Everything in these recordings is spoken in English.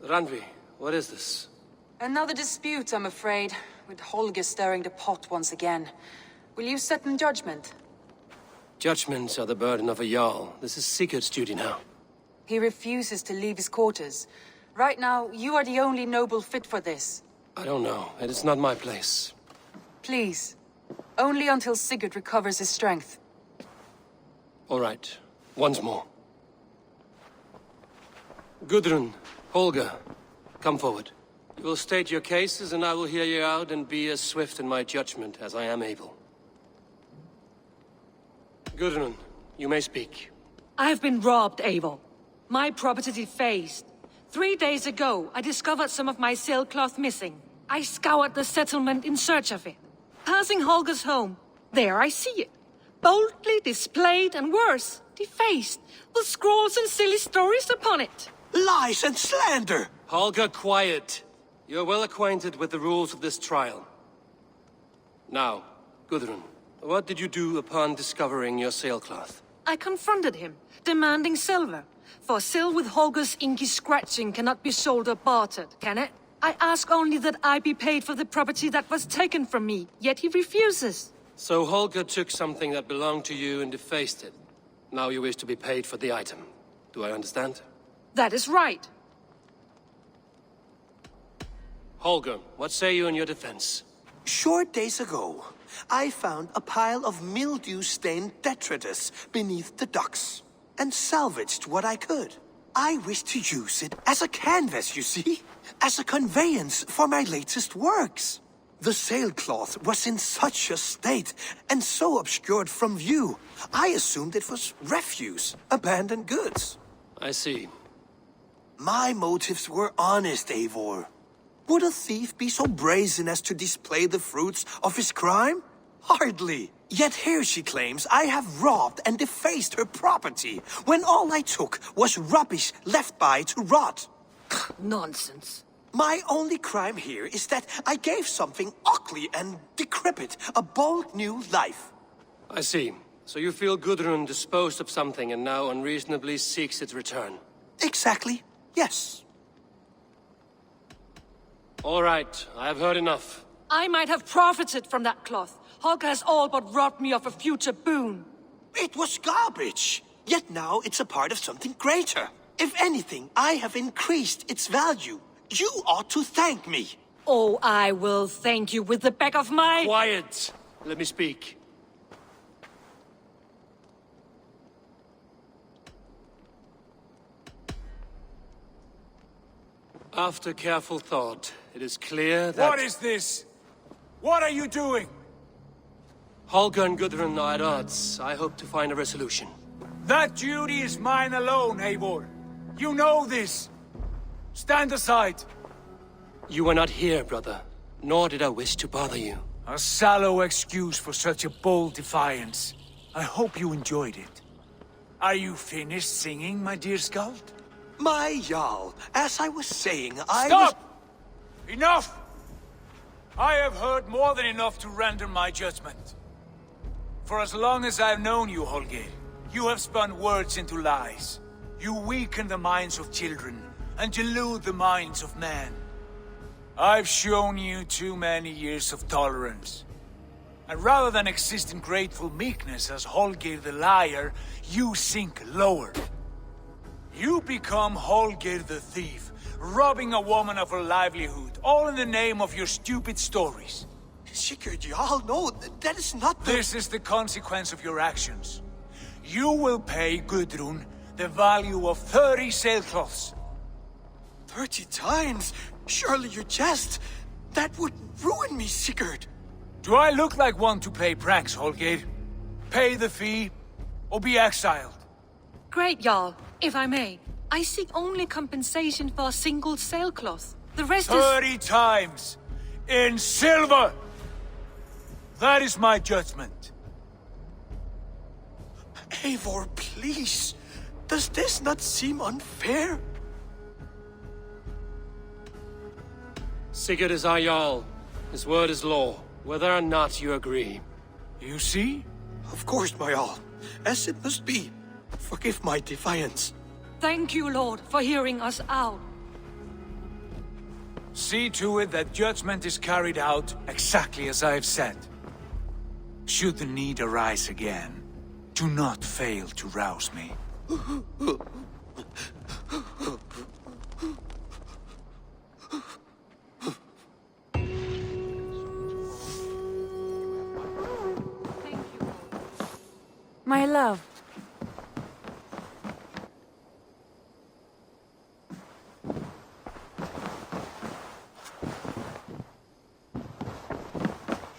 Randvi, what is this? Another dispute, I'm afraid, with Holger stirring the pot once again. Will you set in judgment? Judgments are the burden of a Jarl. This is Sigurd's duty now. He refuses to leave his quarters. Right now, you are the only noble fit for this. I don't know. It is not my place. Please. Only until Sigurd recovers his strength. All right. Once more. Gudrun, Holger, come forward. You will state your cases, and I will hear you out and be as swift in my judgment as I am able. Gudrun, you may speak. I have been robbed, Eivor. My property defaced. 3 days ago, I discovered some of my sailcloth missing. I scoured the settlement in search of it. Passing Holger's home, there I see it. Boldly displayed and worse, defaced, with scrawls and silly stories upon it. Lies and slander! Holger, quiet. You're well acquainted with the rules of this trial. Now, Gudrun, what did you do upon discovering your sailcloth? I confronted him, demanding silver. For sil with Holger's inky scratching cannot be sold or bartered, can it? I ask only that I be paid for the property that was taken from me, yet he refuses. So Holger took something that belonged to you and defaced it. Now you wish to be paid for the item. Do I understand? That is right. Holger, what say you in your defense? Short days ago, I found a pile of mildew-stained detritus beneath the docks, and salvaged what I could. I wish to use it as a canvas, you see? As a conveyance for my latest works. The sailcloth was in such a state, and so obscured from view, I assumed it was refuse, abandoned goods. I see. My motives were honest, Eivor. Would a thief be so brazen as to display the fruits of his crime? Hardly. Yet here she claims I have robbed and defaced her property, when all I took was rubbish left by to rot. Nonsense. My only crime here is that I gave something ugly and decrepit a bold new life. I see. So you feel Gudrun disposed of something and now unreasonably seeks its return? Exactly, yes. All right, I have heard enough. I might have profited from that cloth. Holger has all but robbed me of a future boon. It was garbage. Yet now it's a part of something greater. If anything, I have increased its value. You ought to thank me. Oh, I will thank you with the back of my... Quiet! Let me speak. After careful thought, it is clear that... What is this? What are you doing? Holger and Gudrun are at odds. I hope to find a resolution. That duty is mine alone, Eivor. You know this. Stand aside. You were not here, brother. Nor did I wish to bother you. A sallow excuse for such a bold defiance. I hope you enjoyed it. Are you finished singing, my dear Skald? My Jarl, as I was saying, I Stop! Enough! I have heard more than enough to render my judgment. For as long as I've known you, Holger, you have spun words into lies. You weaken the minds of children, and delude the minds of men. I've shown you too many years of tolerance. And rather than exist in grateful meekness as Holger the liar, you sink lower. You become Holger the thief, robbing a woman of her livelihood, all in the name of your stupid stories. Sigurd, Jarl, no, that is not the... This is the consequence of your actions. You will pay Gudrun the value of 30 sailcloths. 30 times? Surely you jest. That would ruin me, Sigurd. Do I look like one to play pranks, Holger? Pay the fee, or be exiled. Great, Jarl, if I may. I seek only compensation for a single sailcloth. The rest is... 30 times! In silver! That is my judgment. Eivor, please. Does this not seem unfair? Sigurd is our Jarl. His word is law, whether or not you agree. You see? Of course, my Jarl. As it must be. Forgive my defiance. Thank you, Lord, for hearing us out. See to it that judgment is carried out exactly as I have said. Should the need arise again, do not fail to rouse me. My love.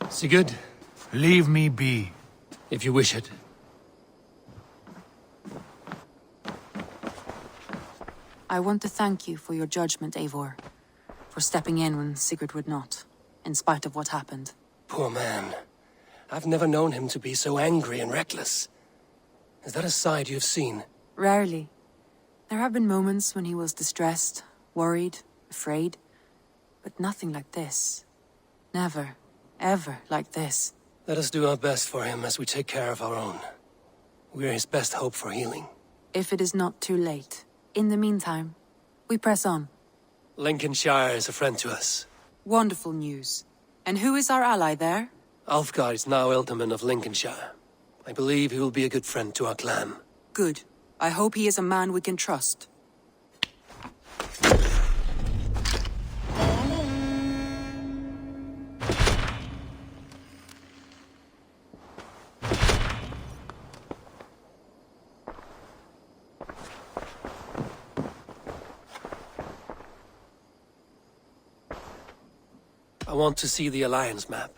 Sigurd, Leave me be. if you wish it. I want to thank you for your judgment, Eivor. For stepping in when Sigurd would not, in spite of what happened. Poor man. I've never known him to be so angry and reckless. Is that a side you've seen? Rarely. There have been moments when he was distressed, worried, afraid. But nothing like this. Never, ever like this. Let us do our best for him as we take care of our own. We're his best hope for healing. If it is not too late. In the meantime, we press on. Lincolnshire is a friend to us. Wonderful news. And who is our ally there? Alfgar is now Ealdorman of Lincolnshire. I believe he will be a good friend to our clan. Good. I hope he is a man we can trust. I want to see the Alliance map.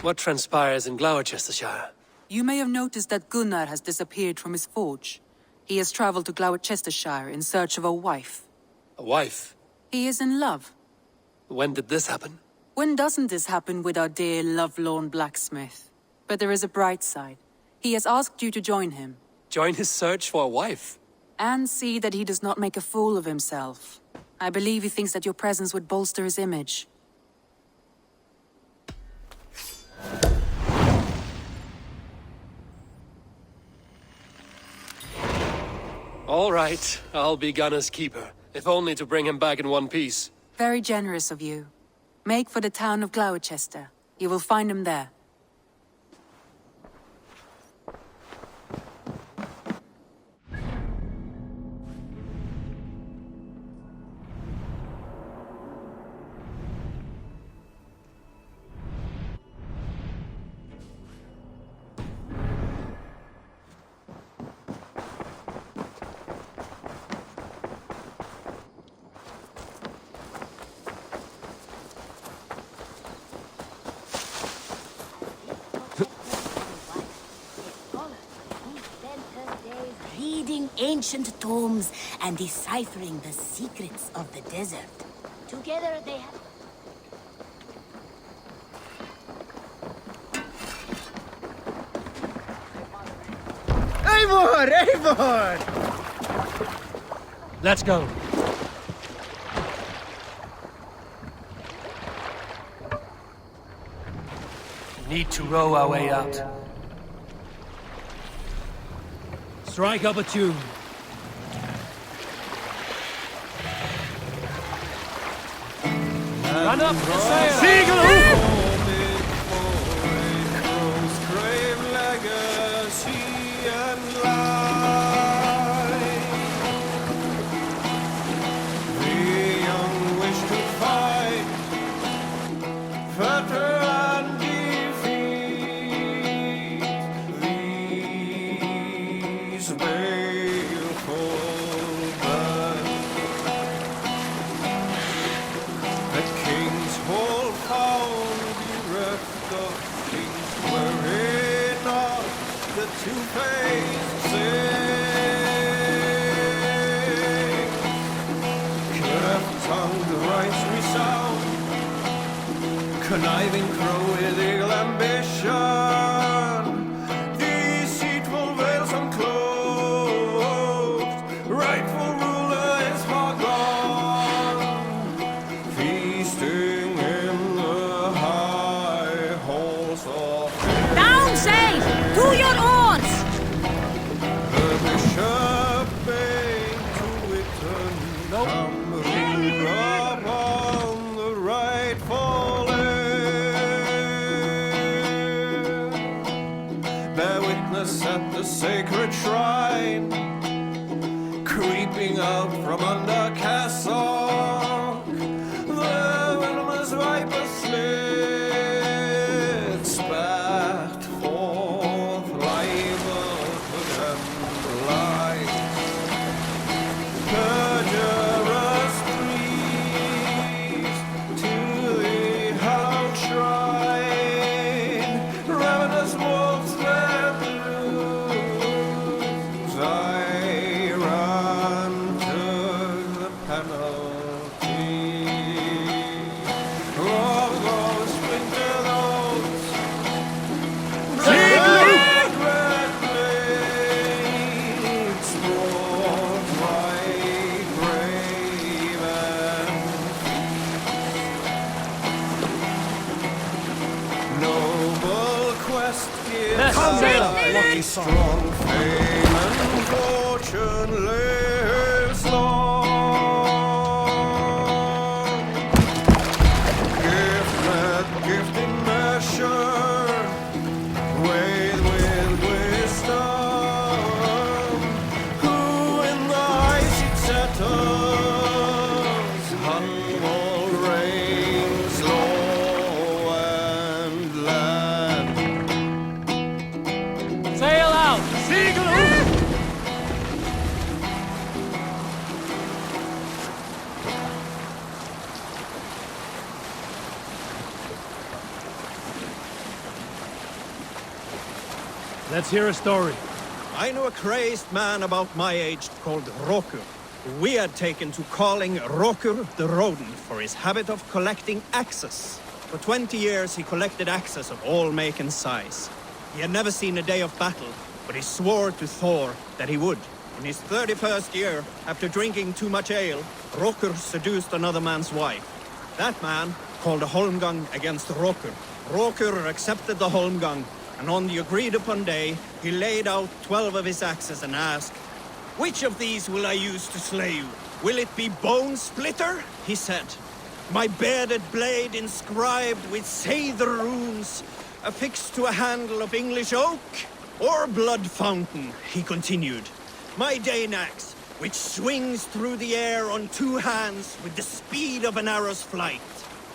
What transpires in Gloucestershire? You may have noticed that Gunnar has disappeared from his forge. He has traveled to Gloucestershire in search of a wife. A wife? He is in love. When did this happen? When doesn't this happen with our dear lovelorn blacksmith? But there is a bright side. He has asked you to join him. Join his search for a wife? And see that he does not make a fool of himself. I believe he thinks that your presence would bolster his image. All right, I'll be Gunner's keeper, if only to bring him back in one piece. Very generous of you. Make for the town of Gloucester. You will find him there. Reading ancient tomes and deciphering the secrets of the desert. Together they have... Eivor! Eivor! Let's go. We need to row our way out. Strike up a tune. Run up the sail! Seagull! conniving crow with eagle ambition, deceitful veils unclosed, rightful ruler is far gone, feasting in the high halls of Down, say! To your oars! the bishop bade to Witten, come rule upon the rightful heir. Bear witness at the sacred shrine, creeping out from under cassock, the venomous viper slit, spat forth livelihood and light. Perjurous priest to the hallowed shrine, ravenous wolves let loose, I run to the penalty of those winter notes. Red blades broad my grave and noble quest gives lucky strong fame and fortune lives long. Gift met gift in measure, weighed with wisdom, who in the high seat settles, humble reigns low and land. Sail out! Seagull! Let's hear a story. I knew a crazed man about my age called Rokur, who we had taken to calling Rokur the Rodent for his habit of collecting axes. For 20 years he collected axes of all make and size. He had never seen a day of battle, but he swore to Thor that he would. In his 31st year, after drinking too much ale, Rokur seduced another man's wife. That man called a holmgang against Rokur. Rokur accepted the holmgang, and on the agreed-upon day, he laid out 12 of his axes and asked, "Which of these will I use to slay you? Will it be Bone Splitter?" he said. "My bearded blade inscribed with Seidr runes, affixed to a handle of English oak? Or Blood Fountain?" he continued. "My Dane axe, which swings through the air on 2 hands with the speed of an arrow's flight?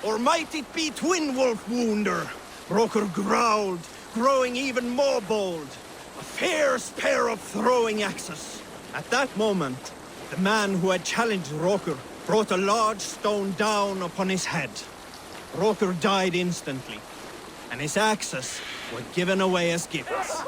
Or might it be Twin Wolf Wounder?" Rokur growled, growing even more bold. A fierce pair of throwing axes. At that moment, the man who had challenged Rokur brought a large stone down upon his head. Rokur died instantly, and his axes were given away as gifts.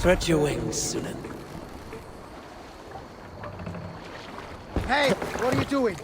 Stretch your wings, Sunan. Hey, what are you doing?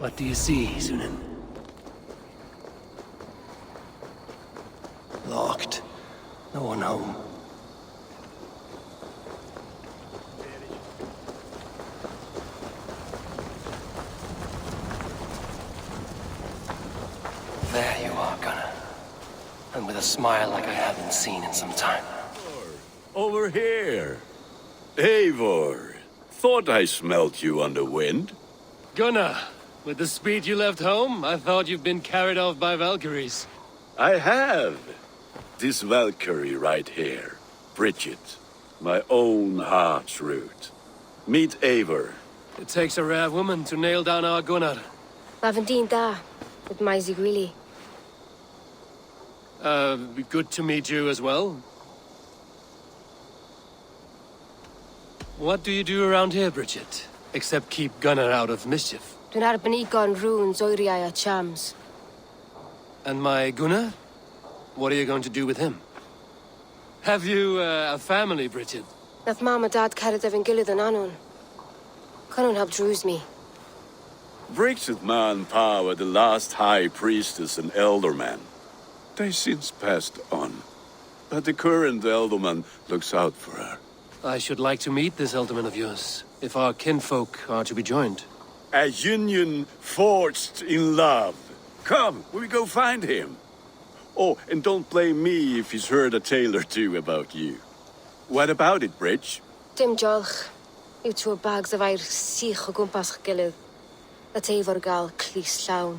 What do you see, Sunan? Locked. No one home. There you are, Gunnar. And with a smile like I haven't seen in some time. Over here. Eivor. Thought I smelt you on the wind. Gunnar, with the speed you left home, I thought you've been carried off by Valkyries. I have. This Valkyrie right here. Bridget. My own heart's root. Meet Eivor. It takes a rare woman to nail down our Gunnar. Lavendine da, with my Zigrili. Good to meet you as well. What do you do around here, Bridget? Except keep Gunnar out of mischief. Dwi'n arbenigon rŵn zoiriau a chams. And my Gunnar? What are you going to do with him? Have you a family, Bridget? Nath mam a dad cered efo'n gilydd yn anon. Con nhw'n help drws me. Bridget man Pa were the last high priestess and elderman. They since passed on. But the current elderman looks out for her. I should like to meet this elderman of yours, if our kinfolk are to be joined. A union forged in love. Come, we go find him. Oh, and don't blame me if he's heard a tale or two about you. What about it, Bridge? Dim diolch. Yw trwy bags of air sych o gwmpas ch gilydd. A teifr gael clis llawn.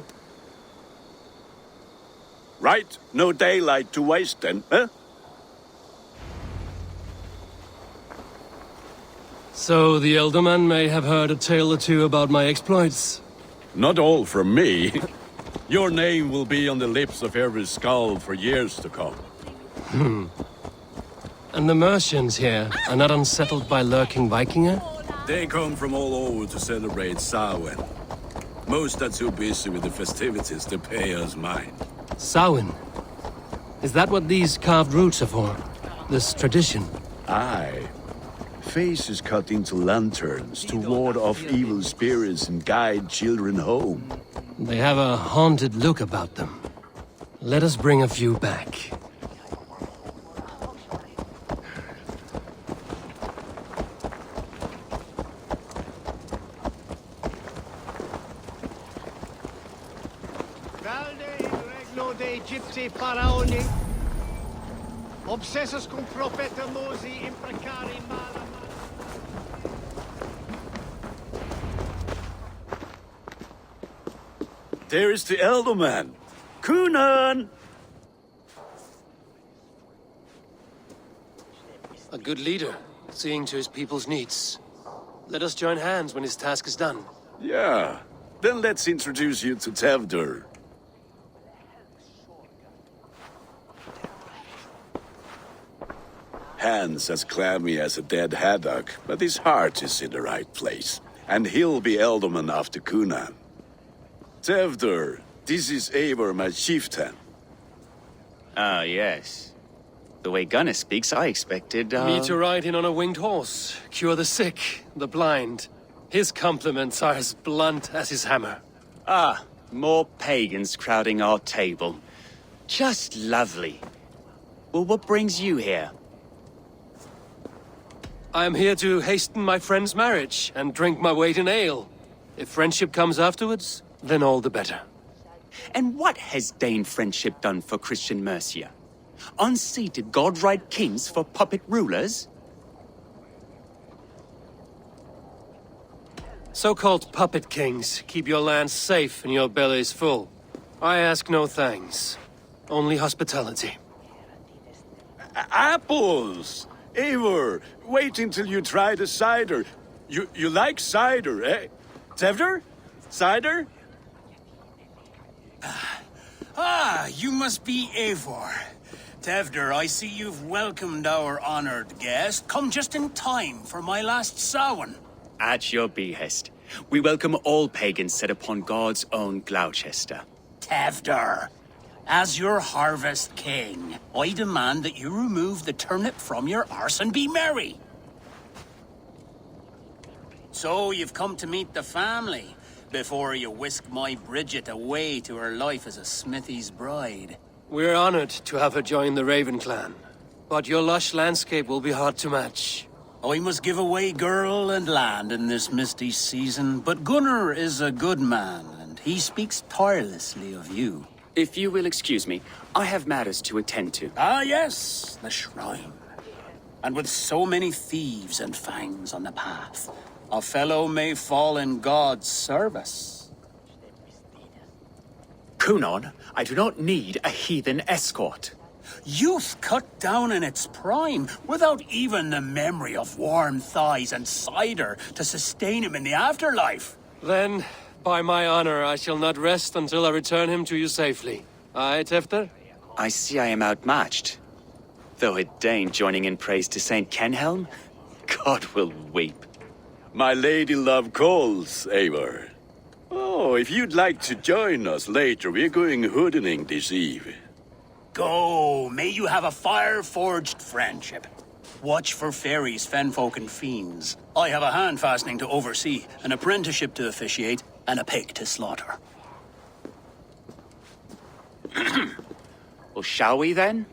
Right, no daylight to waste then, huh? So the elderman may have heard a tale or two about my exploits. Not all from me. Your name will be on the lips of every skull for years to come. And the merchants here are not unsettled by lurking Vikinger? They come from all over to celebrate Samhain. Most are too busy with the festivities to pay us mind. Samhain? Is that what these carved roots are for? This tradition? Aye. Faces cut into lanterns to ward off evil spirits and guide children home. They have a haunted look about them. Let us bring a few back. Valde regno dei Gypsy faraoni. Obsessus cum profeta Mosi imprecari mala. There is the elderman. Kunan! A good leader, seeing to his people's needs. Let us join hands when his task is done. Yeah. Then let's introduce you to Tevdur. Hands as clammy as a dead haddock, but his heart is in the right place. And he'll be elderman after Kunan. Tevdur, this is Eivor, my chieftain. Ah, yes. The way Gunnar speaks, I expected, Me to ride in on a winged horse, cure the sick, the blind. His compliments are as blunt as his hammer. Ah, more pagans crowding our table. Just lovely. Well, what brings you here? I am here to hasten my friend's marriage and drink my weight in ale. If friendship comes afterwards, then all the better. And what has Dane friendship done for Christian Mercia? Unseated godright kings for puppet rulers? So-called puppet kings keep your lands safe and your bellies full. I ask no thanks, only hospitality. Apples! Eivor, wait until you try the cider. You like cider, eh? Tevder? Cider? Ah, you must be Eivor. Tevder, I see you've welcomed our honored guest. Come just in time for my last Samhain. At your behest. We welcome all pagans set upon God's own Gloucester. Tevder, as your harvest king, I demand that you remove the turnip from your arse and be merry. So you've come to meet the family, before you whisk my Bridget away to her life as a smithy's bride. We're honored to have her join the Raven clan, but your lush landscape will be hard to match. I must give away girl and land in this misty season, but Gunnar is a good man, and he speaks tirelessly of you. If you will excuse me, I have matters to attend to. Ah, yes, the shrine. And with so many thieves and fangs on the path, a fellow may fall in God's service. Kunon, I do not need a heathen escort. Youth cut down in its prime, without even the memory of warm thighs and cider to sustain him in the afterlife. Then, by my honor, I shall not rest until I return him to you safely. Aye, Tefter? I see I am outmatched. Though a Dane joining in praise to Saint Kenhelm, God will weep. My lady love calls, Eivor. Oh, if you'd like to join us later, we're going hoodening this eve. Go, may you have a fire-forged friendship. Watch for fairies, fenfolk, and fiends. I have a hand fastening to oversee, an apprenticeship to officiate, and a pig to slaughter. Well, shall we then?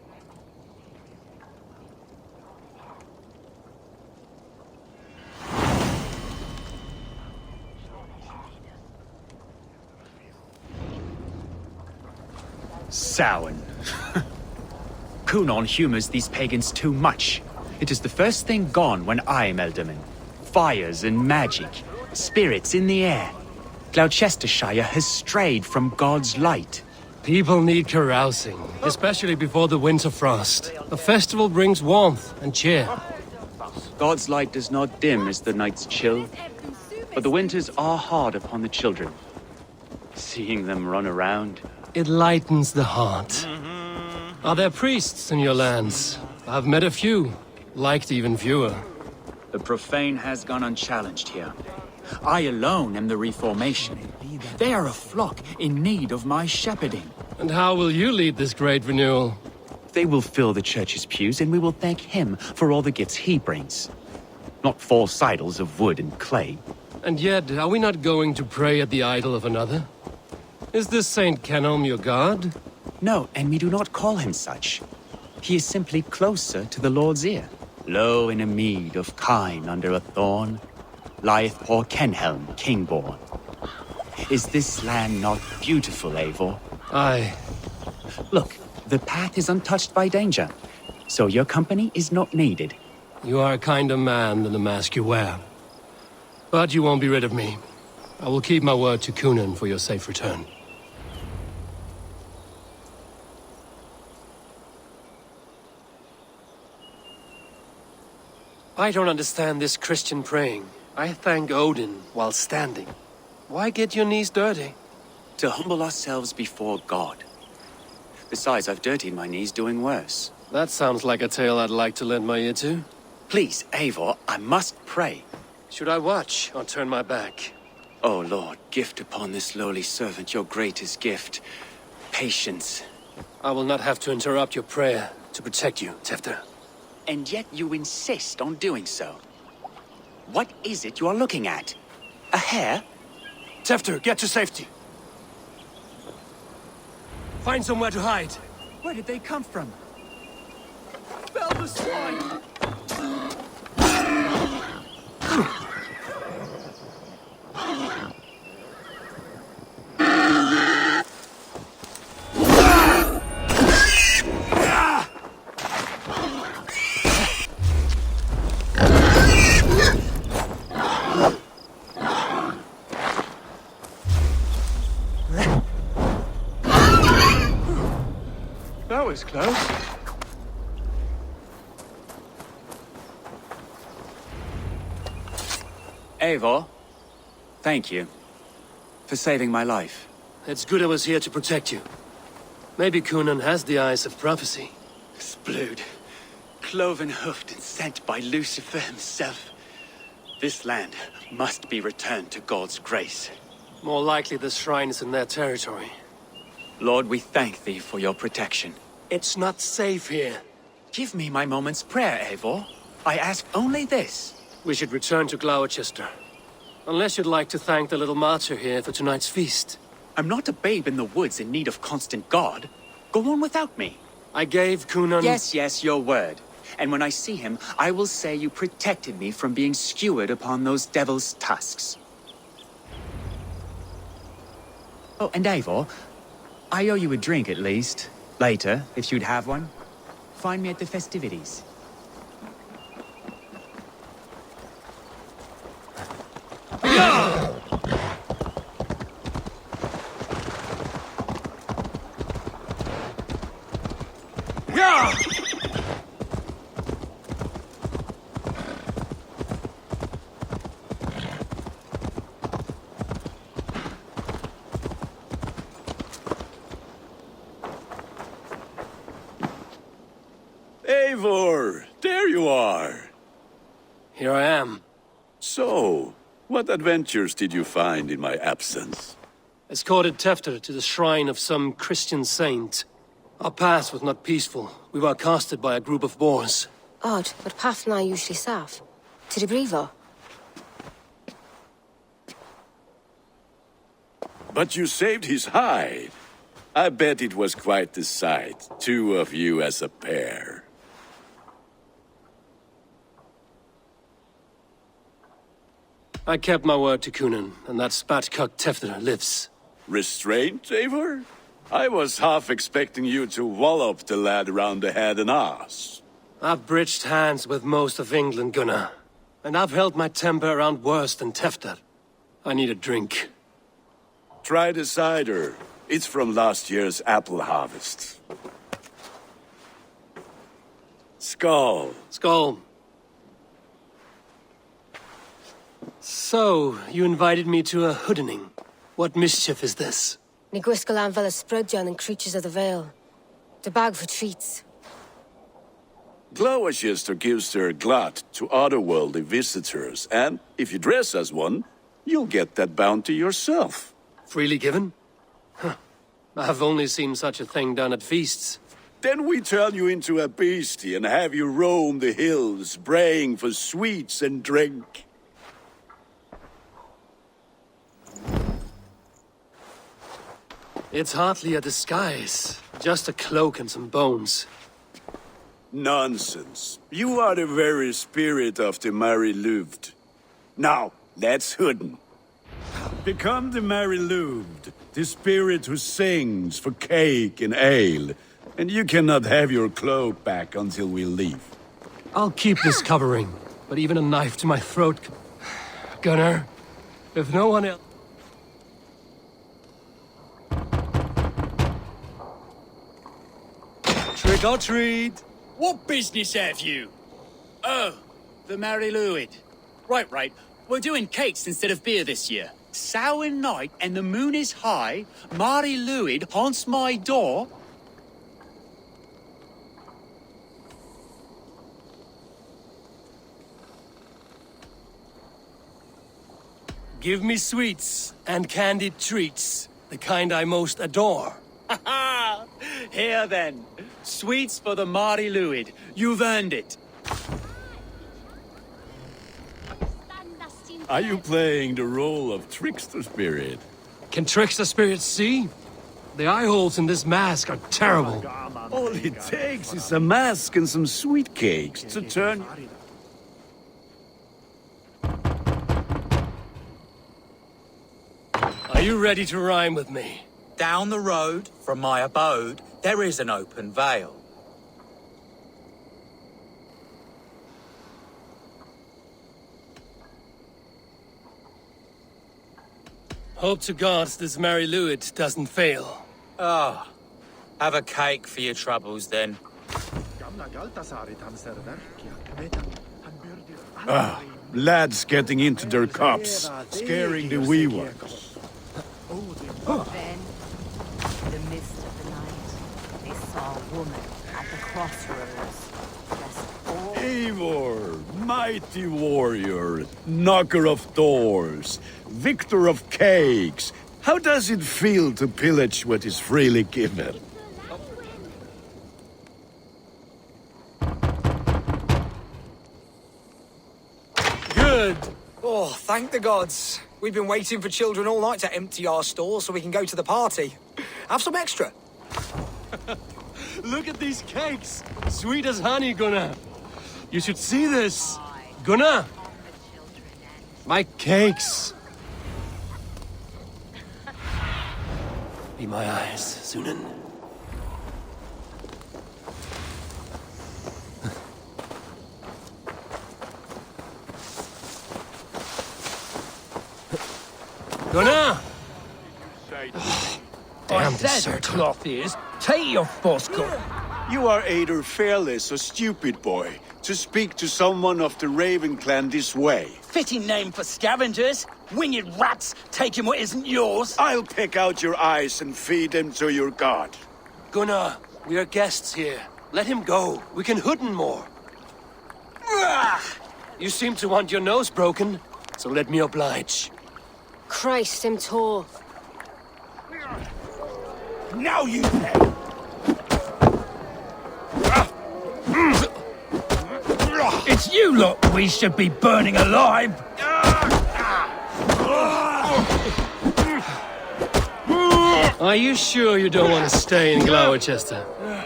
Samhain. Kunon humors these pagans too much. It is the first thing gone when I am Elderman. Fires and magic, spirits in the air. Gloucestershire has strayed from God's light. People need carousing, especially before the winter frost. A festival brings warmth and cheer. God's light does not dim as the nights chill, but the winters are hard upon the children. Seeing them run around... It lightens the heart. Are there priests in your lands? I've met a few, liked even fewer. The profane has gone unchallenged here. I alone am the Reformation. They are a flock in need of my shepherding. And how will you lead this great renewal? They will fill the church's pews, and we will thank him for all the gifts he brings. Not false idols of wood and clay. And yet, are we not going to pray at the idol of another? Is this Saint Kenhelm your god? No, and we do not call him such. He is simply closer to the Lord's ear. Low in a mead of kine under a thorn, lieth poor Kenhelm, king-born. Is this land not beautiful, Eivor? Aye. Look, the path is untouched by danger, so your company is not needed. You are a kinder man than the mask you wear. But you won't be rid of me. I will keep my word to Kunon for your safe return. I don't understand this Christian praying. I thank Odin while standing. Why get your knees dirty? To humble ourselves before God. Besides, I've dirtied my knees doing worse. That sounds like a tale I'd like to lend my ear to. Please, Eivor, I must pray. Should I watch or turn my back? Oh, Lord, gift upon this lowly servant your greatest gift. Patience. I will not have to interrupt your prayer to protect you, Tefter. And yet you insist on doing so. What is it you are looking at? A hare? Tefter, get to safety. Find somewhere to hide. Where did they come from? Fell the swine! That was close. Eivor, thank you for saving my life. It's good I was here to protect you. Maybe Cunan has the eyes of prophecy. Splood, cloven-hoofed and sent by Lucifer himself. This land must be returned to God's grace. More likely the shrine is in their territory. Lord, we thank thee for your protection. It's not safe here. Give me my moment's prayer, Eivor. I ask only this. We should return to Gloucester. Unless you'd like to thank the little martyr here for tonight's feast. I'm not a babe in the woods in need of constant guard. Go on without me. I gave Cunan... Yes, your word. And when I see him, I will say you protected me from being skewered upon those devil's tusks. Oh, and Eivor, I owe you a drink at least. Later, if you'd have one. Find me at the festivities. Eivor, there you are. Here I am. So, what adventures did you find in my absence? Escorted Tefter to the shrine of some Christian saint. Our path was not peaceful. We were accosted by a group of boars. Odd, but path na usually safe. To the Brevo. But you saved his hide. I bet it was quite the sight, two of you as a pair. I kept my word to Cunan, and that spatcock Tefter lives. Restraint, Eivor? I was half expecting you to wallop the lad around the head and ass. I've bridged hands with most of England, Gunnar. And I've held my temper around worse than Tefter. I need a drink. Try the cider. It's from last year's apple harvest. Skull. Skull. So, you invited me to a hoodening. What mischief is this? Niguiscalan Vela Sprudjan and Creatures of the Vale. The bag for treats. Gloucester gives their glut to otherworldly visitors, and if you dress as one, you'll get that bounty yourself. Freely given? Huh. I've only seen such a thing done at feasts. Then we turn you into a beastie and have you roam the hills, braying for sweets and drink. It's hardly a disguise. Just a cloak and some bones. Nonsense. You are the very spirit of the Mary Louved. Now, let's hooden. Become the Mary Louved, the spirit who sings for cake and ale. And you cannot have your cloak back until we leave. I'll keep this covering, but even a knife to my throat... Gunnar, if no one else... Trick or treat! What business have you? Oh, the Mary Lwyd. Right. We're doing cakes instead of beer this year. Samhain night and the moon is high. Mary Lwyd haunts my door. Give me sweets and candied treats, the kind I most adore. Here then, Sweets for the Mari Luid. You've earned it. Are you playing the role of trickster spirit? Can trickster spirits see? The eye holes in this mask are terrible. All it takes is a mask and some sweet cakes to turn... Are you ready to rhyme with me? Down the road from my abode, there is an open vale. Hope to God this Mary Luid doesn't fail. Ah, have a cake for your troubles then. Ah, lads getting into their cups, scaring the wee ones. Then, in the mist of the night, they saw a woman at the crossroads. Eivor, mighty warrior, knocker of doors, victor of cakes. How does it feel to pillage what is freely given? Good! Oh, thank the gods. We've been waiting for children all night to empty our stores so we can go to the party. Have some extra. Look at these cakes! Sweet as honey, Gunnar. You should see this. Gunnar! My cakes! Be my eyes, Sunan. Gunnar! Damn this shirt. Cloth is. Take your fosco. You are either fearless or stupid, boy, to speak to someone of the Raven clan this way. Fitting name for scavengers. Winged rats taking what isn't yours. I'll pick out your eyes and feed them to your god. Gunnar, we are guests here. Let him go. We can hooden more. You seem to want your nose broken, so let me oblige. Christ, I'm tall. Now you pay. It's you lot we should be burning alive. Are you sure you don't want to stay in Gloucester?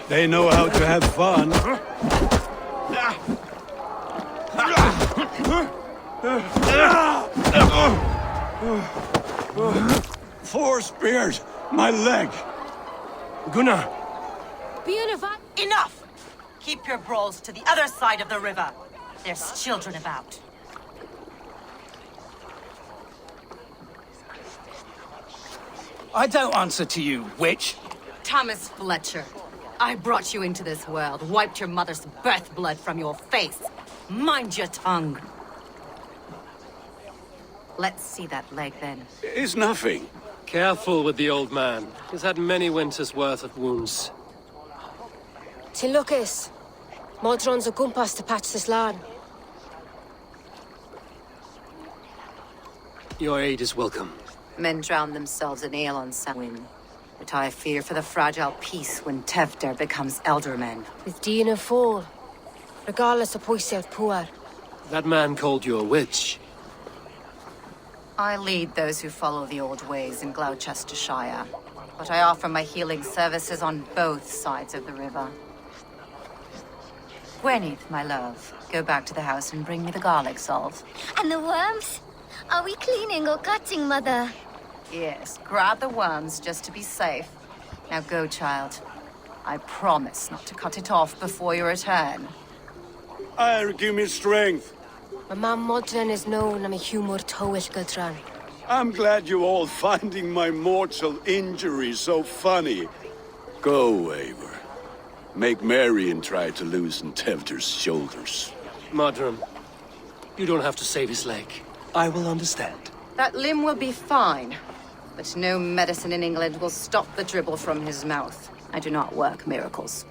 They know how to have fun. Four spears! My leg! Gunnar! Beautiful. Enough! Keep your brawls to the other side of the river. There's children about. I don't answer to you, witch. Thomas Fletcher, I brought you into this world, wiped your mother's birth blood from your face. Mind your tongue. Let's see that leg, then. It's nothing. Careful with the old man. He's had many winters' worth of wounds. Tilukis. Modron's a gumpas to patch this land. Your aid is welcome. Men drown themselves in ale on Samhain. But I fear for the fragile peace when Tevder becomes eldermen. With Dina fall. Regardless of Poisev Puar. That man called you a witch. I lead those who follow the old ways in Gloucestershire. But I offer my healing services on both sides of the river. Gweneth, my love, go back to the house and bring me the garlic salt. And the worms? Are we cleaning or cutting, Mother? Yes, grab the worms just to be safe. Now go, child. I promise not to cut it off before your return. I'll give me strength. My mam Modron is known I'm a humor towish Gudran. I'm glad you all finding my mortal injury so funny. Go, Eivor. Make Marion try to loosen Tevder's shoulders. Modron, you don't have to save his leg. I will understand. That limb will be fine. But no medicine in England will stop the dribble from his mouth. I do not work miracles.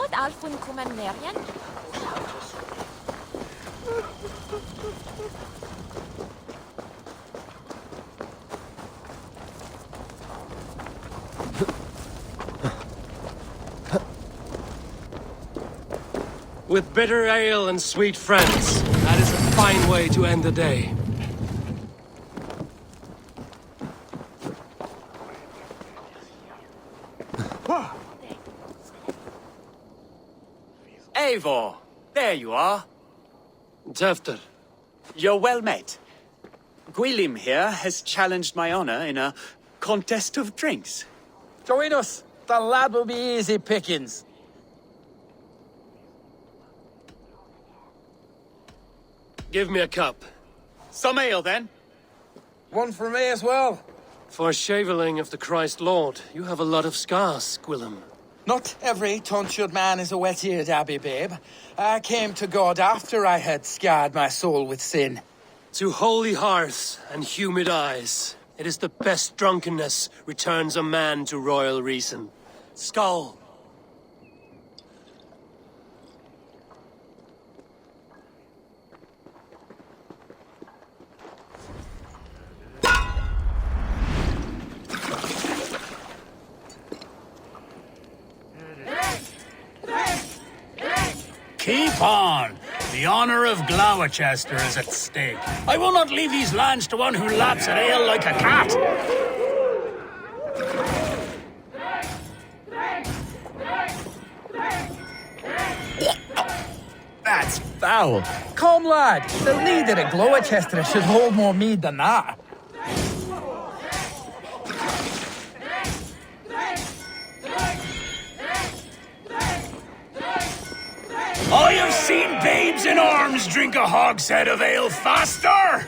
Mod Alfun Kuman Merian? With bitter ale and sweet friends, that is a fine way to end the day. Eivor, there you are. Tefter. You're well met. Gwilym here has challenged my honor in a contest of drinks. Join us. The lad will be easy pickings. Give me a cup. Some ale, then. One for me as well. For shaveling of the Christ Lord, you have a lot of scars, Gwilym. Not every tonsured man is a wet-eared abbey, babe. I came to God after I had scarred my soul with sin. To holy hearths and humid eyes, it is the best drunkenness returns a man to royal reason. Skull! Keep on! The honor of Gloucester is at stake. I will not leave these lands to one who laps at ale like a cat! That's foul. Come, lad. The leader at Gloucester should hold more mead than that. I have seen babes in arms drink a hogshead of ale faster!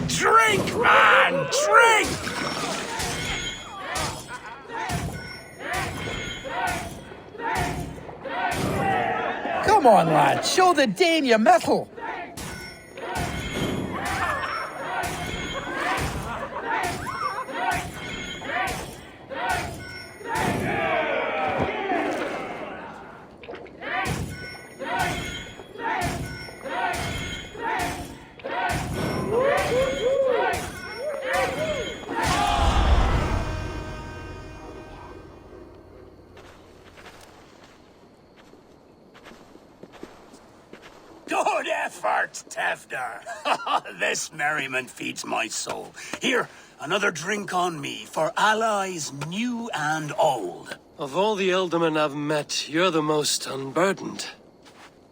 Drink, man! Drink! Come on, lad. Show the dame your mettle. Good effort, Tefder. This merriment feeds my soul. Here, another drink on me for allies new and old. Of all the ealdormen I've met, you're the most unburdened.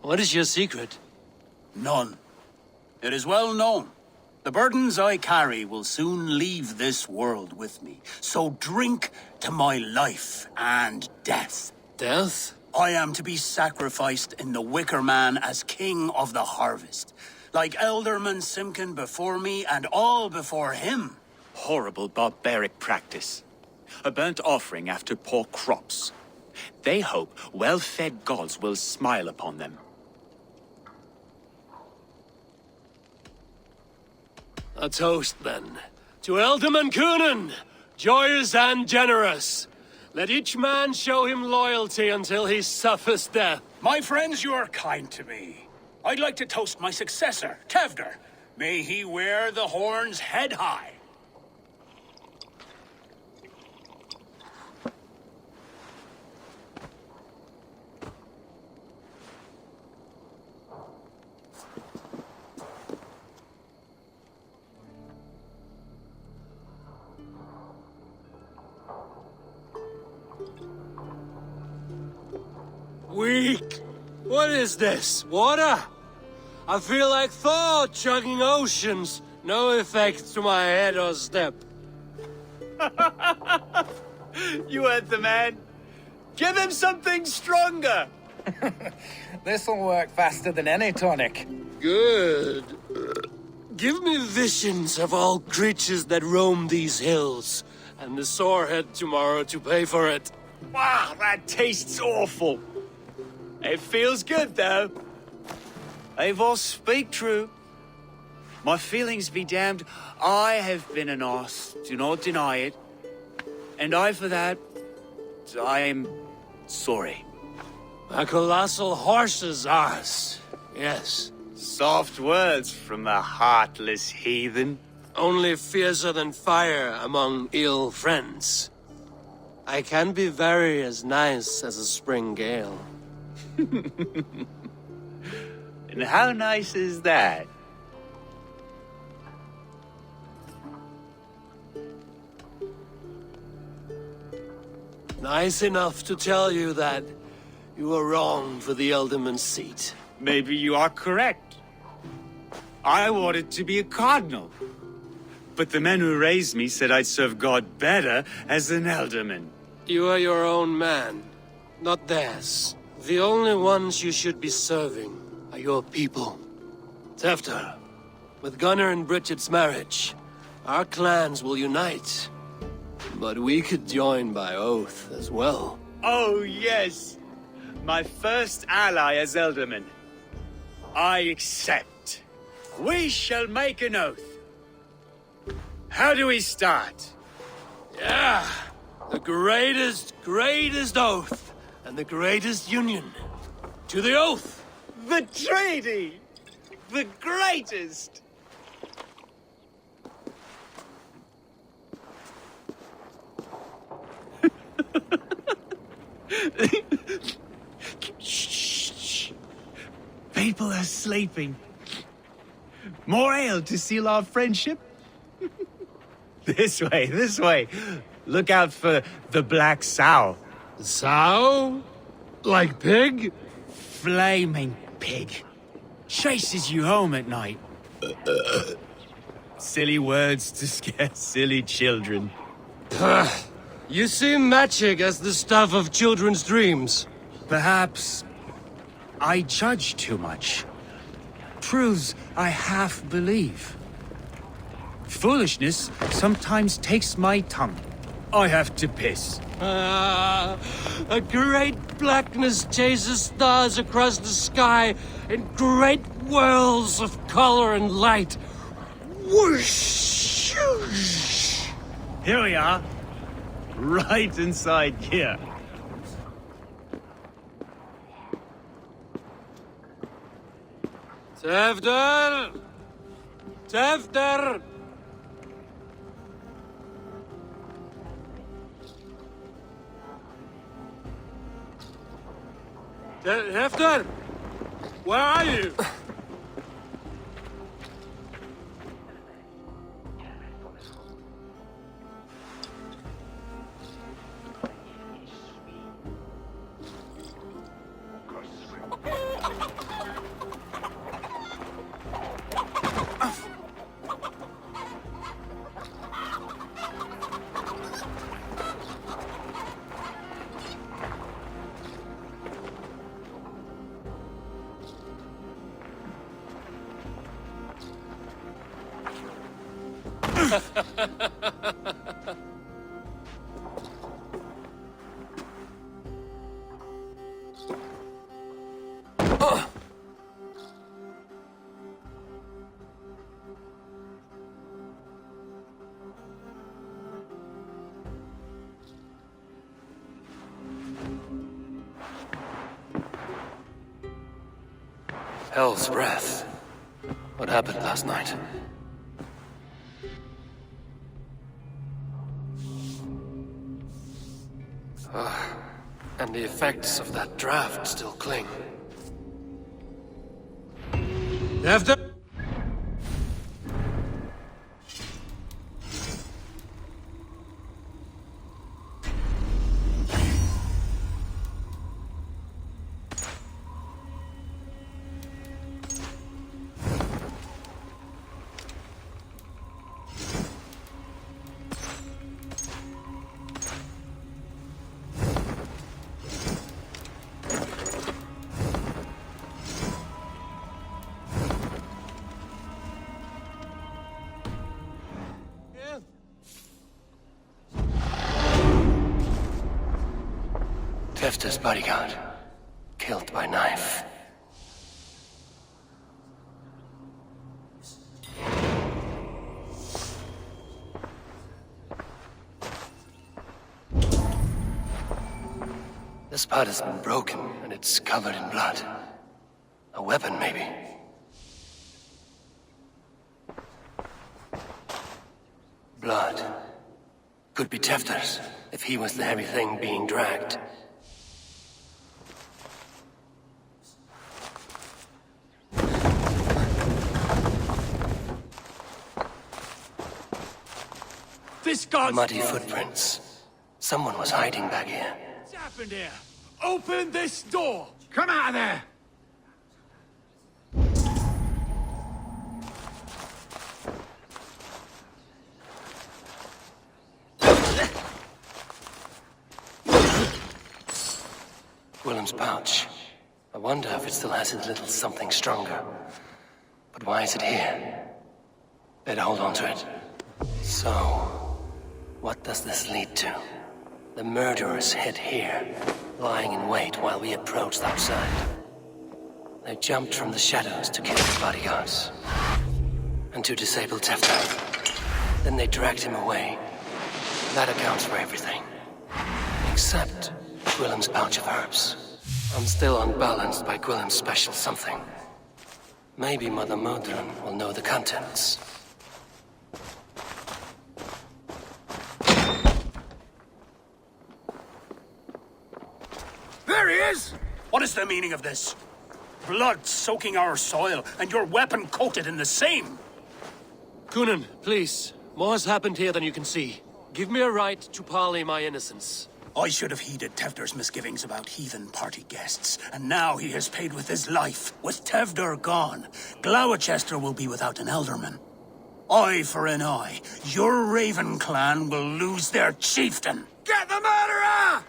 What is your secret? None. It is well known. The burdens I carry will soon leave this world with me. So drink to my life and death. Death? I am to be sacrificed in the Wicker Man as king of the harvest. Like Elderman Simkin before me and all before him. Horrible barbaric practice. A burnt offering after poor crops. They hope well-fed gods will smile upon them. A toast, then. To Ealdorman Coonan, joyous and generous. Let each man show him loyalty until he suffers death. My friends, you are kind to me. I'd like to toast my successor, Tefder. May he wear the horns head high. Weak. What is this? Water? I feel like Thor chugging oceans. No effect to my head or step. You heard the man. Give him something stronger. This'll work faster than any tonic. Good. Give me visions of all creatures that roam these hills, and the sorehead tomorrow to pay for it. Wow, that tastes awful. It feels good, though. Eivor, speak true. My feelings be damned. I have been an arse, do not deny it. And I, for that, I am sorry. A colossal horse is ours. Yes. Soft words from the heartless heathen. Only fiercer than fire among ill friends. I can be very as nice as a spring gale. And how nice is that? Nice enough to tell you that you were wrong for the Elderman's seat. Maybe you are correct. I wanted to be a cardinal. But the men who raised me said I'd serve God better as an alderman. You are your own man, not theirs. The only ones you should be serving are your people. Tefter, with Gunnar and Bridget's marriage, our clans will unite. But we could join by oath as well. Oh, yes. My first ally as Elderman. I accept. We shall make an oath. How do we start? Yeah, the greatest oath, and the greatest union. To the oath! The treaty! The greatest! Shh. People are sleeping. More ale to seal our friendship? This way. Look out for the black sow. Sow? Like pig? Flaming pig. Chases you home at night. Silly words to scare silly children. You see magic as the stuff of children's dreams. Perhaps I judge too much. Truths I half believe. Foolishness sometimes takes my tongue. I have to piss. A great blackness chases stars across the sky in great whirls of color and light. Whoosh! Here we are. Right inside here. Tefter! Tefter! Tefter! Where are you? Hell's breath. What happened last night? And the effects of that draft still cling. After... Tefter's bodyguard, killed by knife. The The spud has been broken, and it's covered in blood. A weapon, maybe. Blood. Could be Tefter's, if he was the heavy thing being dragged. This god's Muddy footprints. Someone was hiding back here. What's happened here? Open this door! Come out of there! Willem's pouch. I wonder if it still has his little something stronger. But why is it here? Better hold on to it. So, what does this lead to? The murderers hid here, lying in wait while we approached outside. They jumped from the shadows to kill the bodyguards. And to disable Tefter. Then they dragged him away. That accounts for everything. Except Willem's pouch of herbs. I'm still unbalanced by Willem's special something. Maybe Mother Modron will know the contents. There he is! What is the meaning of this? Blood soaking our soil, and your weapon coated in the same! Kunin, please. More has happened here than you can see. Give me a right to parley my innocence. I should have heeded Tevder's misgivings about heathen party guests, and now he has paid with his life. With Tevder gone, Gloucester will be without an elderman. Eye for an eye, your Raven clan will lose their chieftain. Get the murderer!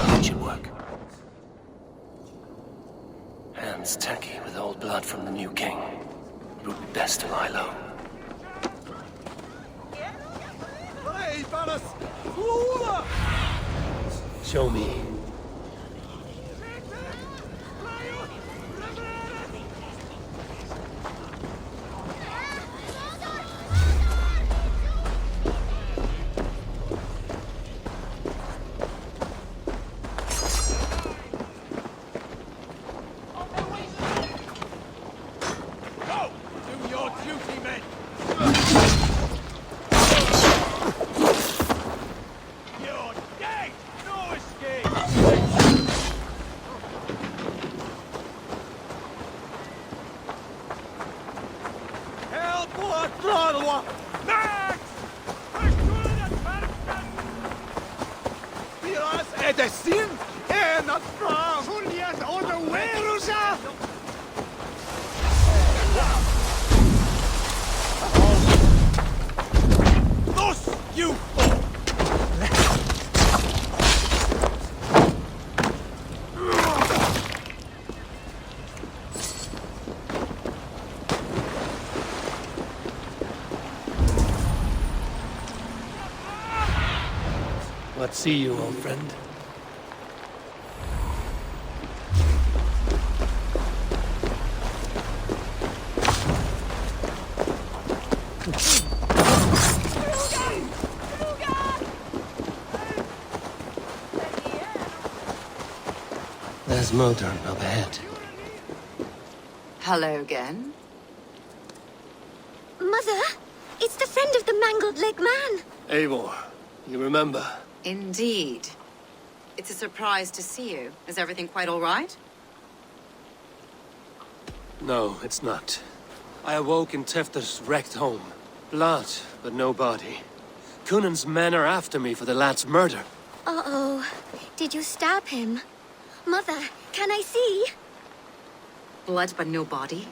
That should work. Hands tacky with old blood from the new king. It would be best to lie low. Show me. What see you, old friend? There's Modron up ahead. Hello again. Mother, it's the friend of the mangled leg man. Eivor, you remember? Indeed. It's a surprise to see you. Is everything quite all right? No, it's not. I awoke in Tefter's wrecked home. Blood, but no body. Kunin's men are after me for the lad's murder. Uh-oh. Did you stab him? Mother, can I see? Blood but no body?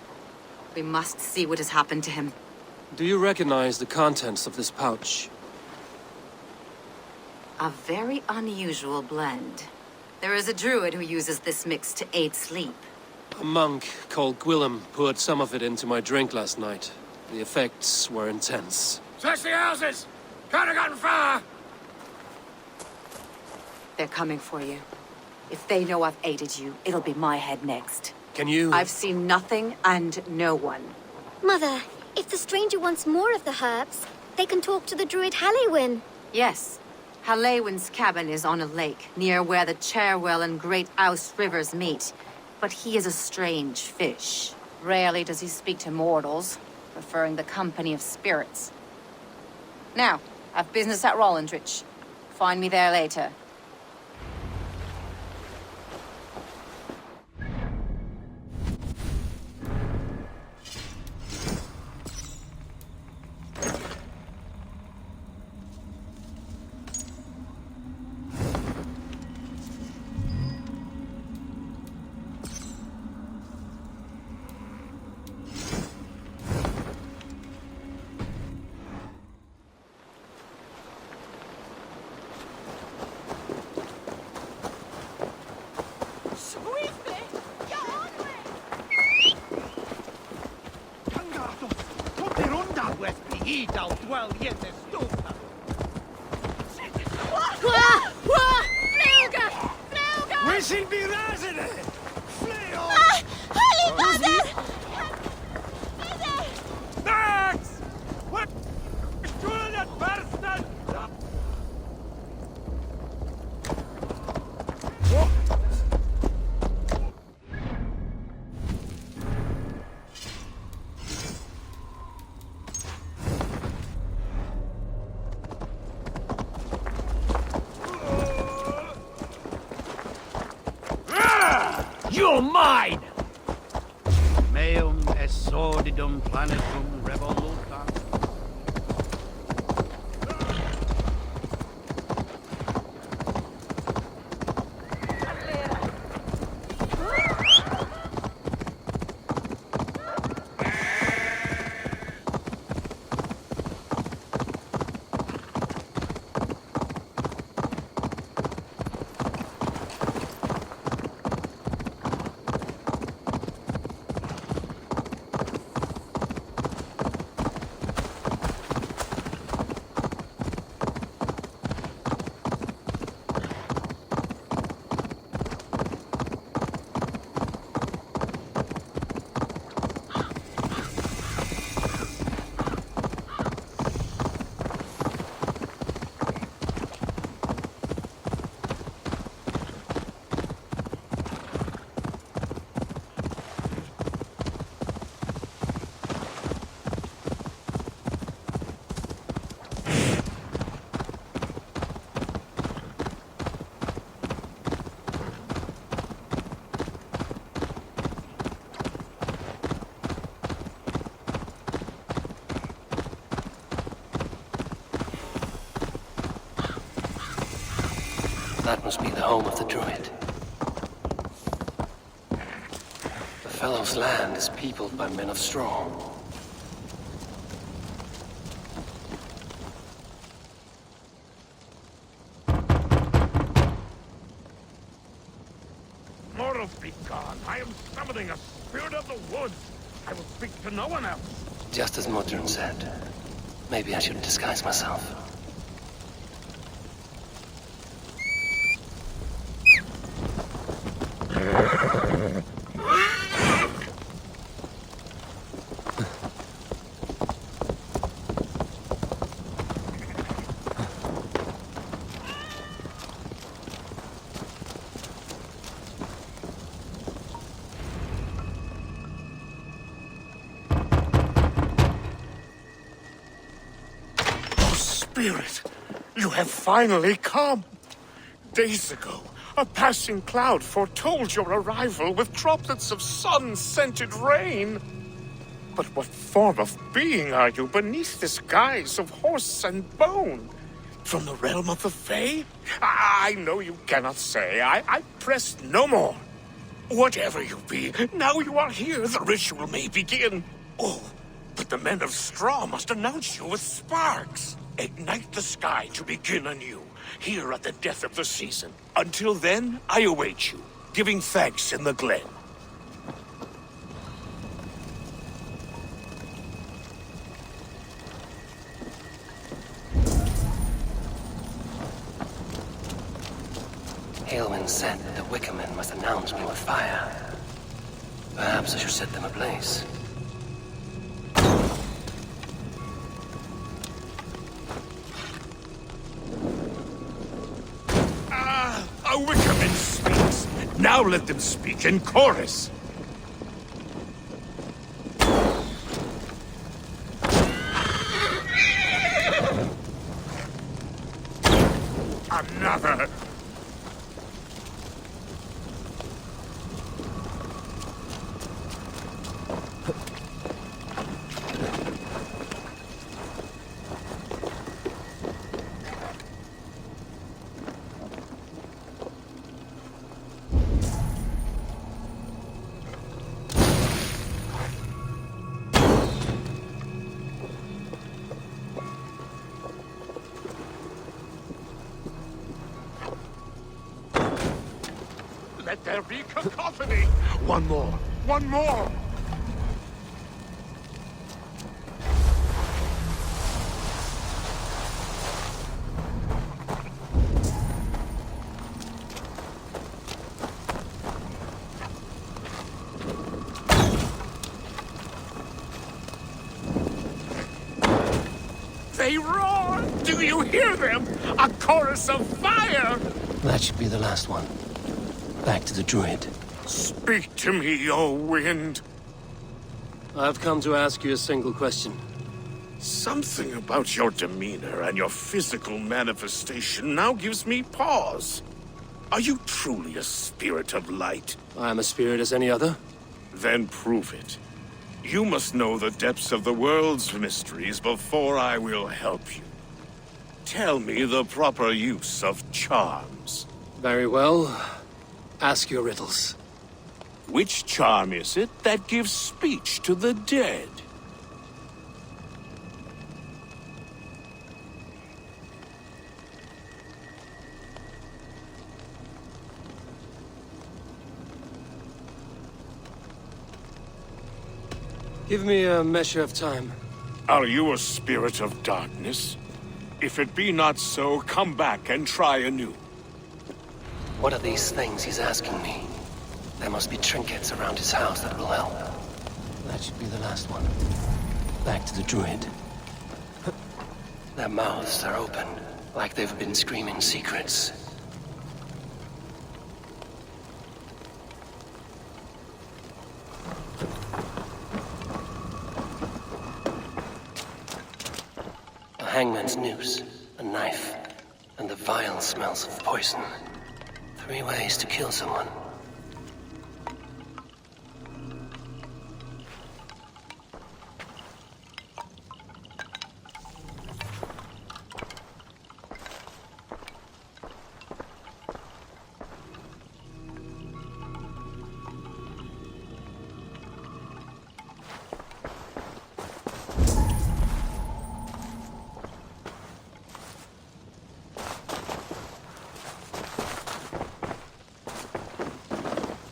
We must see what has happened to him. Do you recognize the contents of this pouch? A very unusual blend. There is a druid who uses this mix to aid sleep. A monk called Gwillem poured some of it into my drink last night. The effects were intense. Search the houses! Can't have gotten far! They're coming for you. If they know I've aided you, it'll be my head next. Can you... I've seen nothing and no one. Mother, if the stranger wants more of the herbs, they can talk to the druid Halliwyn. Yes. Halewin's cabin is on a lake, near where the Cherwell and Great Ouse rivers meet. But he is a strange fish. Rarely does he speak to mortals, preferring the company of spirits. Now, I've business at Rollindrich. Find me there later. You're mine! Meum est sordidum planetum revoluta. That must be the home of the druid. The fellow's land is peopled by men of straw. Morals be gone. I am summoning a spirit of the woods. I will speak to no one else. Just as Modron said. Maybe I should disguise myself. Spirit, you have finally come. Days ago, a passing cloud foretold your arrival with droplets of sun-scented rain. But what form of being are you beneath this guise of horse and bone? From the realm of the Fae? I know you cannot say. I press no more. Whatever you be, now you are here, the ritual may begin. Oh, but the men of straw must announce you with sparks. Ignite the sky to begin anew, here at the death of the season. Until then, I await you, giving thanks in the glen. Halewin said the Wickermen must announce me with fire. Perhaps I should set them ablaze. Now let them speak in chorus. Another. Let there be cacophony! One more! One more! They roar! Do you hear them? A chorus of fire! That should be the last one. Back to the druid. Speak to me, O wind. I've come to ask you a single question. Something about your demeanor and your physical manifestation now gives me pause. Are you truly a spirit of light? I am a spirit as any other. Then prove it. You must know the depths of the world's mysteries before I will help you. Tell me the proper use of charms. Very well. Ask your riddles. Which charm is it that gives speech to the dead? Give me a measure of time. Are you a spirit of darkness? If it be not so, come back and try anew. What are these things he's asking me? There must be trinkets around his house that will help. That should be the last one. Back to the druid. Their mouths are open, like they've been screaming secrets. A hangman's noose, a knife, and the vile smells of poison. 3 ways to kill someone.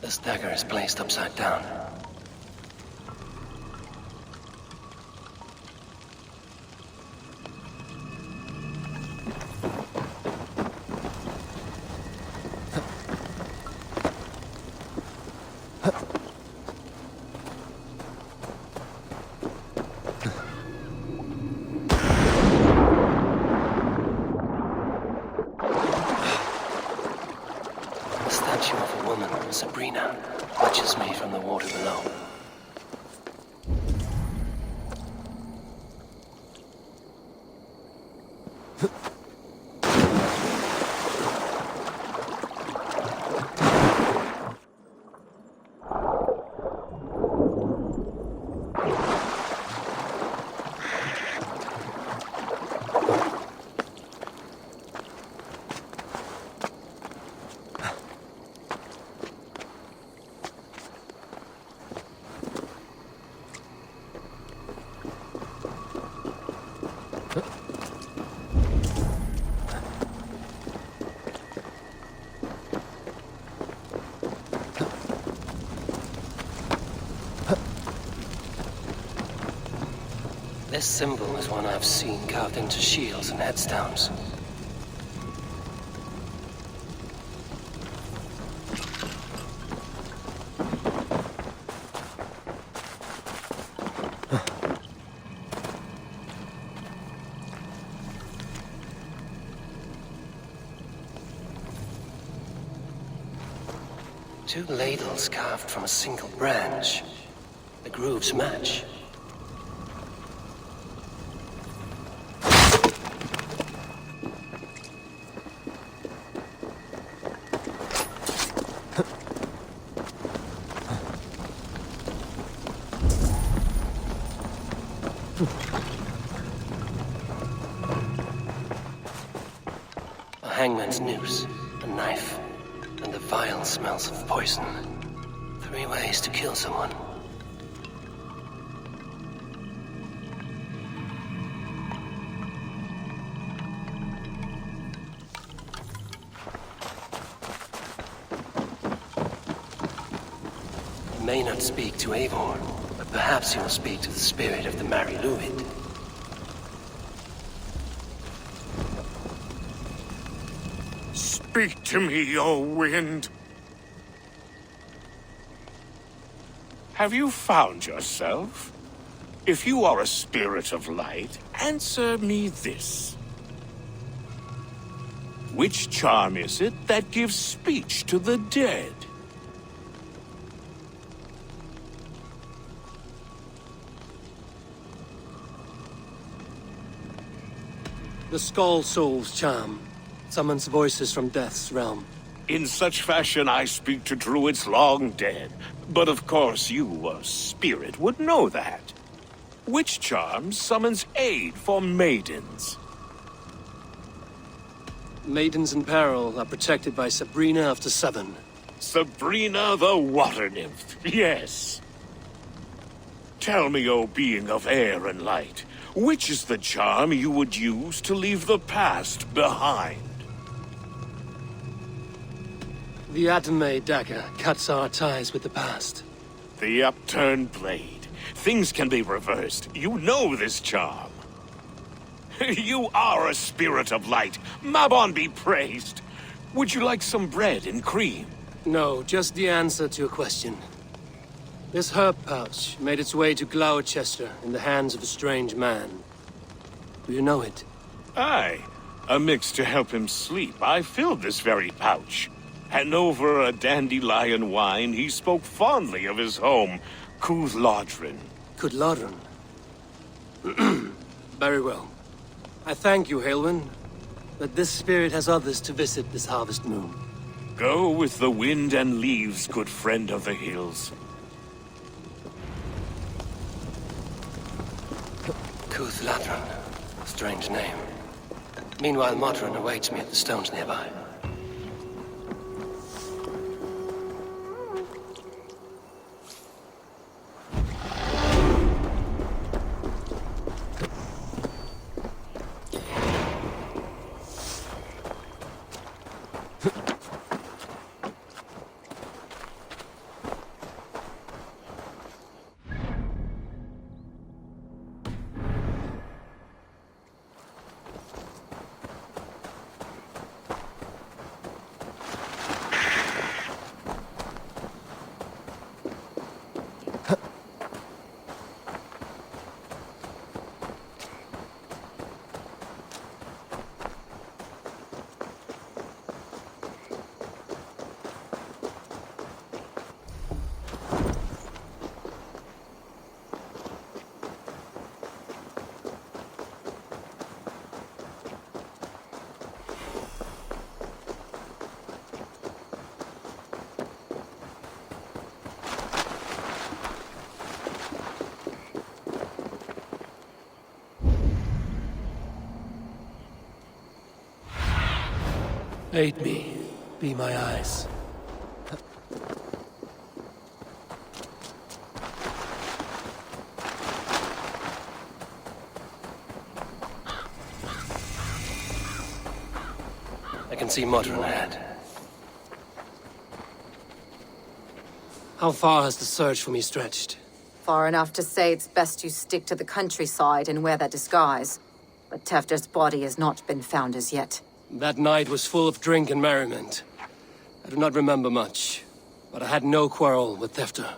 This dagger is placed upside down. Sabrina watches me from the water below. This symbol is one I've seen carved into shields and headstones. 2 ladles carved from a single branch. The grooves match. A hangman's noose, a knife, and the vile smells of poison. 3 ways to kill someone. He may not speak to Eivor, but perhaps he will speak to the spirit of the Mari Luid. Speak to me, O wind. Have you found yourself? If you are a spirit of light, answer me this. Which charm is it that gives speech to the dead? The Skull Soul's charm summons voices from Death's realm. In such fashion I speak to druids long dead. But of course you, a spirit, would know that. Which charm summons aid for maidens? Maidens in peril are protected by Sabrina of the Seven. Sabrina the water nymph, yes. Tell me, O being of air and light, which is the charm you would use to leave the past behind? The Adame dagger cuts our ties with the past. The upturned blade. Things can be reversed. You know this charm. You are a spirit of light. Mabon be praised. Would you like some bread and cream? No, just the answer to your question. This herb pouch made its way to Gloucester in the hands of a strange man. Do you know it? Aye. A mix to help him sleep. I filled this very pouch. And over a dandelion wine, he spoke fondly of his home, Cúthládrin. Cúthládrin? Very well. I thank you, Halwyn, that this spirit has others to visit this harvest moon. Go with the wind and leaves, good friend of the hills. Cúthládrin. Strange name. Meanwhile, Modron awaits me at the stones nearby. Aid me. Be my eyes. I can see Modron ahead. How far has the search for me stretched? Far enough to say it's best you stick to the countryside and wear that disguise. But Tefter's body has not been found as yet. That night was full of drink and merriment. I do not remember much, but I had no quarrel with Tefter.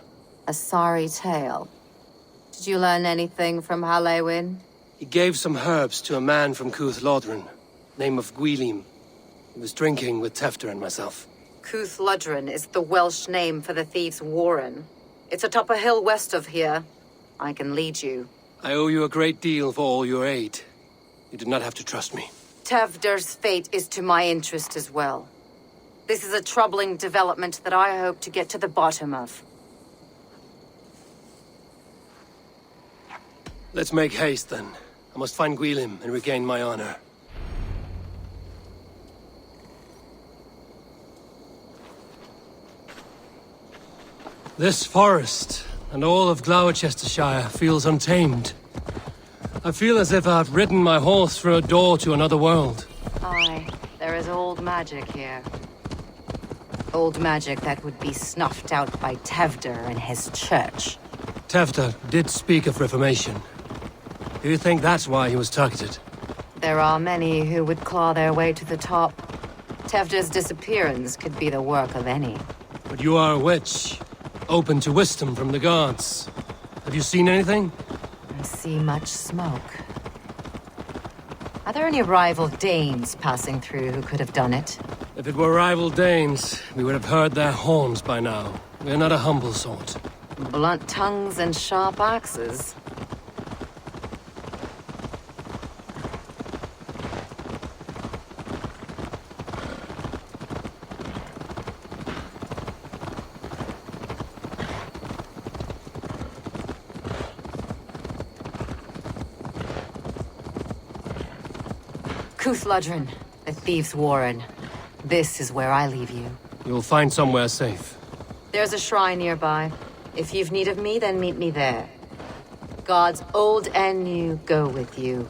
A sorry tale. Did you learn anything from Halewin? He gave some herbs to a man from Cúthládrin, name of Gwylim. He was drinking with Tefter and myself. Cúthludren is the Welsh name for the thieves' warren. It's atop a hill west of here. I can lead you. I owe you a great deal for all your aid. You did not have to trust me. Tevder's fate is to my interest as well. This is a troubling development that I hope to get to the bottom of. Let's make haste, then. I must find Gwilym and regain my honor. This forest, and all of Gloucestershire, feels untamed. I feel as if I've ridden my horse through a door to another world. Aye, there is old magic here. Old magic that would be snuffed out by Tevder and his church. Tevder did speak of reformation. Do you think that's why he was targeted? There are many who would claw their way to the top. Tevder's disappearance could be the work of any. But you are a witch, open to wisdom from the gods. Have you seen anything? I see much smoke. Are there any rival Danes passing through who could have done it? If it were rival Danes, we would have heard their horns by now. We are not a humble sort. Blunt tongues and sharp axes. Cúthludren, the thieves' warren. This is where I leave you. You'll find somewhere safe. There's a shrine nearby. If you've need of me, then meet me there. Gods old and new go with you.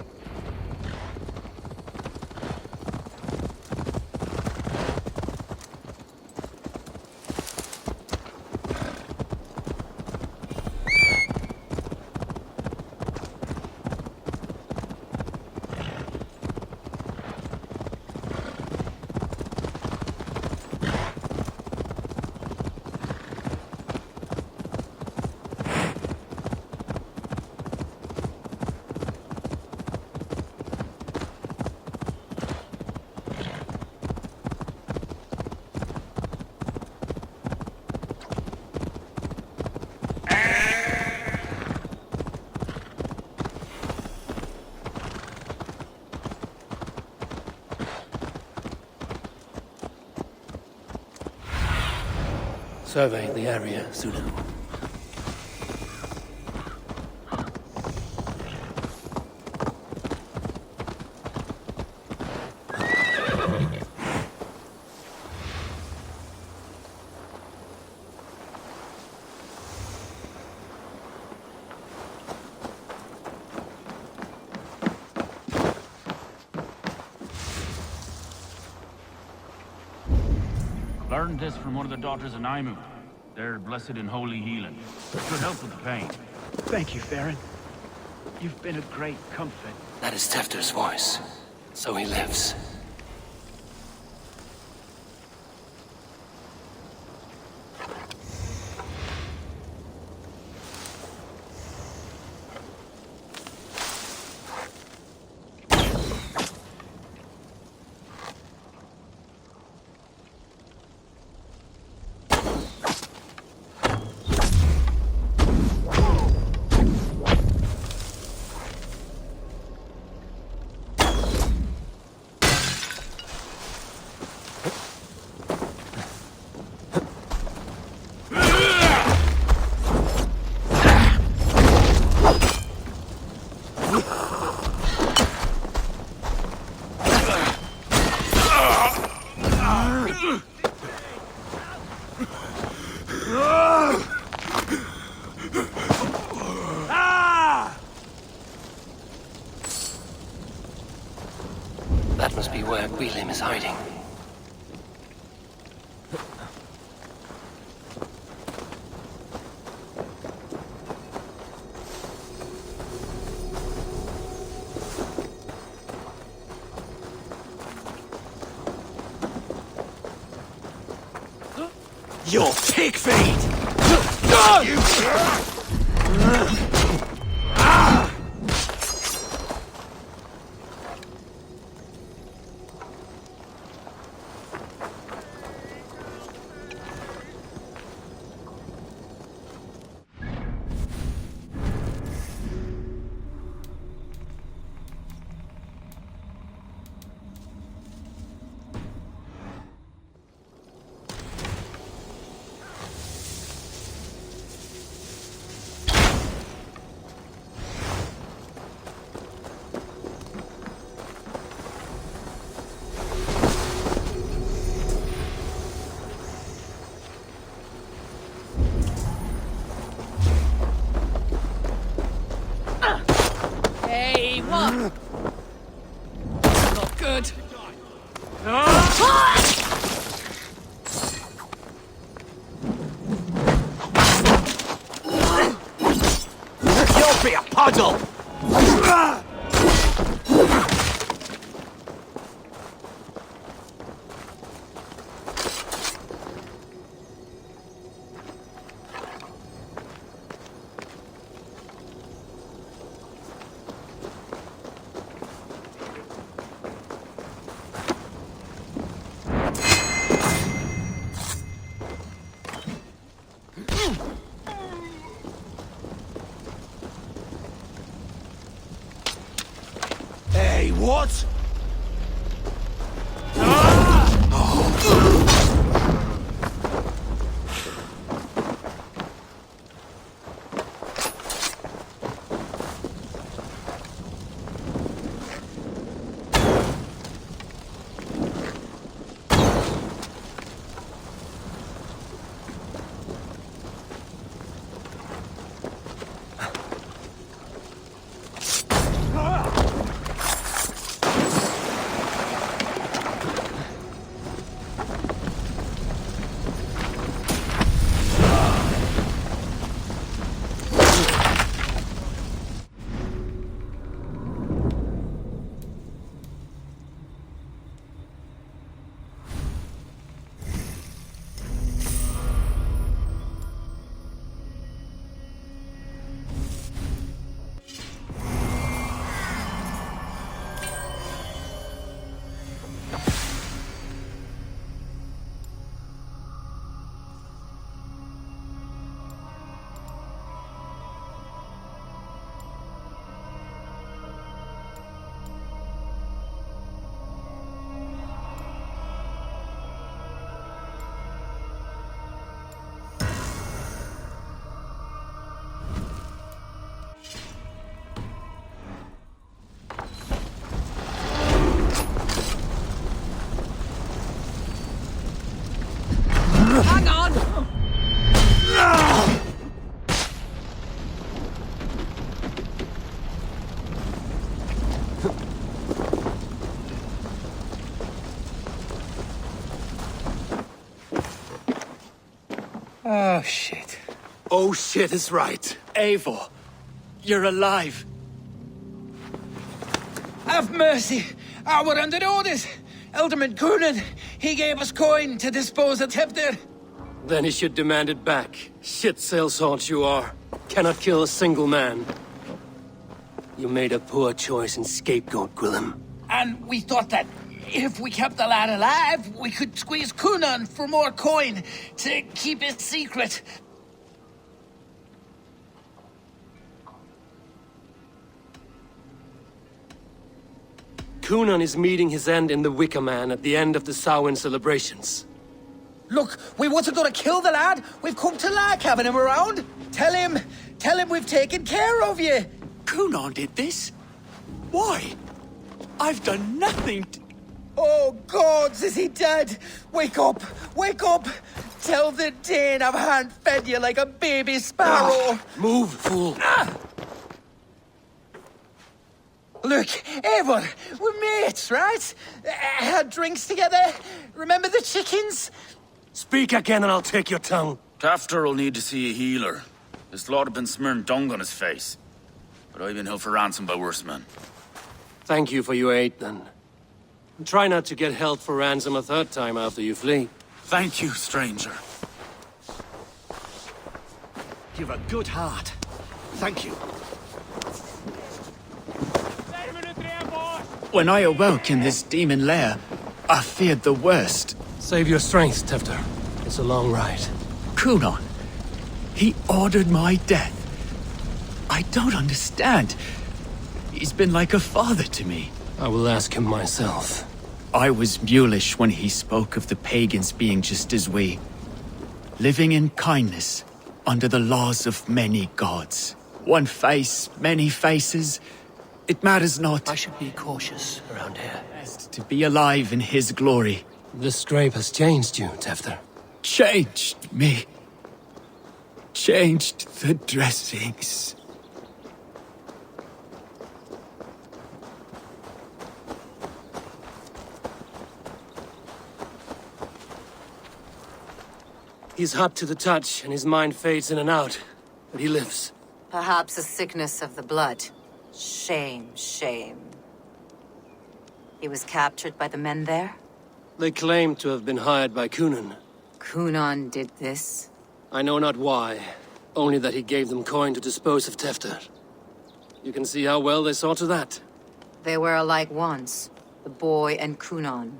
Survey the area, Zulu. Learned this from one of the daughters of Naimu. They're blessed in holy healing. Could help with the pain. Thank you, Farron. You've been a great comfort. That is Tefter's voice. So he lives. That must be where Gwilym is hiding. Your pig feet! me, what? Not good. You'll be a puddle! Hey, what? Hang on! Oh, shit. Oh shit is right. Eivor, you're alive. Have mercy. We're under orders. Alderman Coonan, he gave us coin to dispose of Tepter. Then he should demand it back. Shit salt you are. Cannot kill a single man. You made a poor choice in scapegoat, Gwillem. And we thought that if we kept the lad alive, we could squeeze Coonan for more coin to keep it secret. Coonan is meeting his end in the Wicker Man at the end of the Samhain celebrations. Look, we wasn't gonna kill the lad. We've come to like having him around. Tell him we've taken care of you. Coonan did this? Why? I've done nothing to... Oh, gods, is he dead? Wake up! Wake up! Tell the Dane I've hand-fed you like a baby sparrow. Move, fool. Look, Eivor, we're mates, right? Had drinks together. Remember the chickens? Speak again and I'll take your tongue. Tafter will need to see a healer. This lord have been smearing dung on his face. But I've been held for ransom by worse men. Thank you for your aid, then. And try not to get held for ransom a third time after you flee. Thank you, stranger. You've a good heart. Thank you. When I awoke in this demon lair, I feared the worst. Save your strength, Tefter. It's a long ride. Coonan, he ordered my death. I don't understand. He's been like a father to me. I will ask him myself. I was mulish when he spoke of the pagans being just as we. Living in kindness, under the laws of many gods. One face, many faces. It matters not. I should be cautious around here. Best to be alive in his glory. This scrape has changed you, Tefter. Changed me. Changed the dressings. He's hot to the touch, and his mind fades in and out. But he lives. Perhaps a sickness of the blood. Shame, shame. He was captured by the men there? They claim to have been hired by Kunan. Kunan did this? I know not why. Only that he gave them coin to dispose of Tefter. You can see how well they saw to that. They were alike once, the boy and Kunan.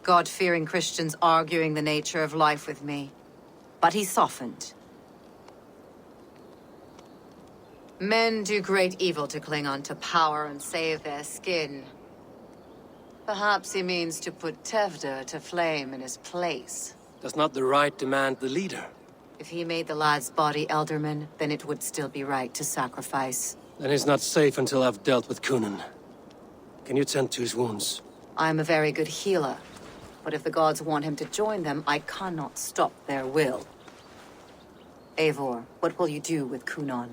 God-fearing Christians arguing the nature of life with me. But he softened. Men do great evil to cling on to power and save their skin. Perhaps he means to put Tevder to flame in his place. Does not the right demand the leader? If he made the lad's body Elderman, then it would still be right to sacrifice. Then he's not safe until I've dealt with Kunan. Can you tend to his wounds? I'm a very good healer. But if the gods want him to join them, I cannot stop their will. Eivor, what will you do with Kunan?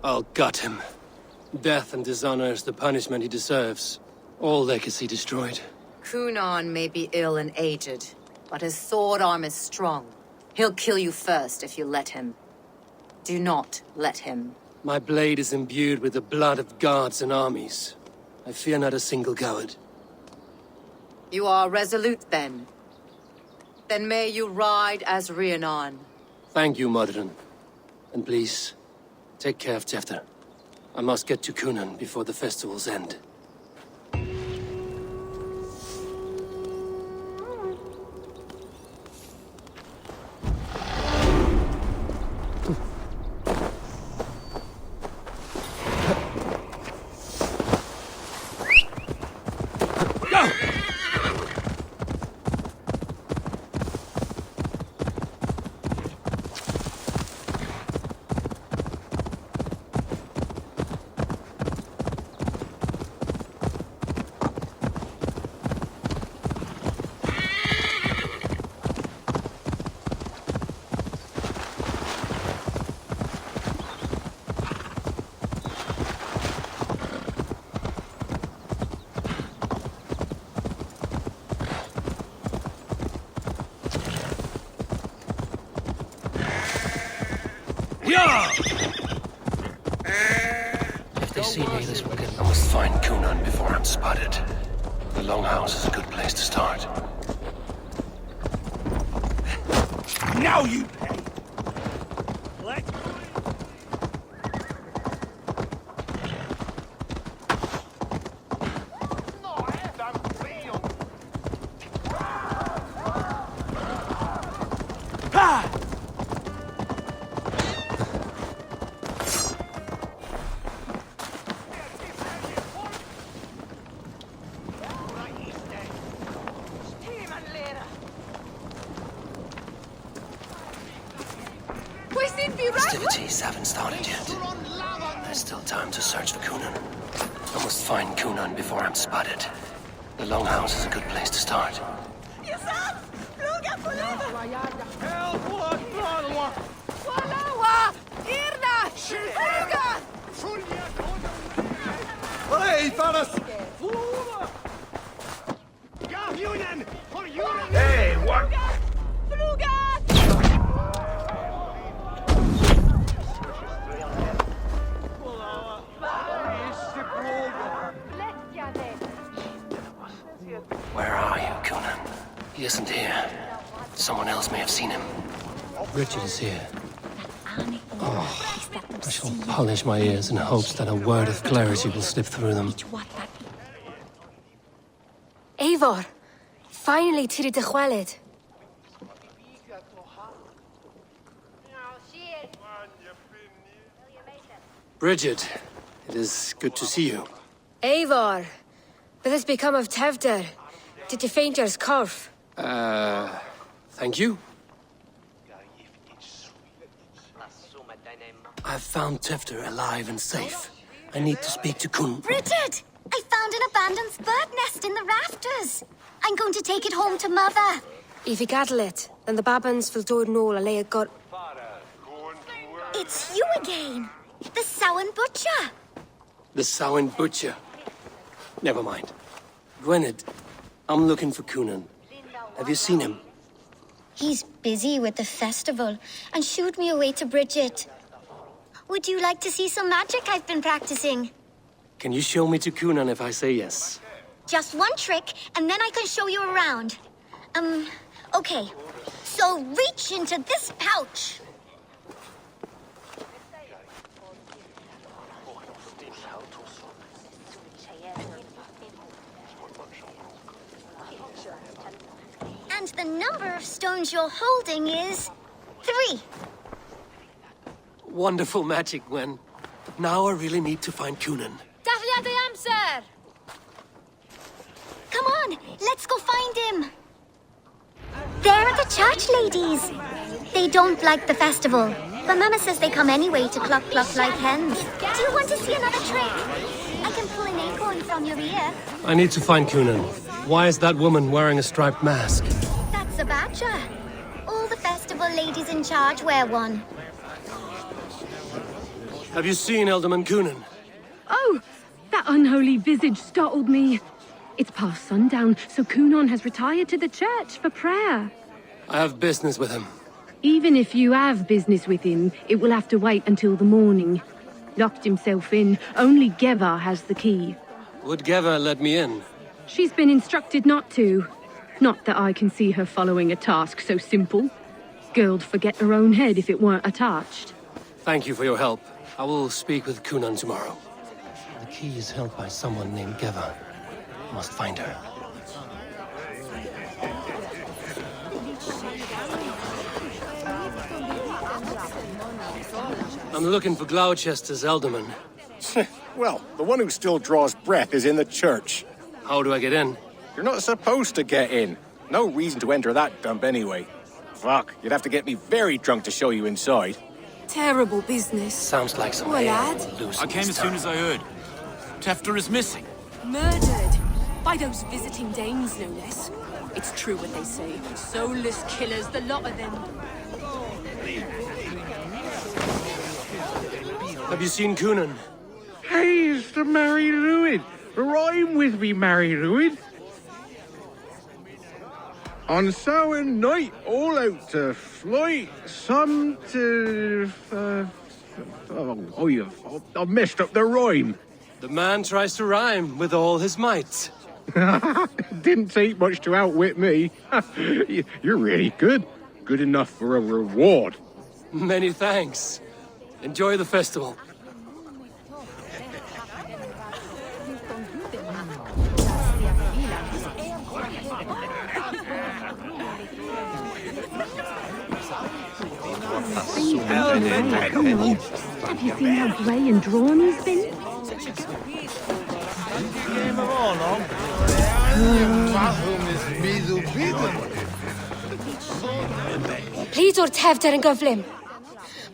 I'll gut him. Death and dishonor is the punishment he deserves. All legacy destroyed. Kunan may be ill and aged, but his sword arm is strong. He'll kill you first if you let him. Do not let him. My blade is imbued with the blood of gods and armies. I fear not a single coward. You are resolute, then. Then may you ride as Rhiannon. Thank you, Modron. And please, take care of Tefter. I must get to Kunan before the festivals end. If they see me, this will get... I must find Kunan before I'm spotted. The Longhouse is a good place to start. Now you pay! Festivities haven't started yet. There's still time to search for Kunan. I must find Kunan before I'm spotted. The Longhouse is a good place to start. Hey, what? Where are you, Kunan? He isn't here. Someone else may have seen him. Richard is here. Oh, I shall polish my ears in hopes that a word of clarity will slip through them. Eivor, finally tiri de chweled. Bridget, it is good to see you. Eivor, what has become of Tevder? Did you faint your scarf? Thank you. I've found Tefter alive and safe. I need to speak to Kun. Richard! I found an abandoned bird nest in the rafters. I'm going to take it home to Mother. If you cattle it, then the babans will do no a lay got. It's you again. The Samhain Butcher. The Samhain Butcher. Never mind. Gwynedd, I'm looking for Coonan. Have you seen him? He's busy with the festival and shooed me away to Bridget. Would you like to see some magic I've been practicing? Can you show me to Coonan if I say yes? Just one trick, and then I can show you around. Okay. So reach into this pouch. And the number of stones you're holding is 3. Wonderful magic, Gwen. But now I really need to find Coonan. Dafliad ei amser! Come on, let's go find him. They're the church ladies. They don't like the festival, but Mama says they come anyway to cluck cluck like hens. Do you want to see another trick? I can pull an acorn from your ear. I need to find Coonan. Why is that woman wearing a striped mask? That's a badger. All the festival ladies in charge wear one. Have you seen Alderman Coonan? Oh, that unholy visage startled me. It's past sundown, so Coonan has retired to the church for prayer. I have business with him. Even if you have business with him, it will have to wait until the morning. Locked himself in. Only Geva has the key. Would Geva let me in? She's been instructed not to. Not that I can see her following a task so simple. Girl'd forget her own head if it weren't attached. Thank you for your help. I will speak with Coonan tomorrow. The key is held by someone named Geva. Must find her. I'm looking for Gloucester's alderman. Well, the one who still draws breath is in the church. How do I get in? You're not supposed to get in. No reason to enter that dump anyway. Fuck, you'd have to get me very drunk to show you inside. Terrible business. Sounds like some Poor lad. I came as soon as I heard. Tefter is missing. Murdered. By those visiting Danes, no less. It's true what they say. Soulless killers, the lot of them. Have you seen Coonan? Hey, it's the Mary Lwyd. Rhyme with me, Mary Lwyd. On Samhain night, all out to flight, some to... I've messed up the rhyme. The man tries to rhyme with all his might. Didn't take much to outwit me. You're really good. Good enough for a reward. Many thanks. Enjoy the festival. Have you seen how grey and drawn he's been? Please o'r tefder yn gyflym.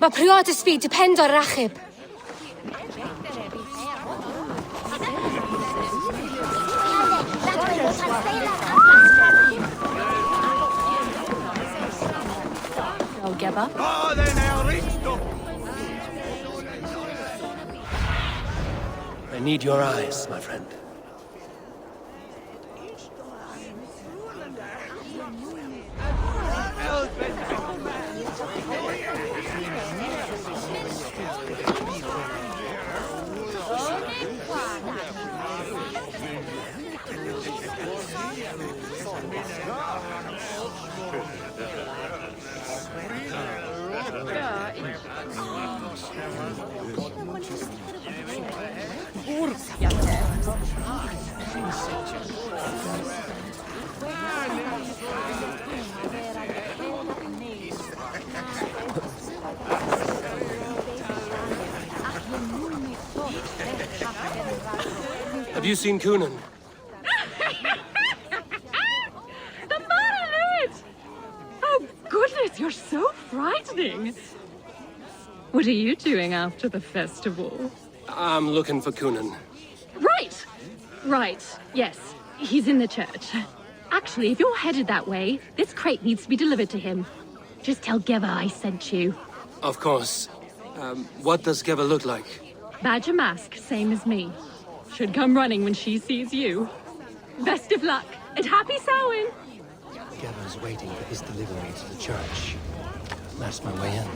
Mae priod ysfi depend o'r rachub. Oh, Geba? I need your eyes, my friend. Have you seen Coonan? The Marilyn! Oh, goodness, you're so frightening. What are you doing after the festival? I'm looking for Coonan. Right! Right, yes. He's in the church. Actually, if you're headed that way, this crate needs to be delivered to him. Just tell Geva I sent you. Of course. What does Geva look like? Badger mask, same as me. Should come running when she sees you. Best of luck, and happy Samhain! Geva's waiting for his delivery to the church. That's my way in.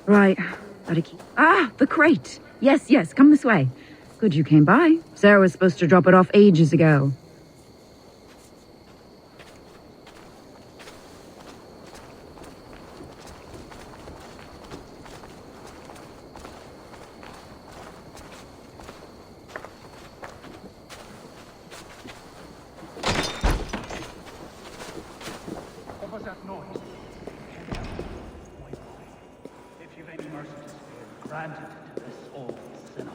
Right. Gotta keep... Ah, the crate! Yes, yes, come this way. Good you came by. Sarah was supposed to drop it off ages ago. What was that noise? If you've any mercy to spare, grant it to this old sinner.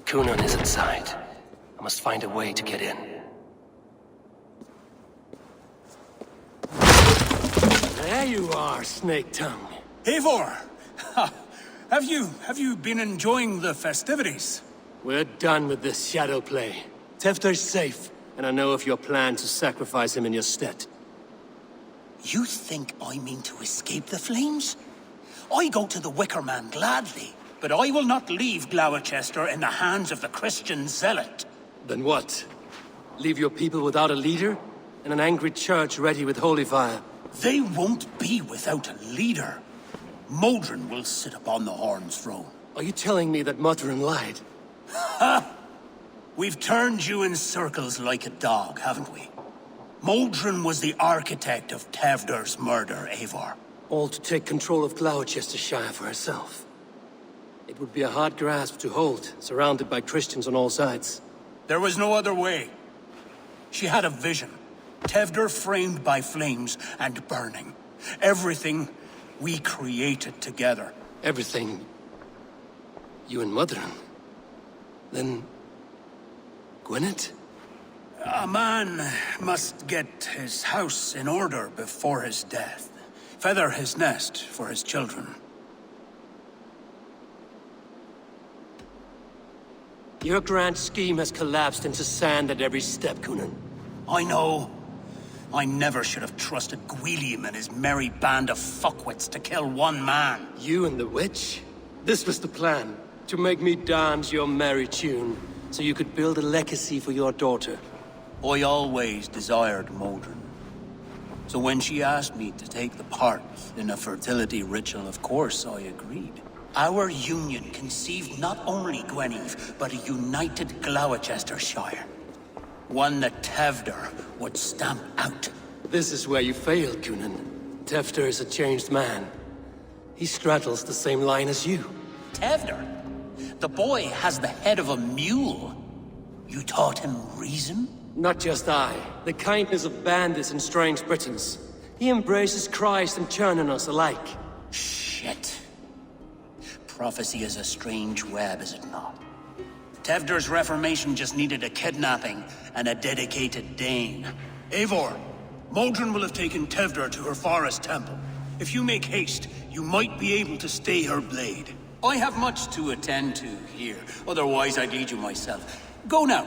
Kunan is inside. I must find a way to get in. There you are, Snake Tongue. Eivor! Have you been enjoying the festivities? We're done with this shadow play. Tefter's safe, and I know of your plan to sacrifice him in your stead. You think I mean to escape the flames? I go to the Wicker Man gladly, but I will not leave Gloucester in the hands of the Christian zealot. Then what? Leave your people without a leader? And an angry church ready with holy fire? They won't be without a leader. Modron will sit upon the Horn's throne. Are you telling me that Modron lied? Ha! We've turned you in circles like a dog, haven't we? Modron was the architect of Tevder's murder, Eivor. All to take control of Gloucestershire for herself. It would be a hard grasp to hold, surrounded by Christians on all sides. There was no other way. She had a vision. Tevder framed by flames and burning. Everything we created together. Everything? You and Modron? Then... Gwynedd? A man must get his house in order before his death. Feather his nest for his children. Your grand scheme has collapsed into sand at every step, Kunan. I know. I never should have trusted Gwilliam and his merry band of fuckwits to kill one man. You and the witch? This was the plan. To make me dance your merry tune, so you could build a legacy for your daughter. I always desired Modron. So when she asked me to take the part in a fertility ritual, of course I agreed. Our union conceived not only Gweneve, but a united Gloucestershire. One that Tevder would stamp out. This is where you failed, Kunan. Tefter is a changed man. He straddles the same line as you. Tevder? The boy has the head of a mule. You taught him reason? Not just I. The kindness of bandits and strange Britons. He embraces Christ and Chernonus alike. Shit. Prophecy is a strange web, is it not? Tevder's reformation just needed a kidnapping and a dedicated Dane. Eivor, Modron will have taken Tevder to her forest temple. If you make haste, you might be able to stay her blade. I have much to attend to here, otherwise I'd lead you myself. Go now.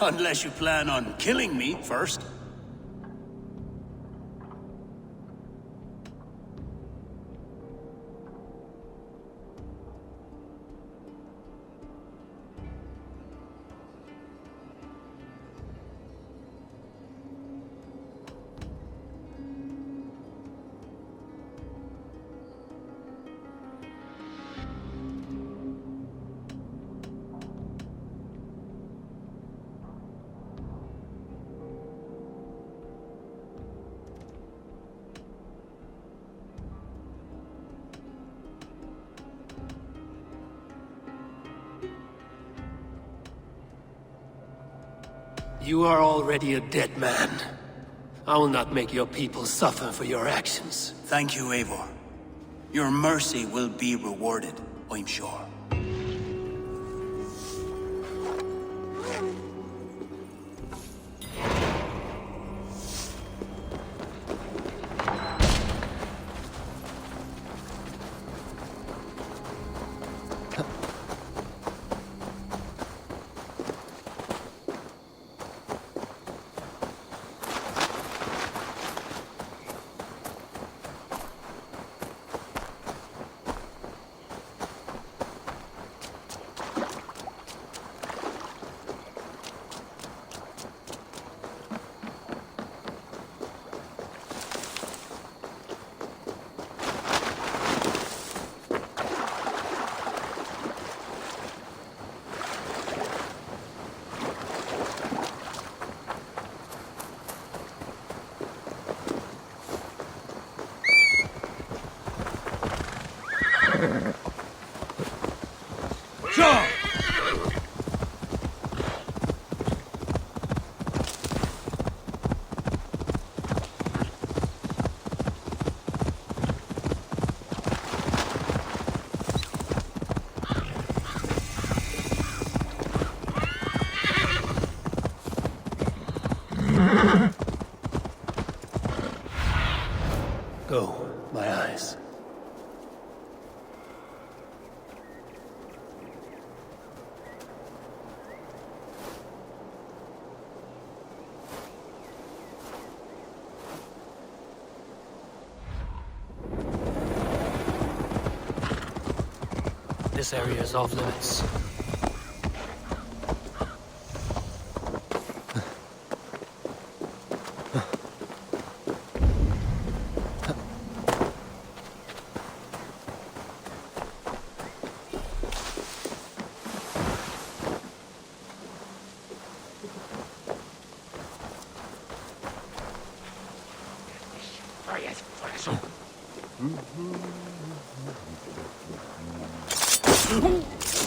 Unless you plan on killing me first. You are already a dead man. I will not make your people suffer for your actions. Thank you, Eivor. Your mercy will be rewarded, I'm sure. Go, my eyes. This area is off limits.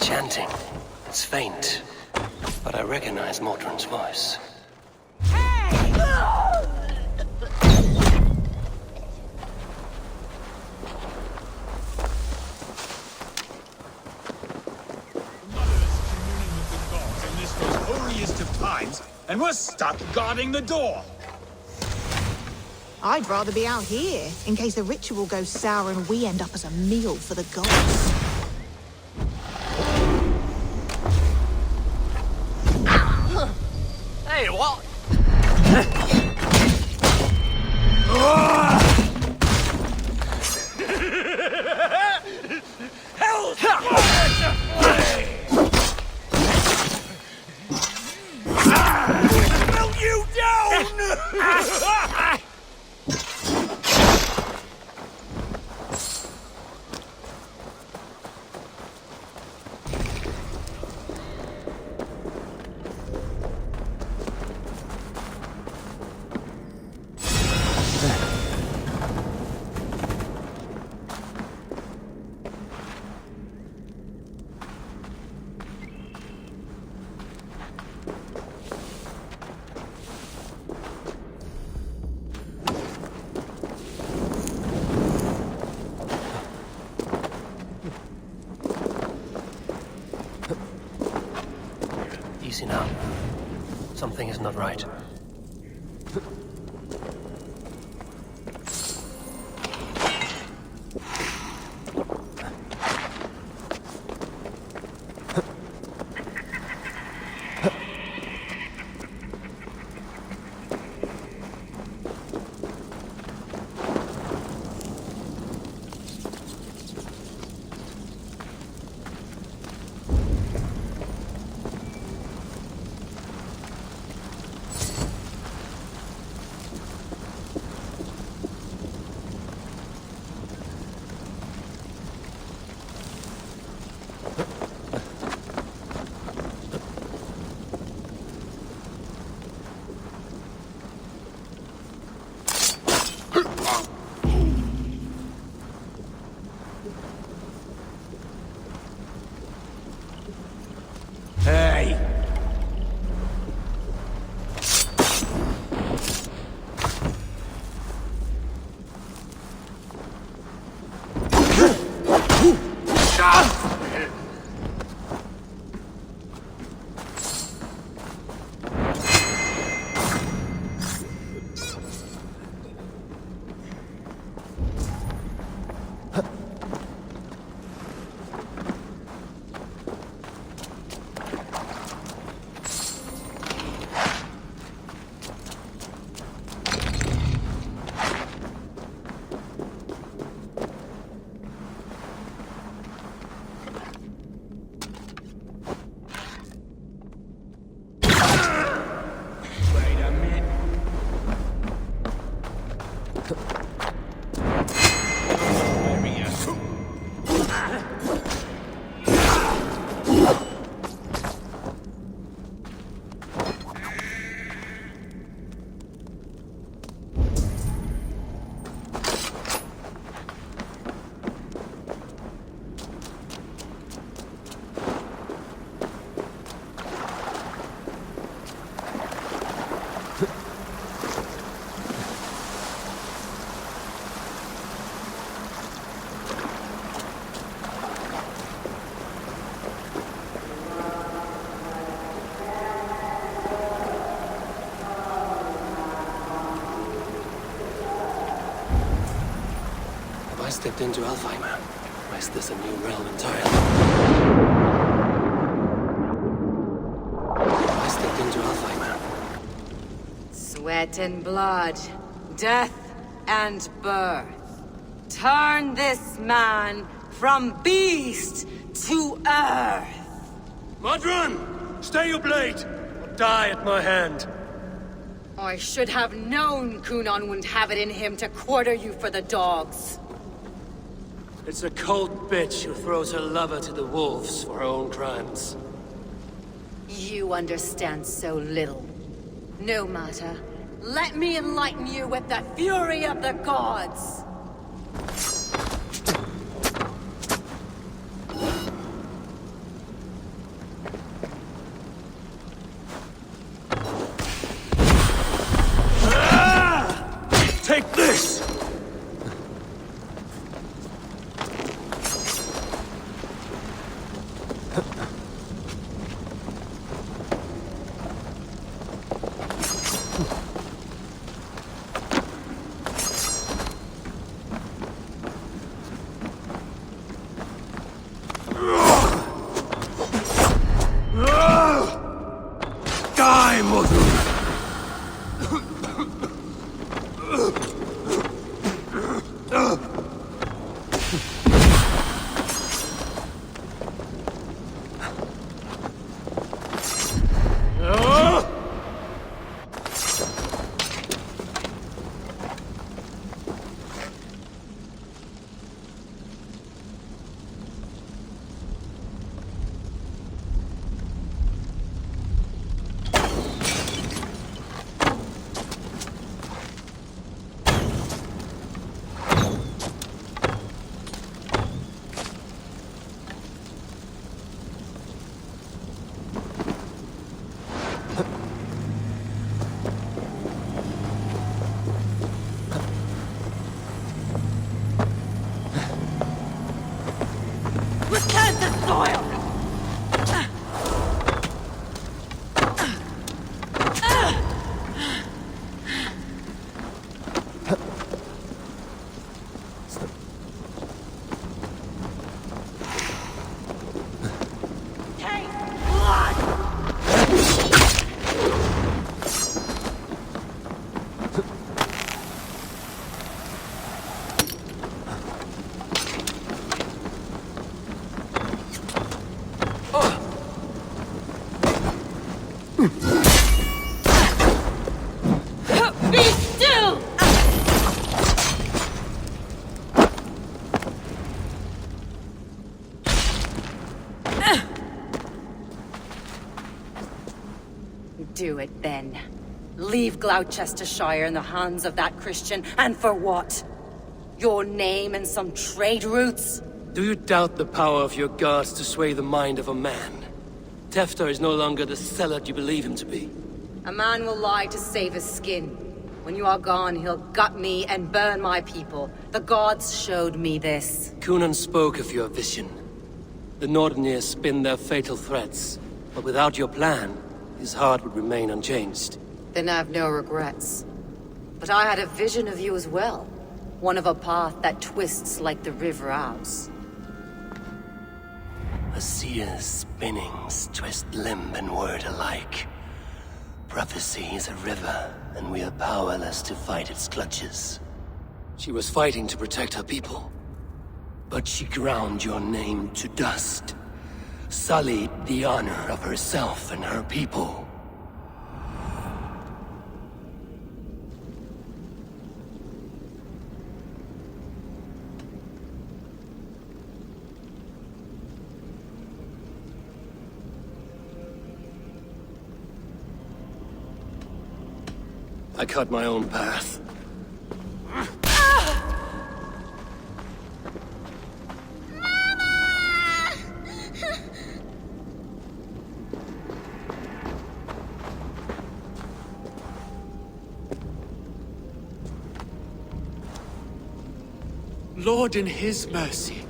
Chanting. It's faint, but I recognize Mordrin's voice. In this most holiest of times, and we're stuck guarding the door. I'd rather be out here, in case the ritual goes sour and we end up as a meal for the gods. Hey, what? Melt you down! Easy now. Something is not right. stepped into Alfheim. Or is this a new realm entirely? I stepped into Alfheim. Sweat and blood, death and birth. Turn this man from beast to earth. Modron! Stay your blade! Or die at my hand. I should have known Kunon wouldn't have it in him to quarter you for the dogs. It's a cold bitch who throws her lover to the wolves for her own crimes. You understand so little. No matter. Let me enlighten you with the fury of the gods! Take this! Die, Mother! Return the soil! Be still! Do it then. Leave Gloucestershire in the hands of that Christian, and for what? Your name and some trade routes? Do you doubt the power of your gods to sway the mind of a man? Tefter is no longer the zealot you believe him to be. A man will lie to save his skin. When you are gone, he'll gut me and burn my people. The gods showed me this. Kunan spoke of your vision. The Nordenir spin their fatal threats, but without your plan, his heart would remain unchanged. Then I've no regrets. But I had a vision of you as well. One of a path that twists like the river Ouse. A seer's spinnings twist limb and word alike. Prophecy is a river, and we are powerless to fight its clutches. She was fighting to protect her people, but she ground your name to dust, sullied the honor of herself and her people. I cut my own path. Lord in his mercy.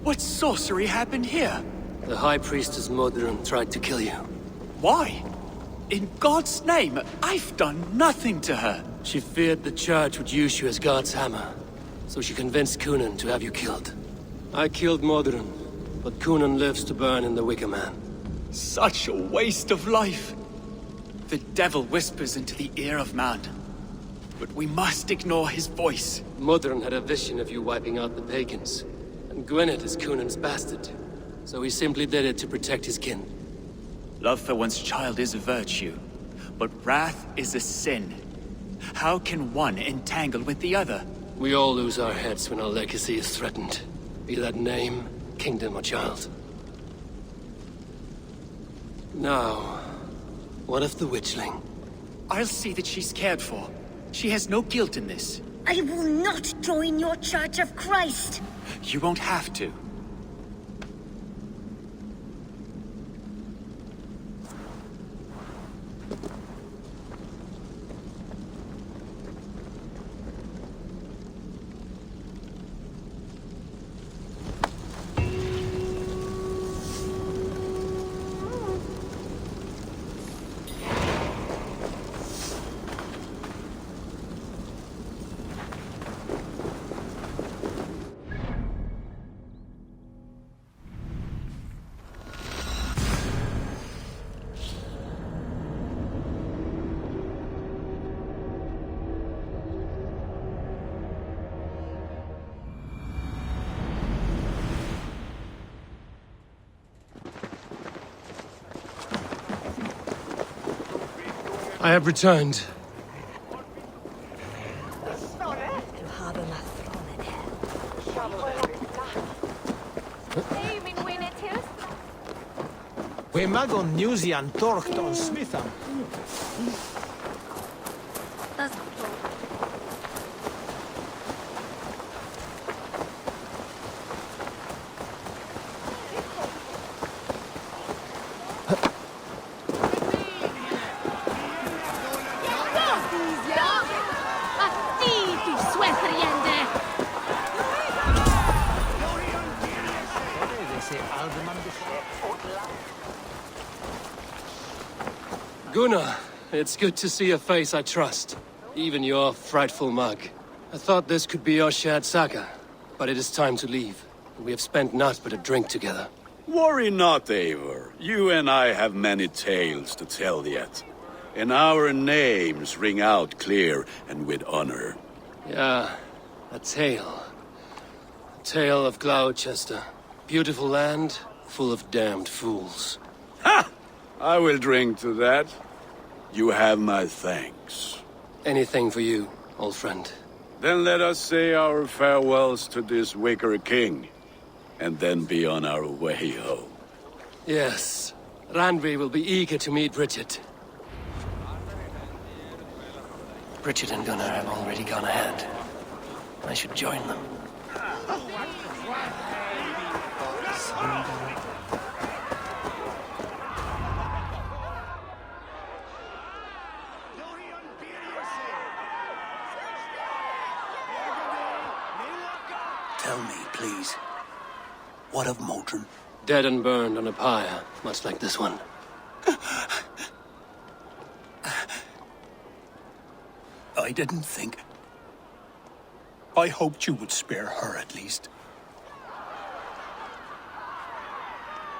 What sorcery happened here? The High Priestess Modron tried to kill you. Why? In God's name, I've done nothing to her. She feared the Church would use you as God's hammer. so she convinced Cunan to have you killed. I killed Modron, but Cunan lives to burn in the Wicker Man. Such a waste of life. The devil whispers into the ear of man. But we must ignore his voice. Modron had a vision of you wiping out the pagans. And Gwynedd is Cunan's bastard. So he simply did it to protect his kin. Love for one's child is a virtue, but wrath is a sin. How can one entangle with the other? We all lose our heads when our legacy is threatened. Be that name, kingdom, or child. Now, what of the witchling? I'll see that she's cared for. She has no guilt in this. I will not join your Church of Christ. You won't have to. I have returned. We mag on newsy and torcht on Smitham. Gunnar, it's good to see a face I trust. Even your frightful mug. I thought this could be your shared saga, but it is time to leave. We have spent naught but a drink together. Worry not, Eivor. You and I have many tales to tell yet. And our names ring out clear and with honor. Yeah, a tale. A tale of Gloucester. Beautiful land, full of damned fools. Ha! I will drink to that. You have my thanks. Anything for you, old friend. Then let us say our farewells to this Wicker King, and then be on our way home. Yes, Randvi will be eager to meet Bridget. Bridget and Gunnar have already gone ahead. I should join them. Tell me, please, what of Modron? Dead and burned on a pyre, much like this one. I didn't think. I hoped you would spare her at least.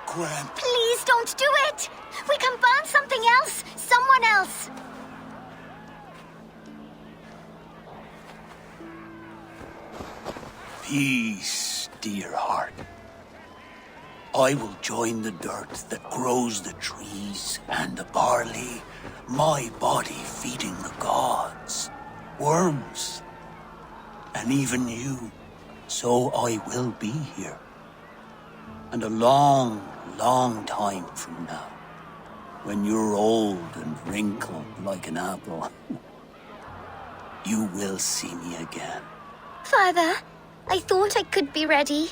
Grant. Please don't do it! We can burn something else! Someone else! Peace, dear heart. I will join the dirt that grows the trees and the barley, my body feeding the gods, worms, and even you. So I will be here. And a long, long time from now, when you're old and wrinkled like an apple, you will see me again. Father, I thought I could be ready.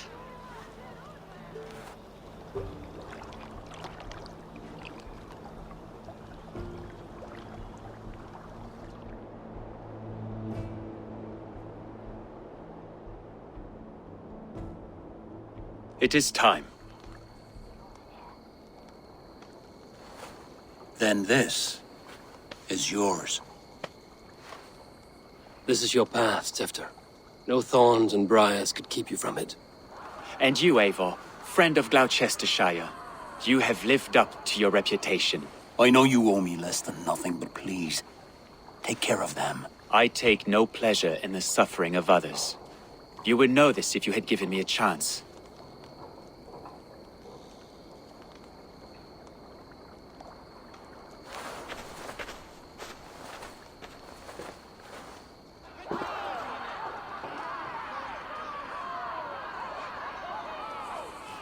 It is time. Then this is yours. This is your path, Tifter. No thorns and briars could keep you from it. And you, Eivor, friend of Gloucestershire, you have lived up to your reputation. I know you owe me less than nothing, but please, take care of them. I take no pleasure in the suffering of others. You would know this if you had given me a chance.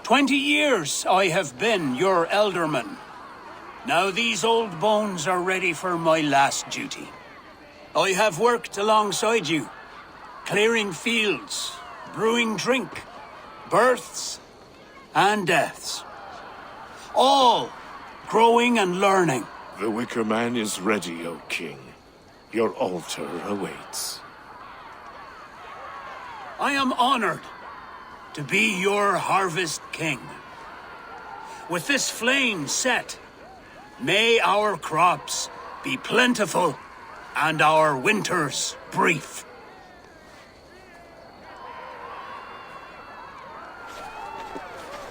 "20 years I have been your elderman. Now these old bones are ready for my last duty. I have worked alongside you, clearing fields, brewing drink, births and deaths. All growing and learning. The Wicker Man is ready, O King. Your altar awaits. I am honored to be your Harvest King. With this flame set, may our crops be plentiful and our winters brief.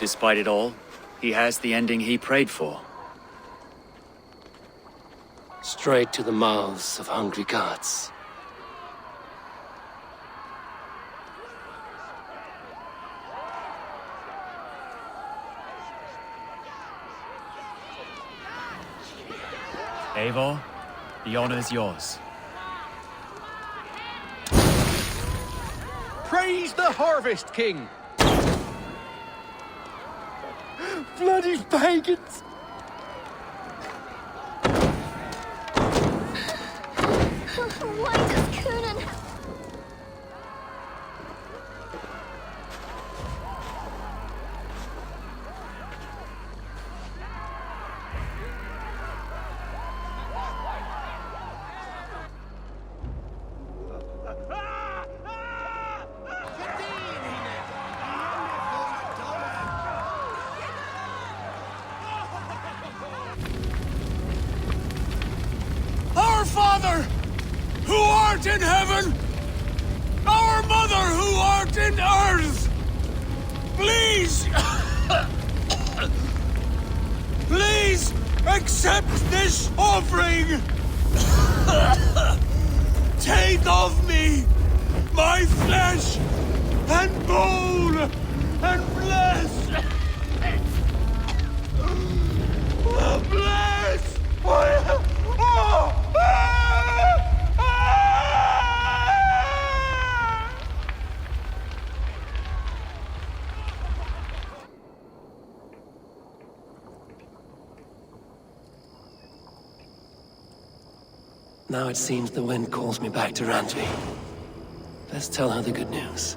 Despite it all, he has the ending he prayed for. Straight to the mouths of hungry gods. Eivor, the honor is yours. Praise the Harvest King! Bloody pagans! Why does Coonan... Our Father, who art in heaven, our Mother, who art in earth, please, please accept this offering. Take of me my flesh and bone and bless. Bless. Now it seems the wind calls me back to Randvi. Let's tell her the good news.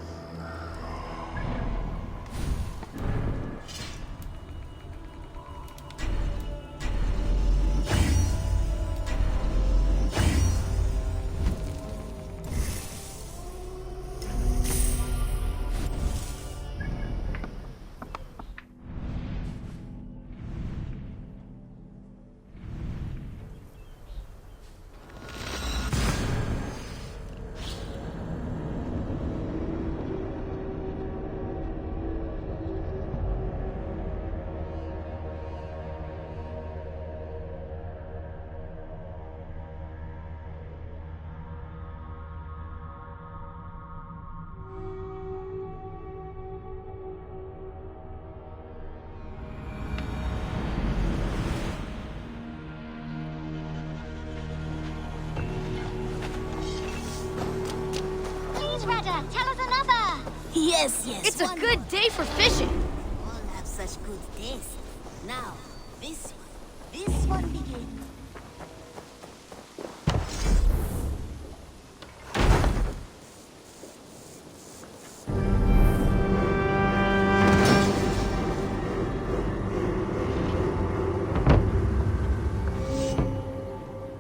Tell us another! Yes. It's a good day for fishing. All have such good days. Now, this one begins.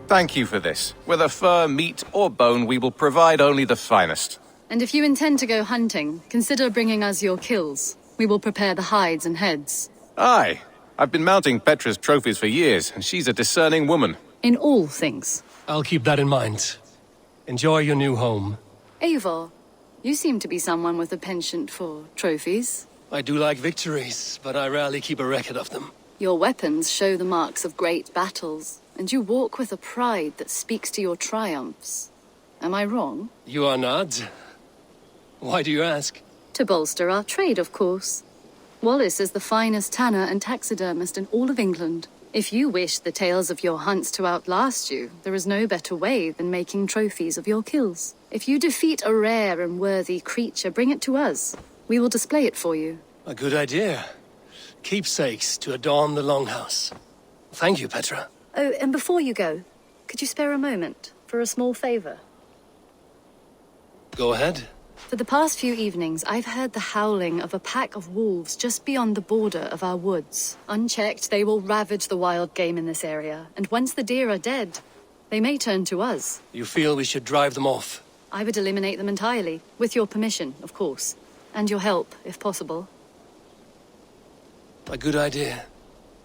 Thank you for this. Whether fur, meat, or bone, we will provide only the finest. And if you intend to go hunting, consider bringing us your kills. We will prepare the hides and heads. Aye. I've been mounting Petra's trophies for years, and she's a discerning woman. In all things. I'll keep that in mind. Enjoy your new home. Eivor, You seem to be someone with a penchant for trophies. I do like victories, but I rarely keep a record of them. Your weapons show the marks of great battles, and you walk with a pride that speaks to your triumphs. Am I wrong? You are not. Why do you ask? To bolster our trade, of course. Wallace is the finest tanner and taxidermist in all of England. If you wish the tales of your hunts to outlast you, there is no better way than making trophies of your kills. If you defeat a rare and worthy creature, bring it to us. We will display it for you. A good idea. Keepsakes to adorn the longhouse. Thank you, Petra. Oh, and before you go, could you spare a moment for a small favor? Go ahead. For the past few evenings, I've heard the howling of a pack of wolves just beyond the border of our woods. Unchecked, they will ravage the wild game in this area, and once the deer are dead, they may turn to us. You feel we should drive them off? I would eliminate them entirely, with your permission, of course, and your help, if possible. A good idea.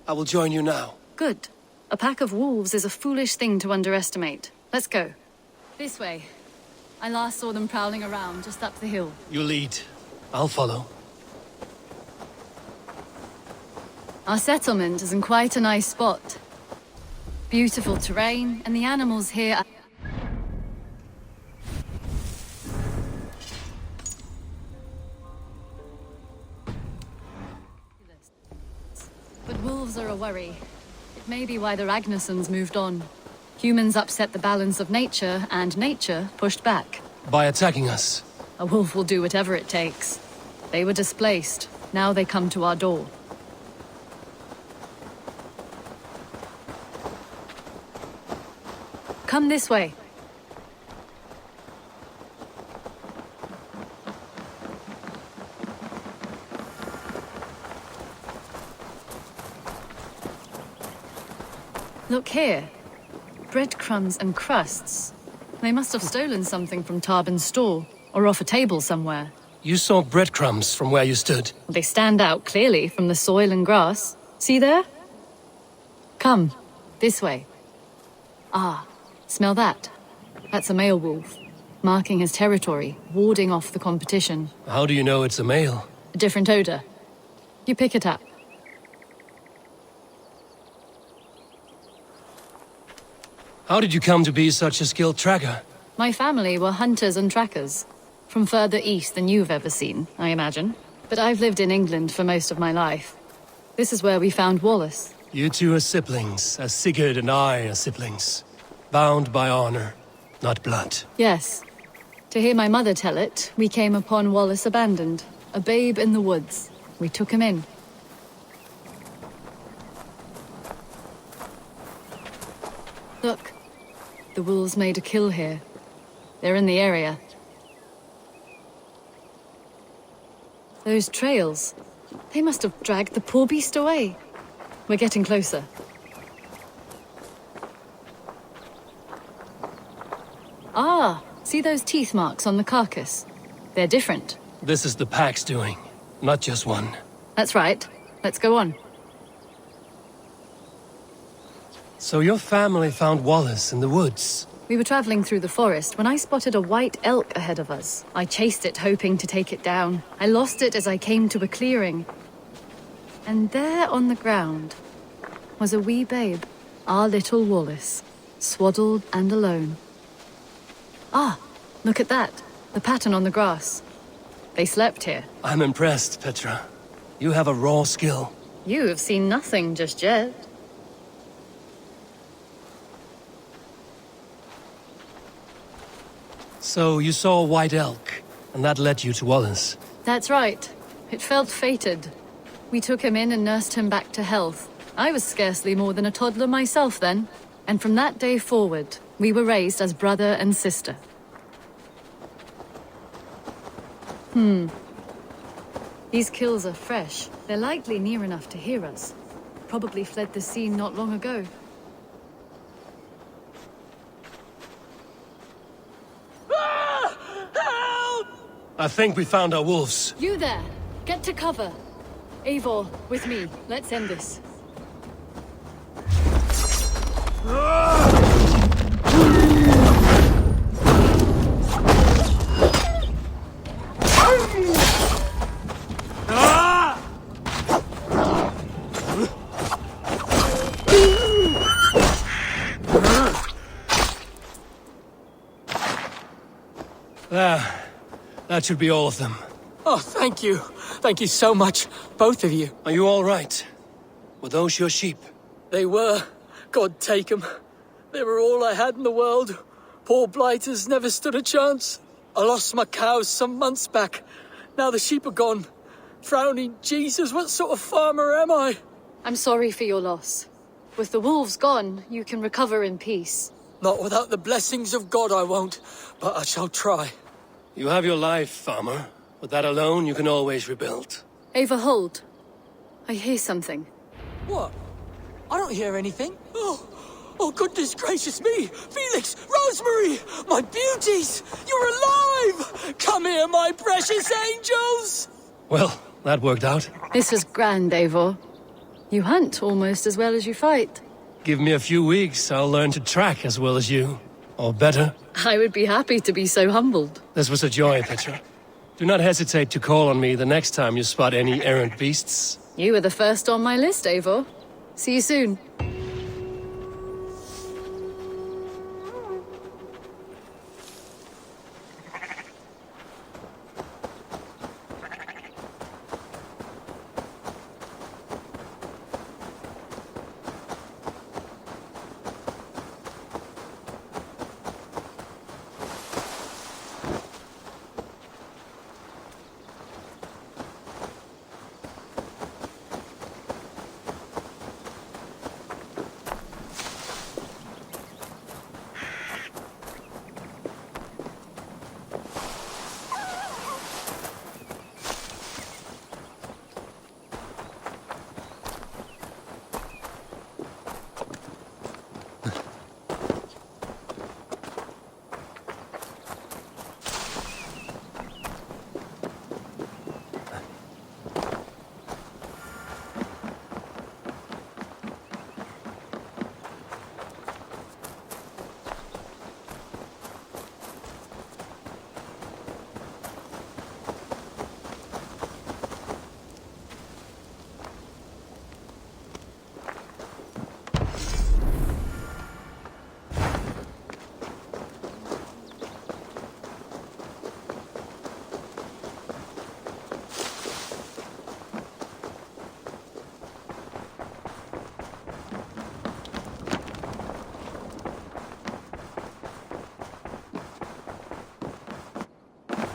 I will join you now. Good. A pack of wolves is a foolish thing to underestimate. Let's go. This way. I last saw them prowling around just up the hill. You lead. I'll follow. Our settlement is in quite a nice spot. Beautiful terrain, and the animals here are... But wolves are a worry. It may be why the Ragnarsons moved on. Humans upset the balance of nature, and nature pushed back. By attacking us? A wolf will do whatever it takes. They were displaced. Now they come to our door. Come this way. Look here. Breadcrumbs and crusts. They must have stolen something from Tarbin's store, or off a table somewhere. You saw breadcrumbs from where you stood. They stand out clearly from the soil and grass. See there? Come, this way. Ah, smell that? That's a male wolf, marking his territory, warding off the competition. How do you know it's a male? A different odor. You pick it up. How did you come to be such a skilled tracker? My family were hunters and trackers. From further east than you've ever seen, I imagine. But I've lived in England for most of my life. This is where we found Wallace. You two are siblings, as Sigurd and I are siblings. Bound by honor, not blood. Yes. To hear my mother tell it, we came upon Wallace abandoned. A babe in the woods. We took him in. Look. The wolves made a kill here. They're in the area. Those trails. They must have dragged the poor beast away. We're getting closer. Ah, see those teeth marks on the carcass? They're different. This is the pack's doing, not just one. That's right. Let's go on. So your family found Wallace in the woods? We were traveling through the forest when I spotted a white elk ahead of us. I chased it, hoping to take it down. I lost it as I came to a clearing. And there on the ground was a wee babe, our little Wallace, swaddled and alone. Ah, look at that. The pattern on the grass. They slept here. I'm impressed, Petra. You have a raw skill. You have seen nothing just yet. So you saw a white elk, and that led you to Wallace? That's right. It felt fated. We took him in and nursed him back to health. I was scarcely more than a toddler myself then. And from that day forward, we were raised as brother and sister. These kills are fresh. They're likely near enough to hear us. Probably fled the scene not long ago. I think we found our wolves. You there! Get to cover! Eivor, with me. Let's end this. There. That should be all of them. Oh, thank you. Thank you so much, both of you. Are you all right? Were those your sheep? They were. God take them. They were all I had in the world. Poor blighters never stood a chance. I lost my cows some months back. Now the sheep are gone. Frowning Jesus, what sort of farmer am I? I'm sorry for your loss. With the wolves gone, you can recover in peace. Not without the blessings of God I won't, but I shall try. You have your life, farmer. With that alone, you can always rebuild. Ava, hold. I hear something. What? I don't hear anything. Oh, goodness gracious me! Felix, Rosemary, my beauties! You're alive! Come here, my precious angels! Well, that worked out. This was grand, Eivor. You hunt almost as well as you fight. Give me a few weeks, I'll learn to track as well as you. Or better. I would be happy to be so humbled. This was a joy, Petra. Do not hesitate to call on me the next time you spot any errant beasts. You were the first on my list, Eivor. See you soon.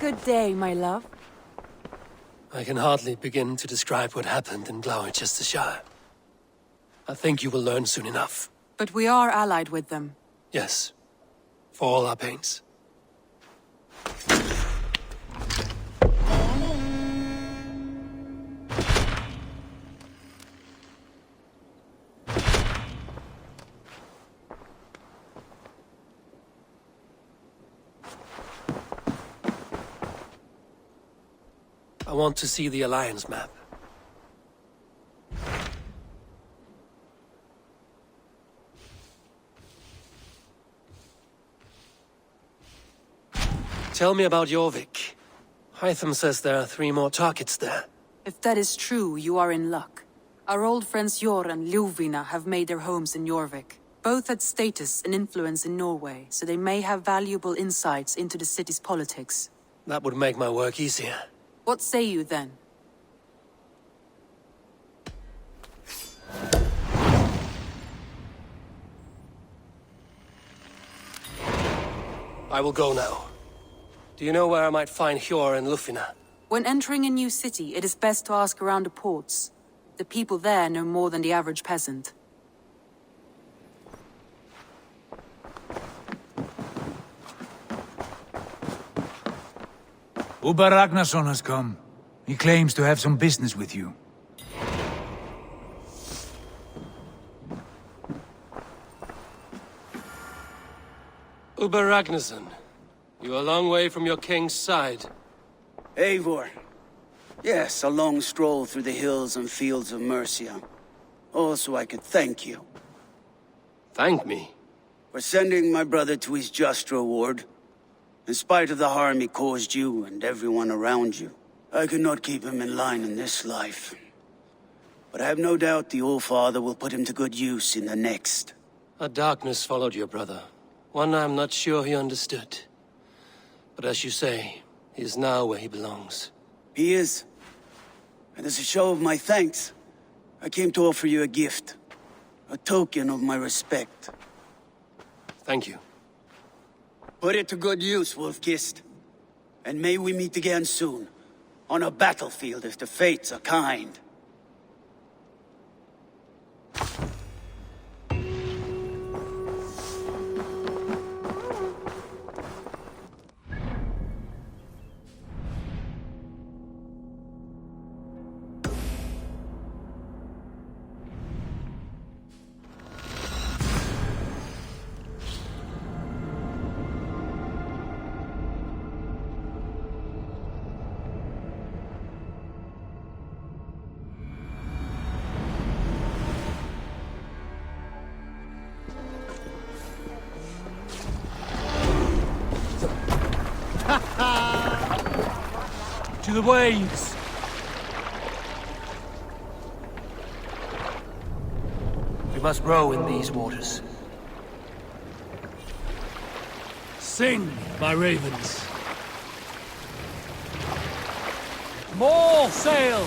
Good day, my love. I can hardly begin to describe what happened in Gloucestershire. I think you will learn soon enough. But we are allied with them. Yes. For all our pains. I want to see the Alliance map. Tell me about Jorvik. Hytham says there are 3 more targets there. If that is true, you are in luck. Our old friends Jor and Ljuvina have made their homes in Jorvik. Both had status and influence in Norway, so they may have valuable insights into the city's politics. That would make my work easier. What say you then? I will go now. Do you know where I might find Hjor and Lufina? When entering a new city, it is best to ask around the ports. The people there know more than the average peasant. Uber Ragnarsson has come. He claims to have some business with you. Uber Ragnarsson. You're a long way from your king's side. Eivor. Yes, a long stroll through the hills and fields of Mercia. Also, I could thank you. Thank me? For sending my brother to his just reward. In spite of the harm he caused you and everyone around you. I could not keep him in line in this life. But I have no doubt the All-Father will put him to good use in the next. A darkness followed your brother. One I'm not sure he understood. But as you say, he is now where he belongs. He is. And as a show of my thanks, I came to offer you a gift. A token of my respect. Thank you. Put it to good use, Wolfkist. And may we meet again soon. On a battlefield if the fates are kind. To the waves! We must row in these waters. Sing, my ravens. More sail!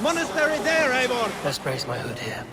Monastery there, Eivor! Best raise my hood here.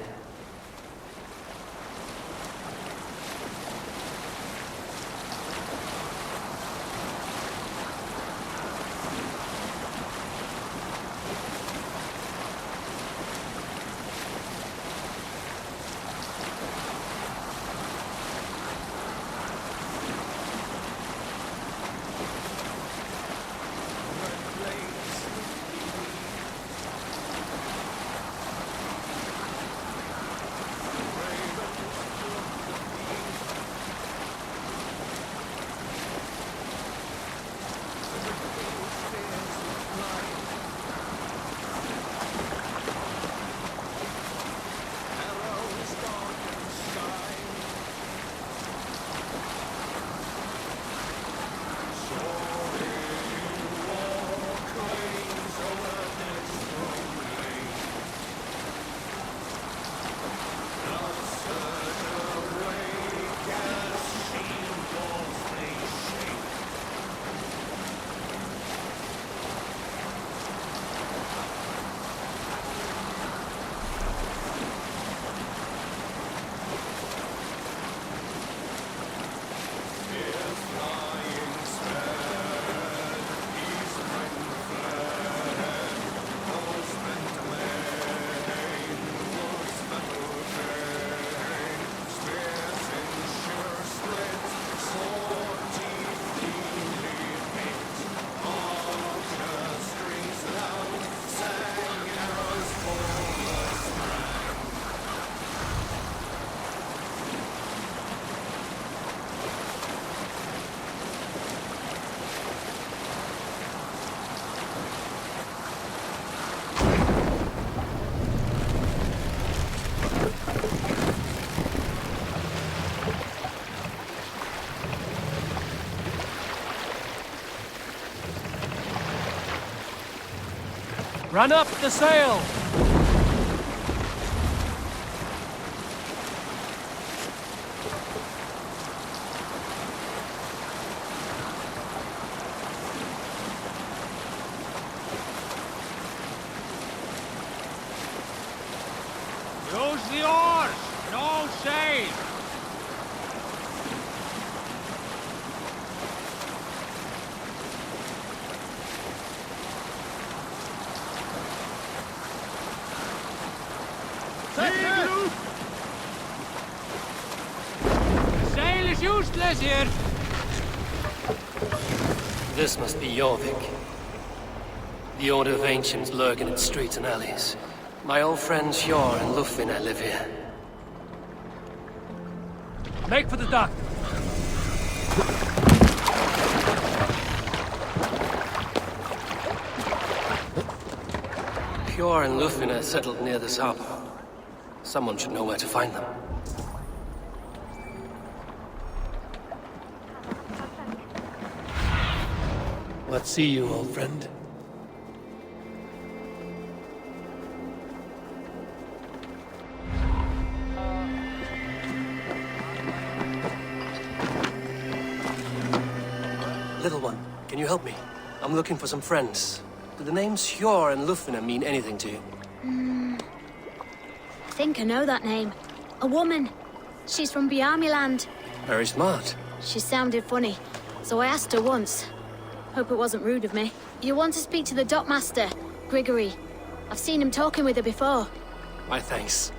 Run up the sail! sail! Sail is useless here! This must be Jorvik. The Order of Ancients lurk in its streets and alleys. My old friends Hjor and Lufvina live here. Make for the dock. Hjor and Lufvina settled near this harbor. Someone should know where to find them. What see you, old friend? Little one, can you help me? I'm looking for some friends. Do the names Hjor and Lufvina mean anything to you? I think I know that name. A woman. She's from Biamiland. Very smart. She sounded funny, so I asked her once. Hope it wasn't rude of me. You want to speak to the dockmaster, Grigory. I've seen him talking with her before. My thanks.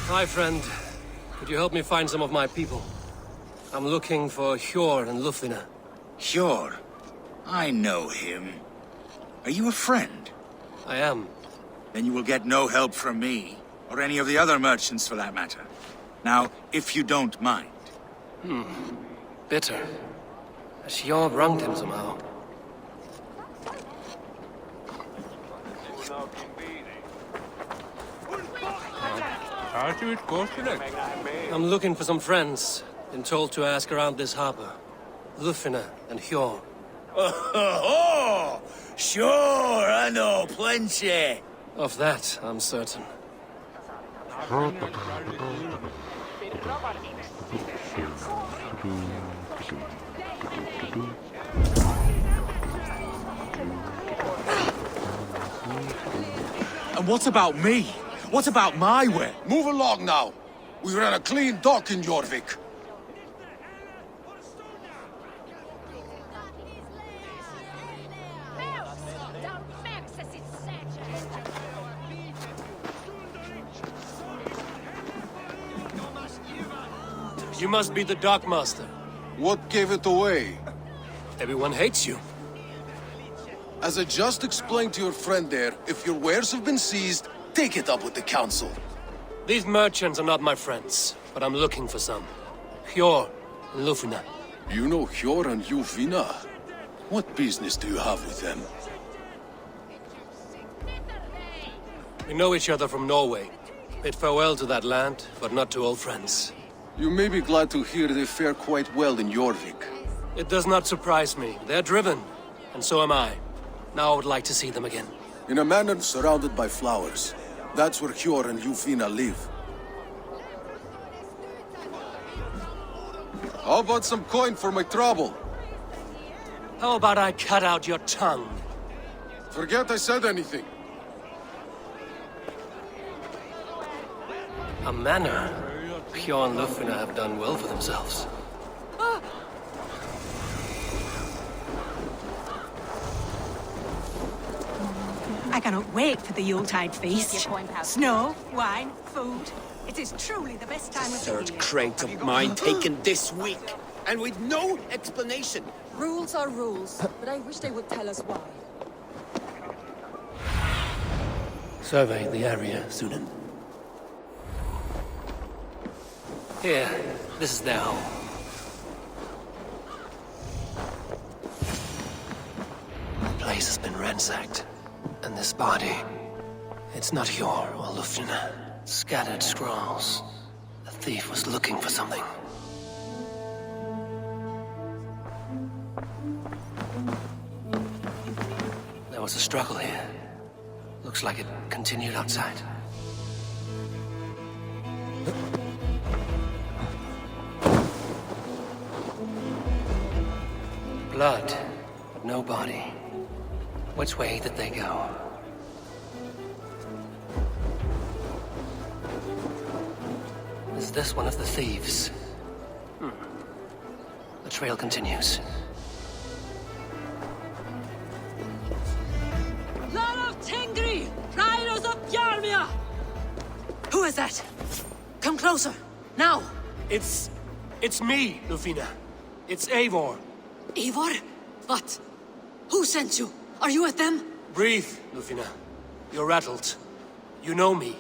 Hi, friend. Could you help me find some of my people? I'm looking for Hjor and Lufvina. Hjor? I know him. Are you a friend? I am. Then you will get no help from me, or any of the other merchants for that matter. Now, if you don't mind. Bitter. Has Hjor wronged him somehow? I'm looking for some friends. Been told to ask around this harbor. Lufvina and Hjor. Oh, sure, I know plenty. Of that, I'm certain. And what about me? What about my way? Move along now. We ran a clean dock in Jorvik. You must be the dockmaster. What gave it away? Everyone hates you. As I just explained to your friend there, if your wares have been seized, take it up with the council. These merchants are not my friends, but I'm looking for some. Hjor and Lufvina. You know Hjor and Lufvina? What business do you have with them? We know each other from Norway. Bid farewell to that land, but not to old friends. You may be glad to hear they fare quite well in Jorvik. It does not surprise me. They're driven, and so am I. Now I would like to see them again. In a manor surrounded by flowers. That's where Hjor and Lufvina live. How about some coin for my trouble? How about I cut out your tongue? Forget I said anything. A manor? Hjor and Lufvina have done well for themselves. I cannot wait for the Yuletide feast. Snow, wine, food. It is truly the best time of the year. Third crate of mine taken this week, and with no explanation. Rules are rules, but I wish they would tell us why. Survey the area, Sunan. Here, this is their home. The place has been ransacked. And this body, it's not Hjor or Lufvina. Scattered scrolls. The thief was looking for something. There was a struggle here. Looks like it continued outside. Blood, but no body. Which way did they go? Is this one of the thieves? The trail continues. Who is that? Come closer, now! It's me, Lufina. It's Eivor. Eivor? What? Who sent you? Are you with them? Breathe, Lufina. You're rattled. You know me.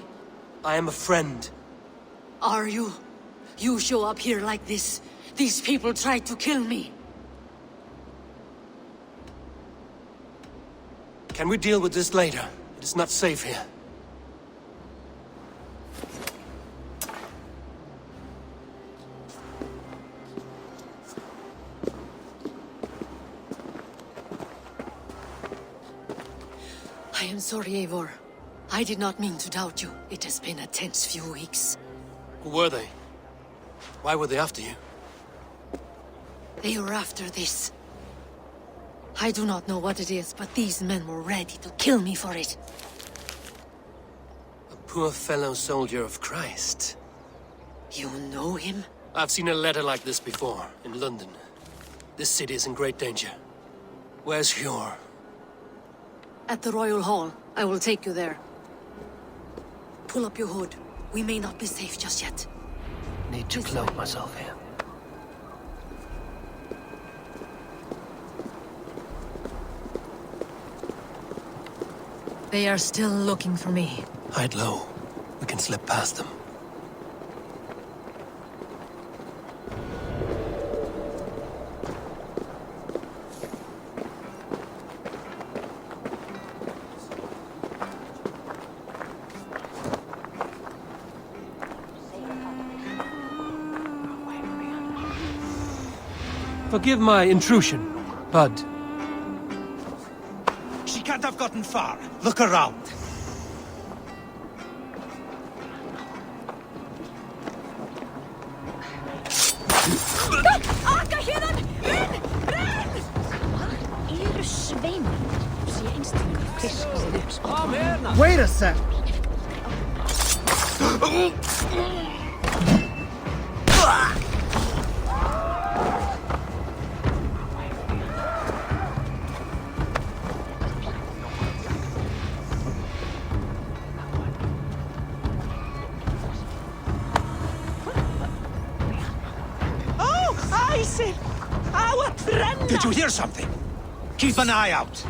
I am a friend. Are you? You show up here like this. These people tried to kill me. Can we deal with this later? It is not safe here. I am sorry, Eivor. I did not mean to doubt you. It has been a tense few weeks. Who were they? Why were they after you? They were after this. I do not know what it is, but these men were ready to kill me for it. A poor fellow soldier of Christ. You know him? I've seen a letter like this before, in London. This city is in great danger. Where's Hjor? At the Royal Hall. I will take you there. Pull up your hood. We may not be safe just yet. Need to cloak myself here. They are still looking for me. Hide low. We can slip past them. Forgive my intrusion, Bud. She can't have gotten far. Look around. Akka héðan! Renn! Eru sveimar? Sé einstaklega fisk. Wait a sec! Did you hear something? Keep an eye out.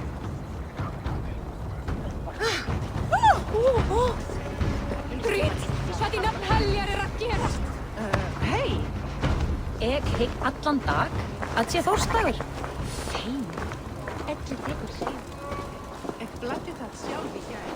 Grít! Hvað í nafn heljar að gerast? Hei! Ég hygg allan dag að sé Þórstagur. Þeim. Elli tekur þeim. Ég blætti það sjálf í gær.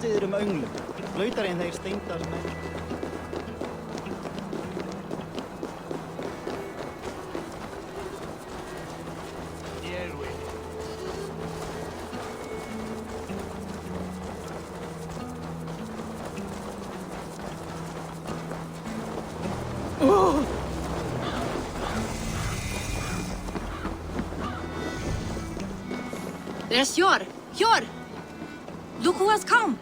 Stiður önglum. Flautar en þeir steindar sem er. There's Hjor! Hjor! Look who has come!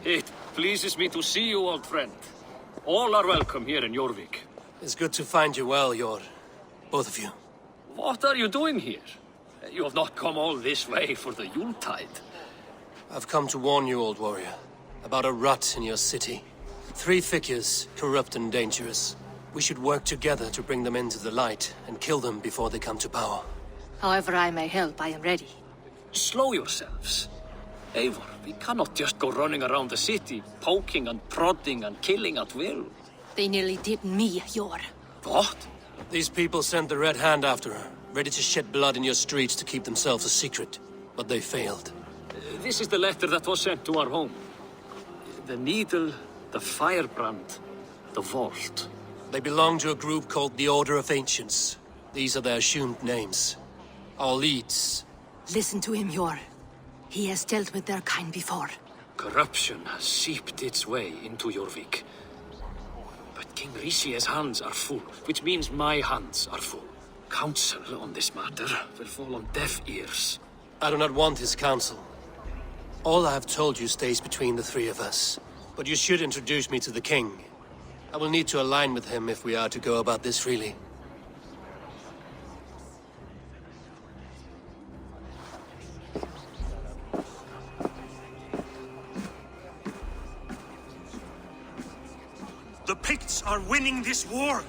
It pleases me to see you, old friend. All are welcome here in Jorvik. It's good to find you well, Hjor. Both of you. What are you doing here? You have not come all this way for the Yuletide. I've come to warn you, old warrior, about a rot in your city. 3 figures, corrupt and dangerous. We should work together to bring them into the light and kill them before they come to power. However I may help, I am ready. Slow yourselves. Eivor, we cannot just go running around the city, poking and prodding and killing at will. They nearly did me, Yor. What? These people sent the Red Hand after her, ready to shed blood in your streets to keep themselves a secret. But they failed. This is the letter that was sent to our home. The needle, the firebrand, the vault. They belong to a group called the Order of Ancients. These are their assumed names. Our leads. Listen to him, Yor. He has dealt with their kind before. Corruption has seeped its way into Jorvik. But King Ricia's hands are full, which means my hands are full. Counsel on this matter will fall on deaf ears. I do not want his counsel. All I have told you stays between the three of us. But you should introduce me to the king. I will need to align with him if we are to go about this freely. The Picts are winning this war.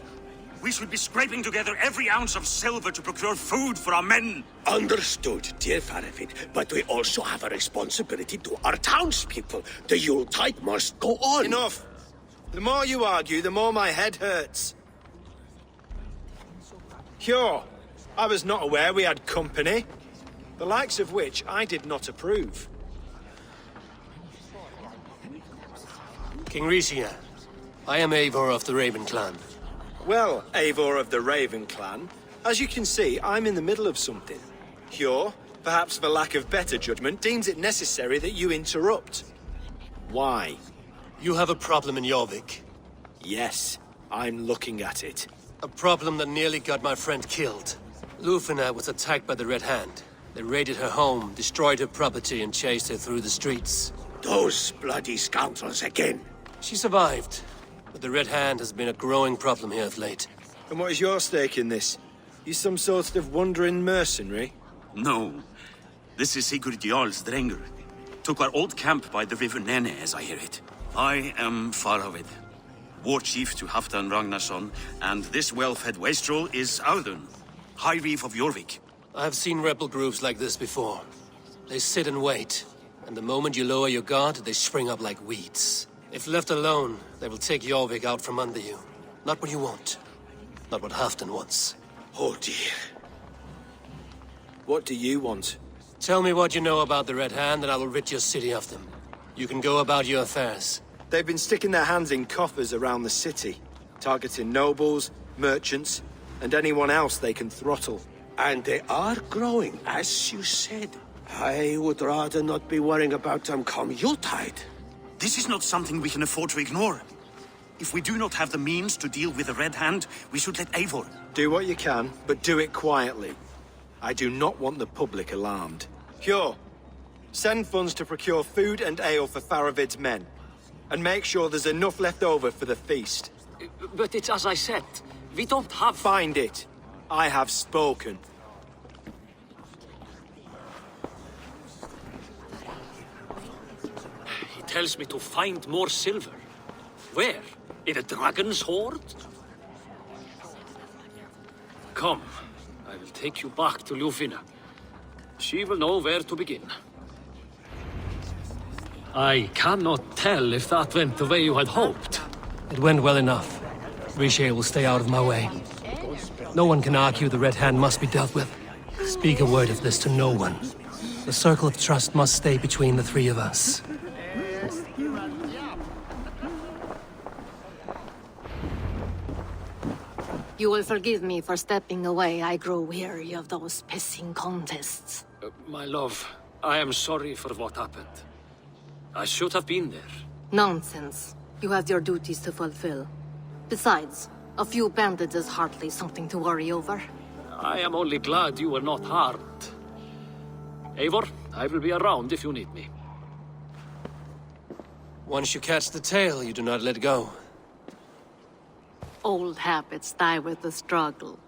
We should be scraping together every ounce of silver to procure food for our men. Understood, dear Faravid, but we also have a responsibility to our townspeople. The Yuletide must go on. Enough! The more you argue, the more my head hurts. Cure, I was not aware we had company, the likes of which I did not approve. King Ricia, I am Eivor of the Raven clan. Well, Eivor of the Raven clan, as you can see, I'm in the middle of something. Cure, perhaps for lack of better judgment, deems it necessary that you interrupt. Why? You have a problem in Jorvik. Yes, I'm looking at it. A problem that nearly got my friend killed. Lufina was attacked by the Red Hand. They raided her home, destroyed her property, and chased her through the streets. Those bloody scoundrels again. She survived, but the Red Hand has been a growing problem here of late. And what is your stake in this? You some sort of wandering mercenary? No. This is Sigurd Jarl's Drenger. Took our old camp by the river Nene, as I hear it. I am Faravid, war chief to Halfdan Ragnarsson, and this well-fed wastrel is Audun, High Reef of Jorvik. I have seen rebel groups like this before. They sit and wait, and the moment you lower your guard, they spring up like weeds. If left alone, they will take Jorvik out from under you. Not what you want. Not what Halfdan wants. Oh dear. What do you want? Tell me what you know about the Red Hand, and I will rid your city of them. You can go about your affairs. They've been sticking their hands in coffers around the city, targeting nobles, merchants, and anyone else they can throttle. And they are growing, as you said. I would rather not be worrying about them come Yuletide. This is not something we can afford to ignore. If we do not have the means to deal with the Red Hand, we should let Eivor. Do what you can, but do it quietly. I do not want the public alarmed. Cure, send funds to procure food and ale for Faravid's men. And make sure there's enough left over for the feast. But it's as I said, we don't have... Find it. I have spoken. He tells me to find more silver. Where? In a dragon's hoard? Come, I will take you back to Lufina. She will know where to begin. I cannot tell if that went the way you had hoped. It went well enough. Riche will stay out of my way. No one can argue the Red Hand must be dealt with. Speak a word of this to no one. The circle of trust must stay between the three of us. You will forgive me for stepping away. I grow weary of those pissing contests. My love, I am sorry for what happened. I should have been there. Nonsense. You have your duties to fulfill. Besides, a few bandits is hardly something to worry over. I am only glad you were not harmed. Eivor, I will be around if you need me. Once you catch the tail, you do not let go. Old habits die with the struggle.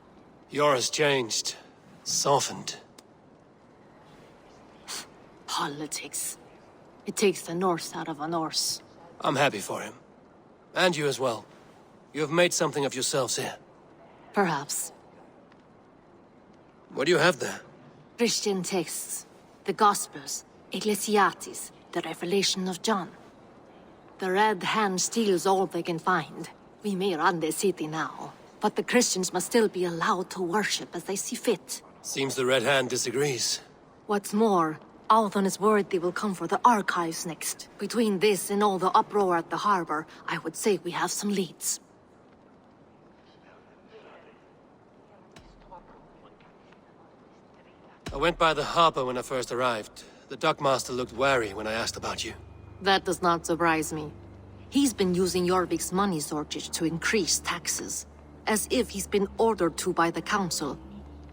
Yours changed. Softened. Politics. It takes the Norse out of a Norse. I'm happy for him. And you as well. You have made something of yourselves here. Perhaps. What do you have there? Christian texts. the Gospels, Ecclesiastes, the Revelation of John. The Red Hand steals all they can find. We may run the city now, but the Christians must still be allowed to worship as they see fit. Seems the Red Hand disagrees. What's more, Althon is worried they will come for the archives next. Between this and all the uproar at the harbor, I would say we have some leads. I went by the harbor when I first arrived. The dockmaster looked wary when I asked about you. That does not surprise me. He's been using Jorvik's money shortage to increase taxes, as if he's been ordered to by the council.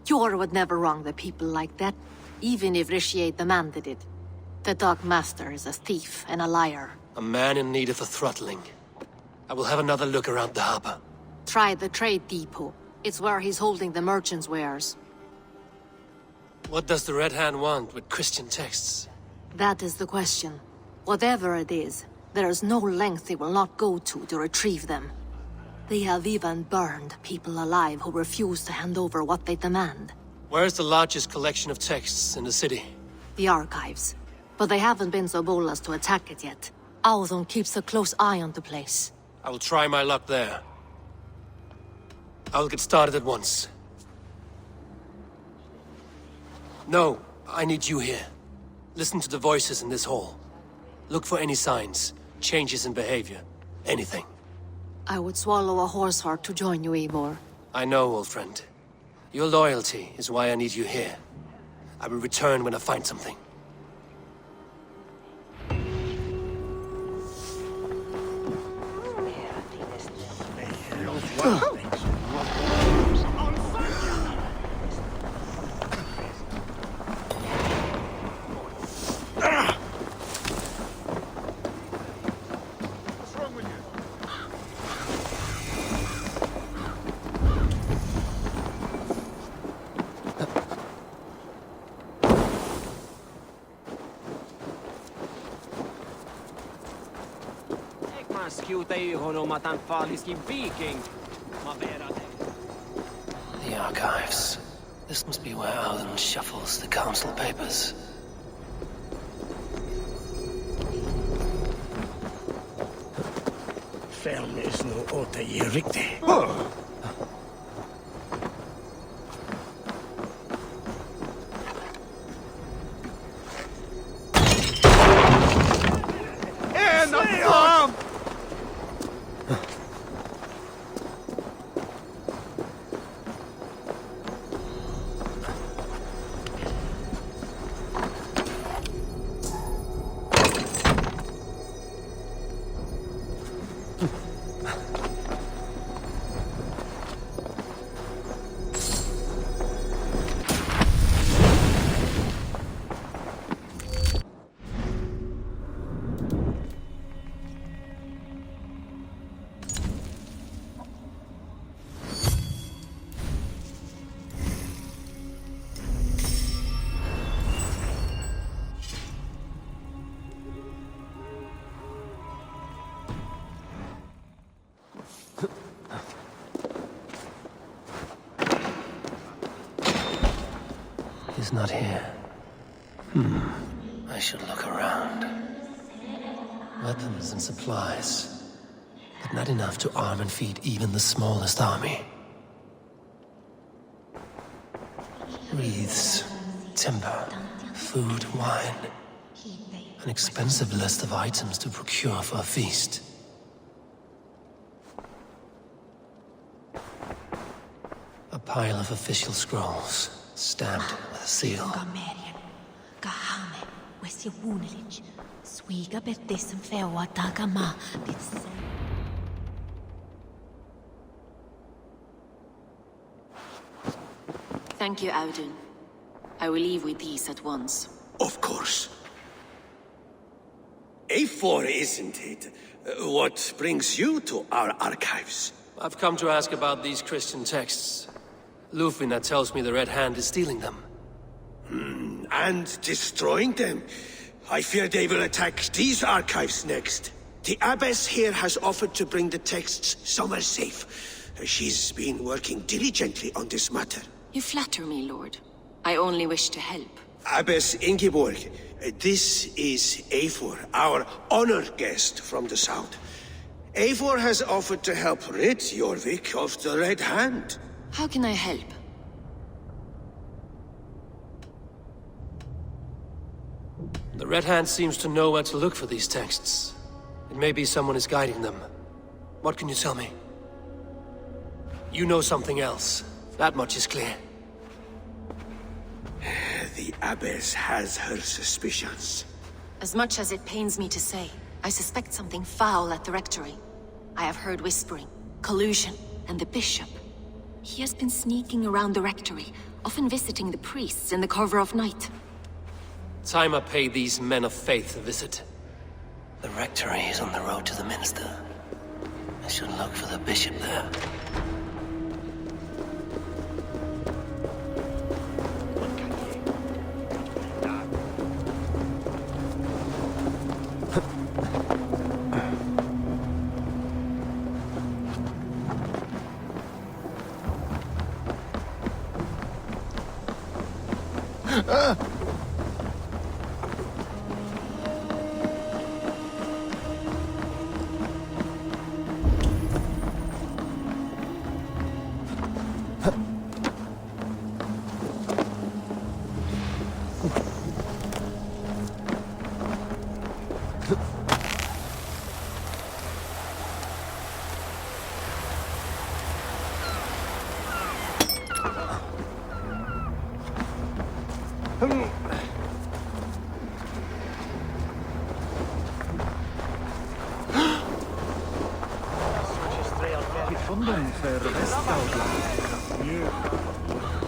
Jor would never wrong the people like that, even if Rishiate demanded it. The dockmaster is a thief and a liar. A man in need of a throttling. I will have another look around the harbor. Try the trade depot. It's where he's holding the merchants' wares. What does the Red Hand want with Christian texts? That is the question. Whatever it is, there is no length they will not go to retrieve them. They have even burned people alive who refuse to hand over what they demand. Where's the largest collection of texts in the city? The archives. But they haven't been so bold as to attack it yet. Althon keeps a close eye on the place. I will try my luck there. I will get started at once. No, I need you here. Listen to the voices in this hall. Look for any signs, changes in behavior, anything. I would swallow a horse heart to join you, Eivor. I know, old friend. Your loyalty is why I need you here. I will return when I find something. The archives. This must be where Alden shuffles the council papers. Fermes no ota i riktig. He's not here. I should look around. Weapons and supplies, but not enough to arm and feed even the smallest army. Wreaths, timber, food, wine. An expensive list of items to procure for a feast. A pile of official scrolls, stamped with a seal. Thank you, Audun. I will leave with these at once. Of course. A4, isn't it? What brings you to our archives? I've come to ask about these Christian texts. Lufina tells me the Red Hand is stealing them. And destroying them. I fear they will attack these archives next. The abbess here has offered to bring the texts somewhere safe. She's been working diligently on this matter. You flatter me, Lord. I only wish to help. Abbess Ingeborg, this is Eivor, our honored guest from the south. Eivor has offered to help rid Jorvik of the Red Hand. How can I help? The Red Hand seems to know where to look for these texts. It may be someone is guiding them. What can you tell me? You know something else. That much is clear. The Abbess has her suspicions. As much as it pains me to say, I suspect something foul at the rectory. I have heard whispering, collusion, and the bishop. He has been sneaking around the rectory, often visiting the priests in the cover of night. Time I pay these men of faith a visit. The rectory is on the road to the minster. I should look for the bishop there.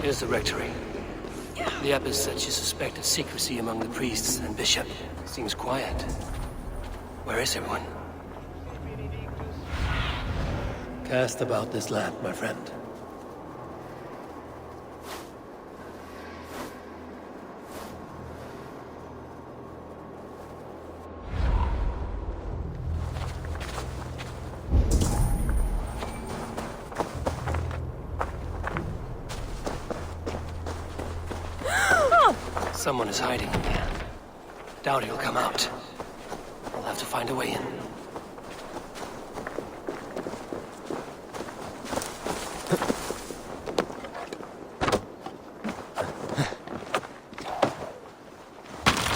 Here's the rectory. The abbess said she suspected secrecy among the priests and bishop. Seems quiet. Where is everyone? Cast about this land, my friend. Someone is hiding in here. Doubt he'll come out. We'll have to find a way in.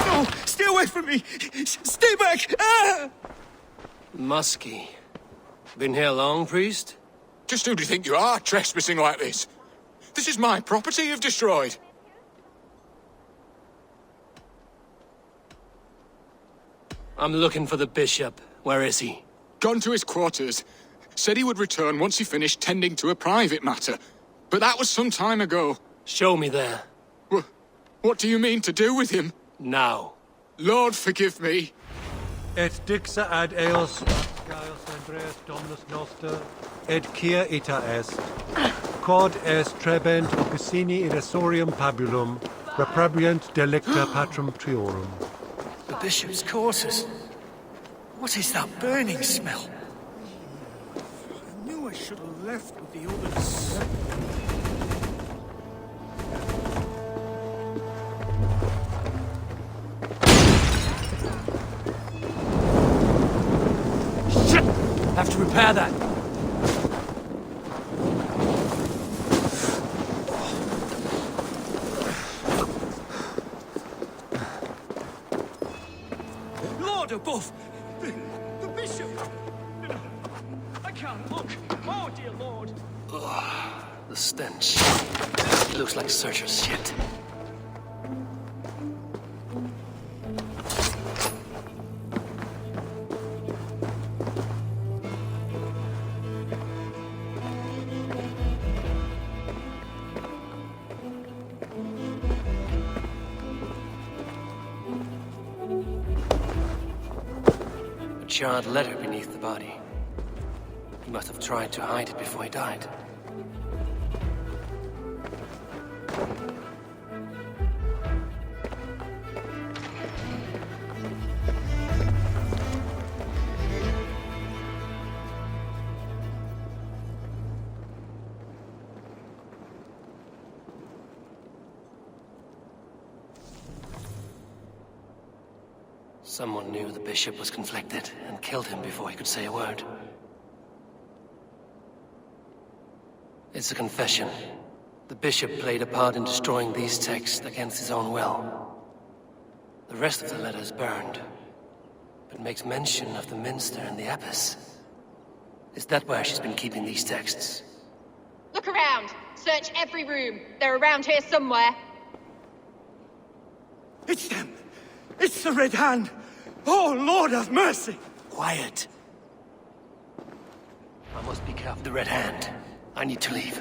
No! Stay away from me! Stay back! Ah! Muskie. Been here long, priest? Just who do you think you are, trespassing like this? This is my property you've destroyed. I'm looking for the bishop. Where is he? Gone to his quarters. Said he would return once he finished tending to a private matter. But that was some time ago. Show me there. What do you mean to do with him? Now. Lord, forgive me. Et dixa ad eos, Gaius Andreas Dominus Noster, et quia ita est, quod est trebent officini irresorium pabulum, reprobriant delicta patrum triorum. The bishop's quarters. What is that burning smell? I knew I should have left with the others. Shit! Have to repair that. Above! The bishop! I can't look! Oh, dear lord! Ugh, the stench. It looks like searcher's shit. Charred letter beneath the body. He must have tried to hide it before he died. Someone knew the bishop was conflicted and killed him before he could say a word. It's a confession. The bishop played a part in destroying these texts against his own will. The rest of the letter is burned, but makes mention of the minster and the abbess. Is that where she's been keeping these texts? Look around. Search every room. They're around here somewhere. It's them! It's the Red Hand! Oh, Lord have mercy! Quiet. I must be careful of the Red Hand. I need to leave.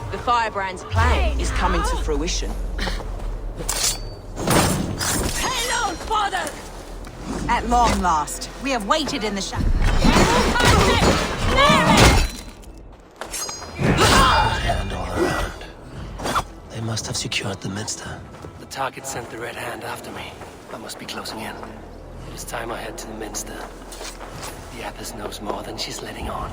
The Firebrand's plan is coming to fruition. Hello, father! At long last, we have waited in the shadow. Hand all around. They must have secured the minster. The target sent the Red Hand after me. I must be closing in. It is time I head to the minster. The abbess knows more than she's letting on.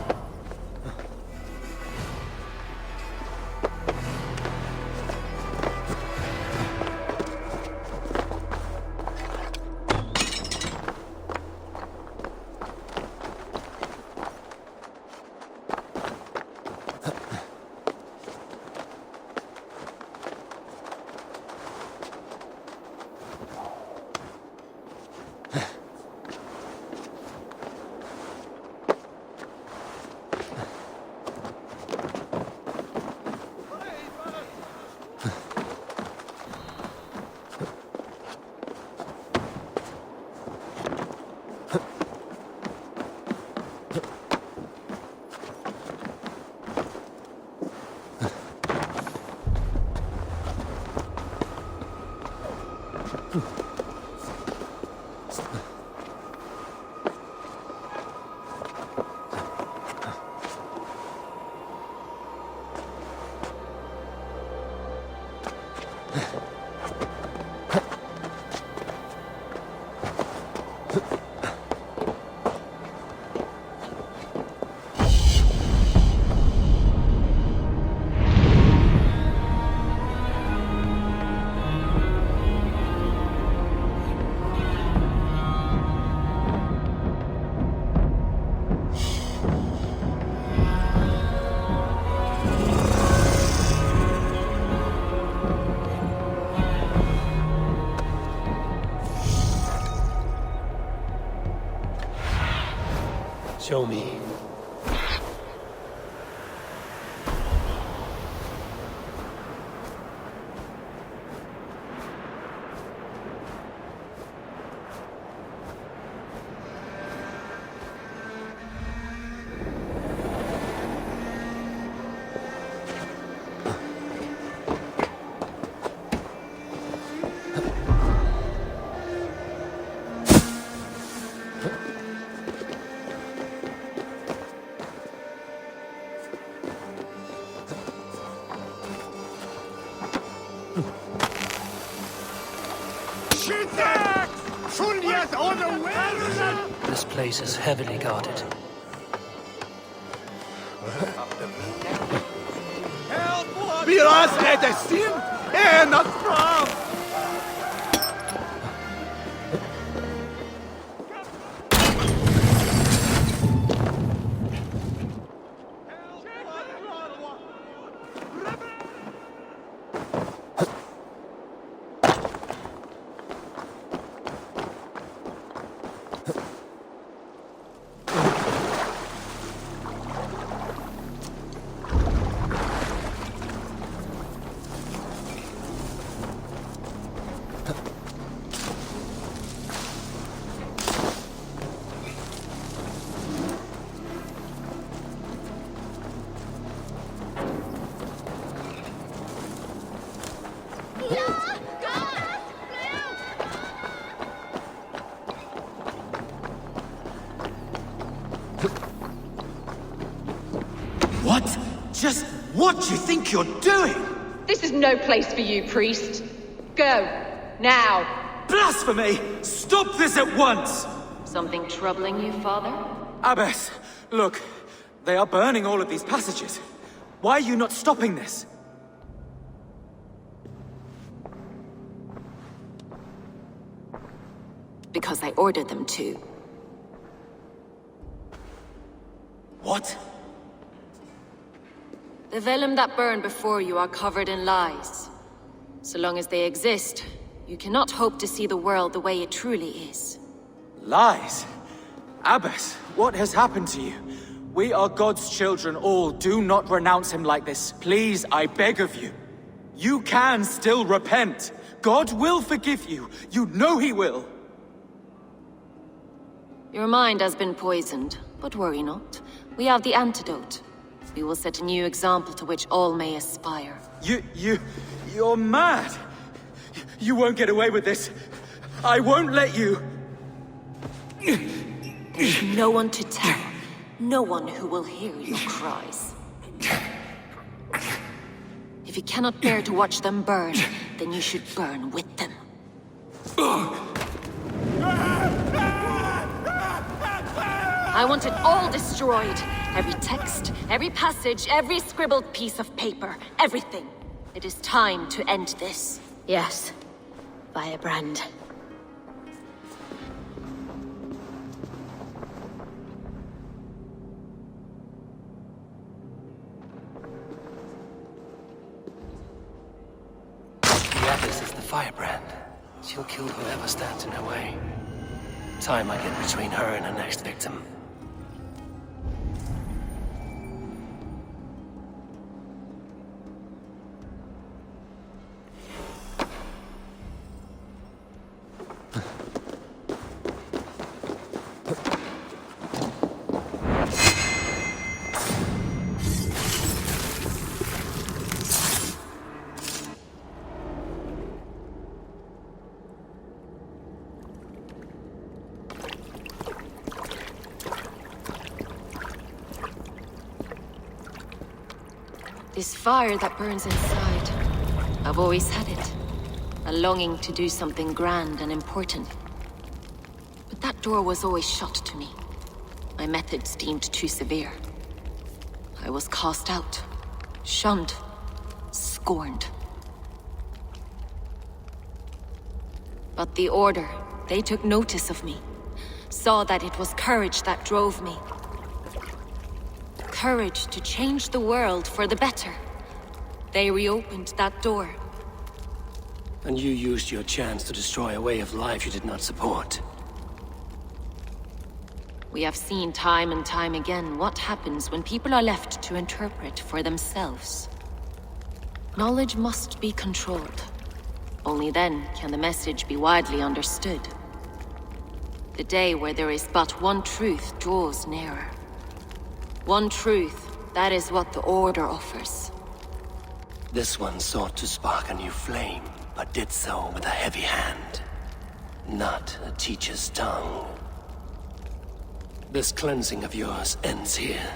Show me. This place is heavily guarded. Vi avslutar sin ena fram! What? Just what do you think you're doing? This is no place for you, priest. Go. Now. Blasphemy! Stop this at once! Something troubling you, Father? Abbess, look. They are burning all of these passages. Why are you not stopping this? Because I ordered them to. What? The vellum that burn before you are covered in lies. So long as they exist, you cannot hope to see the world the way it truly is. Lies? Abbess, what has happened to you? We are God's children all. Do not renounce him like this. Please, I beg of you. You can still repent. God will forgive you. You know he will. Your mind has been poisoned, but worry not. We have the antidote. We will set a new example to which all may aspire. You're mad! You won't get away with this. I won't let you! No one to tell. No one who will hear your cries. If you cannot bear to watch them burn, then you should burn with them. I want it all destroyed. Every text, every passage, every scribbled piece of paper, everything. It is time to end this. Yes. Firebrand. The Abbess is the firebrand. She'll kill whoever stands in her way. Time I get between her and her next victim. This fire that burns inside, I've always had it. A longing to do something grand and important. But that door was always shut to me. My methods deemed too severe. I was cast out, shunned, scorned. But the Order, they took notice of me. Saw that it was courage that drove me. Courage to change the world for the better. They reopened that door. And you used your chance to destroy a way of life you did not support. We have seen time and time again what happens when people are left to interpret for themselves. Knowledge must be controlled. Only then can the message be widely understood. The day where there is but one truth draws nearer. One truth, that is what the Order offers. This one sought to spark a new flame, but did so with a heavy hand. Not a teacher's tongue. This cleansing of yours ends here.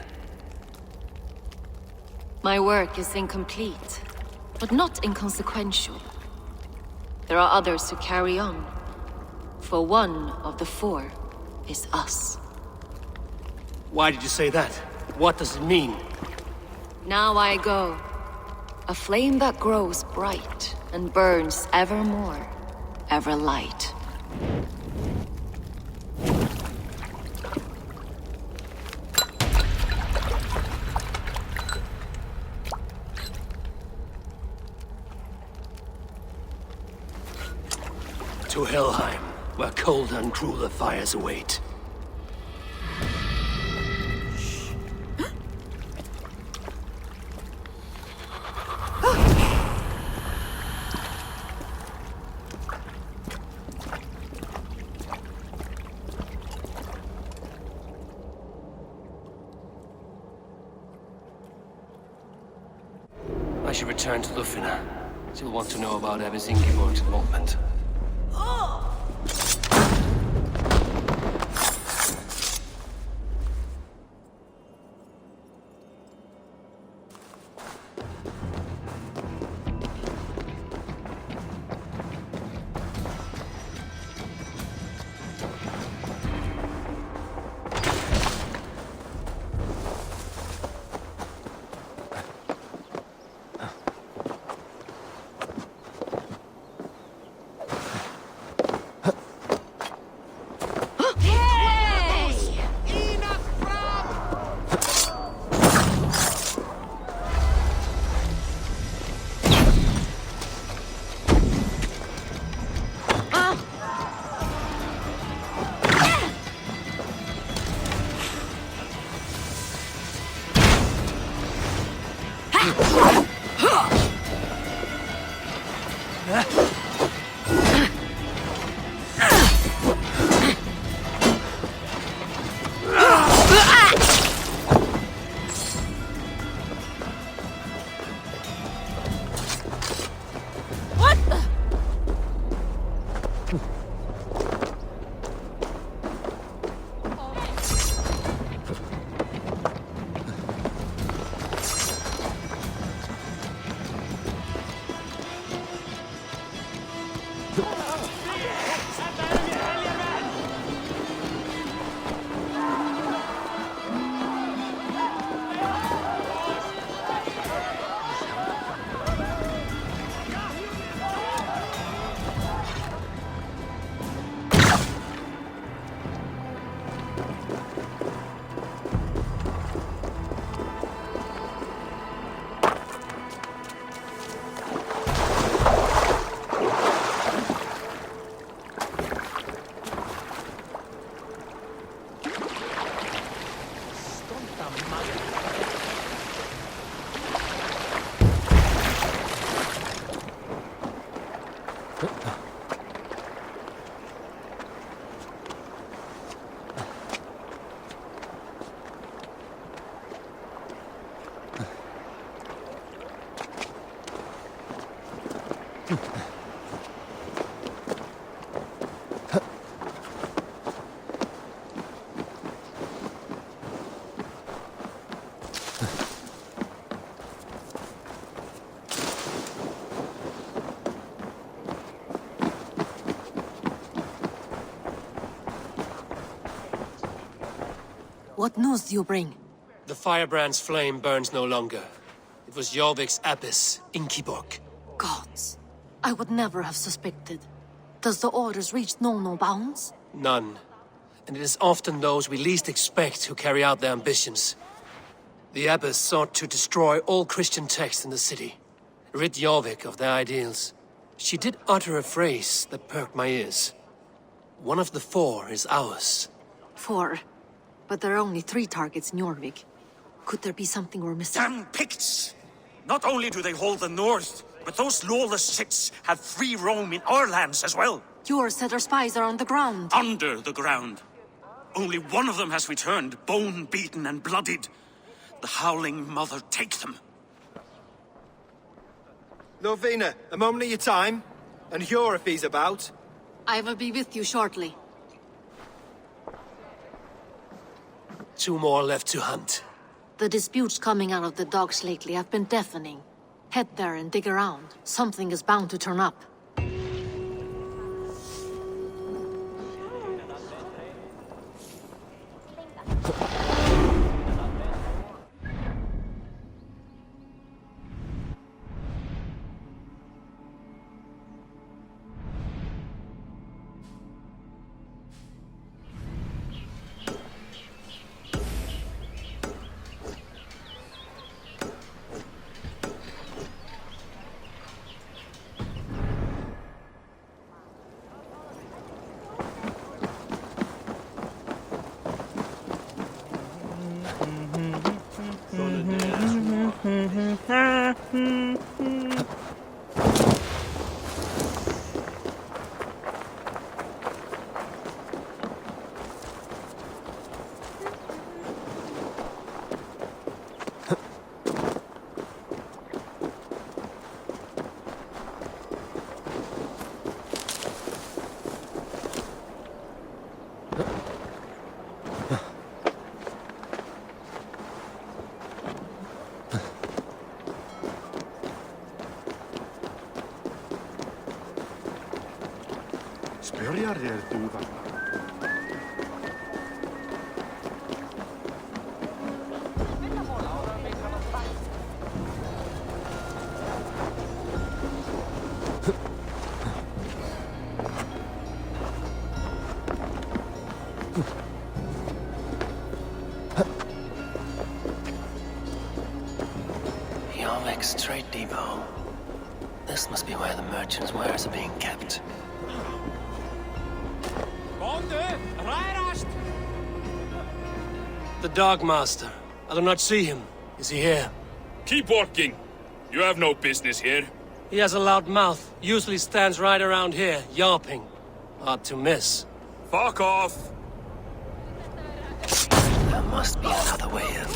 My work is incomplete, but not inconsequential. There are others who carry on. For one of the four is us. Why did you say that? What does it mean? Now I go. A flame that grows bright and burns ever more, ever light. To Helheim, where colder and crueler fires await. I should return to Lufina. She'll want to know about Abbess Ingeborg's involvement. What news do you bring? The firebrand's flame burns no longer. It was Jorvik's abbess, Inkiborg. Gods, I would never have suspected. Does the orders reach no bounds? None. And it is often those we least expect who carry out their ambitions. The abbess sought to destroy all Christian texts in the city, rid Jorvik of their ideals. She did utter a phrase that perked my ears. One of the 4 is ours. 4? But there are only 3 targets in Jorvik. Could there be something we're missing? Damn Picts! Not only do they hold the north, but those lawless Sits have free roam in our lands as well. Yours said our spies are on the ground. Under the ground. Only one of them has returned, bone-beaten and bloodied. The Howling Mother take them. Lovina, a moment of your time. And Hjor if he's about. I will be with you shortly. 2 more left to hunt. The disputes coming out of the docks lately have been deafening. Head there and dig around. Something is bound to turn up. Börjar er duva. Jorvik's trade depot. This must be where the merchants' wares are being kept. The Dog Master. I do not see him. Is he here? Keep walking. You have no business here. He has a loud mouth. Usually stands right around here, yawping. Hard to miss. Fuck off! There must be another way in.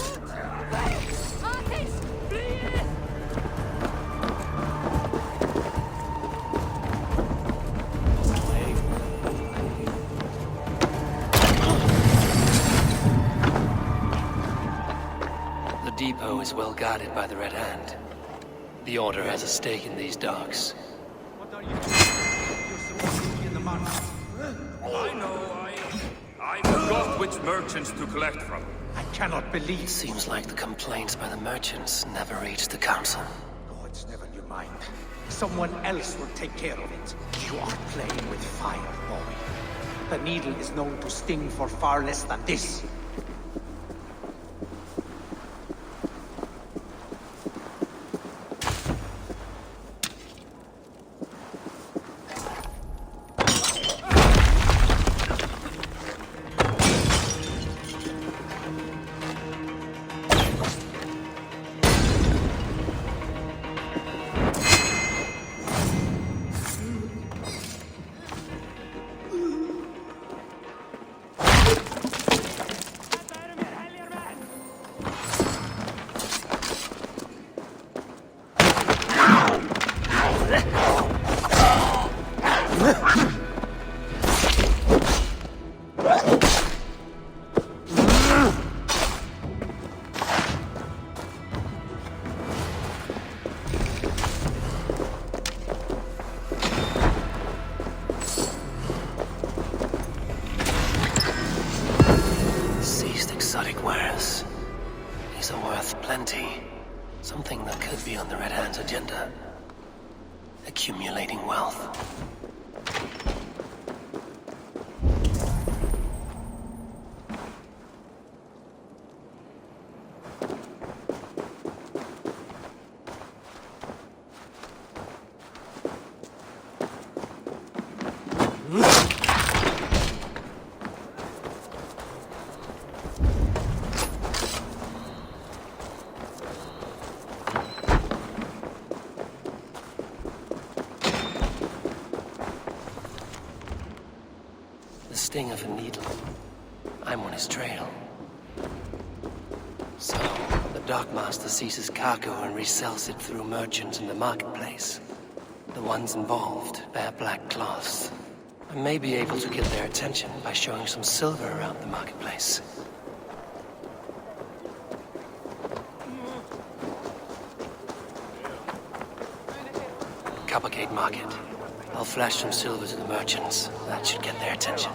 The depot is well guarded by the Red Hand. The Order has a stake in these docks. I forgot which merchants to collect from. I cannot believe. Seems like the complaints by the merchants never reached the council. Gods, never you mind. Someone else will take care of it. You are playing with fire, boy. The needle is known to sting for far less than this. Exotic wares. These are worth plenty. Something that could be on the Red Hand's agenda. Accumulating wealth. The sting of a needle. I'm on his trail. So, the dockmaster seizes cargo and resells it through merchants in the marketplace. The ones involved bear black cloths. I may be able to get their attention by showing some silver around the marketplace. Coppergate Market. I'll flash some silver to the merchants. That should get their attention.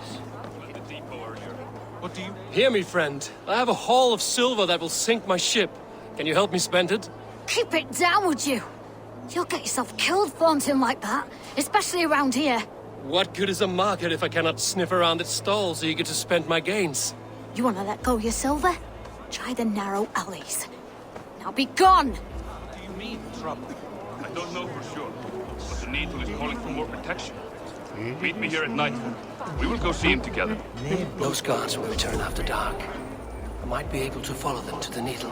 What do you... Hear me, friend. I have a haul of silver that will sink my ship. Can you help me spend it? Keep it down, would you? You'll get yourself killed flaunting like that, especially around here. What good is a market if I cannot sniff around its stalls eager to spend my gains? You want to let go of your silver? Try the narrow alleys. Now be gone! What do you mean, trouble? I don't know for sure, but the Needle is calling for more protection. Meet me here at nightfall. We will go see him together. Those guards will return after dark. I might be able to follow them to the Needle.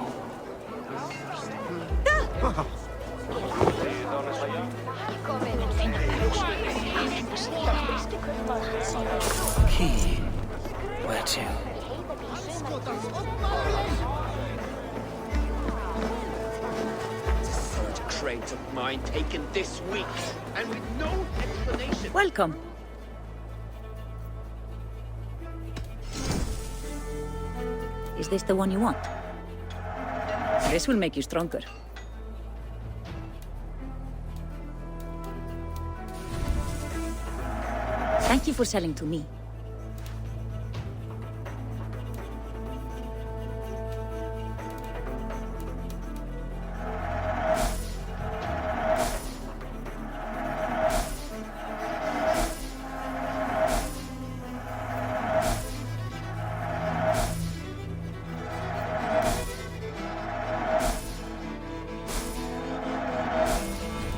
Key. Where to? Crate of mine taken this week, and with no explanation. Welcome. Is this the one you want? This will make you stronger. Thank you for selling to me.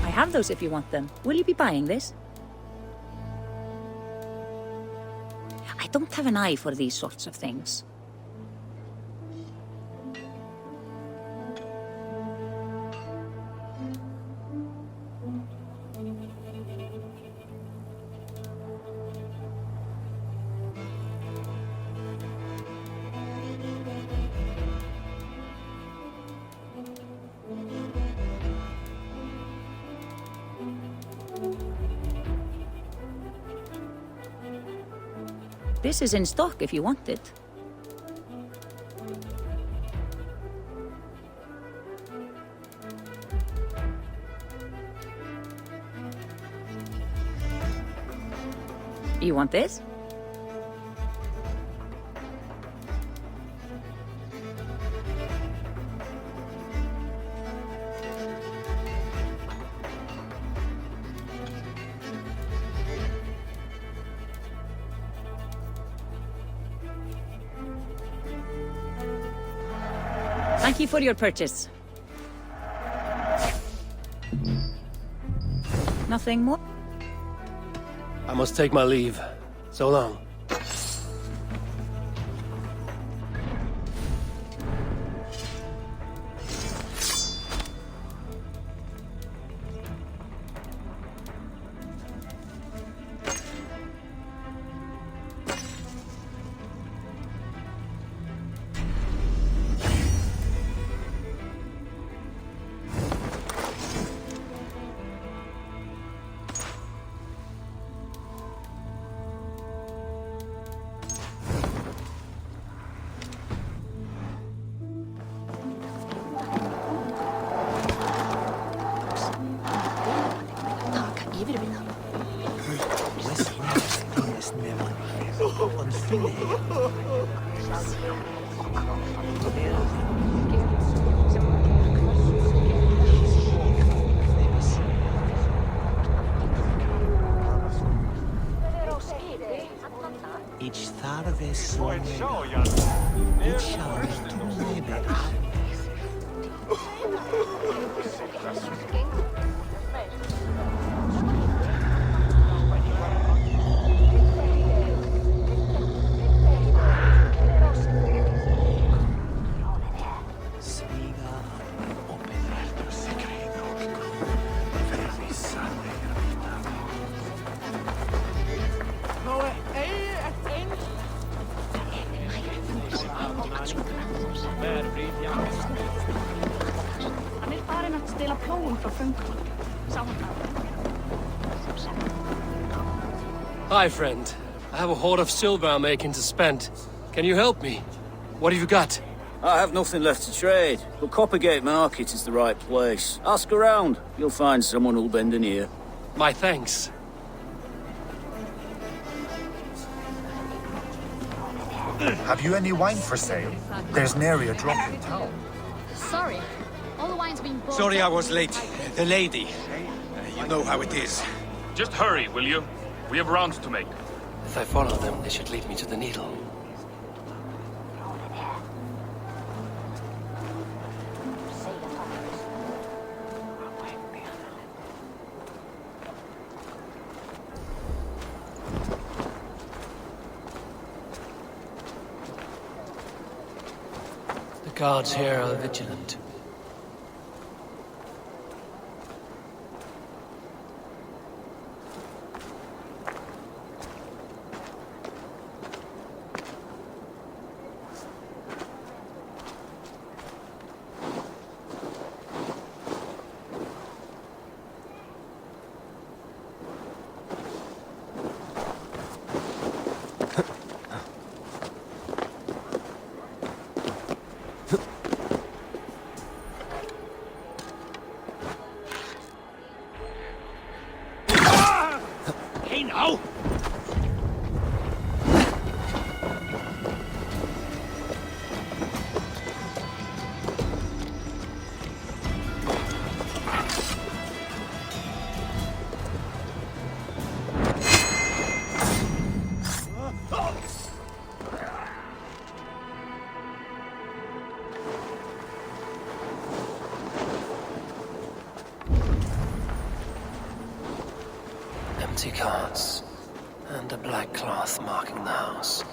I have those if you want them. Will you be buying this? I don't have an eye for these sorts of things. This is in stock if you want it. You want this? Thank you for your purchase. Nothing more? I must take my leave. So long. Ich tarde sono. Ich schaue tu lebe. Han är bara att ställa plån för funkar. Hi, friend. I have a hoard of silver I'm making to spend. Can you help me? What have you got? I have nothing left to trade, but Coppergate Market is the right place. Ask around. You'll find someone who'll bend an ear. My thanks. Have you any wine for sale? There's nary a drop in town. Sorry. All the wine's been bought. Sorry I was late. The lady. You know how it is. Just hurry, will you? We have rounds to make. If I follow them, they should lead me to the needle. The guards here are vigilant. Hey now! Empty carts, and a black cloth marking the house.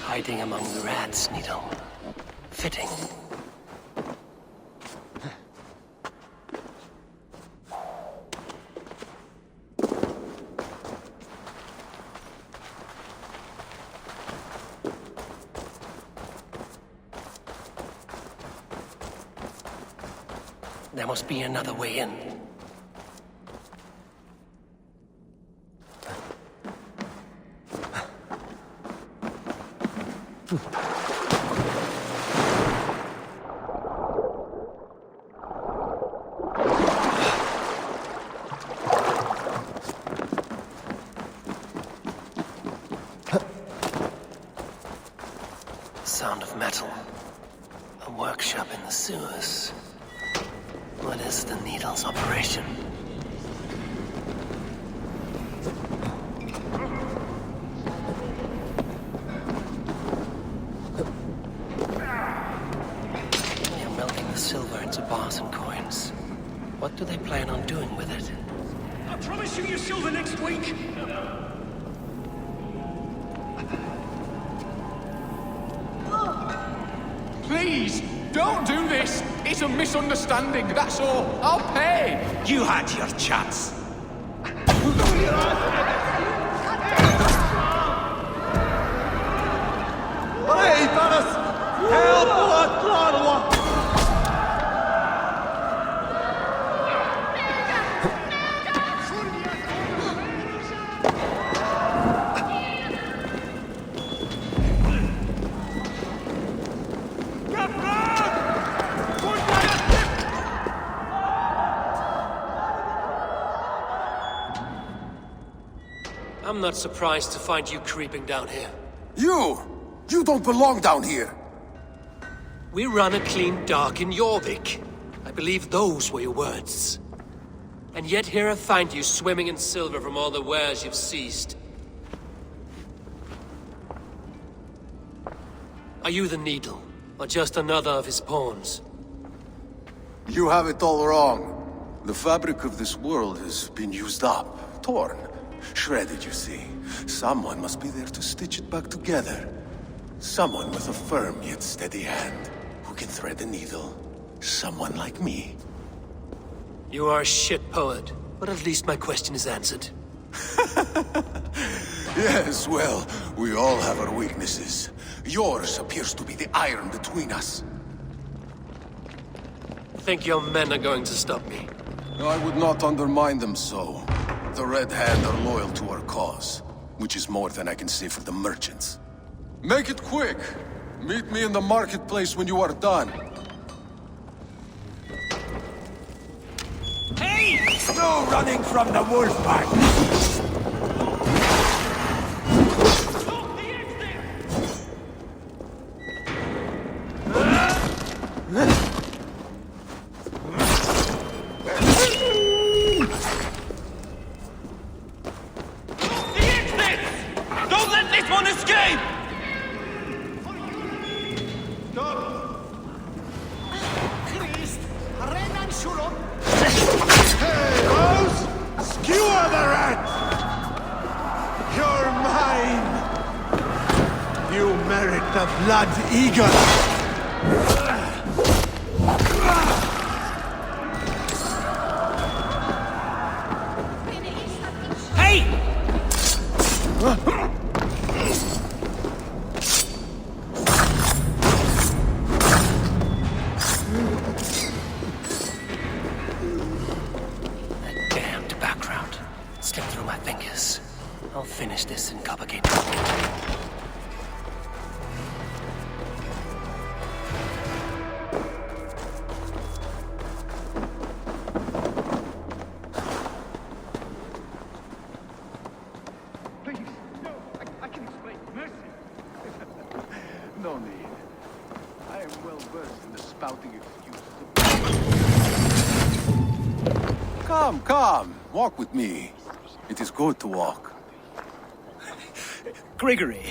Hiding among the rats, Needle. Fitting. There must be another way in. Sound of metal. A workshop in the sewers. What is the needle's operation? They're melting the silver into bars and coins. What do they plan on doing with it? I promise you your silver next week. Please, don't do this. It's a misunderstanding, that's all. I'll pay. You had your chance. Hey, Baras! Help! I'm not surprised to find you creeping down here. You! You don't belong down here! We run a clean dock in Jorvik. I believe those were your words. And yet here I find you swimming in silver from all the wares you've seized. Are you the Needle, or just another of his pawns? You have it all wrong. The fabric of this world has been used up, torn, shredded, you see. Someone must be there to stitch it back together. Someone with a firm yet steady hand, who can thread the needle. Someone like me. You are a shit poet, but at least my question is answered. Yes, well, we all have our weaknesses. Yours appears to be the iron between us. Think your men are going to stop me? I would not undermine them so. The Red Hand are loyal to our cause, which is more than I can say for the merchants. Make it quick! Meet me in the marketplace when you are done. Hey! No running from the wolf pack! Don't let this one escape! Hey, Rose! Skewer the rat! You're mine! You merit the blood eagle! Hey! Damned background. Slipped through my fingers. I'll finish this in Coppergate. Please, no, I can explain. Mercy. No need. I am well versed in the spouting excuse. Come, come. Walk with me. It is good to walk. Gregory.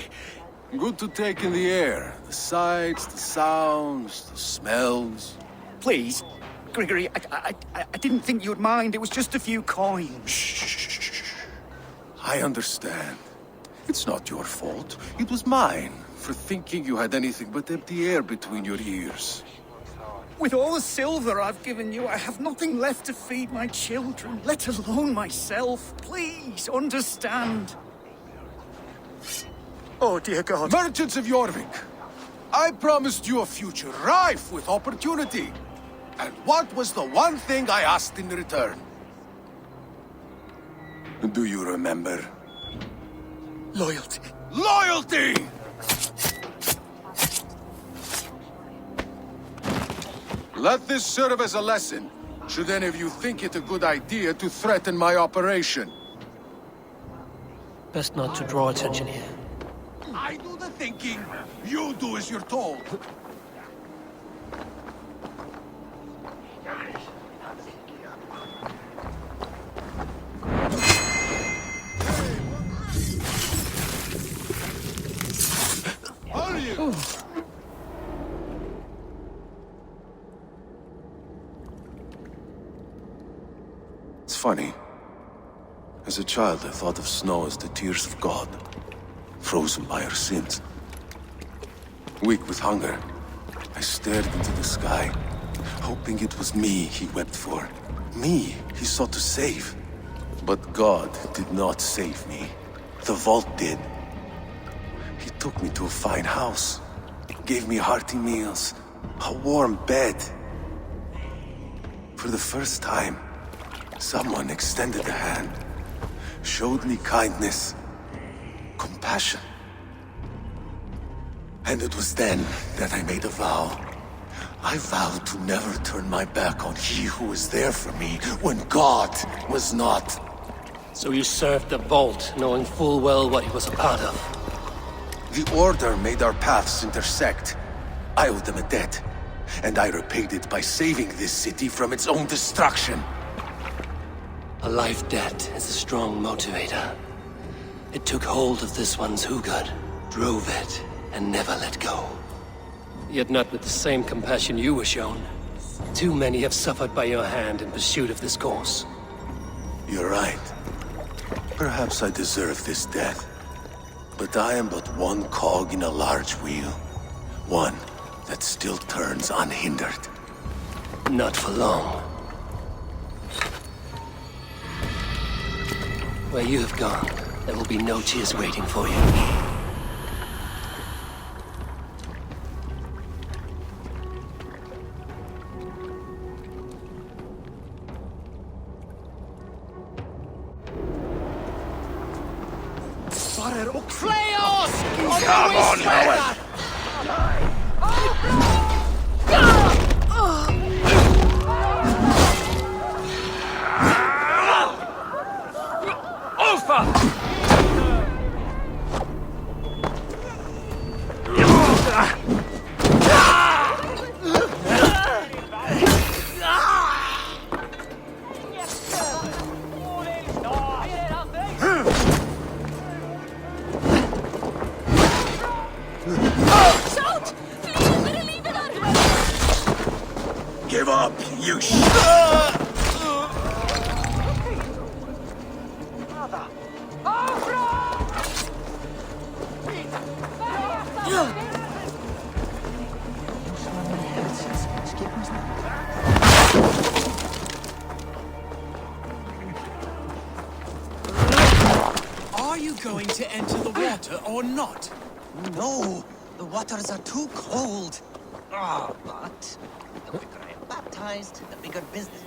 Good to take in the air. The sights, the sounds, the smells. Please, Gregory, I didn't think you'd mind. It was just a few coins. Shh. I understand. It's not your fault. It was mine, for thinking you had anything but empty air between your ears. With all the silver I've given you, I have nothing left to feed my children, let alone myself. Please, understand. Oh, dear God. Merchants of Jorvik, I promised you a future rife with opportunity. And what was the one thing I asked in return? Do you remember? Loyalty. Loyalty! Let this serve as a lesson, should any of you think it a good idea to threaten my operation. Best not to draw attention here. I do the thinking, you do as you're told. Are you? It's funny. As a child, I thought of snow as the tears of God, frozen by our sins. Weak with hunger, I stared into the sky, hoping it was me he wept for. Me he sought to save. But God did not save me. The vault did. He took me to a fine house, gave me hearty meals, a warm bed. For the first time, someone extended a hand, showed me kindness, compassion. And it was then that I made a vow. I vowed to never turn my back on he who was there for me when God was not. So you served the Vault, knowing full well what he was a part of. The Order made our paths intersect. I owed them a debt, and I repaid it by saving this city from its own destruction. A life debt is a strong motivator. It took hold of this one's Hugad, drove it, and never let go. Yet not with the same compassion you were shown. Too many have suffered by your hand in pursuit of this course. You're right. Perhaps I deserve this death. But I am but one cog in a large wheel. One that still turns unhindered. Not for long. Where you have gone, there will be no tears waiting for you. Come on, Howard! Give up, you Are you going to enter the water or not? No, the waters are too cold. But the quicker I am baptized, the bigger business.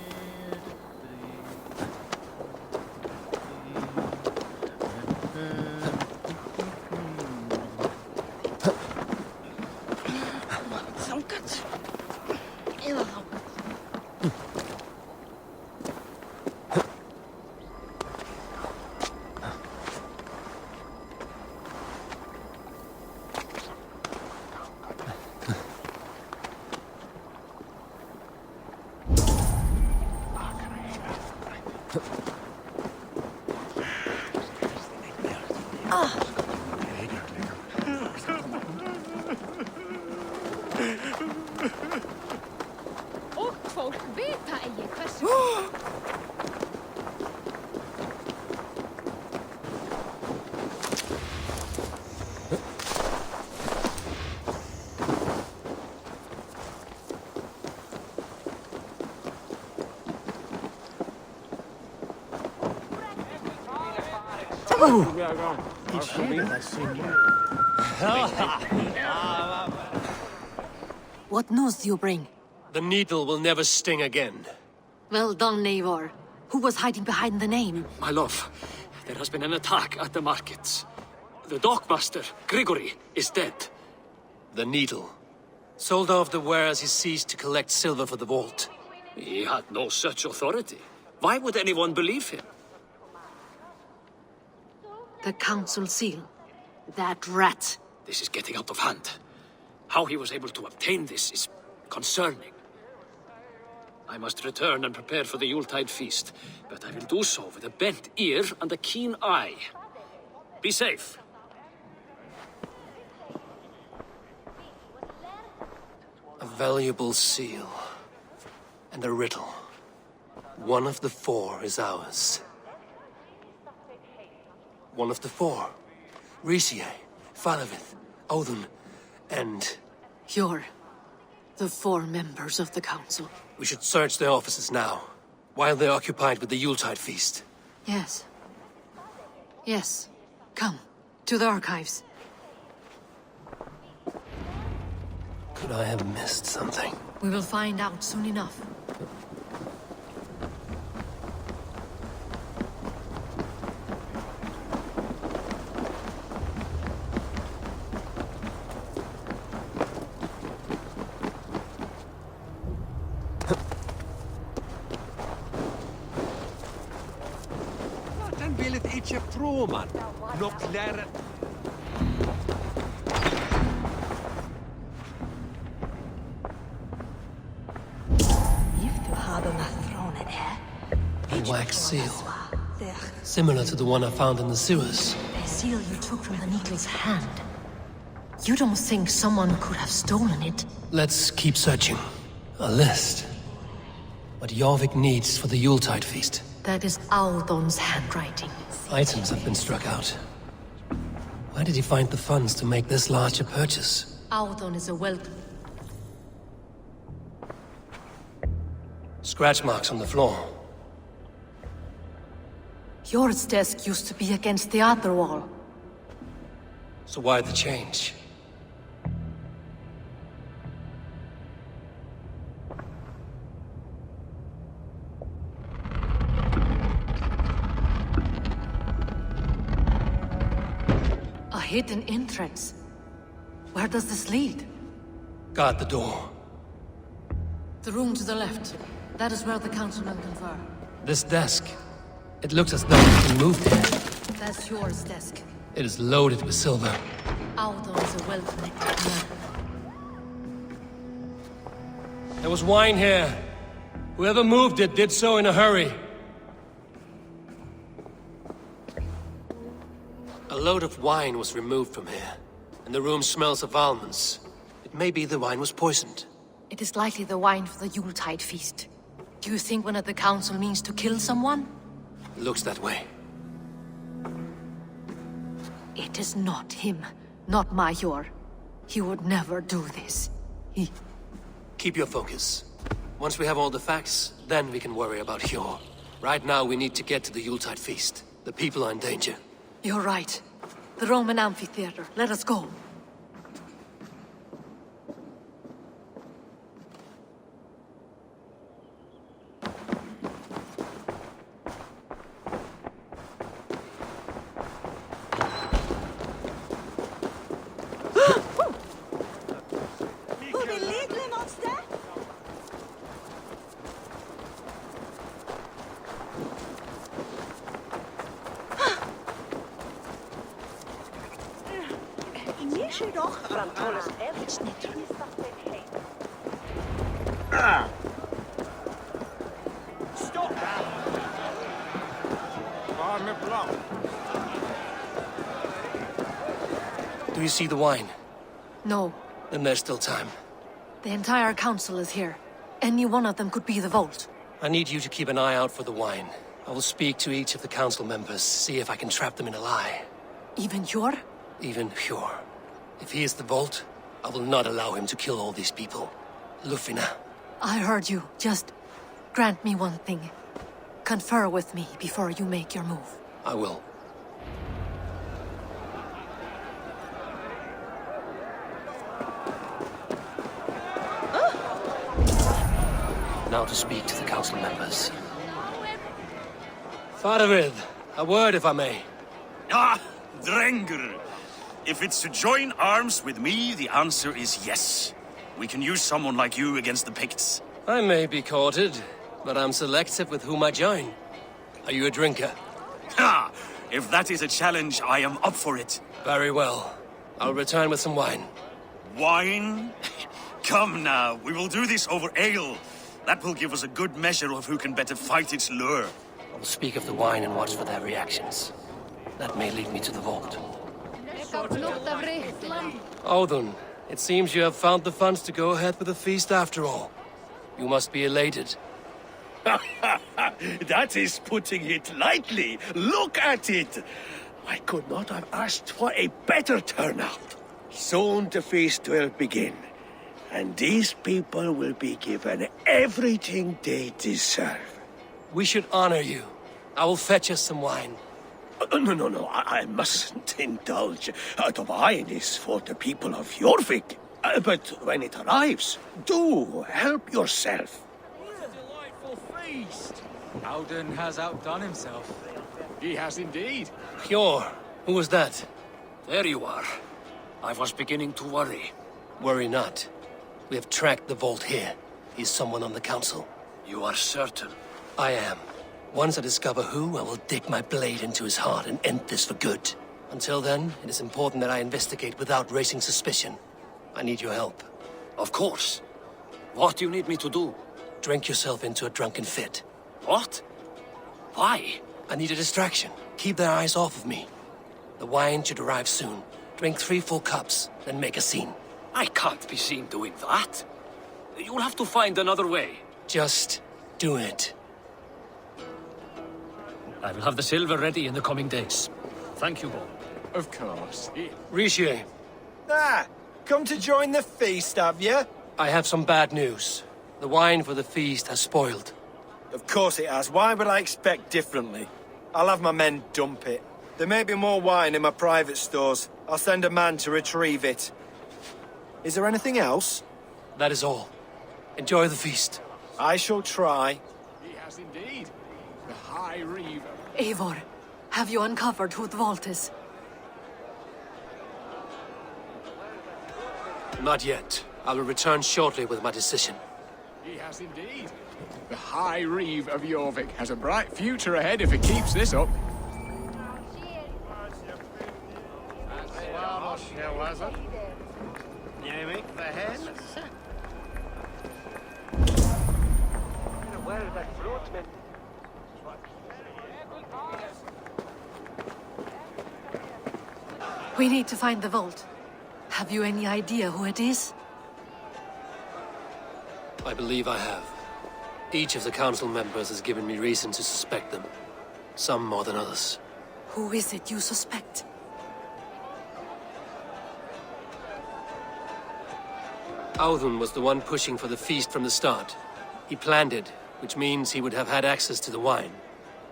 Og fólk vita eigi hversu. What news do you bring? The needle will never sting again. Well done, Eivor. Who was hiding behind the name? My love, there has been an attack at the markets. The dockmaster, Grigory, is dead. The needle. Sold off the wares he ceased to collect silver for the vault. He had no such authority. Why would anyone believe him? The council seal. That rat. This is getting out of hand. How he was able to obtain this is concerning. I must return and prepare for the Yuletide feast, but I will do so with a bent ear and a keen eye. Be safe. A valuable seal. And a riddle. One of the four is ours. One of the four. Risie, Faravith, Odin, and... You're the four members of the council. We should search their offices now, while they're occupied with the Yuletide feast. Yes. Yes. Come, to the archives. Could I have missed something? We will find out soon enough. A wax seal. Similar to the one I found in the sewers. The seal you took from the needle's hand. You don't think someone could have stolen it? Let's keep searching. A list. What Jorvik needs for the Yuletide feast. That is Audon's handwriting. Items have been struck out. Where did he find the funds to make this larger purchase? Audon is a wealth. Scratch marks on the floor. Yours desk used to be against the other wall. So why the change? A hidden entrance. Where does this lead? Guard the door. The room to the left. That is where the councilmen confer. This desk. It looks as though it's been moved here. That's yours desk. It is loaded with silver. Audon is a well-connected man. There was wine here. Whoever moved it did so in a hurry. A load of wine was removed from here, and the room smells of almonds. It may be the wine was poisoned. It is likely the wine for the Yuletide feast. Do you think one of the council means to kill someone? Looks that way. It is not him, not Major. He would never do this. He... Keep your focus. Once we have all the facts, then we can worry about Hjor. Right now, we need to get to the Yuletide feast. The people are in danger. You're right. The Roman amphitheater. Let us go. Stop! Do you see the wine? No. Then there's still time. The entire council is here. Any one of them could be the vault. I need you to keep an eye out for the wine. I will speak to each of the council members, see if I can trap them in a lie. Even Hjor? Even Hjor. If he is the vault, I will not allow him to kill all these people. Lufina. I heard you. Just grant me one thing. Confer with me before you make your move. I will. Now to speak to the council members. Faravid, a word if I may. Ah, Drengr! If it's to join arms with me, the answer is yes. We can use someone like you against the Picts. I may be courted, but I'm selective with whom I join. Are you a drinker? Ha! If that is a challenge, I am up for it. Very well. I'll return with some wine. Wine? Come now, we will do this over ale. That will give us a good measure of who can better fight its lure. I'll speak of the wine and watch for their reactions. That may lead me to the vault. Odun, it seems you have found the funds to go ahead with the feast after all. You must be elated. That is putting it lightly. Look at it. I could not have asked for a better turnout. Soon the feast will begin, and these people will be given everything they deserve. We should honor you. I will fetch us some wine. No, I mustn't indulge. The wine is for the people of Jorvik. But when it arrives, do help yourself. Feast. Alden has outdone himself. He has indeed. Hjor, who was that? There you are. I was beginning to worry. Worry not. We have tracked the vault here. He's someone on the council. You are certain? I am. Once I discover who, I will dig my blade into his heart and end this for good. Until then, it is important that I investigate without raising suspicion. I need your help. Of course. What do you need me to do? Drink yourself into a drunken fit. What? Why? I need a distraction. Keep their eyes off of me. The wine should arrive soon. Drink 3 full cups, then make a scene. I can't be seen doing that. You'll have to find another way. Just do it. I will have the silver ready in the coming days. Thank you, Bo. Of course. Rishi. Come to join the feast, have you? I have some bad news. The wine for the feast has spoiled. Of course it has. Why would I expect differently? I'll have my men dump it. There may be more wine in my private stores. I'll send a man to retrieve it. Is there anything else? That is all. Enjoy the feast. I shall try. He has indeed. The High Reaver. Eivor, have you uncovered who the vault is? Not yet. I will return shortly with my decision. He has indeed. The High Reeve of Jorvik has a bright future ahead if it keeps this up. We need to find the vault. Have you any idea who it is? I believe I have. Each of the council members has given me reason to suspect them. Some more than others. Who is it you suspect? Audun was the one pushing for the feast from the start. He planned it, which means he would have had access to the wine.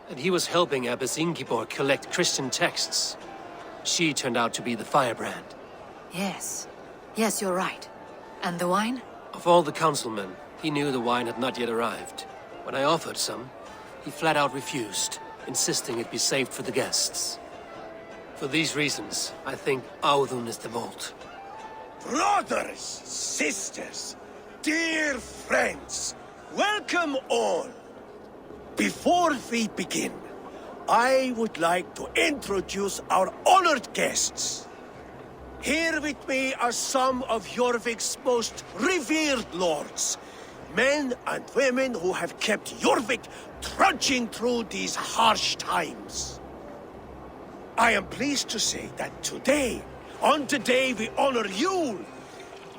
And he was helping Abbess Ingibor collect Christian texts. She turned out to be the firebrand. Yes. Yes, you're right. And the wine? Of all the councilmen, he knew the wine had not yet arrived. When I offered some, he flat out refused, insisting it be saved for the guests. For these reasons, I think Audun is the vault. Brothers, sisters, dear friends, welcome all. Before we begin, I would like to introduce our honored guests. Here with me are some of Jorvik's most revered lords. Men and women who have kept Jorvik trudging through these harsh times. I am pleased to say that today, on the day we honor you,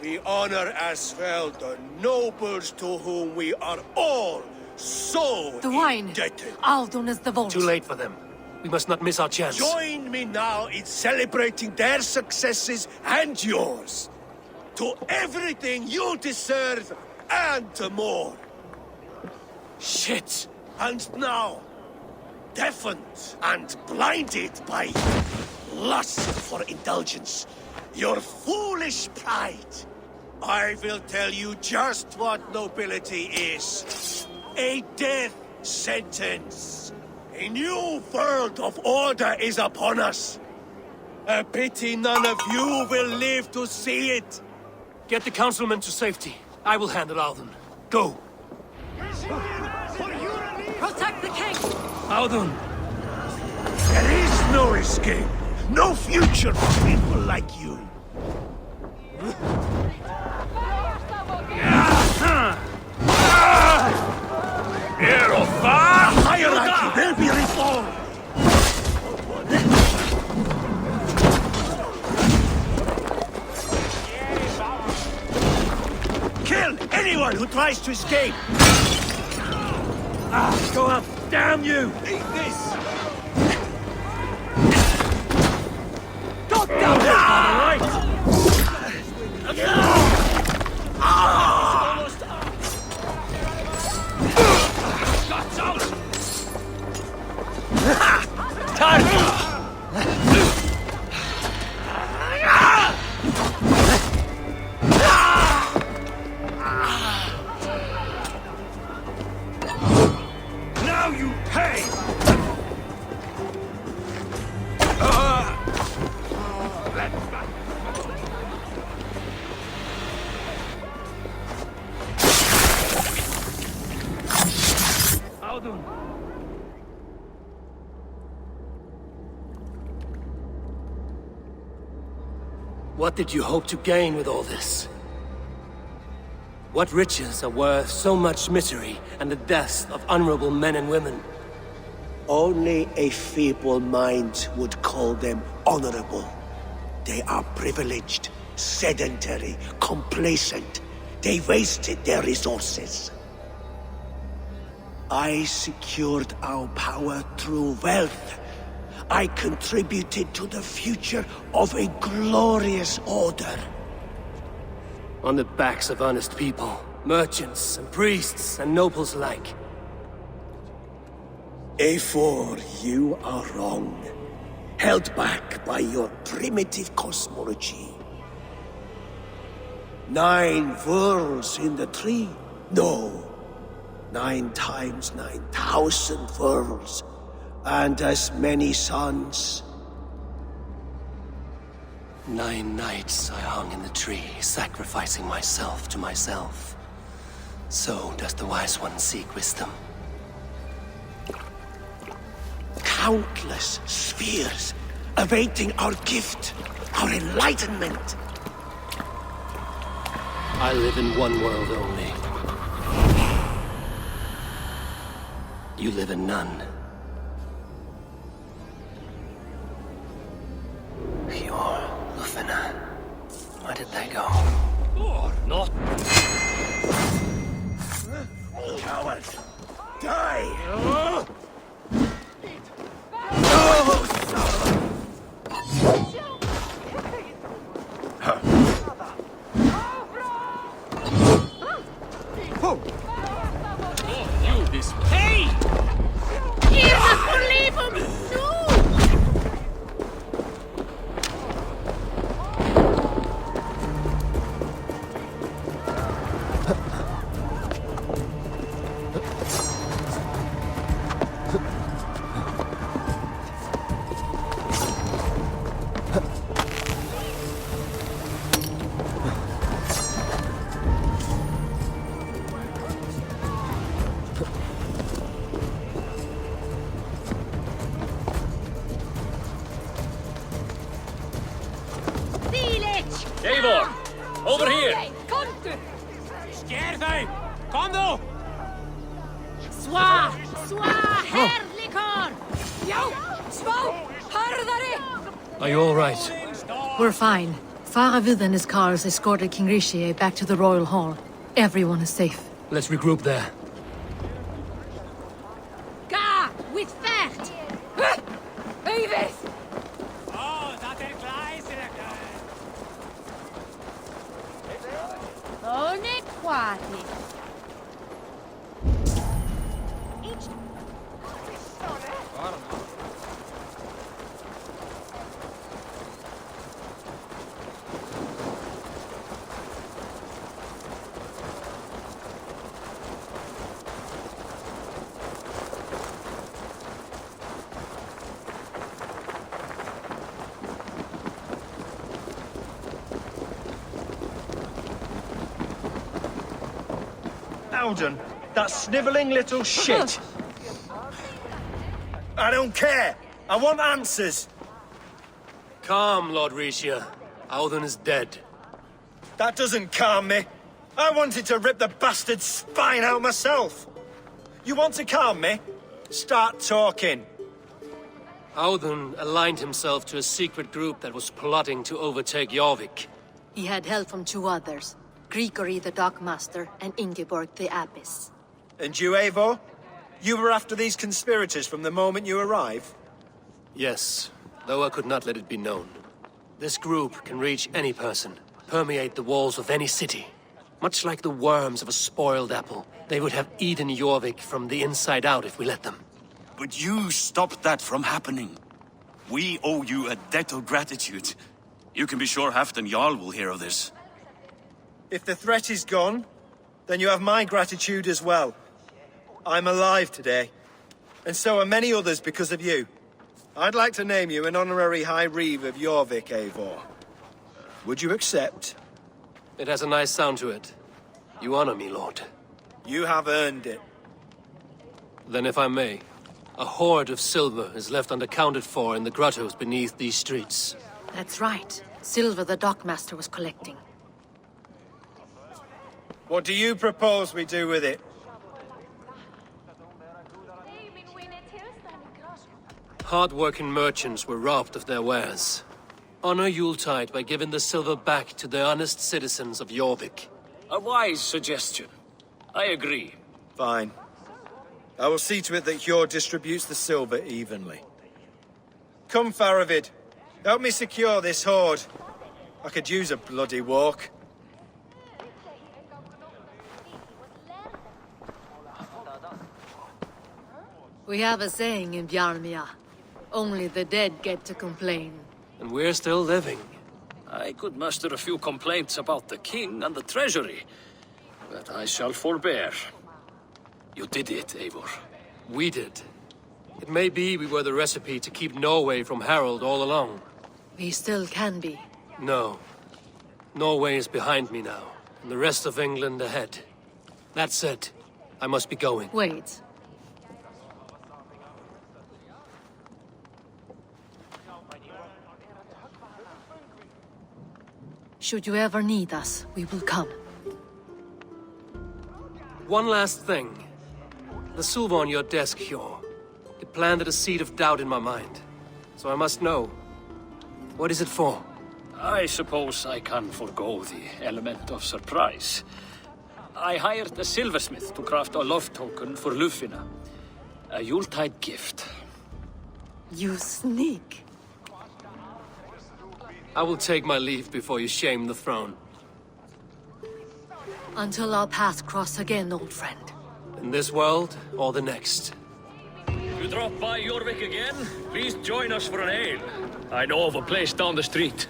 we honor as well the nobles to whom we are all so the wine. indebted. Audun is the vault. Too late for them. We must not miss our chance. Join me now in celebrating their successes and yours. To everything you deserve and more. Shit! And now, deafened and blinded by lust for indulgence, your foolish pride, I will tell you just what nobility is. a death sentence. A new world of order is upon us. A pity none of you will live to see it. Get the councilman to safety. I will handle Audun. Go. Protect the king! Audun! There is no escape. No future for people like you. Here or far, Hierarchy will be reformed. Kill anyone who tries to escape. Go up, damn you! Eat this. God damn it! All right. Guts out! Now you pay! Audun! What did you hope to gain with all this? What riches are worth so much misery and the deaths of honorable men and women? Only a feeble mind would call them honorable. They are privileged, sedentary, complacent. They wasted their resources. I secured our power through wealth. I contributed to the future of a glorious order. On the backs of honest people, merchants and priests and nobles alike. Eivor, you are wrong. Held back by your primitive cosmology. 9 worlds in the tree? No. 9 times 9,000 worlds. And as many suns. 9 nights I hung in the tree, sacrificing myself to myself. So does the Wise One seek wisdom. Countless spheres awaiting our gift, our enlightenment. I live in one world only. You live in none. Pure Lufina. Where did they go? Or not. Coward! Die! You this way. Hey! Leave him! No! Eivor! Over here! Scare them! Kom då! Swa! Herrlikar! Jo! Svå! Hörðari! Are you all right? We're fine. Faravid and his cars escorted King Rishi back to the Royal Hall. Everyone is safe. Let's regroup there. Ga! With Fert! Eivith! Oh, dat er gleisig! Only quietly. Howden, that snivelling little shit. I don't care. I want answers. Calm, Lord Rishia. Auden is dead. That doesn't calm me. I wanted to rip the bastard's spine out myself. You want to calm me? Start talking. Auden aligned himself to a secret group that was plotting to overtake Jorvik. He had help from two others, Grigory the Dockmaster and Ingeborg the Abbess. And you, Eivor? You were after these conspirators from the moment you arrived? Yes, though I could not let it be known. This group can reach any person, permeate the walls of any city. Much like the worms of a spoiled apple, they would have eaten Jorvik from the inside out if we let them. But you stopped that from happening. We owe you a debt of gratitude. You can be sure Halfdan Jarl will hear of this. If the threat is gone, then you have my gratitude as well. I'm alive today, and so are many others because of you. I'd like to name you an honorary High Reeve of Jorvik, Eivor. Would you accept? It has a nice sound to it. You honor me, Lord. You have earned it. Then if I may, a hoard of silver is left unaccounted for in the grottos beneath these streets. That's right. Silver the Dockmaster was collecting. What do you propose we do with it? Hard-working merchants were robbed of their wares. Honor Yuletide by giving the silver back to the honest citizens of Jorvik. A wise suggestion. I agree. Fine. I will see to it that Hjor distributes the silver evenly. Come, Faravid. Help me secure this hoard. I could use a bloody walk. We have a saying in Bjarmia. Only the dead get to complain. And we're still living. I could muster a few complaints about the king and the treasury, but I shall forbear. You did it, Eivor. We did. It may be we were the recipe to keep Norway from Harald all along. We still can be. No. Norway is behind me now, and the rest of England ahead. That said, I must be going. Wait. Should you ever need us, we will come. One last thing. The silver on your desk, Hjor. It planted a seed of doubt in my mind. So I must know. What is it for? I suppose I can forego the element of surprise. I hired a silversmith to craft a love token for Lufina. A Yuletide gift. You sneak. I will take my leave before you shame the throne. Until our paths cross again, old friend. In this world, or the next. You drop by Jorvik again? Please join us for an ale. I know of a place down the street.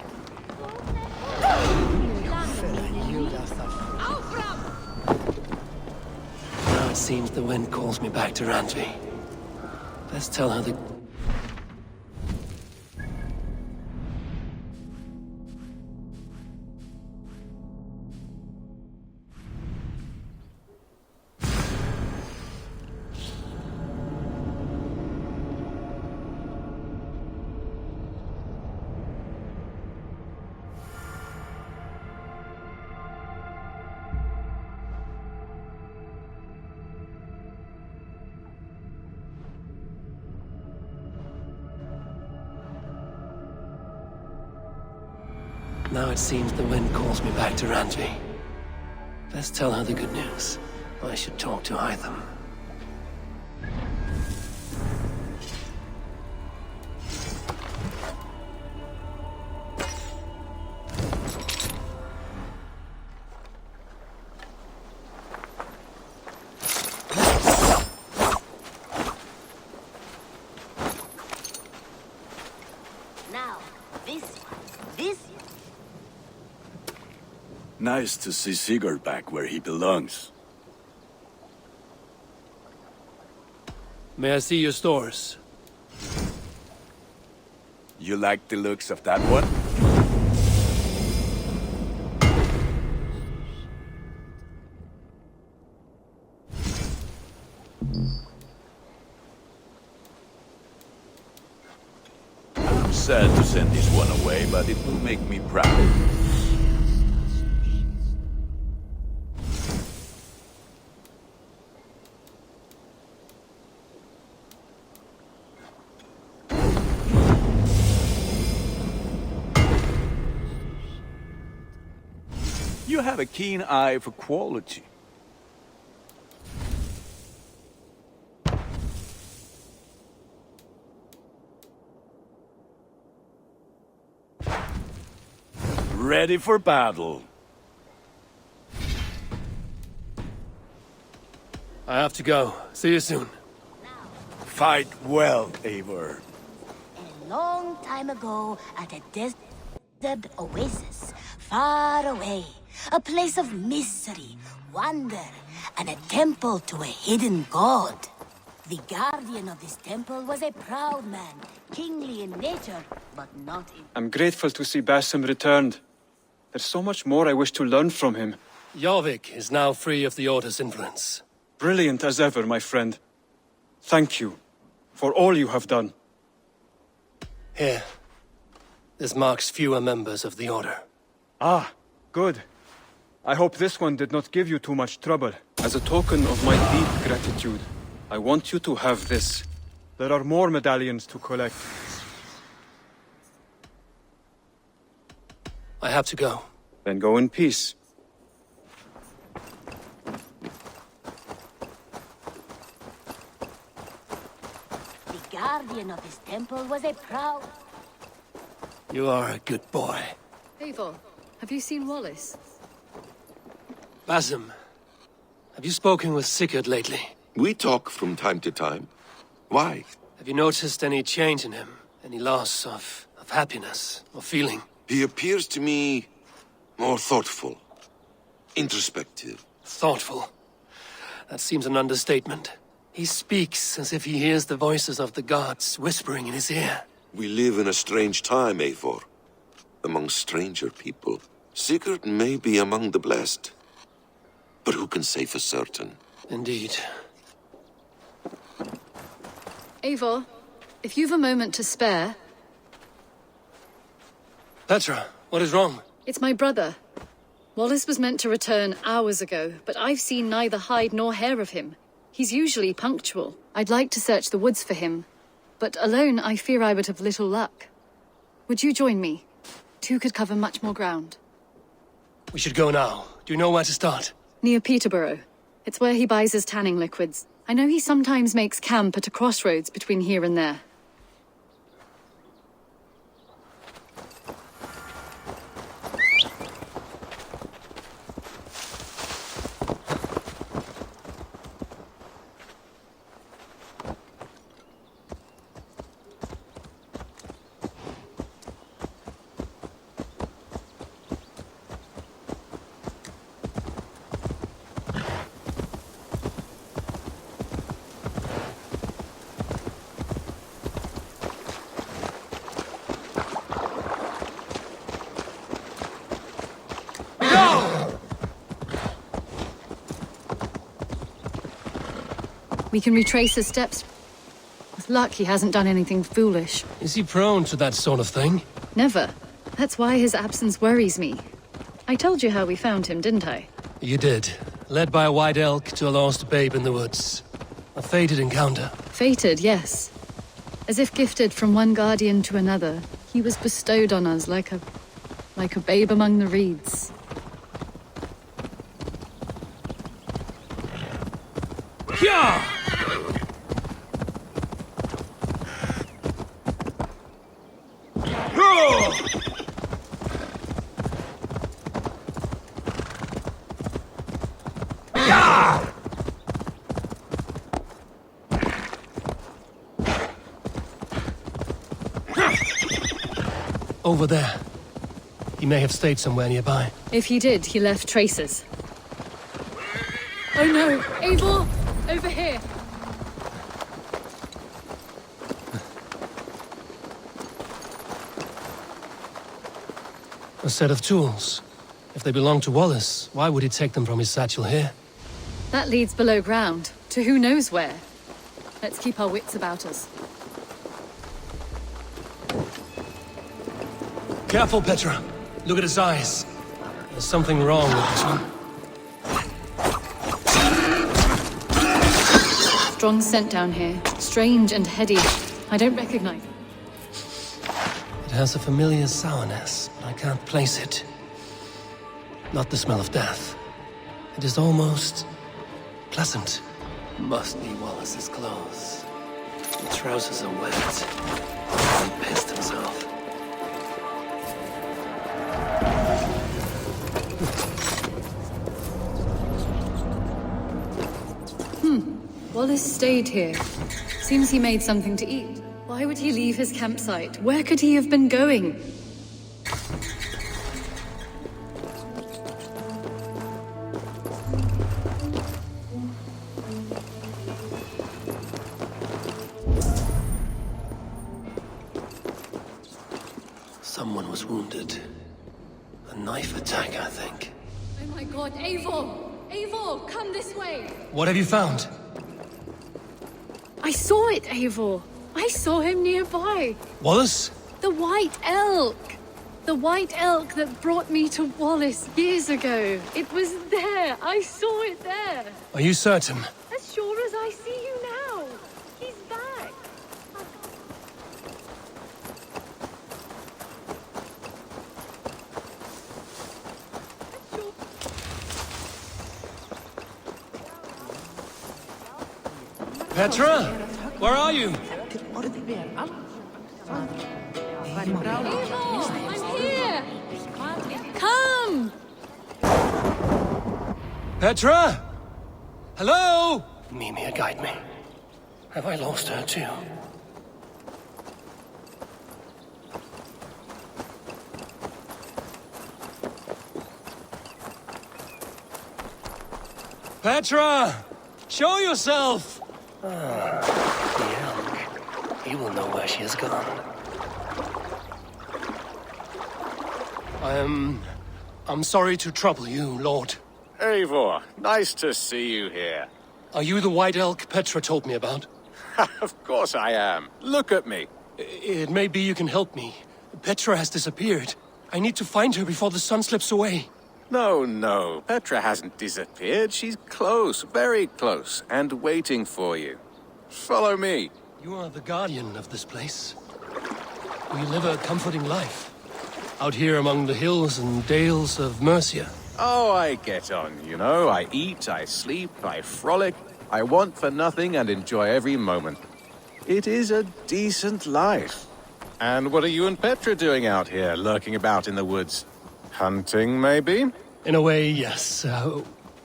Now it seems the wind calls me back to Randvi. Let's tell her the... Now it seems the wind calls me back to Randvi. Let's tell her the good news. I should talk to Hytham. Now, this one. This Nice to see Sigurd back where he belongs. May I see your stores? You like the looks of that one? sad to send this one away, but it will make me proud. You have a keen eye for quality. Ready for battle. I have to go. See you soon. Fight well, Eivor. A long time ago, at a desert oasis, far away, a place of mystery, wonder, and a temple to a hidden god. The guardian of this temple was a proud man, kingly in nature, but not in... I'm grateful to see Basim returned. There's so much more I wish to learn from him. Jorvik is now free of the Order's influence. Brilliant as ever, my friend. Thank you for all you have done. Here. This marks fewer members of the Order. Ah, good. I hope this one did not give you too much trouble. As a token of my deep gratitude, I want you to have this. There are more medallions to collect. I have to go. Then go in peace. The guardian of this temple was a proud... You are a good boy. Eivor, have you seen Wallace? Basim, have you spoken with Sigurd lately? We talk from time to time. Why? Have you noticed any change in him? Any loss of happiness or feeling? He appears to me more thoughtful, introspective. Thoughtful? That seems an understatement. He speaks as if he hears the voices of the gods whispering in his ear. We live in a strange time, Eivor. Among stranger people. Sigurd may be among the blessed. But who can say for certain? Indeed. Eivor, if you've a moment to spare... Petra, what is wrong? It's my brother. Wallace was meant to return hours ago, but I've seen neither hide nor hair of him. He's usually punctual. I'd like to search the woods for him, but alone I fear I would have little luck. Would you join me? Two could cover much more ground. We should go now. Do you know where to start? Near Peterborough. It's where he buys his tanning liquids. I know he sometimes makes camp at a crossroads between here and there. We can retrace his steps. With luck, he hasn't done anything foolish. Is he prone to that sort of thing? Never. That's why his absence worries me. I told you how we found him, didn't I? You did. Led by a white elk to a lost babe in the woods. A fated encounter. Fated, yes. As if gifted from one guardian to another, he was bestowed on us like a babe among the reeds. Yeah! Over there. He may have stayed somewhere nearby. If he did, he left traces. Oh no! Eivor! Over here! A set of tools. If they belong to Wallace, why would he take them from his satchel here? That leads below ground, to who knows where. Let's keep our wits about us. Careful, Petra. Look at his eyes. There's something wrong with this one. Strong scent down here. Strange and heady. I don't recognize it. It has a familiar sourness, but I can't place it. Not the smell of death. It is almost pleasant. Must be Wallace's clothes. The trousers are wet. He pissed himself. Wallace stayed here. Seems he made something to eat. Why would he leave his campsite? Where could he have been going? Someone was wounded. A knife attack, I think. Oh my god, Eivor! Eivor, come this way! What have you found? I saw it, Eivor. I saw him nearby. Wallace? The White Elk! The White Elk that brought me to Wallace years ago. It was there. I saw it there. Are you certain? As sure as I see you now. He's back. Petra? Where are you? Eivor, I'm here! Come! Petra? Hello? Mimir, guide me. Have I lost her too? Petra! Show yourself! Ah, the elk. He will know where she has gone. I'm sorry to trouble you, Lord. Eivor, nice to see you here. Are you the White Elk Petra told me about? Of course I am. Look at me. It may be you can help me. Petra has disappeared. I need to find her before the sun slips away. No. Petra hasn't disappeared. She's close, very close, and waiting for you. Follow me. You are the guardian of this place. We live a comforting life. Out here among the hills and dales of Mercia. Oh, I get on, you know. I eat, I sleep, I frolic. I want for nothing and enjoy every moment. It is a decent life. And what are you and Petra doing out here, lurking about in the woods? Hunting, maybe? In a way, yes.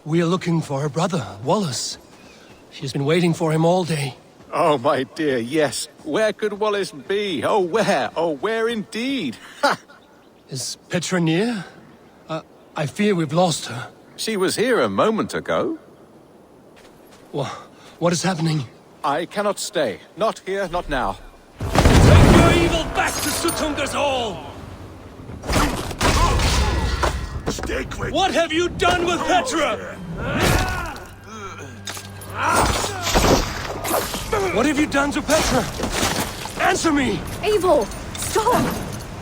We are looking for her brother, Wallace. She's been waiting for him all day. Oh, my dear, yes. Where could Wallace be? Oh, where? Oh, where indeed? Ha! Is Petra near? I fear we've lost her. She was here a moment ago. What is happening? I cannot stay. Not here, not now. Take your evil back to Sutunga's Hall! Stay quick! What have you done with Petra? What have you done to Petra? Answer me! Eivor, stop!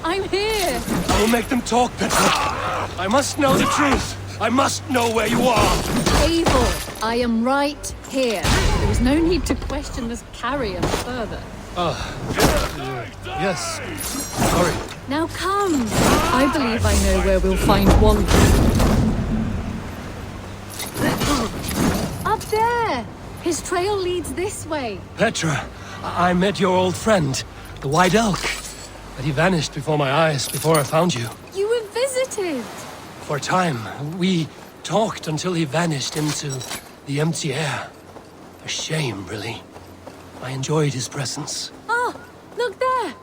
I'm here! I will make them talk, Petra. I must know the truth. I must know where you are. Eivor, I am right here. There was no need to question this carrion further. Yes. Sorry. Now come. I believe I know where we'll find one. Up there! His trail leads this way. Petra, I met your old friend, the White Elk. But he vanished before my eyes, before I found you. You were visited. For a time, we talked until he vanished into the empty air. A shame, really. I enjoyed his presence. Ah, look there!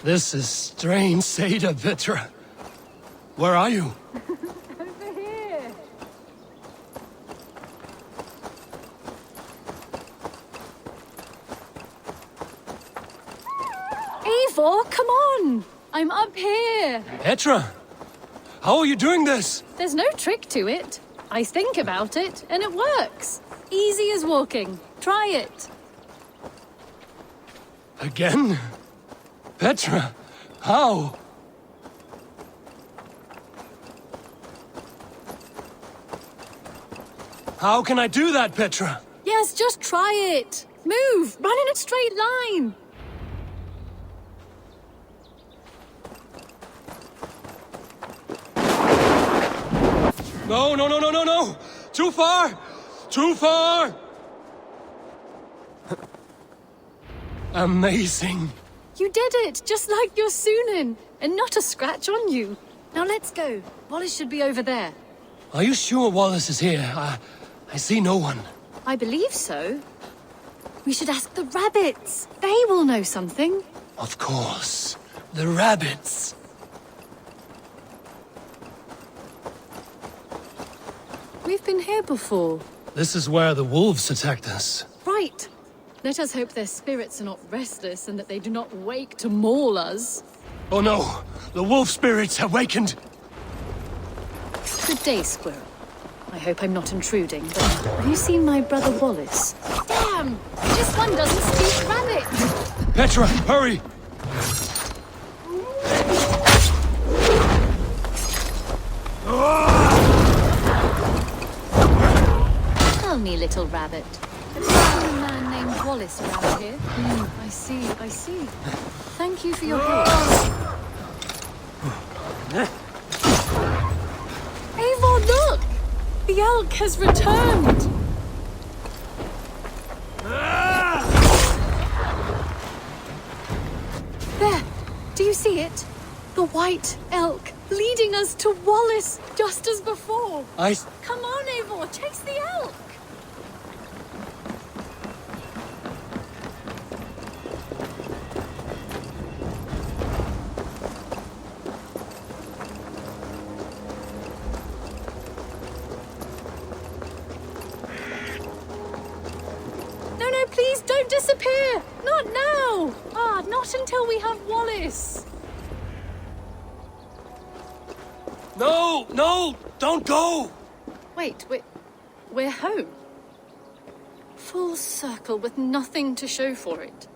This is strange, Seda, Petra. Where are you? Over here. Eivor, come on! I'm up here. Petra! How are you doing this? There's no trick to it. I think about it, and it works. Easy as walking. Try it. Again? Petra, How? How can I do that, Petra? Yes, just try it. Move! Run in a straight line! No, no, no, no, no, no! Too far! Too far! Amazing. You did it, just like your Sunan, and not a scratch on you. Now let's go. Wallace should be over there. Are you sure Wallace is here? I see no one. I believe so. We should ask the rabbits. They will know something. Of course. The rabbits. We've been here before. This is where the wolves attacked us. Right. Let us hope their spirits are not restless and that they do not wake to maul us. Oh no! The wolf spirits have wakened! Good day, Squirrel. I hope I'm not intruding, but have you seen my brother Wallace? Damn! This one doesn't speak rabbit! Petra, hurry! Tell me, little rabbit. There's a man named Wallace around here. I see, I see. Thank you for your help. Eivor, look! The elk has returned! There! Do you see it? The white elk leading us to Wallace, just as before. Come on, Eivor, chase the elk! No, please don't disappear! Not now! Not until we have Wallace! No! No! Don't go! Wait, we're home. Full circle with nothing to show for it.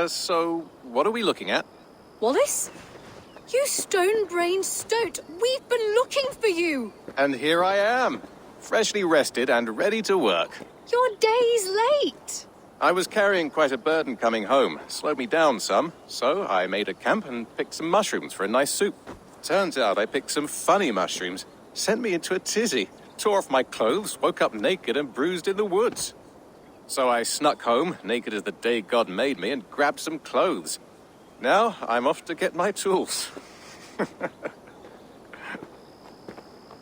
So what are we looking at? Wallace? You stone-brained stoat! We've been looking for you! And here I am, freshly rested and ready to work. You're days late! I was carrying quite a burden coming home. Slowed me down some, so I made a camp and picked some mushrooms for a nice soup. Turns out I picked some funny mushrooms. Sent me into a tizzy. Tore off my clothes, woke up naked and bruised in the woods. So I snuck home, naked as the day God made me, and grabbed some clothes. Now I'm off to get my tools.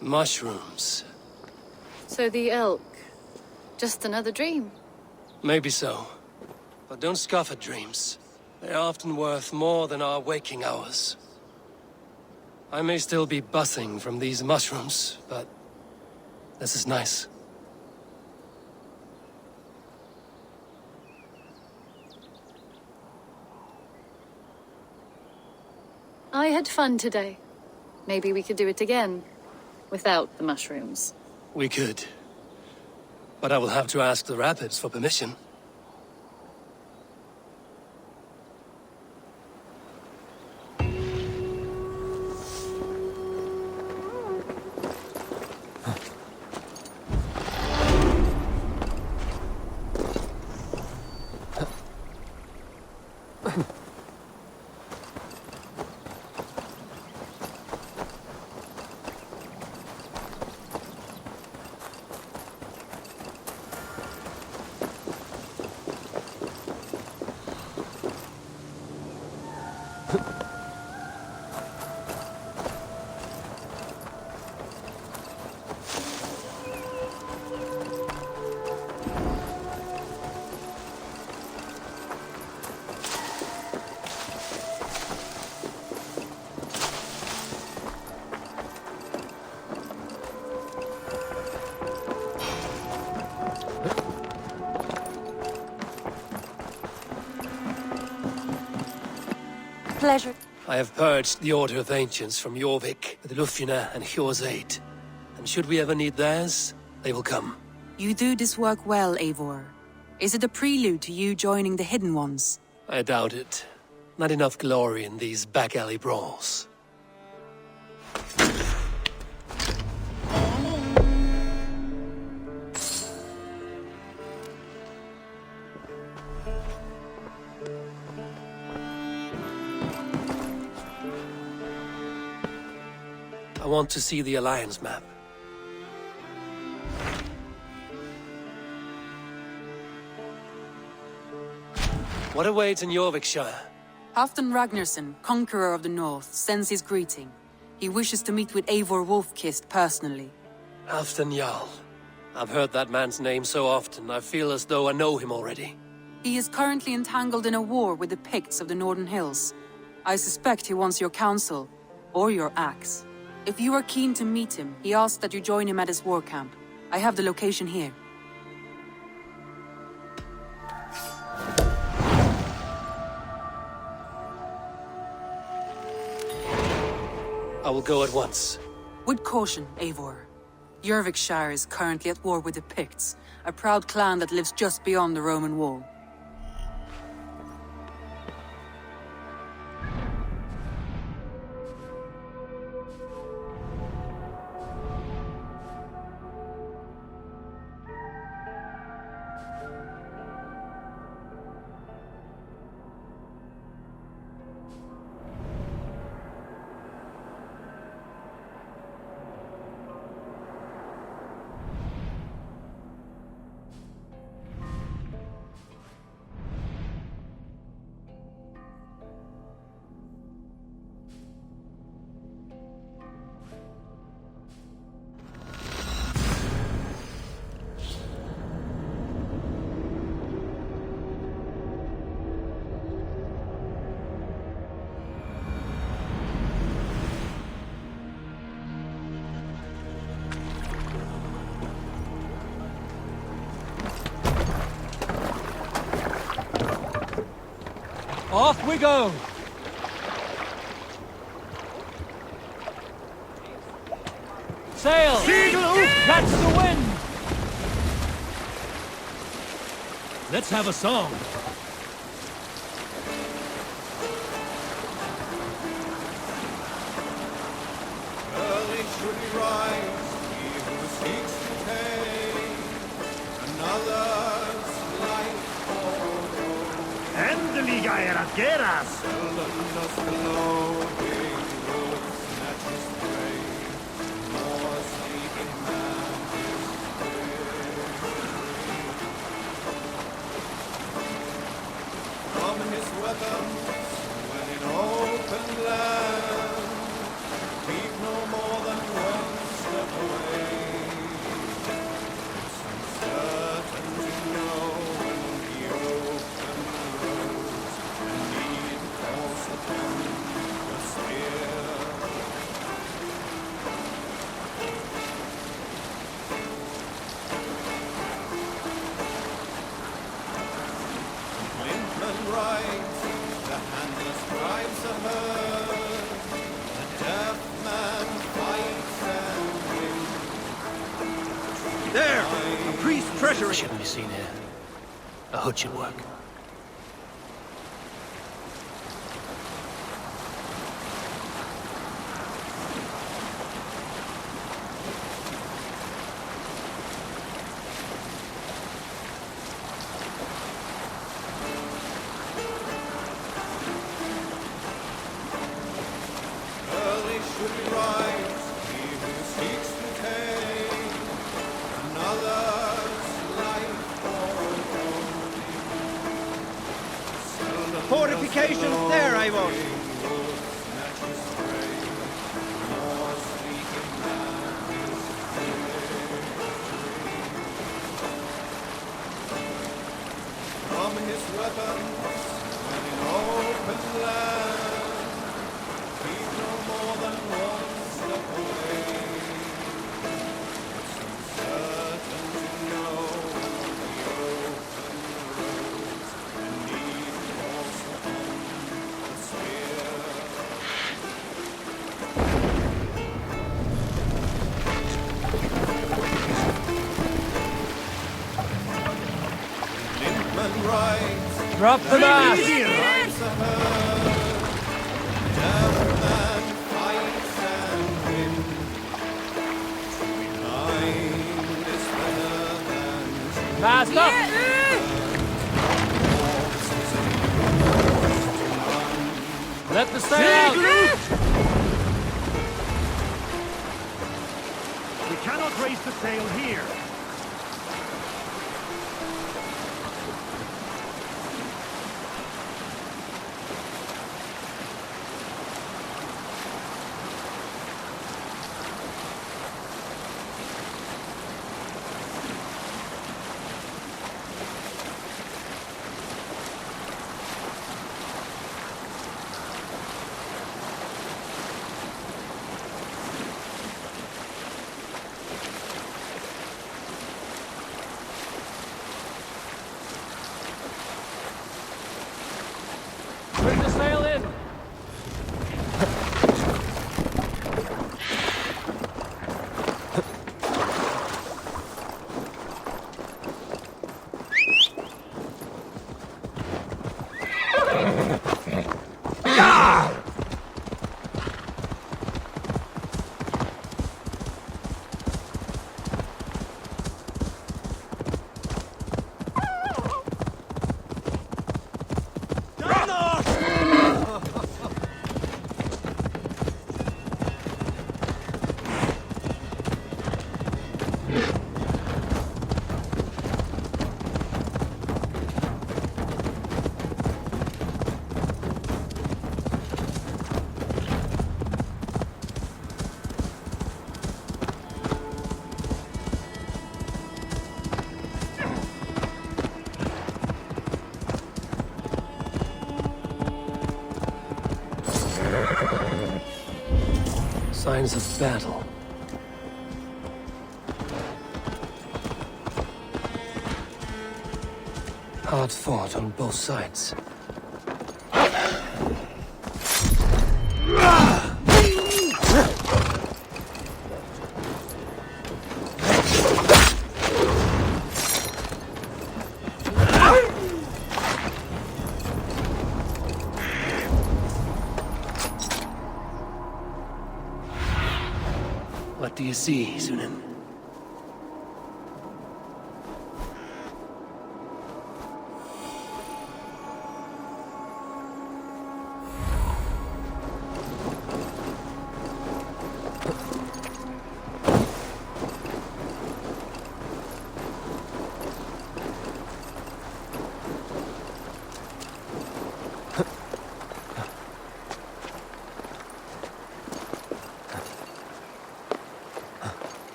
Mushrooms. So the elk, just another dream. Maybe so. But don't scoff at dreams. They're often worth more than our waking hours. I may still be buzzing from these mushrooms, but this is nice. I had fun today. Maybe we could do it again, without the mushrooms. We could. But I will have to ask the rabbits for permission. Pleasure. I have purged the Order of Ancients from Jorvik with Lufina and Hjor's aid. And should we ever need theirs, they will come. You do this work well, Eivor. Is it a prelude to you joining the Hidden Ones? I doubt it. Not enough glory in these back-alley brawls. I want to see the Alliance map. What awaits in Jorvikshire? Halfdan Ragnarsson, Conqueror of the North, sends his greeting. He wishes to meet with Eivor Wolfkist personally. Halfdan Jarl. I've heard that man's name so often, I feel as though I know him already. He is currently entangled in a war with the Picts of the Northern Hills. I suspect he wants your counsel, or your axe. If you are keen to meet him, he asks that you join him at his war camp. I have the location here. I will go at once. With caution, Eivor. Jorvikshire is currently at war with the Picts, a proud clan that lives just beyond the Roman wall. Off we go! Sail! Seagull, catch the wind! Let's have a song. Early should he rise, he who seeks to take another's life for Endeliga era geras! seldom does the loading wolf snatch his prey, nor sleeping man his prey. From his weapons, when in open land, keep no more than one step away. It's uncertain to know when the open roads and need falls upon the spear. Limpman rides, the handless drives a herd, the deaf man fights and wins. There! A priest treasury! Shouldn't be seen here. A hood should work. Early should he rise, he who seeks to take another's life for Fortifications there, Eivor. from his weapons when in open land, keep no more than one step away. It's uncertain to know the open roads and need falls upon the spear. right. Drop the mask! Rise a herd. Devil man fights and wins. Behind is better than Mask up! Let the sail out! We cannot raise the sail here. Bring the sail in! Signs of battle. Hard fought on both sides. What do you see, Sunan?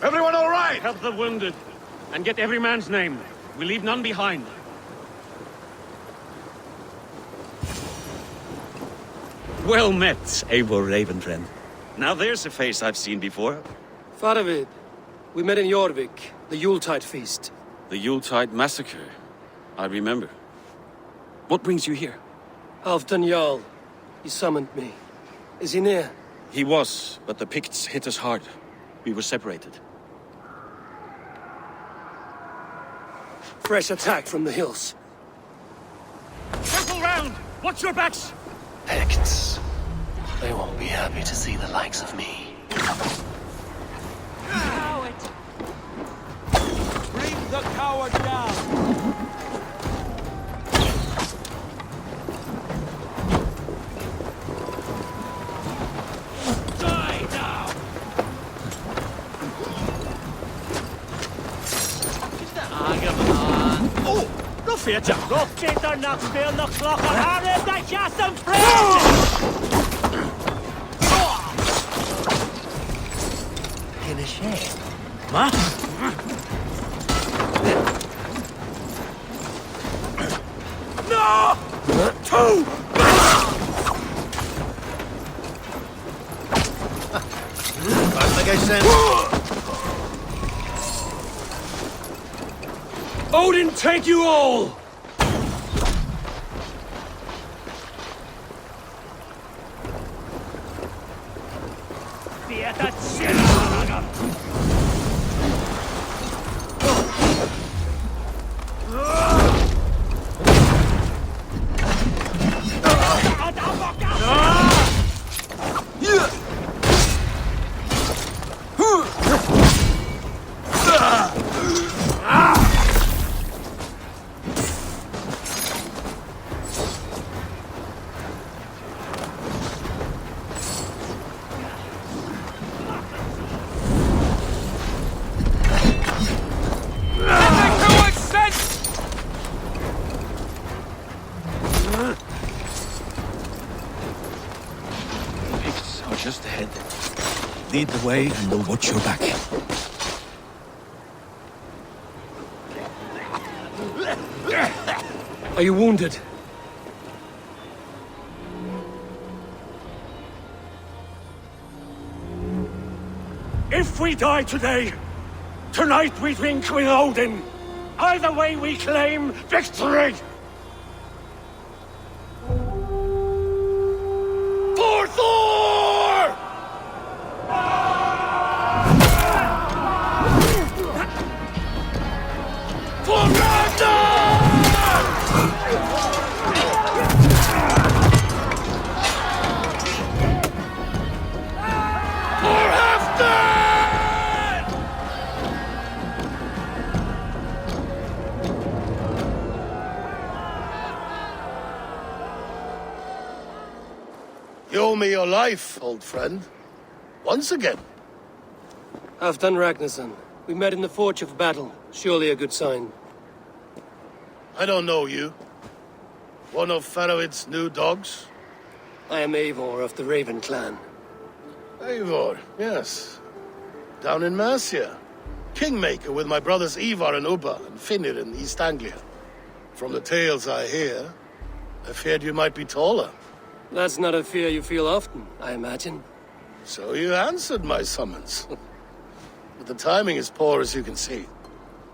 Everyone all right? Help the wounded, and get every man's name. We leave none behind. Well met, Eivor Ravenfriend. Now there's a face I've seen before. Faravid, we met in Jorvik, the Yuletide feast. The Yuletide massacre. I remember. What brings you here? Halfdan Jarl. He summoned me. Is he near? He was, but the Picts hit us hard. We were separated. Fresh attack from the hills. Circle round! Watch your backs! Picts. They won't be happy to see the likes of me. Coward! Bring the coward down! Die now! Oh! Go for it, Jack! Go get our knock, spill, knock, clock, and harm that cast and friends! In a shame. Ma? No! Two! I think I sent... Odin, take you all! Lead the way and we'll watch your back. Are you wounded? If we die today, tonight we drink with Odin. Either way we claim victory! For Thor! For Ragnar! For Halfdan! You owe me your life, old friend. Once again. Halfdan Ragnarsson. We met in the Forge of Battle. Surely a good sign. I don't know you. One of Faroid's new dogs? I am Eivor of the Raven clan. Eivor, yes. Down in Mercia. Kingmaker with my brothers Ivar and Ubba and Finnr in East Anglia. From the tales I hear, I feared you might be taller. That's not a fear you feel often, I imagine. So you answered my summons. But the timing is poor, as you can see.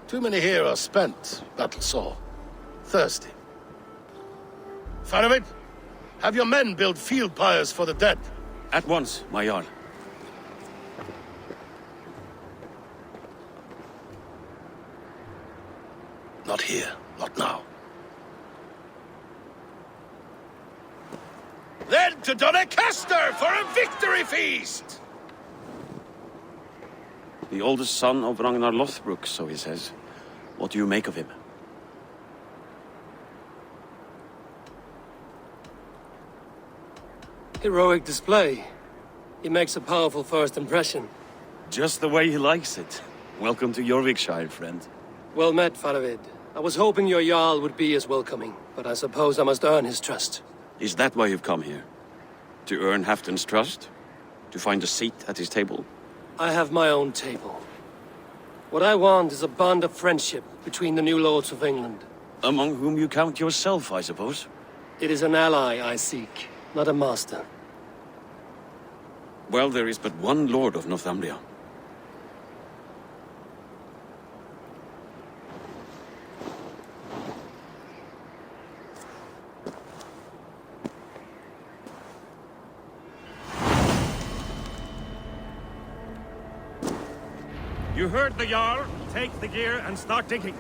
Too many here are spent, battle-sore, thirsty. Faroid, have your men build field pyres for the dead. At once, my Jarl. Not here, not now. Then to Doncaster for a victory feast! The oldest son of Ragnar Lothbrok, so he says. What do you make of him? Heroic display. He makes a powerful first impression. Just the way he likes it. Welcome to Jorvikshire, friend. Well met, Faroid. I was hoping your Jarl would be as welcoming, but I suppose I must earn his trust. Is that why you've come here? To earn Halfdan's trust? To find a seat at his table? I have my own table. What I want is a bond of friendship between the new lords of England. Among whom you count yourself, I suppose? It is an ally I seek, not a master. Well, there is but one lord of Northumbria. You heard the Jarl. Take the gear and start digging.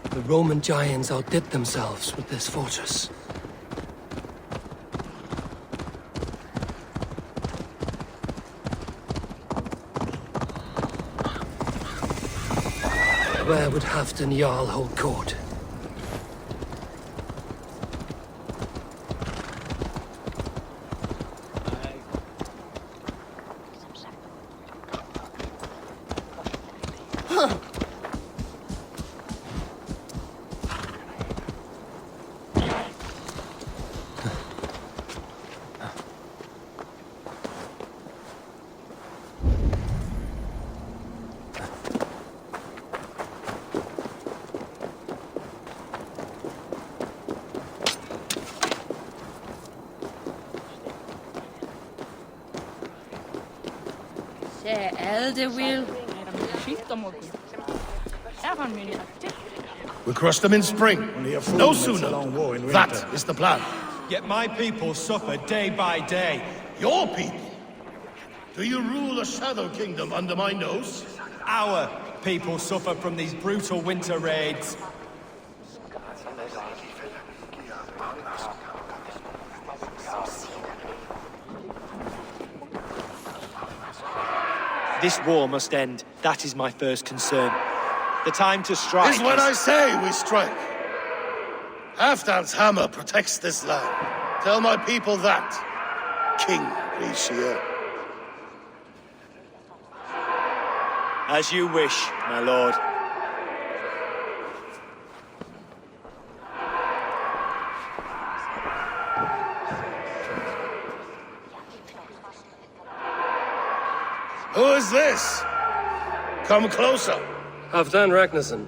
The Roman giants outdid themselves with this fortress. Where would Halfdan Jarl hold court? We crush them in spring. No sooner. That is the plan. Yet my people suffer day by day. Your people? Do you rule a shadow kingdom under my nose? Our people suffer from these brutal winter raids. This war must end. That is my first concern. The time to strike is when I say we strike. Halfdan's hammer protects this land. Tell my people that, King Rishia. As you wish, my lord. Who is this? Come closer. Halfdan Ragnarsson.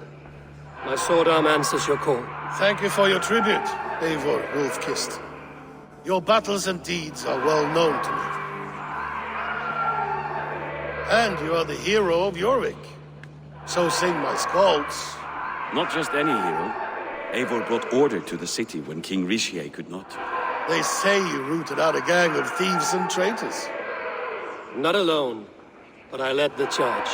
My sword arm answers your call. Thank you for your tribute, Eivor Wolf-Kissed. Your battles and deeds are well known to me. And you are the hero of Jorvik. So sing my skalds. Not just any hero. Eivor brought order to the city when King Rishie could not. They say you rooted out a gang of thieves and traitors. Not alone, but I led the charge.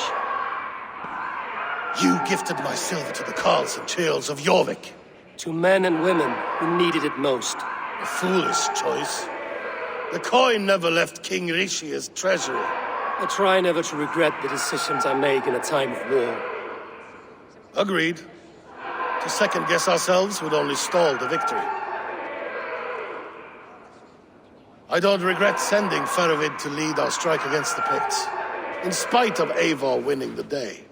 You gifted my silver to the carls and churls of Jorvik. To men and women who needed it most. A foolish choice. The coin never left King Rishia's treasury. I try never to regret the decisions I make in a time of war. Agreed. To second-guess ourselves would only stall the victory. I don't regret sending Faravid to lead our strike against the Picts, in spite of Eivor winning the day.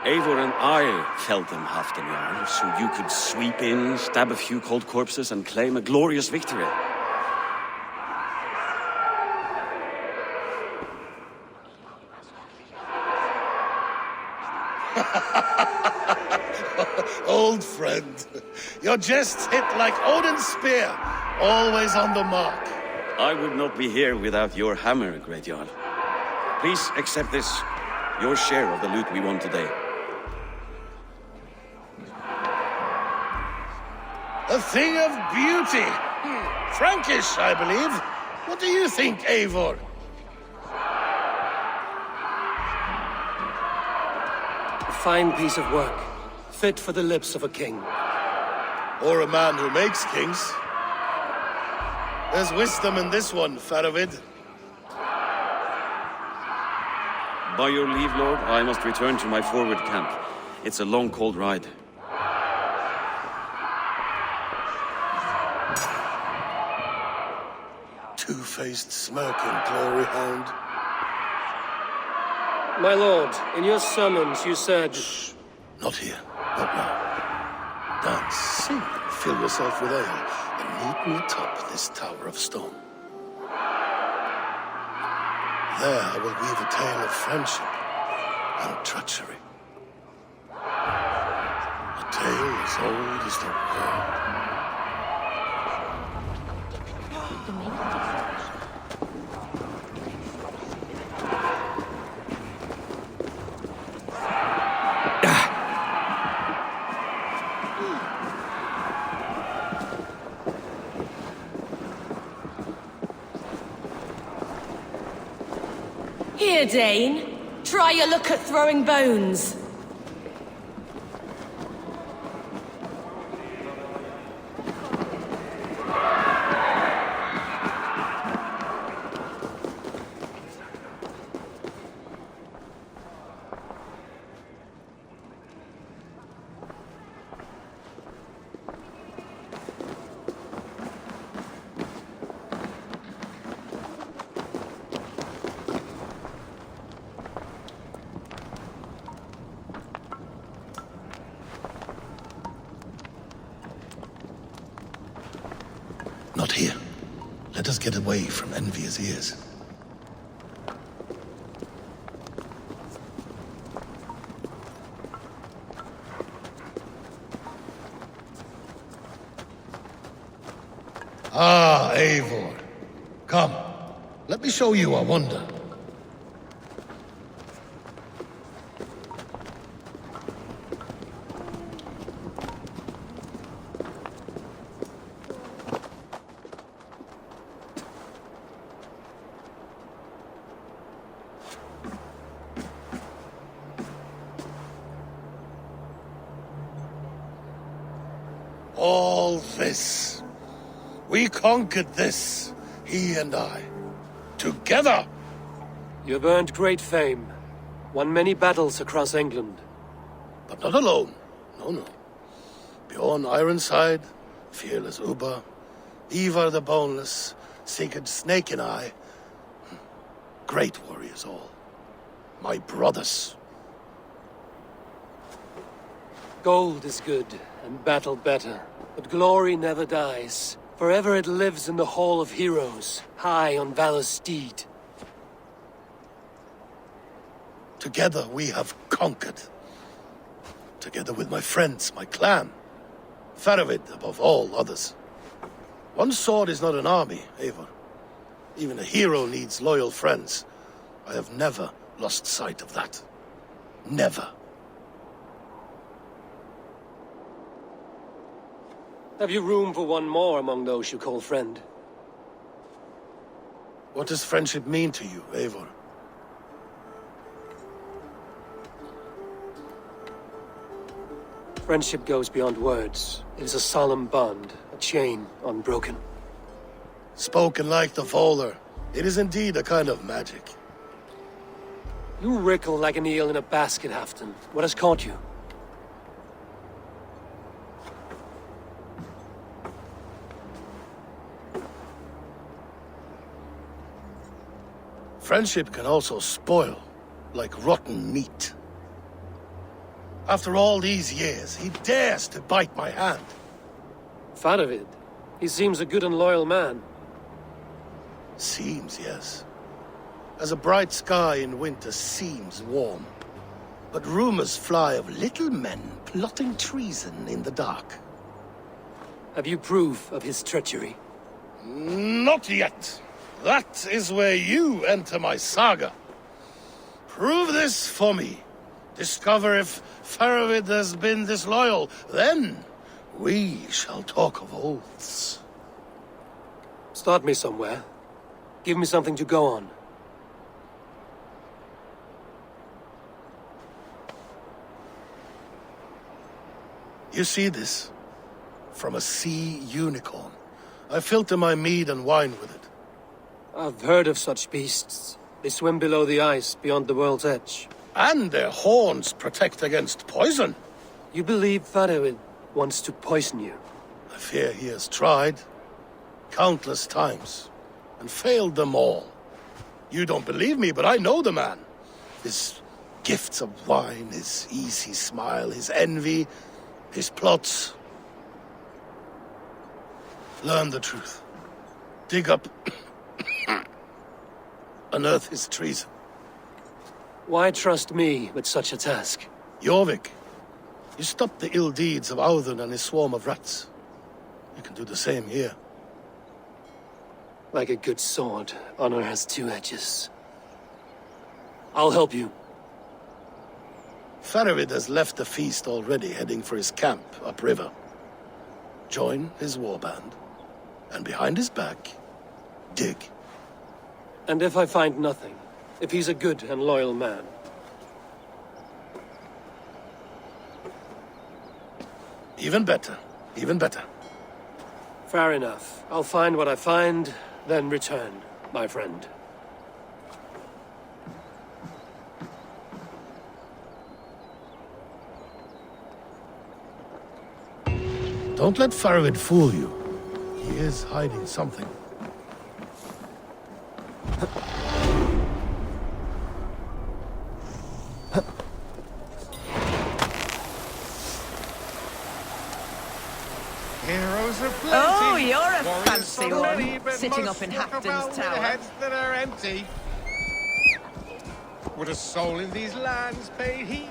Eivor and I felled them, Halfdan Jarl, so you could sweep in, stab a few cold corpses, and claim a glorious victory. Old friend, your jests hit like Odin's spear, always on the mark. I would not be here without your hammer, Great Jarl. Please accept this, your share of the loot we won today. A thing of beauty. Frankish, I believe. What do you think, Eivor? A fine piece of work, fit for the lips of a king. Or a man who makes kings. There's wisdom in this one, Faravid. By your leave, Lord, I must return to my forward camp. It's a long, cold ride. Two-faced smirking glory hound. My lord, in your summons you said... Shh. Not here. Not now. Dance, sing, and fill yourself with ale, and meet me atop this tower of stone. There I will weave a tale of friendship and treachery. A tale as old as the world. Here, Dane. Try your luck at throwing bones. here. Let us get away from envious ears. Ah, Eivor. Come, let me show you a wonder. All this. We conquered this, he and I. Together! You've earned great fame. Won many battles across England. But not alone. No, no. Bjorn Ironside, fearless Ubba, Ivar the Boneless, Sigurd Snake and I. Great warriors all. My brothers. Gold is good, and battle better. But glory never dies. Forever it lives in the Hall of Heroes, high on Valor's steed. Together we have conquered. Together with my friends, my clan. Faravid above all others. One sword is not an army, Eivor. Even a hero needs loyal friends. I have never lost sight of that. Never. Have you room for one more among those you call friend? What does friendship mean to you, Eivor? Friendship goes beyond words. It is a solemn bond, a chain unbroken. Spoken like the Volar, it is indeed a kind of magic. You wrinkle like an eel in a basket, Halfton. What has caught you? Friendship can also spoil, like rotten meat. After all these years, he dares to bite my hand. Faravid. He seems a good and loyal man. Seems, yes. As a bright sky in winter seems warm. But rumors fly of little men plotting treason in the dark. Have you proof of his treachery? Not yet. That is where you enter my saga. Prove this for me. Discover if Faravid has been disloyal. Then we shall talk of oaths. Start me somewhere. Give me something to go on. You see this? From a sea unicorn. I filter my mead and wine with it. I've heard of such beasts. They swim below the ice, beyond the world's edge. And their horns protect against poison. You believe Faravid wants to poison you? I fear he has tried. Countless times. And failed them all. You don't believe me, but I know the man. His gifts of wine, his easy smile, his envy, his plots. Learn the truth. Dig up... unearth his treason. Why trust me with such a task? Jorvik, you stopped the ill deeds of Audun and his swarm of rats. You can do the same here. Like a good sword, honor has two edges. I'll help you. Faravid has left the feast already, heading for his camp upriver. Join his warband, and behind his back, dig. And if I find nothing? If he's a good and loyal man? Even better. Even better. Fair enough. I'll find what I find, then return, my friend. Don't let Faravid fool you. He is hiding something. Heroes are plenty. Oh, you're a Warriors fancy so one, many, but sitting most up in walk Hafton's about with tower. heads that are empty. Would a soul in these lands pay heed?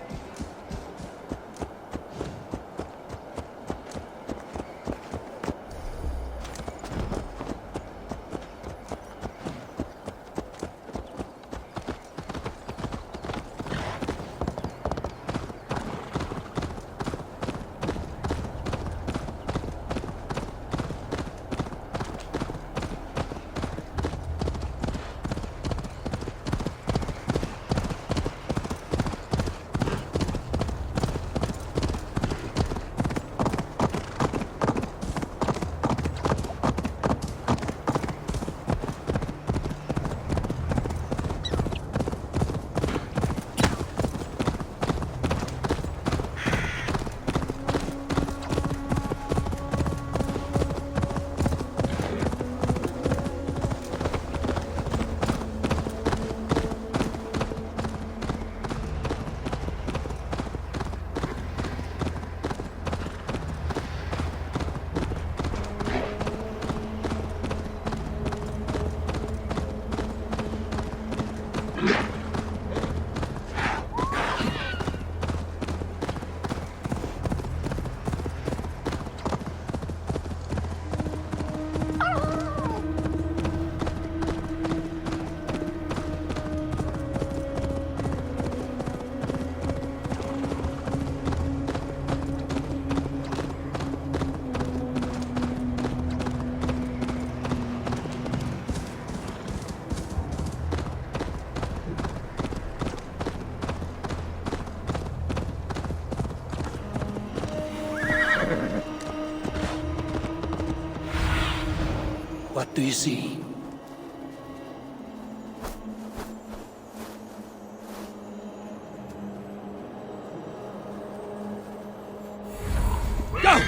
What do you see? Go!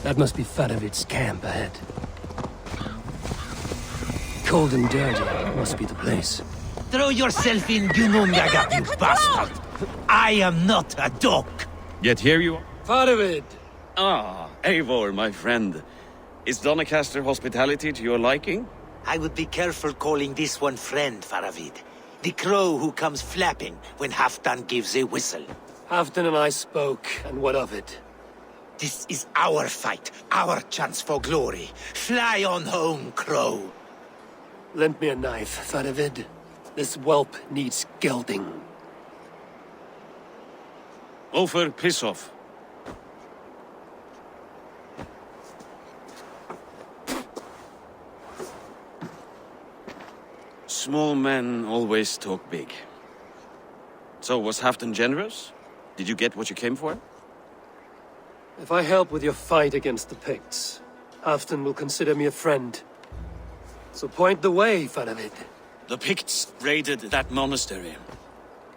That must be Faravid's camp ahead. Cold and dirty must be the place. Throw yourself in Gunungaga, you bastard! I am not a dog! Yet here you are. Faravid! Ah, Eivor, my friend. Is Doncaster hospitality to your liking? I would be careful calling this one friend, Faravid. The crow who comes flapping when Halfdan gives a whistle. Halfdan and I spoke, and what of it? This is our fight, our chance for glory. Fly on home, crow. Lend me a knife, Faravid. This whelp needs gelding. Ulfr, piss off. Small men always talk big. So, was Halfdan generous? Did you get what you came for? If I help with your fight against the Picts, Halfdan will consider me a friend. So point the way, Faravid. The Picts raided that monastery.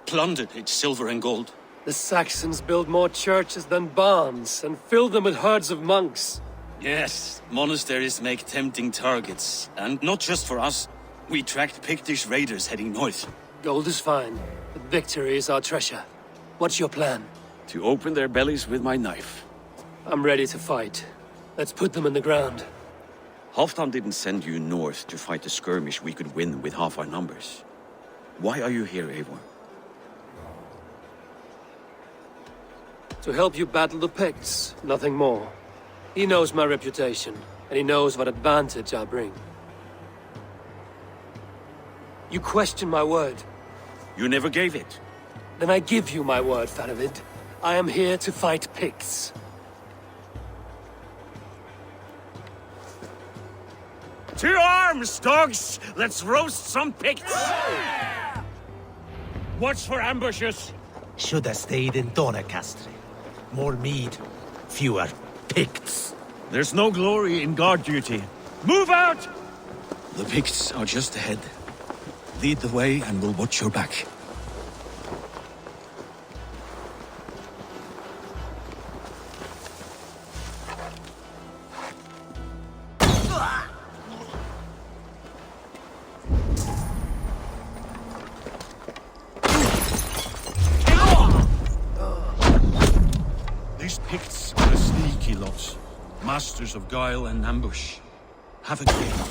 Plundered its silver and gold. The Saxons build more churches than barns, and fill them with herds of monks. Yes, monasteries make tempting targets. And not just for us. We tracked Pictish raiders heading north. Gold is fine, but victory is our treasure. What's your plan? To open their bellies with my knife. I'm ready to fight. Let's put them in the ground. Halfdan didn't send you north to fight a skirmish we could win with half our numbers. Why are you here, Eivor? To help you battle the Picts, nothing more. He knows my reputation, and he knows what advantage I bring. You question my word. You never gave it. Then I give you my word, Faravid. I am here to fight Picts. To arms, dogs! Let's roast some Picts! Watch for ambushes. Should have stayed in Doncaster. More mead, fewer Picts. There's no glory in guard duty. Move out! The Picts are just ahead. Lead the way and we'll watch your back. Picts are a sneaky lot. Masters of guile and ambush. Have a game.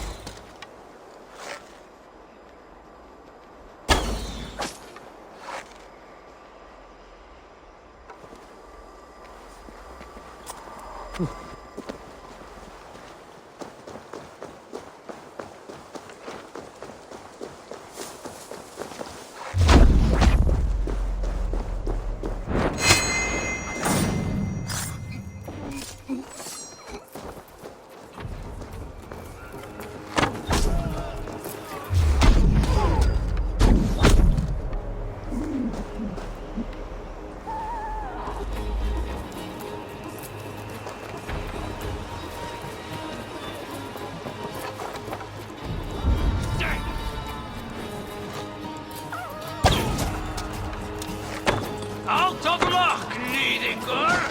Out of luck, Nidinger!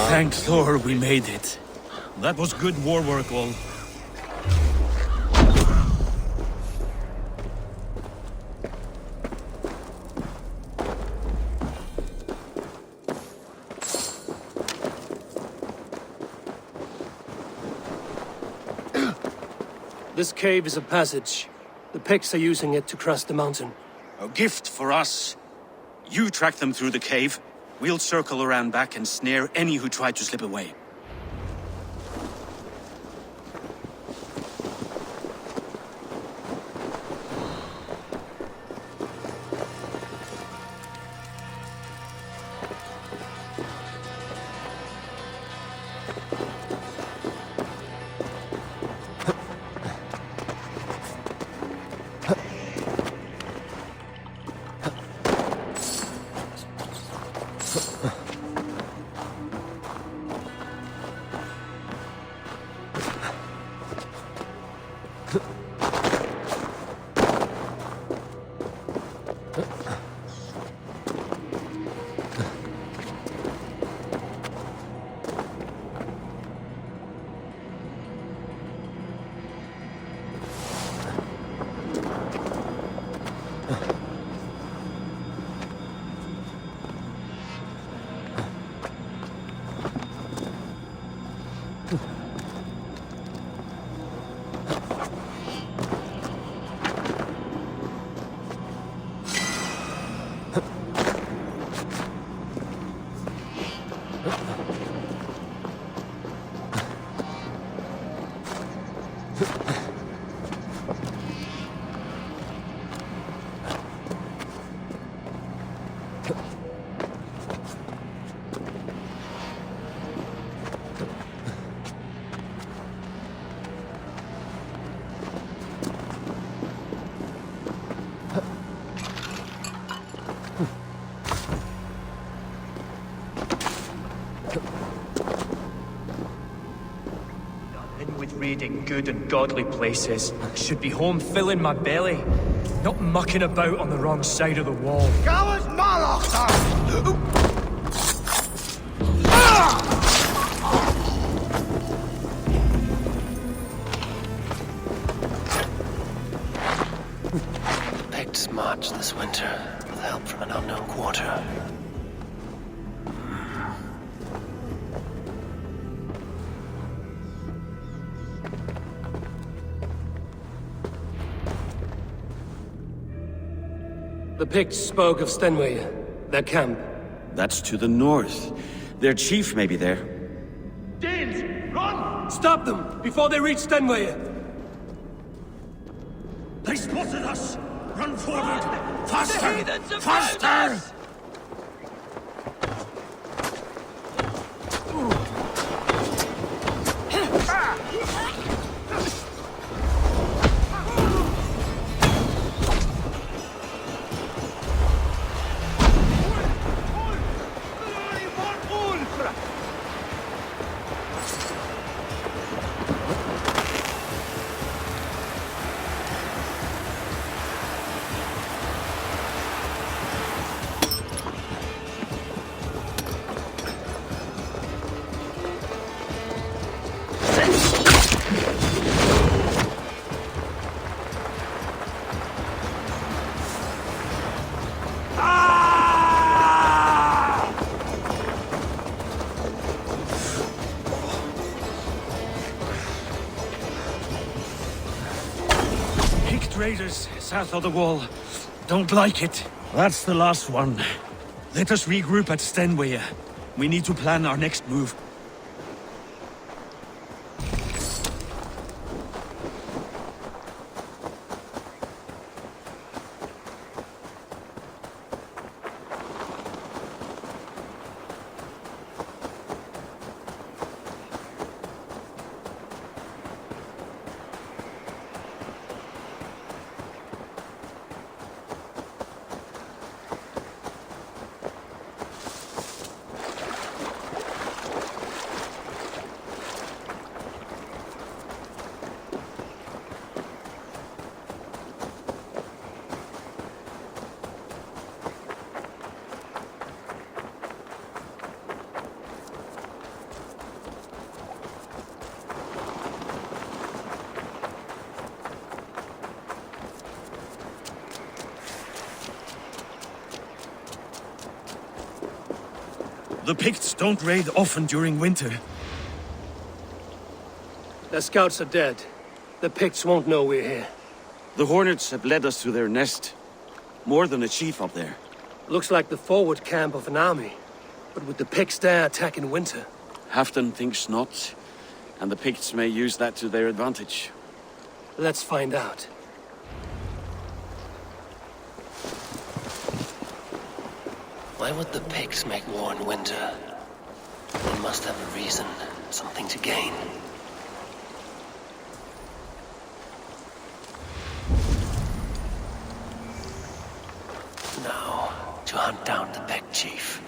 Thank Thor we made it. That was good war work, all. This cave is a passage. The Picts are using it to cross the mountain. A gift for us. You track them through the cave. We'll circle around back and snare any who try to slip away. Reading good and godly places. Should be home filling my belly, not mucking about on the wrong side of the wall. Cowards Malachar! Picts march this winter with help from an unknown quarter. The Picts spoke of Stenway, their camp. That's to the north. Their chief may be there. Danes, run! Stop them before they reach Stenway! They spotted us! Run forward! Faster! The heathens have Faster! found us! raiders south of the wall. Don't like it. That's the last one. Let us regroup at Stenway. We need to plan our next move. The Picts don't raid often during winter. The scouts are dead. The Picts won't know we're here. The Hornets have led us to their nest. More than a chief up there. Looks like the forward camp of an army. But would the Picts dare attack in winter? Halfdan thinks not, and the Picts may use that to their advantage. Let's find out. Why would the Picts make war in winter? They must have a reason, something to gain. Now, to hunt down the Pict chief.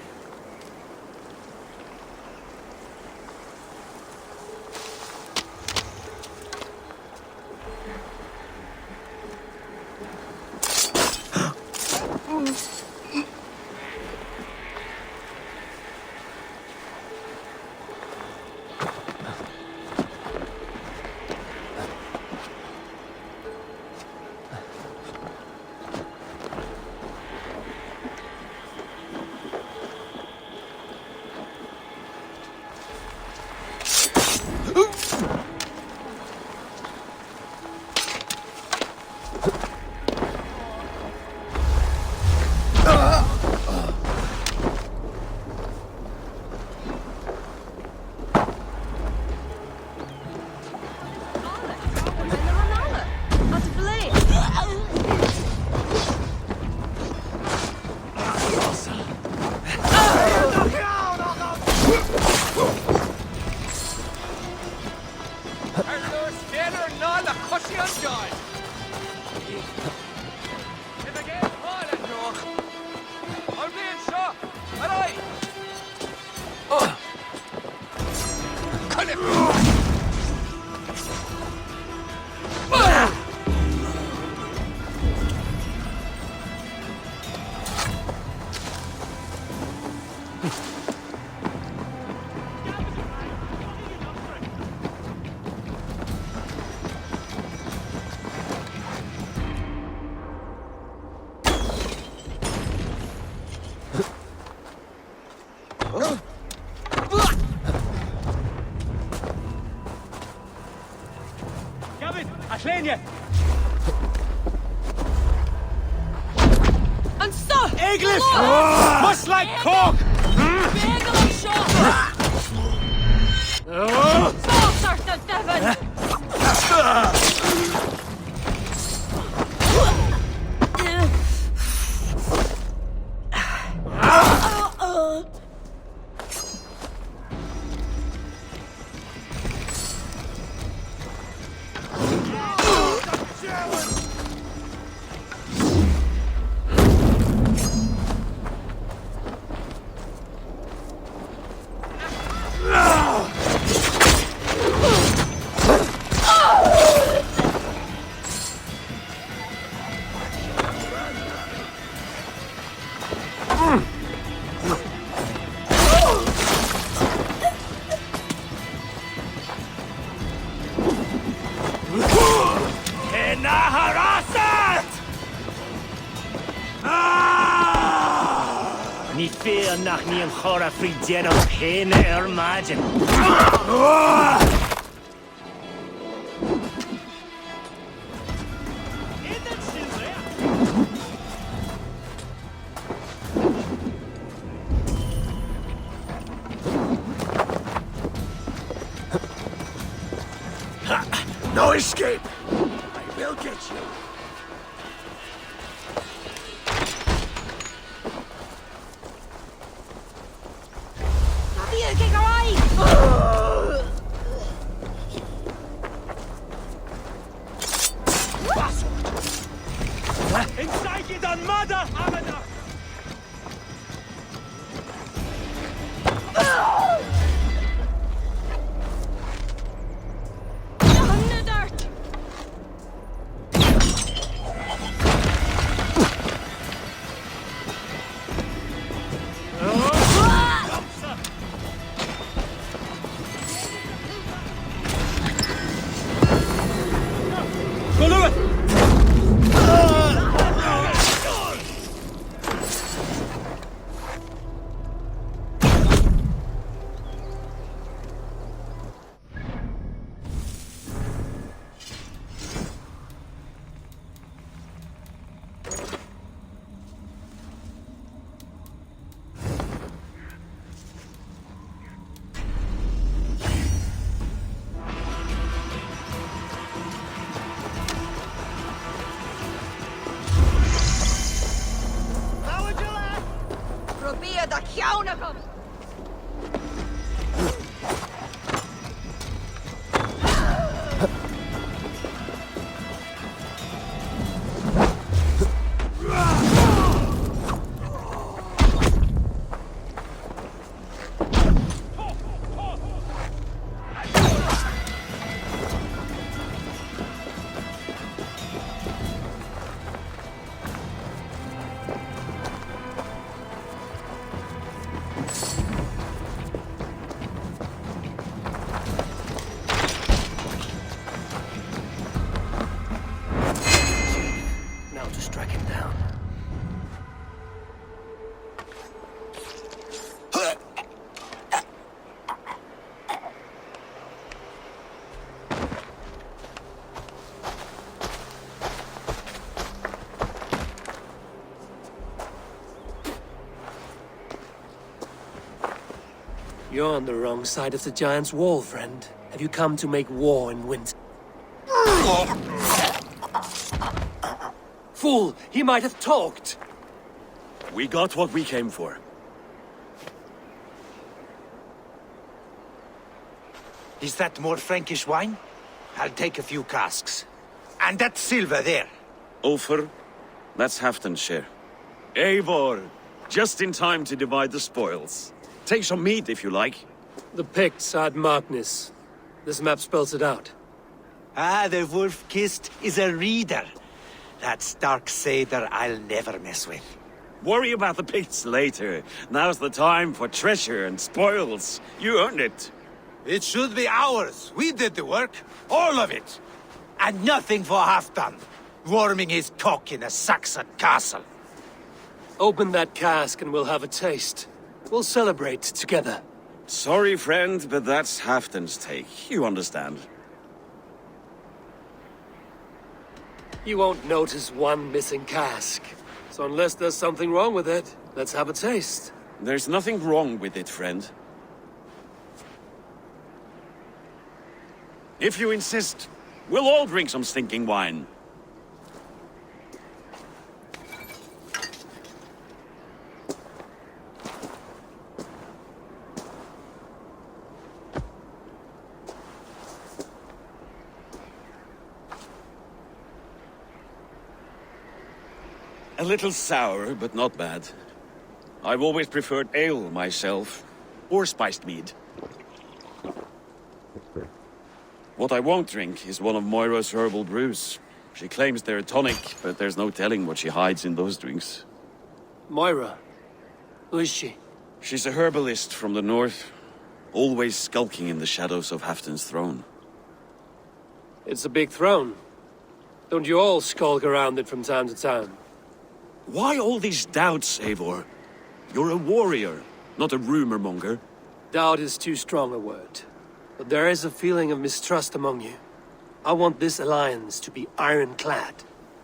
And so! Eglis! Much like cork! Ní fear nach ní an chora frí dead héna imagine. In the No escape! I will get you! Inside on mother, Amada! Probeer dat jou nog op. You're on the wrong side of the giant's wall, friend. Have you come to make war in winter? Fool! He might have talked! We got what we came for. Is that more Frankish wine? I'll take a few casks. And that silver there. Ulfr, that's Halfdan's share. Eivor, just in time to divide the spoils. Take some meat if you like. The Picts had Magnus. This map spells it out. Ah, the wolf-kissed is a reader. That stark satyr I'll never mess with. Worry about the Picts later. Now's the time for treasure and spoils. You earned it. It should be ours. We did the work. All of it. And nothing for Halfdan. Warming his cock in a Saxon castle. Open that cask and we'll have a taste. We'll celebrate together. Sorry, friend, but that's Halfdan's take. You understand. You won't notice one missing cask. So unless there's something wrong with it, let's have a taste. There's nothing wrong with it, friend. If you insist, we'll all drink some stinking wine. A little sour, but not bad. I've always preferred ale myself, or spiced mead. What I won't drink is one of Moira's herbal brews. She claims they're a tonic, but there's no telling what she hides in those drinks. Moira? Who is she? She's a herbalist from the north, always skulking in the shadows of Halfdan's throne. It's a big throne. Don't you all skulk around it from time to time? Why all these doubts, Eivor? You're a warrior, not a rumor monger. Doubt is too strong a word. But there is a feeling of mistrust among you. I want this alliance to be ironclad.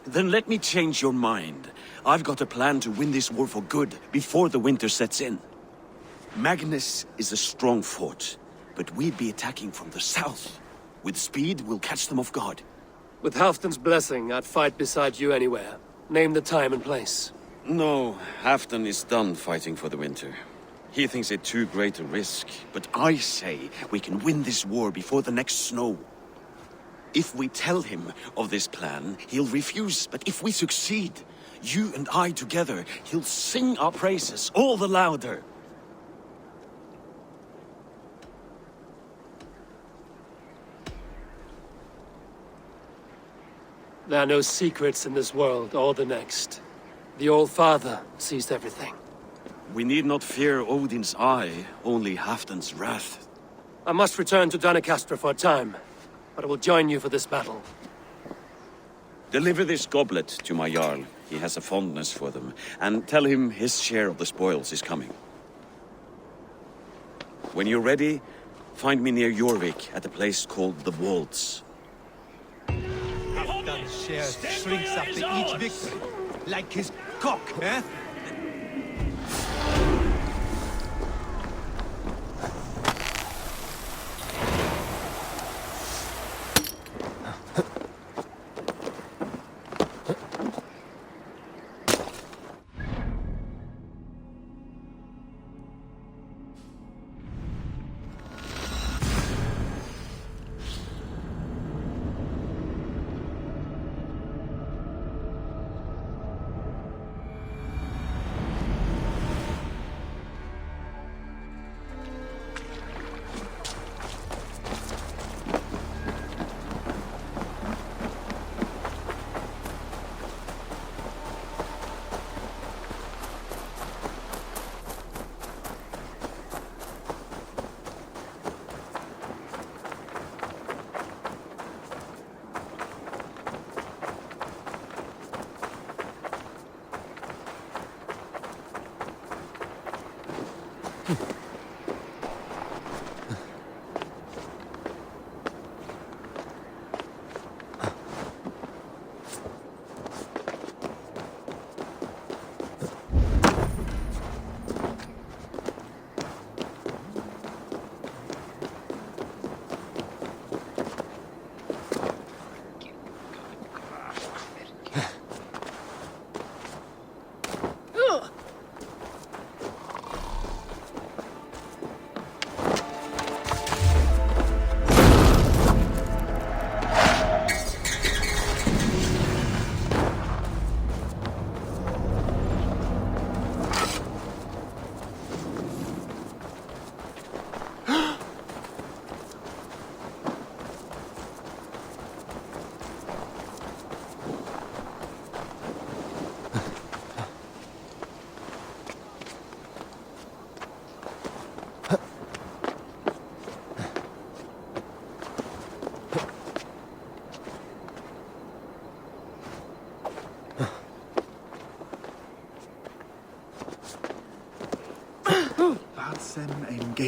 Then let me change your mind. I've got a plan to win this war for good, before the winter sets in. Magnus is a strong fort, but we'd be attacking from the south. With speed, we'll catch them off guard. With Halfdan's blessing, I'd fight beside you anywhere. Name the time and place. No, Halfdan is done fighting for the winter. He thinks it too great a risk, but I say we can win this war before the next snow. If we tell him of this plan, he'll refuse, but if we succeed, you and I together, he'll sing our praises all the louder. There are no secrets in this world or the next. The Old Father sees everything. We need not fear Odin's eye, only Halfdan's wrath. I must return to Doncaster for a time, but I will join you for this battle. Deliver this goblet to my Jarl. He has a fondness for them. And tell him his share of the spoils is coming. When you're ready, find me near Jorvik at a place called the Wolds. Halfdan's share shrinks after each victory, like his cock, eh?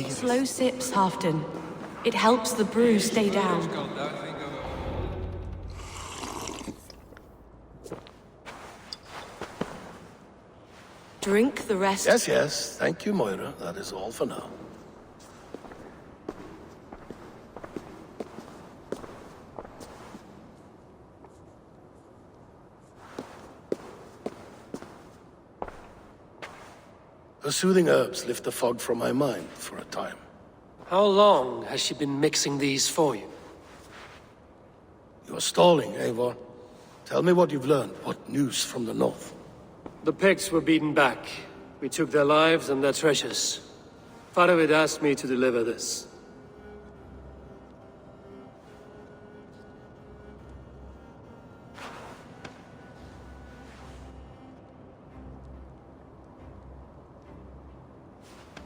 Slow sips, Halfdan. It helps the brew stay down. Drink the rest. Yes, yes. Thank you, Moira. That is all for now. Her soothing herbs lift the fog from my mind for a time. How long has she been mixing these for you? You're stalling, Eivor. Tell me what you've learned. What news from the north? The Picts were beaten back. We took their lives and their treasures. Faravid asked me to deliver this.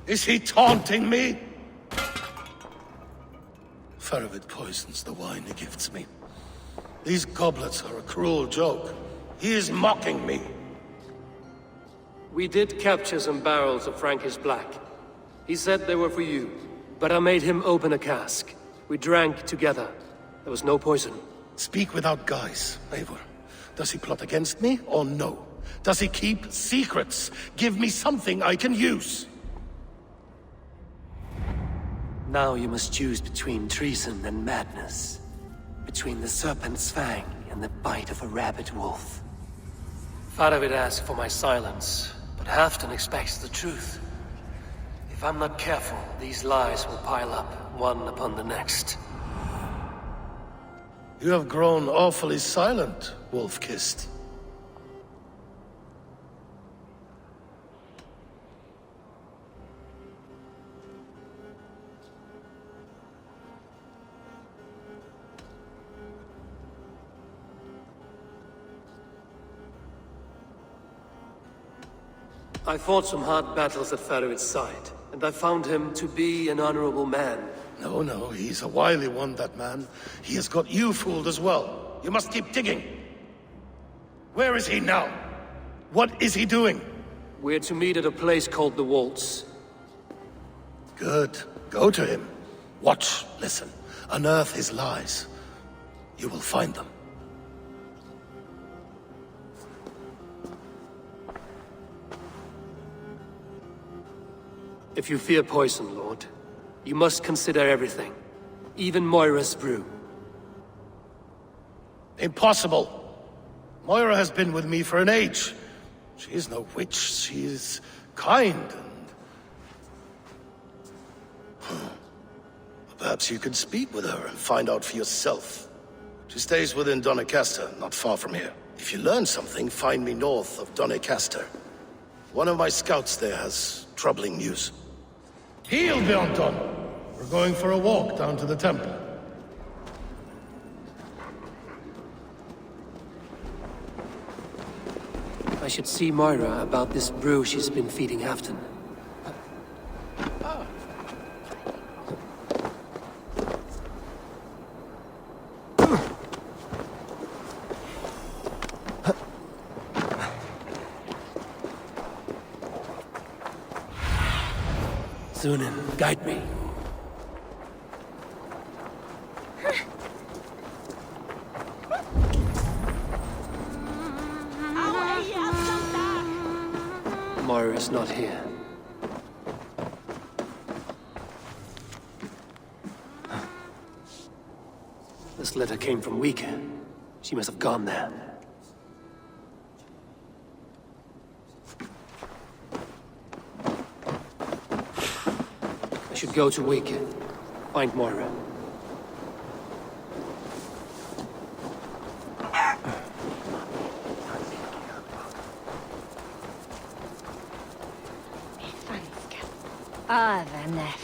Is he taunting me? Faravid poisons the wine he gifts me. These goblets are a cruel joke. He is mocking me. We did capture some barrels of Frankish Black. He said they were for you, but I made him open a cask. We drank together. There was no poison. Speak without guise, Eivor. Does he plot against me, or no? Does he keep secrets? Give me something I can use. Now you must choose between treason and madness. between the serpent's fang and the bite of a rabid wolf. Faravid asked for my silence, but Halfdan expects the truth. If I'm not careful, these lies will pile up, one upon the next. You have grown awfully silent, Wolf-Kissed. I fought some hard battles at Faravid's side, and I found him to be an honorable man. No, he's a wily one, that man. He has got you fooled as well. You must keep digging. Where is he now? What is he doing? We're to meet at a place called the Waltz. Good. Go to him. Watch, listen. Unearth his lies. You will find them. If you fear poison, Lord, you must consider everything. Even Moira's brew. Impossible! Moira has been with me for an age. She is no witch. She is kind and... Perhaps you could speak with her and find out for yourself. She stays within Doncaster, not far from here. If you learn something, find me north of Doncaster. One of my scouts there has troubling news. Heal, Bjornton! We're going for a walk down to the temple. I should see Moira about this brew she's been feeding Halfdan. Sunan, guide me. Moira's not here. This letter came from Wika. She must have gone there. I should go to Wika. Find Moira.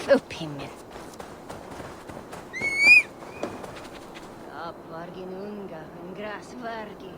Upp himmel. Upp vargin unga, en grasvargi.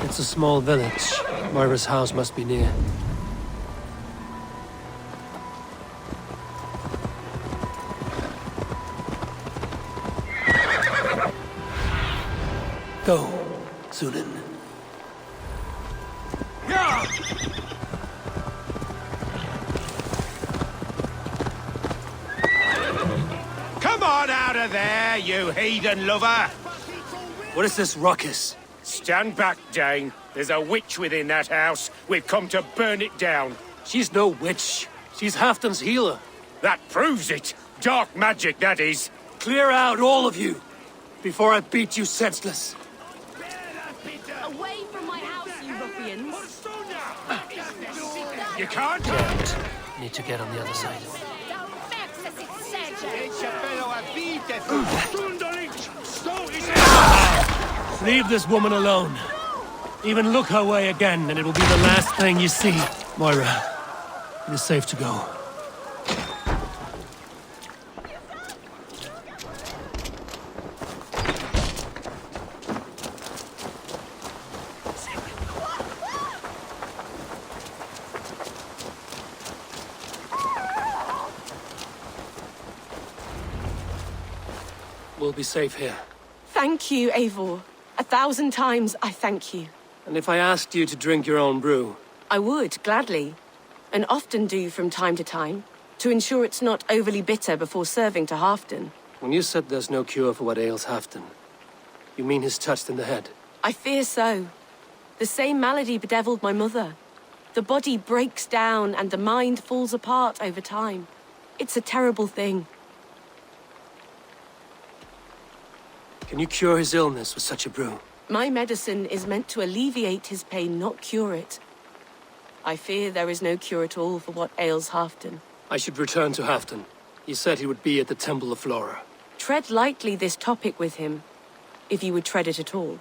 It's a small village. Moira's house must be near. Go, Sunan. Come on out of there, you heathen lover! What is this ruckus? Stand back, Dane. There's a witch within that house. We've come to burn it down. She's no witch. She's Halfdan's healer. That proves it. Dark magic, that is. Clear out, all of you, before I beat you senseless. Away from my house, you ruffians! You can't. Need to get on the other side. Leave this woman alone. Even look her way again, and it will be the last thing you see. Moira, it is safe to go. We'll be safe here. Thank you, Eivor. 1,000 times I thank you. And if I asked you to drink your own brew? I would, gladly. And often do from time to time, to ensure it's not overly bitter before serving to Halfdan. When you said there's no cure for what ails Halfdan, you mean he's touched in the head? I fear so. The same malady bedeviled my mother. The body breaks down and the mind falls apart over time. It's a terrible thing. Can you cure his illness with such a brew? My medicine is meant to alleviate his pain, not cure it. I fear there is no cure at all for what ails Halfdan. I should return to Halfdan. He said he would be at the Temple of Flora. Tread lightly this topic with him, if you would tread it at all.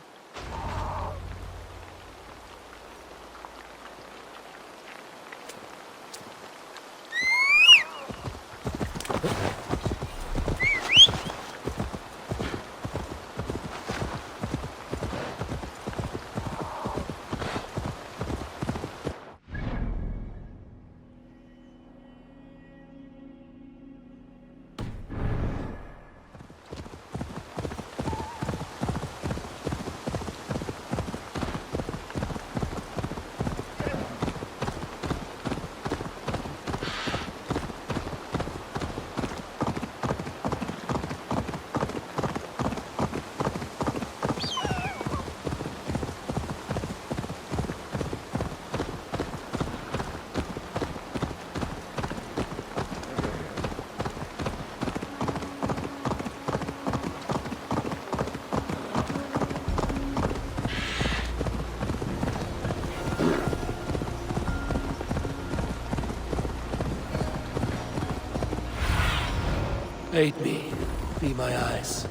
Aid me. Be my eyes.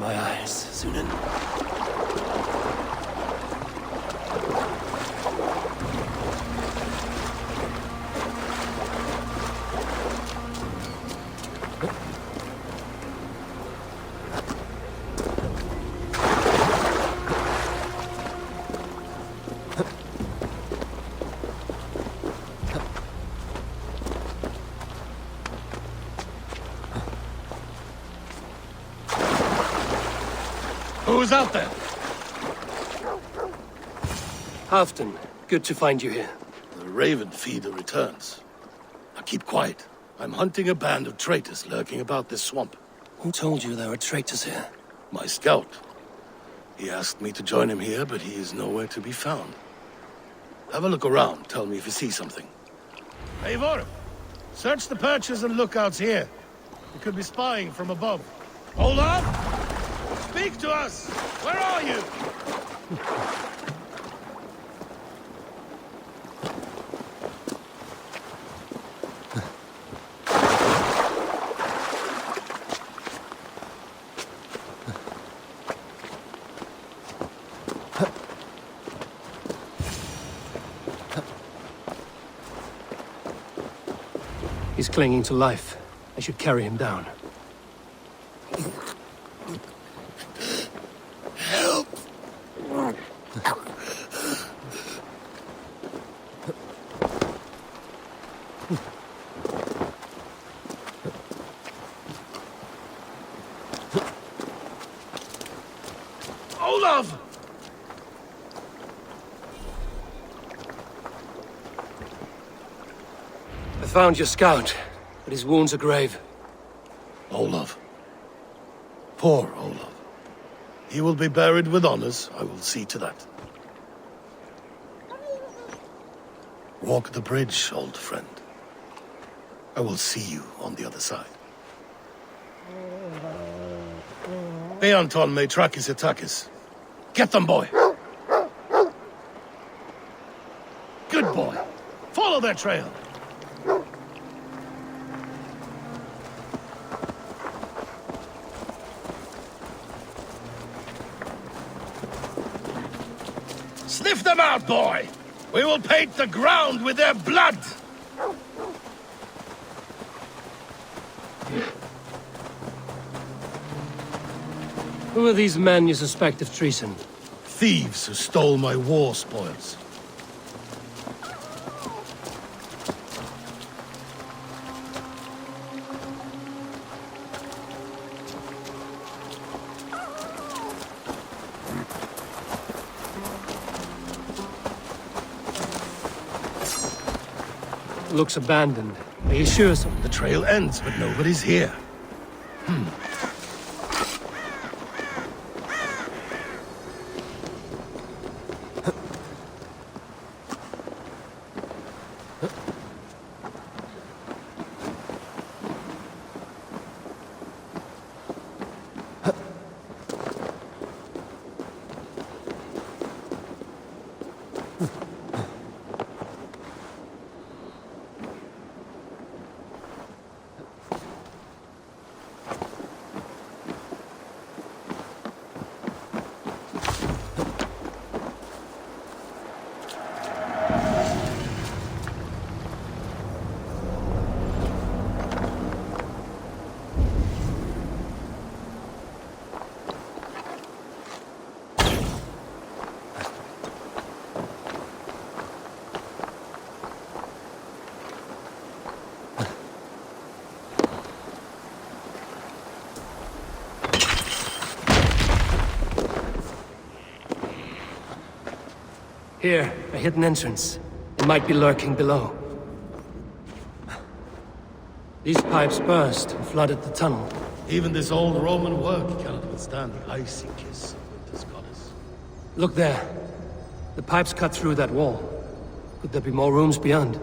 My eyes, Sunan. Who's out there? Halfton, good to find you here. The Raven Feeder returns. Now keep quiet. I'm hunting a band of traitors lurking about this swamp. Who told you there were traitors here? My scout. He asked me to join him here, but he is nowhere to be found. Have a look around. Tell me if you see something. Eivor, search the perches and lookouts here. You could be spying from above. Hold on! Speak to us! Where are you? He's clinging to life. I should carry him down. Help! Olaf! I found your scout, but his wounds are grave. Olaf. Poor Olaf. He will be buried with honors. I will see to that. Walk the bridge, old friend. I will see you on the other side. Beanton may track his attackers. Get them, boy! Good boy. Follow their trail. Sniff them out, boy! We will paint the ground with their blood! Who are these men you suspect of treason? Thieves who stole my war spoils. Looks abandoned. Are you sure so? The trail ends, but nobody's here. Here, a hidden entrance. It might be lurking below. These pipes burst and flooded the tunnel. Even this old Roman work cannot withstand the icy kiss of winter's goddess. Look there. The pipes cut through that wall. Could there be more rooms beyond?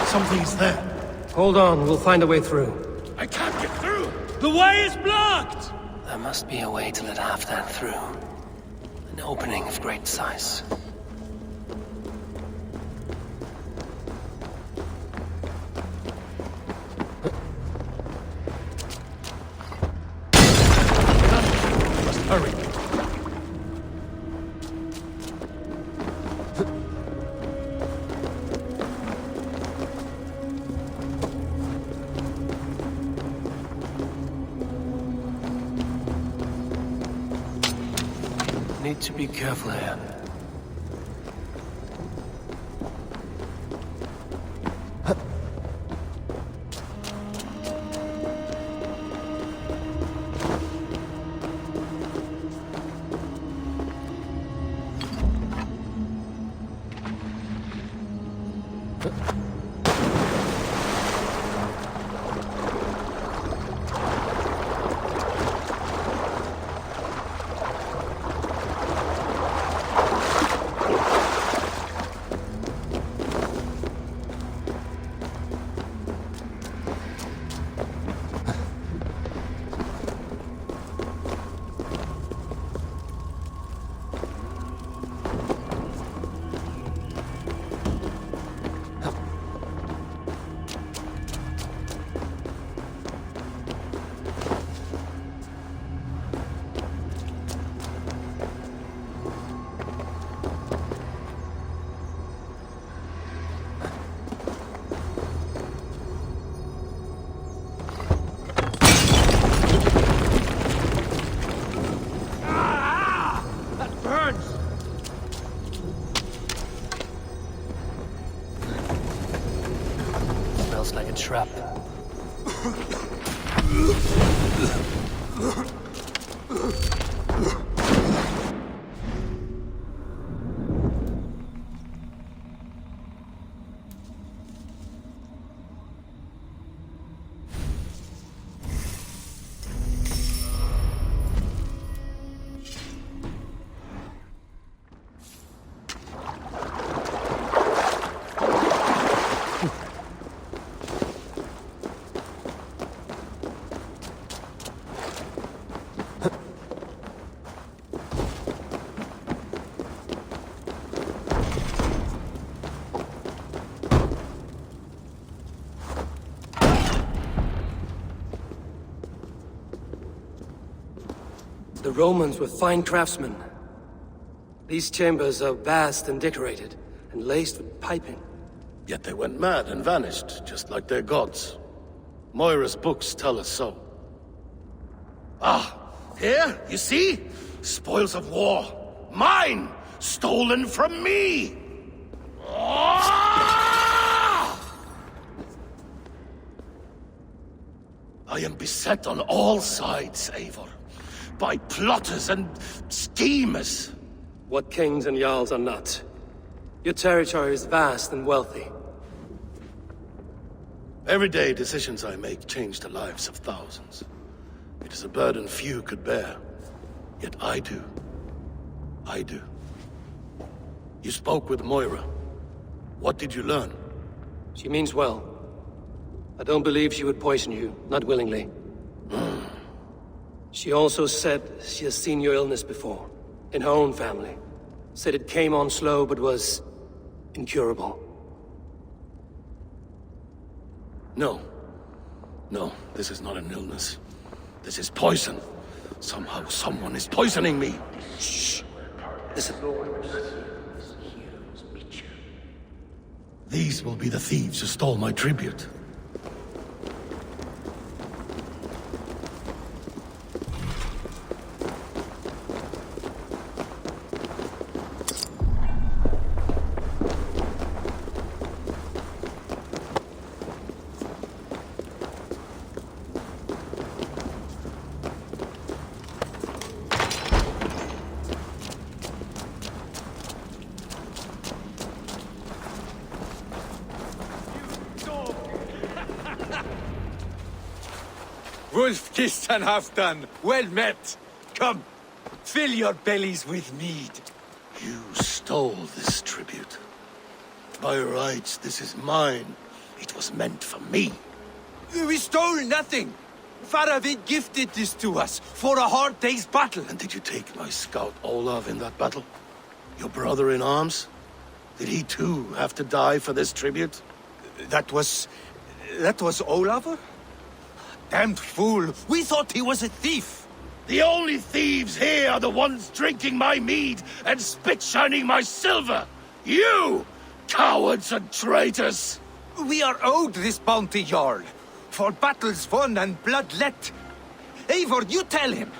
Something's there. Hold on, we'll find a way through. I can't get through! The way is blocked! There must be a way to let Halfdan through. An opening of great size. need to be careful here. Smells like a trap. The Romans were fine craftsmen. These chambers are vast and decorated, and laced with piping. Yet they went mad and vanished, just like their gods. Moira's books tell us so. Ah, here, you see? Spoils of war. Mine! Stolen from me! Ah! I am beset on all sides, Eivor. By plotters and schemers. What kings and jarls are not. Your territory is vast and wealthy. Everyday decisions I make change the lives of thousands. It is a burden few could bear. Yet I do. I do. You spoke with Moira. What did you learn? She means well. I don't believe she would poison you, not willingly. She also said she has seen your illness before, in her own family. Said it came on slow, but was incurable. No. No, this is not an illness. This is poison. Somehow someone is poisoning me. Shh. Listen. These will be the thieves who stole my tribute. Wolf-kissed and half-done. Well met. Come, fill your bellies with mead. You stole this tribute. By rights, this is mine. It was meant for me. We stole nothing. Faravid gifted this to us for a hard day's battle. And did you take my scout Olav in that battle? Your brother in arms? Did he too have to die for this tribute? That was Olav? Damned fool! We thought he was a thief! The only thieves here are the ones drinking my mead and spit-shining my silver! You! Cowards and traitors! We are owed this bounty, Jarl, for battles won and blood let. Eivor, you tell him!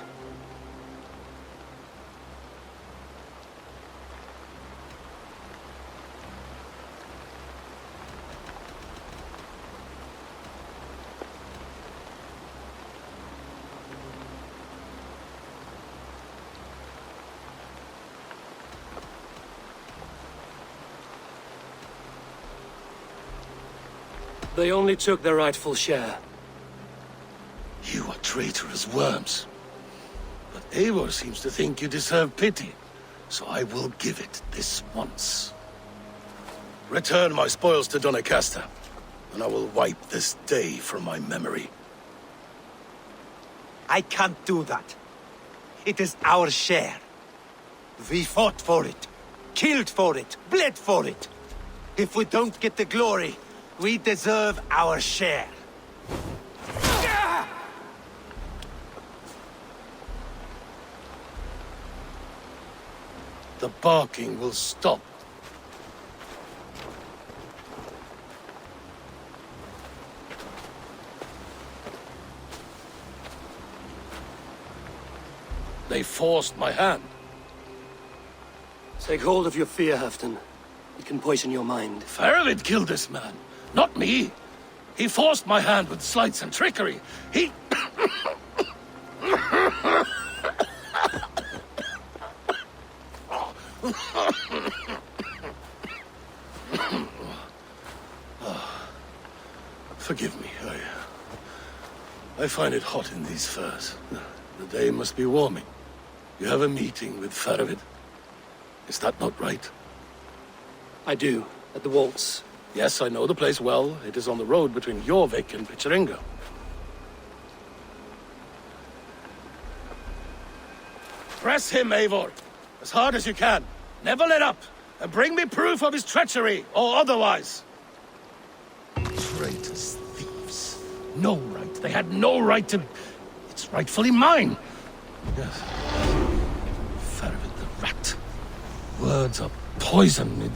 They only took their rightful share. You are traitorous worms. But Eivor seems to think you deserve pity, so I will give it this once. Return my spoils to Doncaster, and I will wipe this day from my memory. I can't do that. It is our share. We fought for it, killed for it, bled for it. If we don't get the glory, we deserve our share. The barking will stop. They forced my hand. Take hold of your fear, Halfdan. It can poison your mind. Faravid killed this man, not me. He forced my hand with sleights and trickery. He... Forgive me. I find it hot in these furs. The day must be warming. You have a meeting with Faravid. Is that not right? I do, at the waltz. Yes, I know the place well. It is on the road between Jorvik and Picheringa. Press him, Eivor, as hard as you can. Never let up, and bring me proof of his treachery, or otherwise. Traitors, thieves. No right. They had no right to... It's rightfully mine. Yes. Faravid the rat. Words are poison.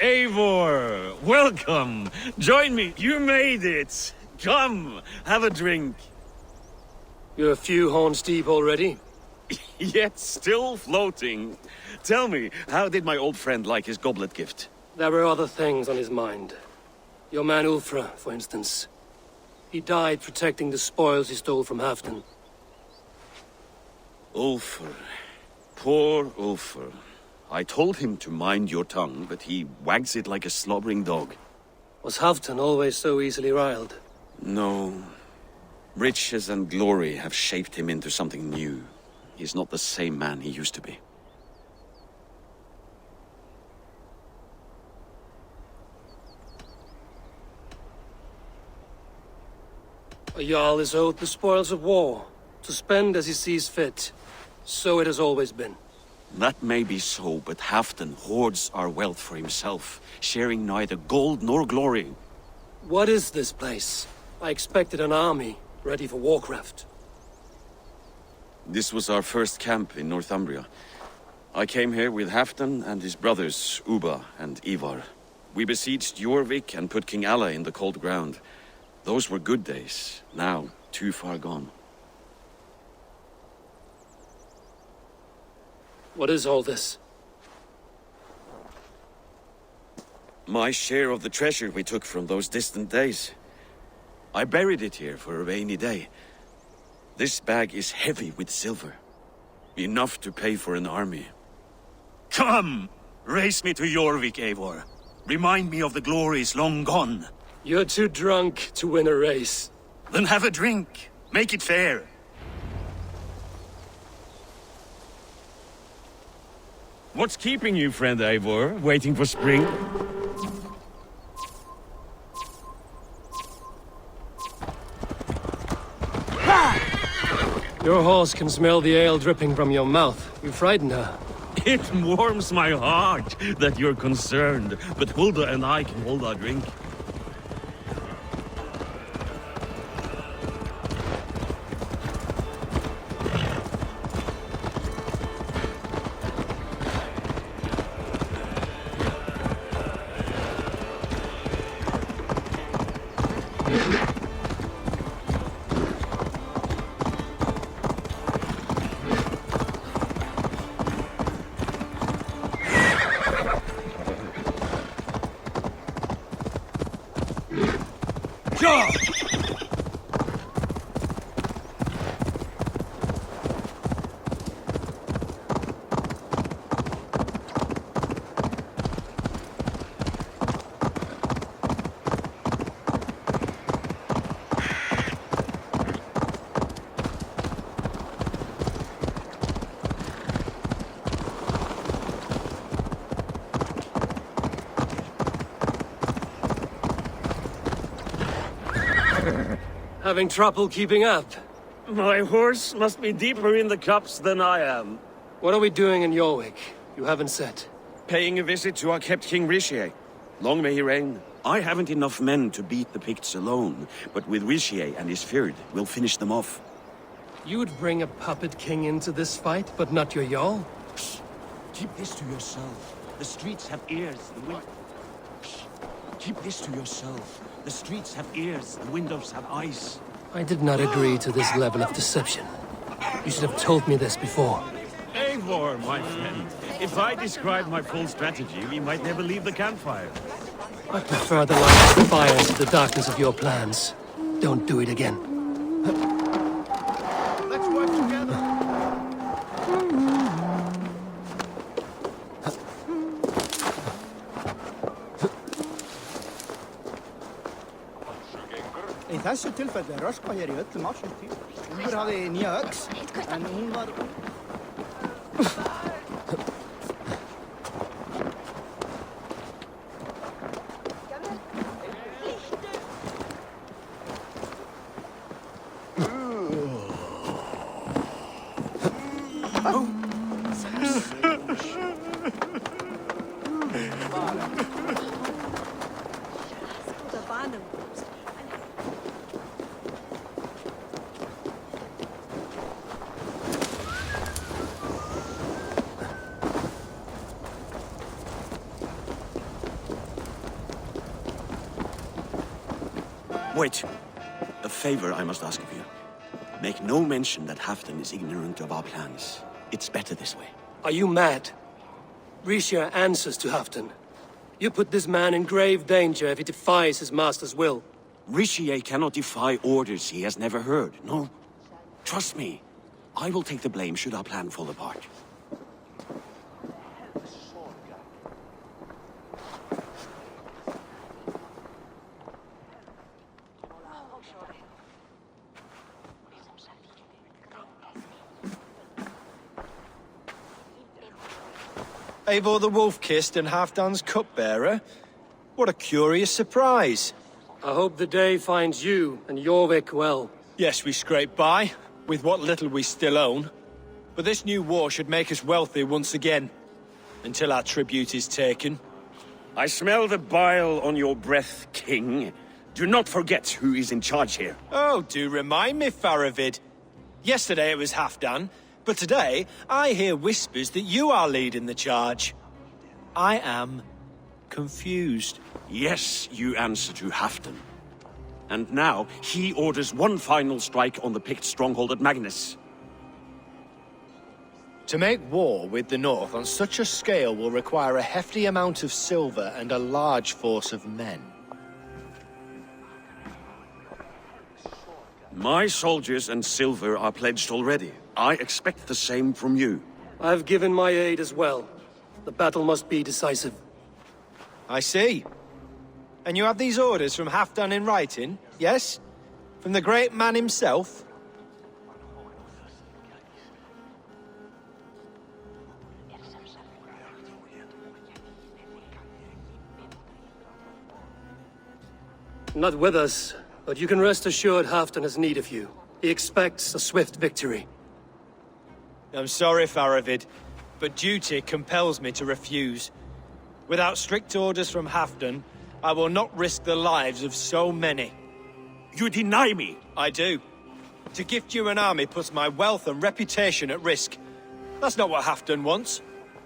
Eivor, welcome. Join me. You made it. Come, have a drink. You're a few horns deep already? Yet still floating. Tell me, how did my old friend like his goblet gift? There were other things on his mind. Your man Ulfra, for instance. He died protecting the spoils he stole from Halfdan. Ulfr. Poor Ulfr. I told him to mind your tongue, but he wags it like a slobbering dog. Was Halfdan always so easily riled? No. Riches and glory have shaped him into something new. He's not the same man he used to be. A Jarl is owed the spoils of war, to spend as he sees fit. So it has always been. That may be so, but Halfdan hoards our wealth for himself, sharing neither gold nor glory. What is this place? I expected an army, ready for warcraft. This was our first camp in Northumbria. I came here with Halfdan and his brothers, Ubba and Ivar. We besieged Jorvik and put King Alla in the cold ground. Those were good days, now too far gone. What is all this? My share of the treasure we took from those distant days. I buried it here for a rainy day. This bag is heavy with silver. Enough to pay for an army. Come! Race me to Jorvik, Eivor. Remind me of the glories long gone. You're too drunk to win a race. Then have a drink. Make it fair. What's keeping you, friend Eivor? Waiting for spring? Your horse can smell the ale dripping from your mouth. You frighten her. It warms my heart that you're concerned, but Hulda and I can hold our drink. Having trouble keeping up? My horse must be deeper in the cups than I am. What are we doing in Jorvik? You haven't said. Paying a visit to our kept King Richier. Long may he reign. I haven't enough men to beat the Picts alone, but with Richier and his Fyrd, we'll finish them off. You would bring a puppet king into this fight, but not your Jarl? Keep this to yourself. The streets have ears, the wind... Keep this to yourself. The streets have ears, the windows have eyes. I did not agree to this level of deception. You should have told me this before. Eivor, my friend. If I described my full strategy, we might never leave the campfire. I prefer the light of the fires to the darkness of your plans. Don't do it again. Let's work together. Í þessu tilfelli röskva hér í öllum ársins tíð. Úlfur hafði nýja öx, en hún var... Wait. A favor I must ask of you. Make no mention that Halfdan is ignorant of our plans. It's better this way. Are you mad? Richier answers to Halfdan. You put this man in grave danger if he defies his master's will. Richier cannot defy orders he has never heard, no. Trust me. I will take the blame should our plan fall apart. Eivor the Wolf-Kissed and Halfdan's cupbearer? What a curious surprise. I hope the day finds you and Jorvik well. Yes, we scrape by, with what little we still own. But this new war should make us wealthy once again. Until our tribute is taken. I smell the bile on your breath, King. Do not forget who is in charge here. Oh, do remind me, Faravid. Yesterday it was Halfdan, but today I hear whispers that you are leading the charge. I am confused. Yes, you answer to Halfdan. And now, he orders one final strike on the Pict stronghold at Magnus. To make war with the North on such a scale will require a hefty amount of silver and a large force of men. My soldiers and silver are pledged already. I expect the same from you. I've given my aid as well. The battle must be decisive. I see. And you have these orders from Halfdan in writing, yes? From the great man himself? Not with us, but you can rest assured Halfdan has need of you. He expects a swift victory. I'm sorry, Faravid, but duty compels me to refuse. Without strict orders from Halfdan, I will not risk the lives of so many. You deny me? I do. To gift you an army puts my wealth and reputation at risk. That's not what Halfdan wants.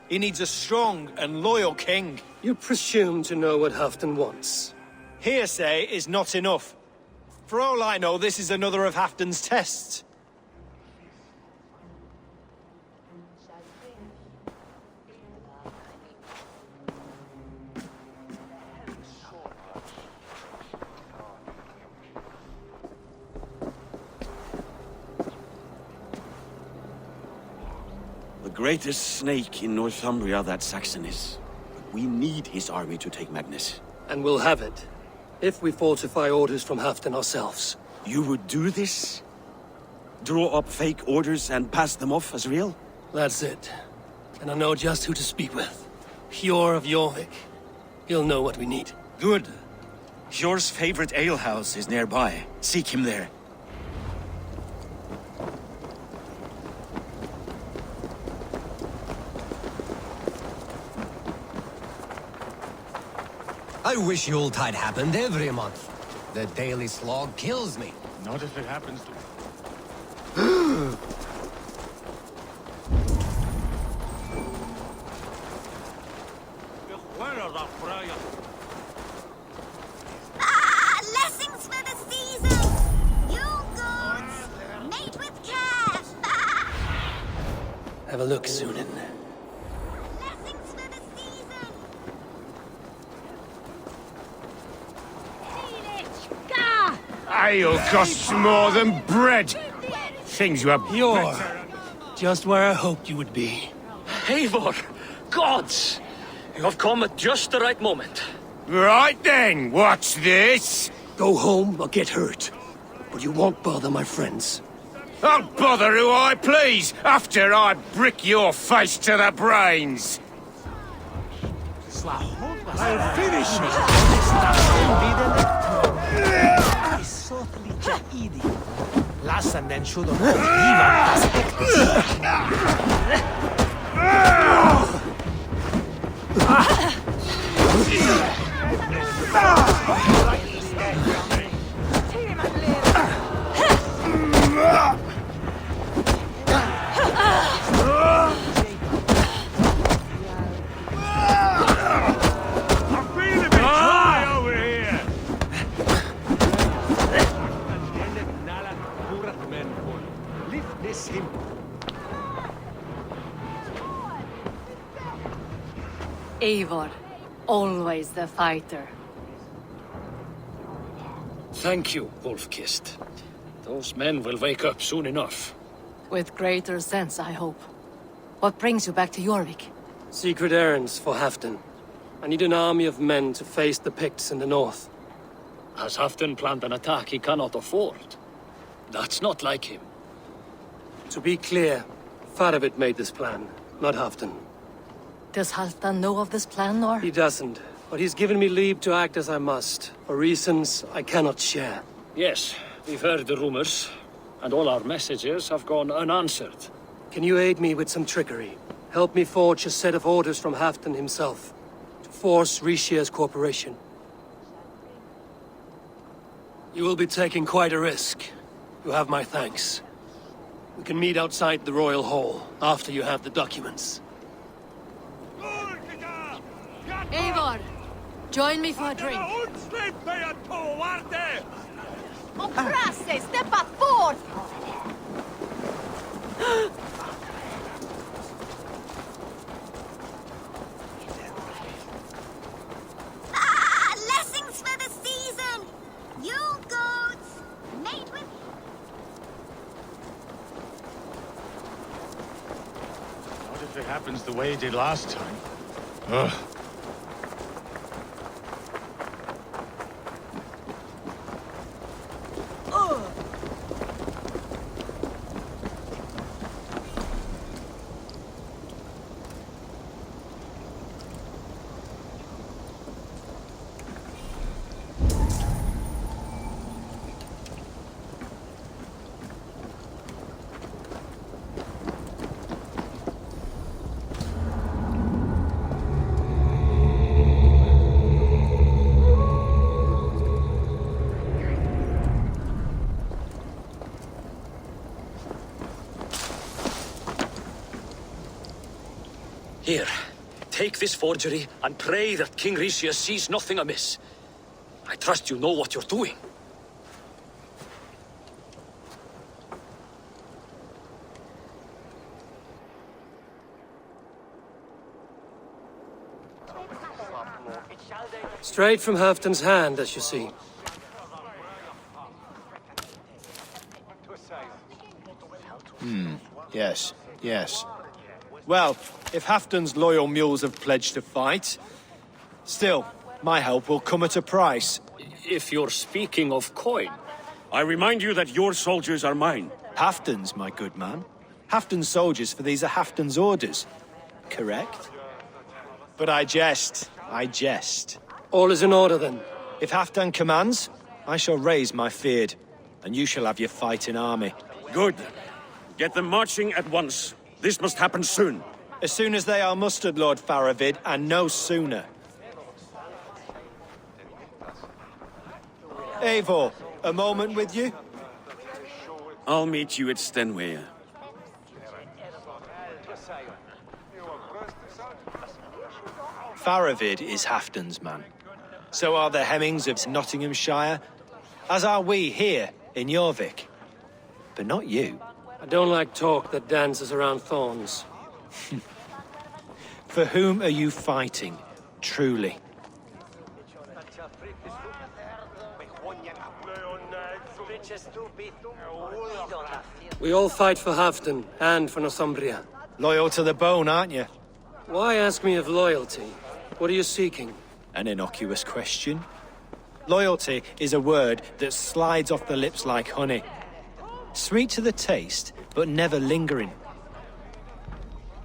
He needs a strong and loyal king. You presume to know what Halfdan wants. Hearsay is not enough. For all I know, this is another of Halfdan's tests. The greatest snake in Northumbria, that Saxon is. But we need his army to take Magnus. And we'll have it. If we falsify orders from Halfdan ourselves. You would do this? Draw up fake orders and pass them off as real? That's it. And I know just who to speak with. Hjor of Jorvik. He'll know what we need. Good. Hjor's favorite alehouse is nearby. Seek him there. I wish Yuletide happened every month. The daily slog kills me. Not if it happens to... Blessings for the season! Yule goods! Made with care! Have a look, Sunan. Blessings for the season! Ale costs more than bread. Things were You're just where I hoped you would be. Eivor! Gods! You have come at just the right moment. Right then, what's this? Go home or get hurt. But you won't bother my friends. I'll bother who I please after I brick your face to the brains. I'll finish it! Lassen should Eivor, always the fighter. Thank you, Wolf-Kissed. Those men will wake up soon enough. With greater sense, I hope. What brings you back to Jorvik? Secret errands for Halfdan. I need an army of men to face the Picts in the north. Has Halfdan planned an attack he cannot afford? That's not like him. To be clear, Faravid made this plan, not Halfdan. Does Halfdan know of this plan, or...? He doesn't, but he's given me leave to act as I must, for reasons I cannot share. Yes, we've heard the rumors, and all our messages have gone unanswered. Can you aid me with some trickery? Help me forge a set of orders from Halfdan himself, to force Rishia's cooperation. You will be taking quite a risk. You have my thanks. We can meet outside the Royal Hall, after you have the documents. Eivor, join me for a drink. Oh, Krasse, step up forward! Lessons for the season! You goats! Made with... What if it happens the way it did last time? Ugh. Here, take this forgery and pray that King Ricius sees nothing amiss. I trust you know what you're doing. Straight from Halfton's hand, as you see. Yes, yes. Well, if Halfton's loyal mules have pledged to fight, still, my help will come at a price. If you're speaking of coin... I remind you that your soldiers are mine. Halfton's, my good man. Halfton's soldiers, for these are Halfton's orders. Correct? But I jest. I jest. All is in order, then. If Halfdan commands, I shall raise my feared, and you shall have your fighting army. Good. Get them marching at once. This must happen soon. As soon as they are mustered, Lord Faravid, and no sooner. Eivor, a moment with you? I'll meet you at Stenway. Faravid is Halfdan's man. So are the Hemmings of Nottinghamshire, as are we here in Jorvik. But not you. I don't like talk that dances around thorns. For whom are you fighting, truly? We all fight for Halfdan and for Northumbria. Loyal to the bone, aren't you? Why ask me of loyalty? What are you seeking? An innocuous question. Loyalty is a word that slides off the lips like honey. Sweet to the taste, but never lingering.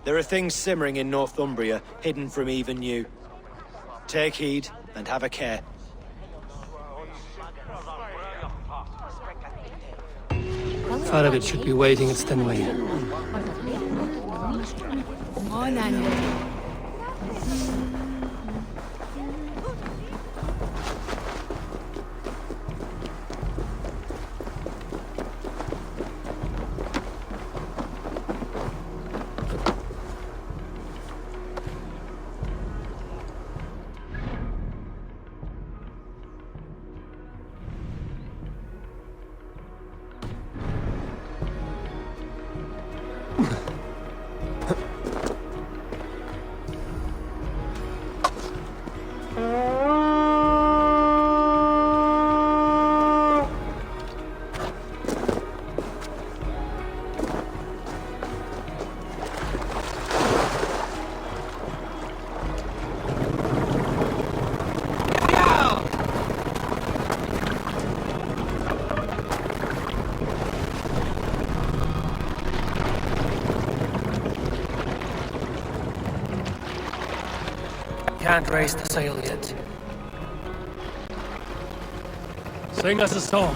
There are things simmering in Northumbria, hidden from even you. Take heed, and have a care. Faravid should be waiting at Stenway. Can't raise the sail yet. Sing us a song.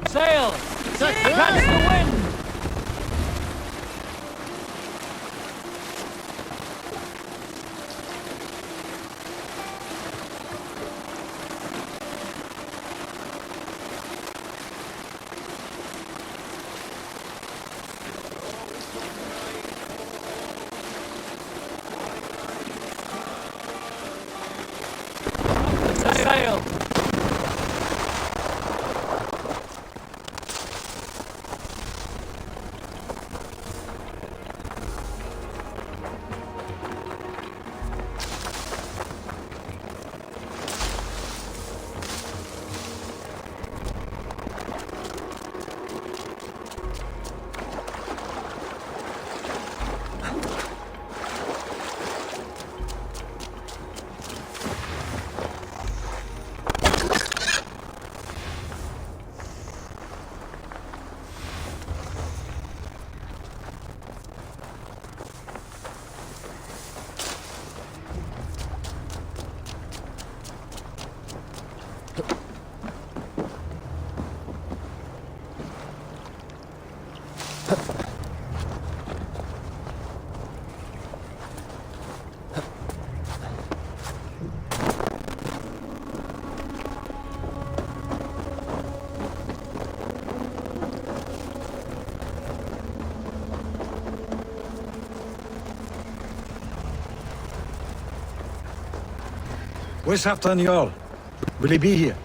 Sail! Catch the wind! Sail! Where's Halfdan Jarl? Will he be here?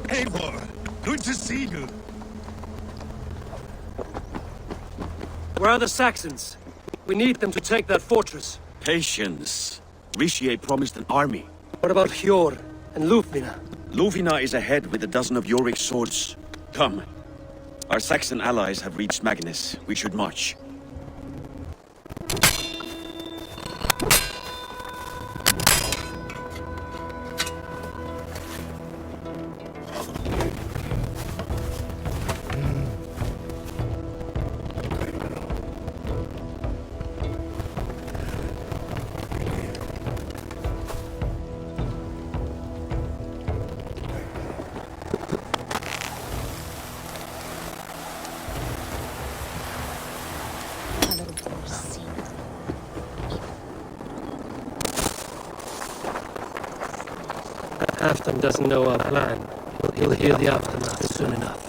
Eivor, good to see you. Where are the Saxons? We need them to take that fortress. Patience. Richier promised an army. What about Hjor and Lufvina? Lufvina is ahead with a dozen of Jorik's swords. Come. Our Saxon allies have reached Magnus. We should march. Halfdan doesn't know our plan. He'll hear the aftermath soon enough.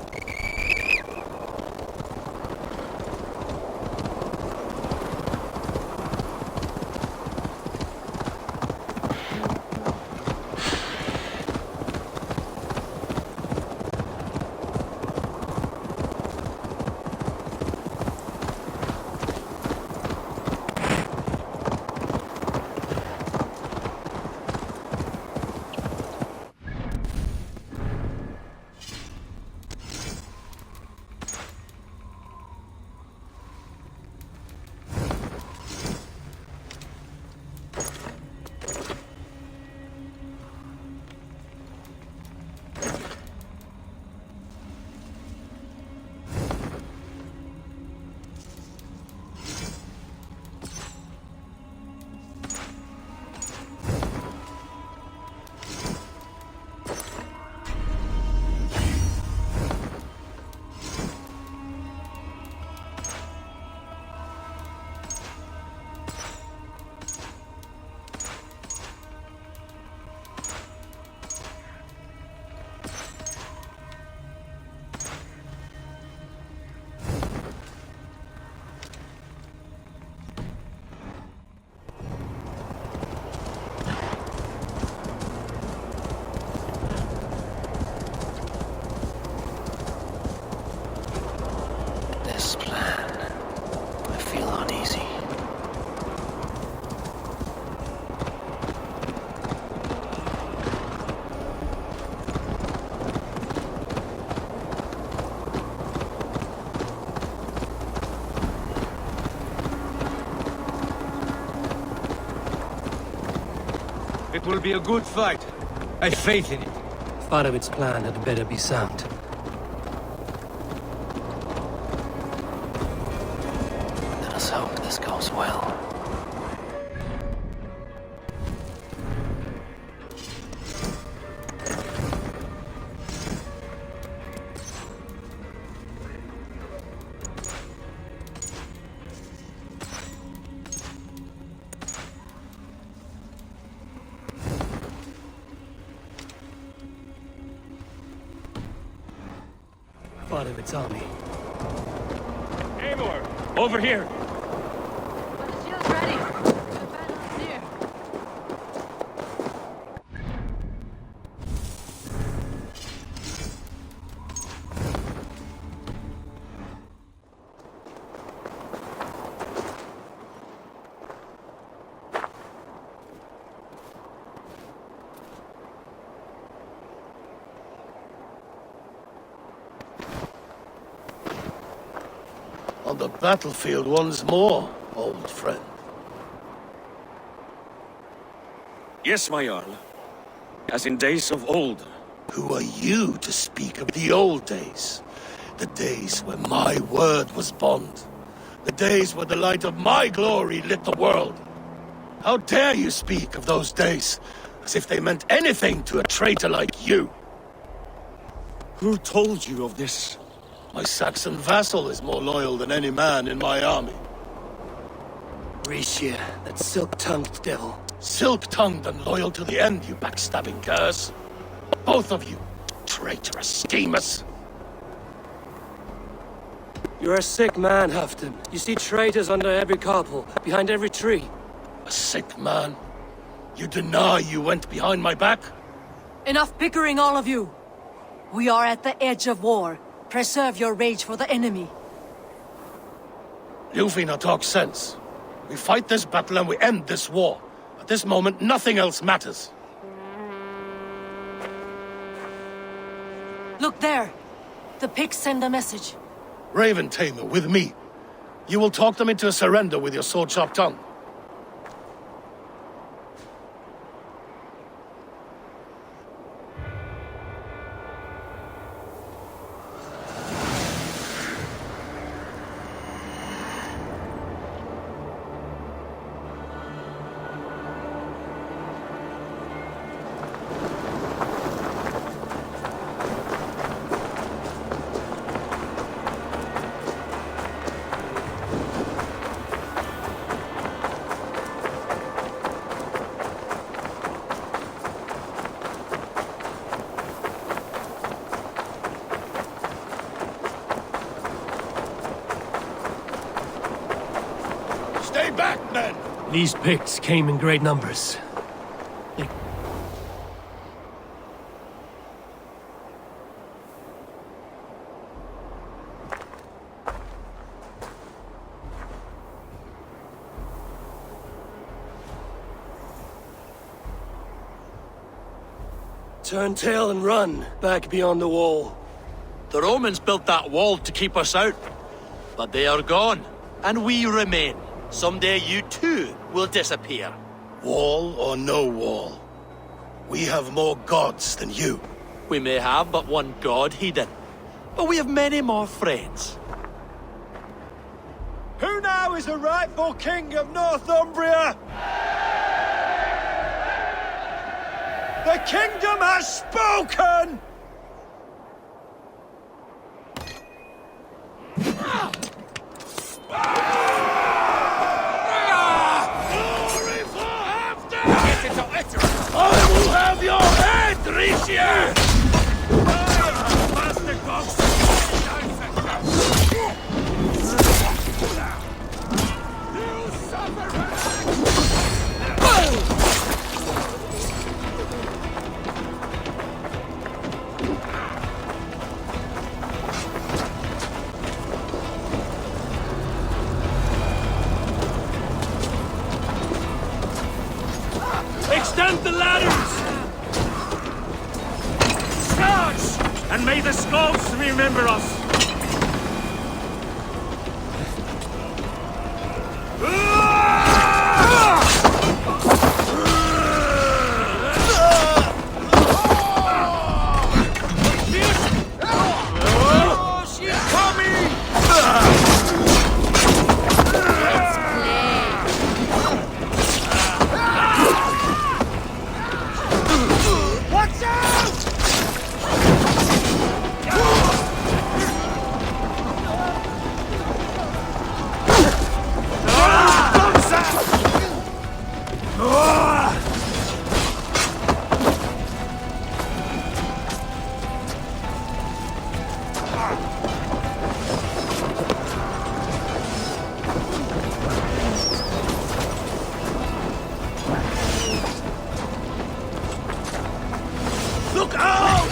It will be a good fight. I have faith in it. Farovit's plan had better be sound. Let us hope this goes well. Part of its army. Eivor, over here. On the battlefield once more, old friend. Yes, my Jarl. As in days of old. Who are you to speak of the old days? The days when my word was bond. The days when the light of my glory lit the world. How dare you speak of those days, as if they meant anything to a traitor like you? Who told you of this? My Saxon vassal is more loyal than any man in my army. Richier, that silk-tongued devil. Silk-tongued and loyal to the end, you backstabbing curs. Both of you, traitorous schemers. You're a sick man, Hafton. You see traitors under every couple, behind every tree. A sick man? You deny you went behind my back? Enough bickering, all of you! We are at the edge of war. Preserve your rage for the enemy. Lufina talks sense. We fight this battle and we end this war. At this moment, nothing else matters. Look there! The pigs send a message. Raven Tamer, with me. You will talk them into a surrender with your sword-sharp tongue. Stay back, men! These Picts came in great numbers. Turn tail and run, back beyond the wall. The Romans built that wall to keep us out. But they are gone, and we remain. Someday you too will disappear. Wall or no wall, we have more gods than you. We may have but one god, Hedon. But we have many more friends. Who now is the rightful king of Northumbria? The kingdom has spoken! I will have your head, Ricia! Extend the ladders! Charge! And may the skulls remember us! Look out!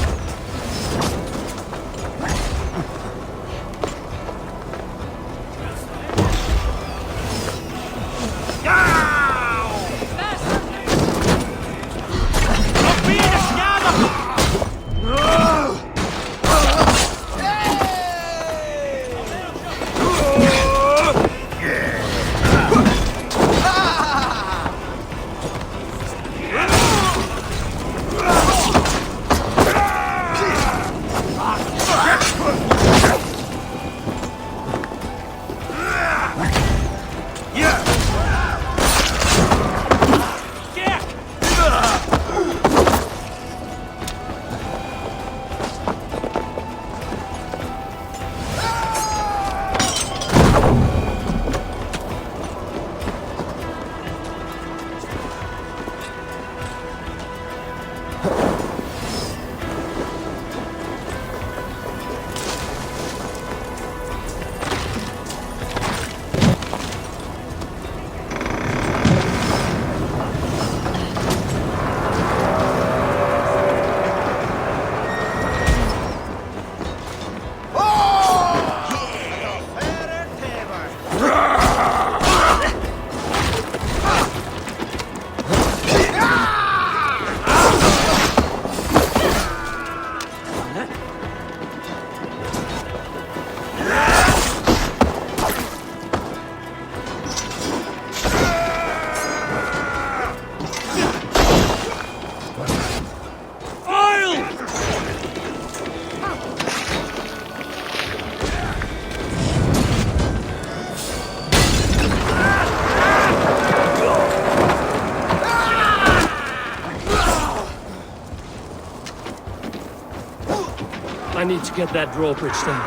I need to get that drawbridge down.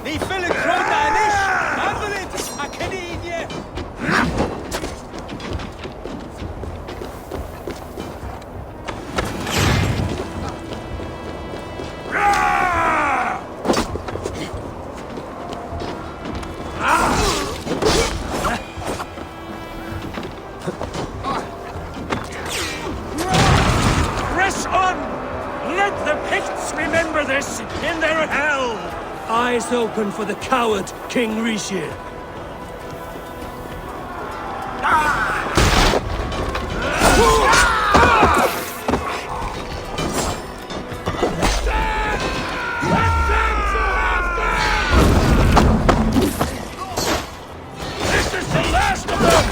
Ni fyller krona anish! Anvelit! Akadinje! Press on! Let the Picts remember this in their hell! Eyes open for the coward, King Rishir. This is the last of them!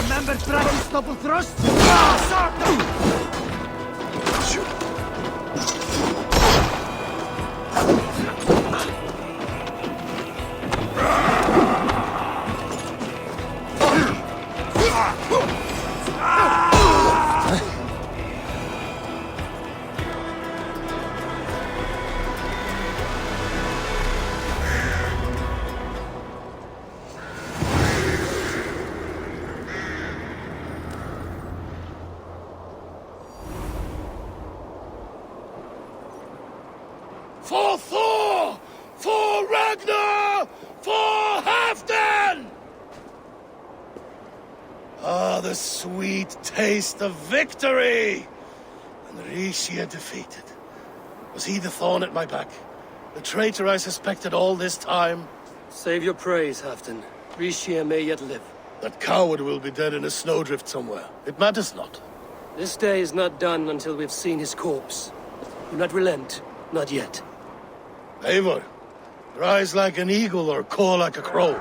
Remember Dragon's double thrust? For Thor! For Ragnar! For Halfdan! Ah, the sweet taste of victory! And Rishia defeated. Was he the thorn at my back? The traitor I suspected all this time? Save your praise, Halfdan. Rishia may yet live. That coward will be dead in a snowdrift somewhere. It matters not. This day is not done until we've seen his corpse. Do not relent. Not yet. Eivor, rise like an eagle or caw like a crow.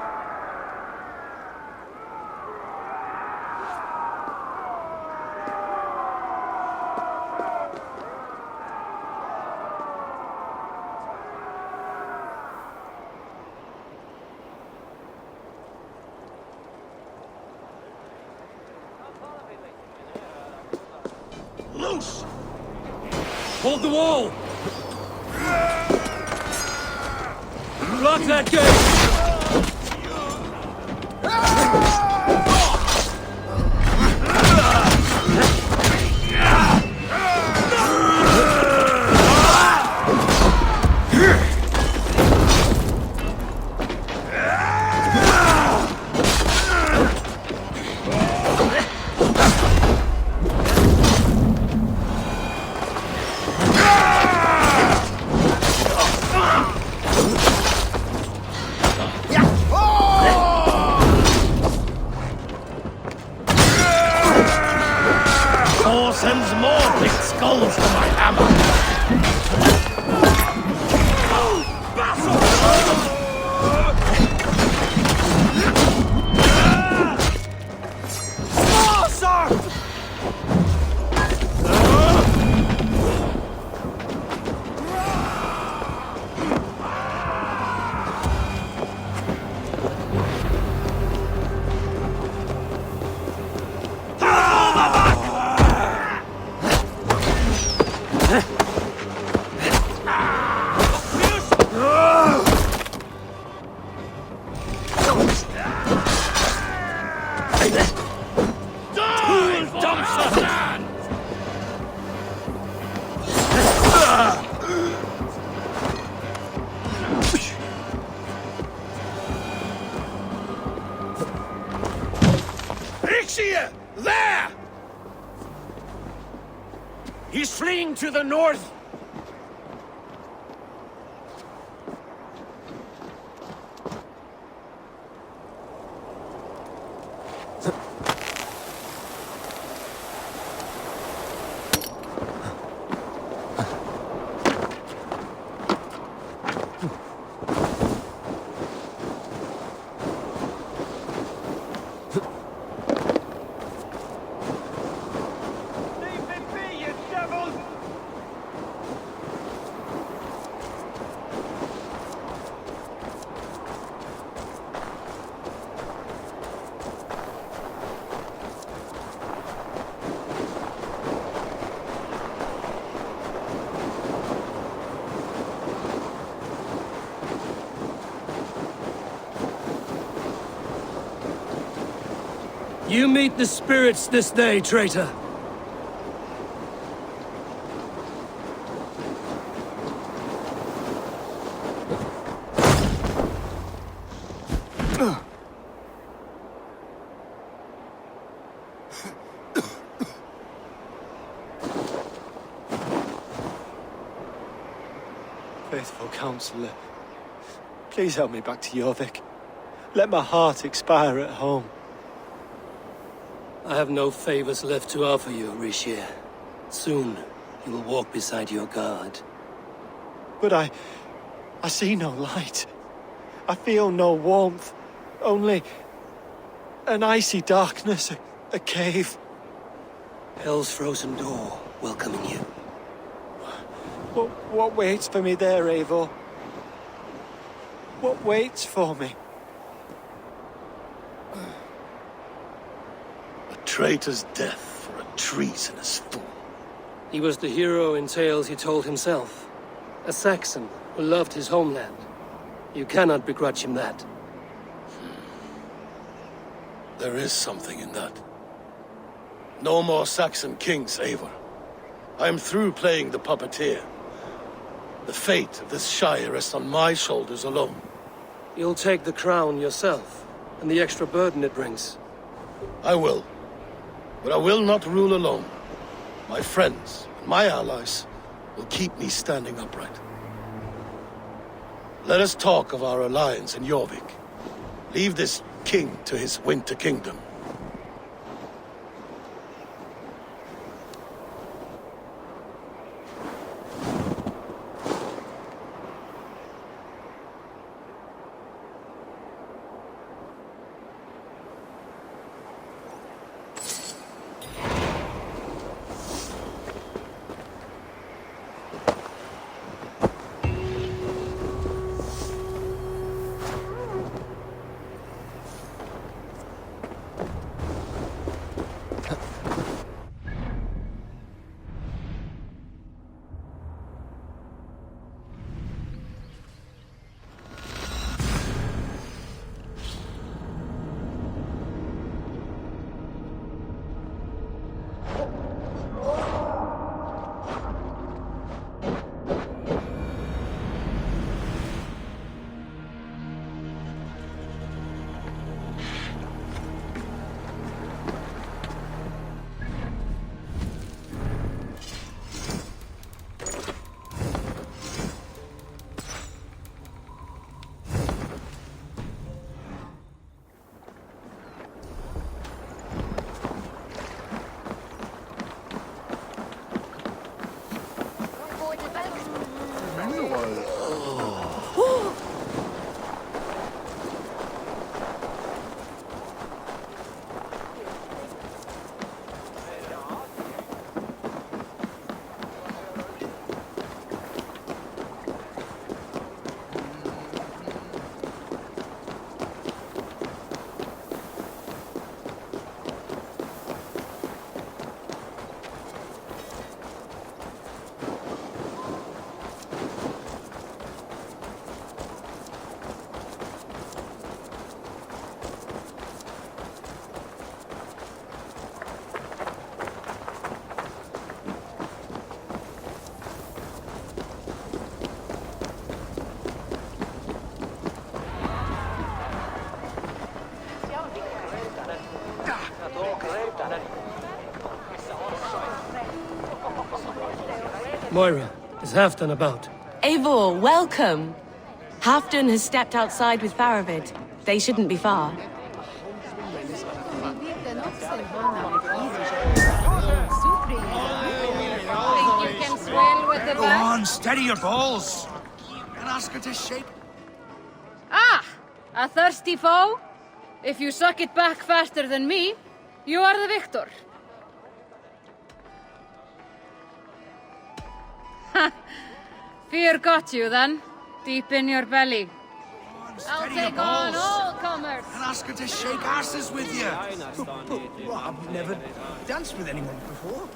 Loose! Hold the wall! Block that gate! Thor sends more big skulls to my hammer. Rixia! There! He's fleeing to the north. You meet the spirits this day, traitor. Faithful counselor, please help me back to Jorvik. Let my heart expire at home. I have no favors left to offer you, Rishir. Soon, you will walk beside your god. But I see no light. I feel no warmth. Only an icy darkness, a cave. Hell's frozen door welcoming you. What waits for me there, Eivor? What waits for me? A traitor's death for a treasonous fool. He was the hero in tales he told himself. A Saxon who loved his homeland. You cannot begrudge him that. There is something in that. No more Saxon kings, Eivor. I am through playing the puppeteer. The fate of this shire rests on my shoulders alone. You'll take the crown yourself, and the extra burden it brings. I will. But I will not rule alone. My friends and my allies will keep me standing upright. Let us talk of our alliance in Jorvik. Leave this king to his winter kingdom. Moira, is Halfdan about? Eivor, welcome! Halfdan has stepped outside with Faravid. They shouldn't be far. Go on, steady your balls. And ask her to shake. Ah! A thirsty foe? If you suck it back faster than me, you are the victor. Ha! Fear got you then, deep in your belly. I'll take on all comers. And ask her to shake asses with you. Well, I've never danced with anyone before.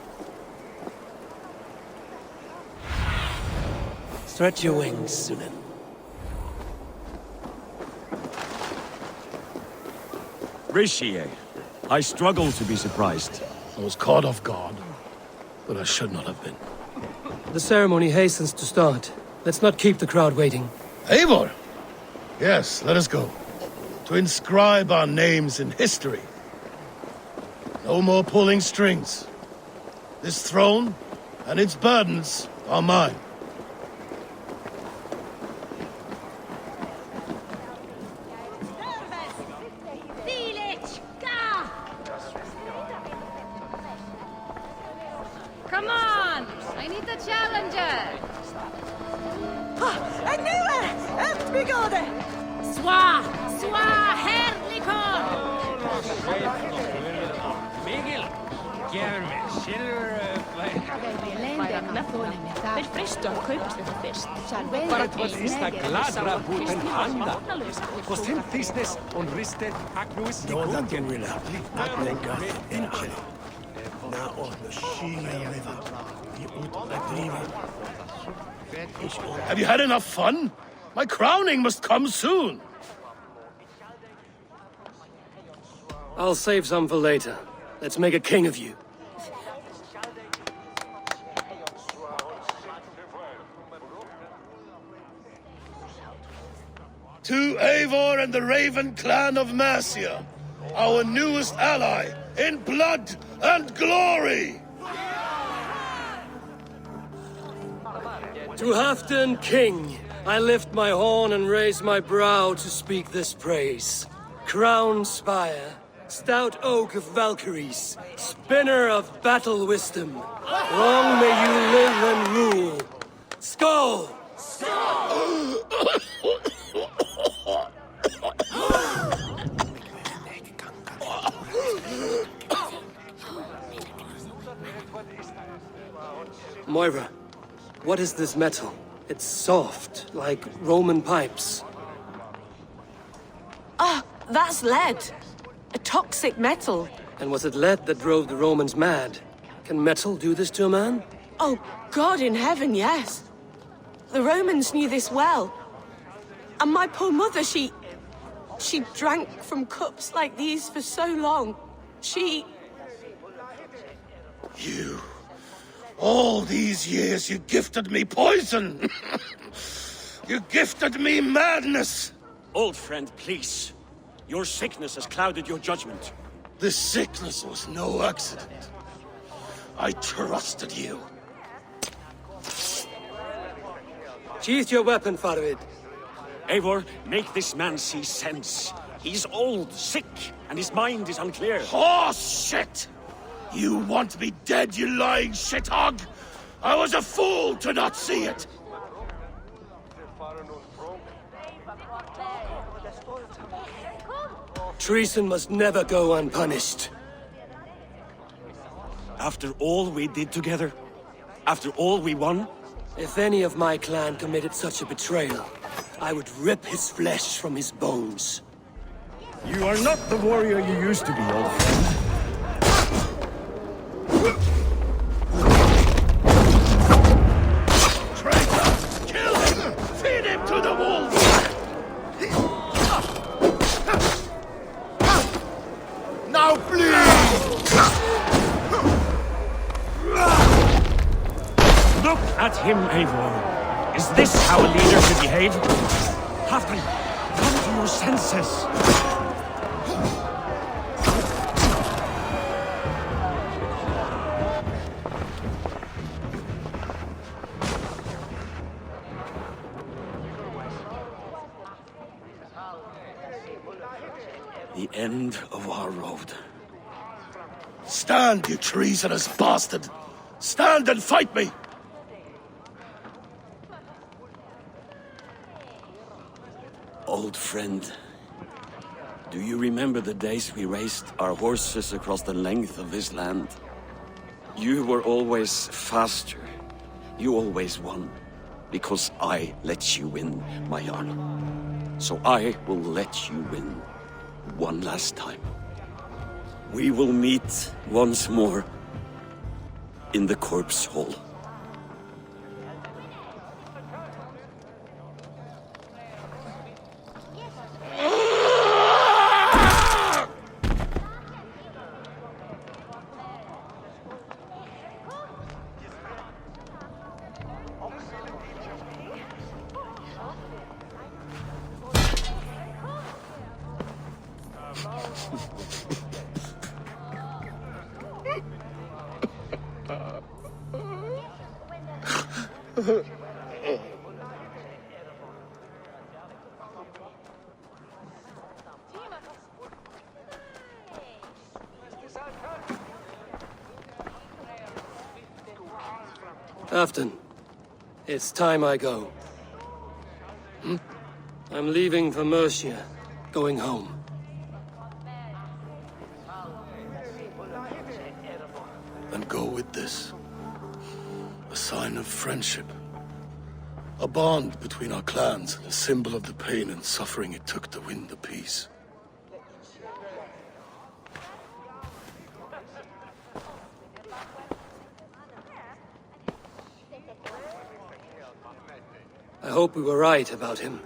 Stretch your wings, Sunan. Rishie, I struggle to be surprised. I was caught off guard, but I should not have been. The ceremony hastens to start. Let's not keep the crowd waiting. Eivor! Yes, let us go. To inscribe our names in history. No more pulling strings. This throne and its burdens are mine. Come on! I need the challenger! En nieuwe! Echt begode! Swa! Swa! Herrlikon! Miguel, gefur mér silfur... Þeir fristu að kaupast þetta fyrst. Bara tvista gladra búten handa. Posentisnes on ristet agnus i gungin. Have you had enough fun? My crowning must come soon. I'll save some for later. Let's make a king of you. To Eivor and the Raven clan of Mercia, our newest ally in blood and glory! To Halfdan King, I lift my horn and raise my brow to speak this praise. Crown spire, stout oak of Valkyries, spinner of battle wisdom. Long may you live and rule. Skull! Moira, what is this metal? It's soft, like Roman pipes. Ah, that's lead. A toxic metal. And was it lead that drove the Romans mad? Can metal do this to a man? Oh, God in heaven, yes. The Romans knew this well. And my poor mother, she drank from cups like these for so long. You... All these years you gifted me poison! You gifted me madness! Old friend, please. Your sickness has clouded your judgment. This sickness was no accident. I trusted you. Sheath your weapon, Farid. Eivor, make this man see sense. He's old, sick, and his mind is unclear. Horse shit! You want me dead, you lying shithog? I was a fool to not see it! Treason must never go unpunished. After all we did together? After all we won? If any of my clan committed such a betrayal, I would rip his flesh from his bones. You are not the warrior you used to be, old friend. Traitor! Kill him! Feed him to the wolves! Now please! Look at him, Eivor. Is this how a leader should behave? Halfdan, come to your senses. The end of our road. Stand, you treasonous bastard! Stand and fight me! Old friend, do you remember the days we raced our horses across the length of this land? You were always faster. You always won. Because I let you win, my Jarl. So I will let you win. One last time. We will meet once more in the corpse hall. Afton, it's time I go. I'm leaving for Mercia, going home. And go with this. A sign of friendship. A bond between our clans, a symbol of the pain and suffering it took to win the peace. I hope we were right about him.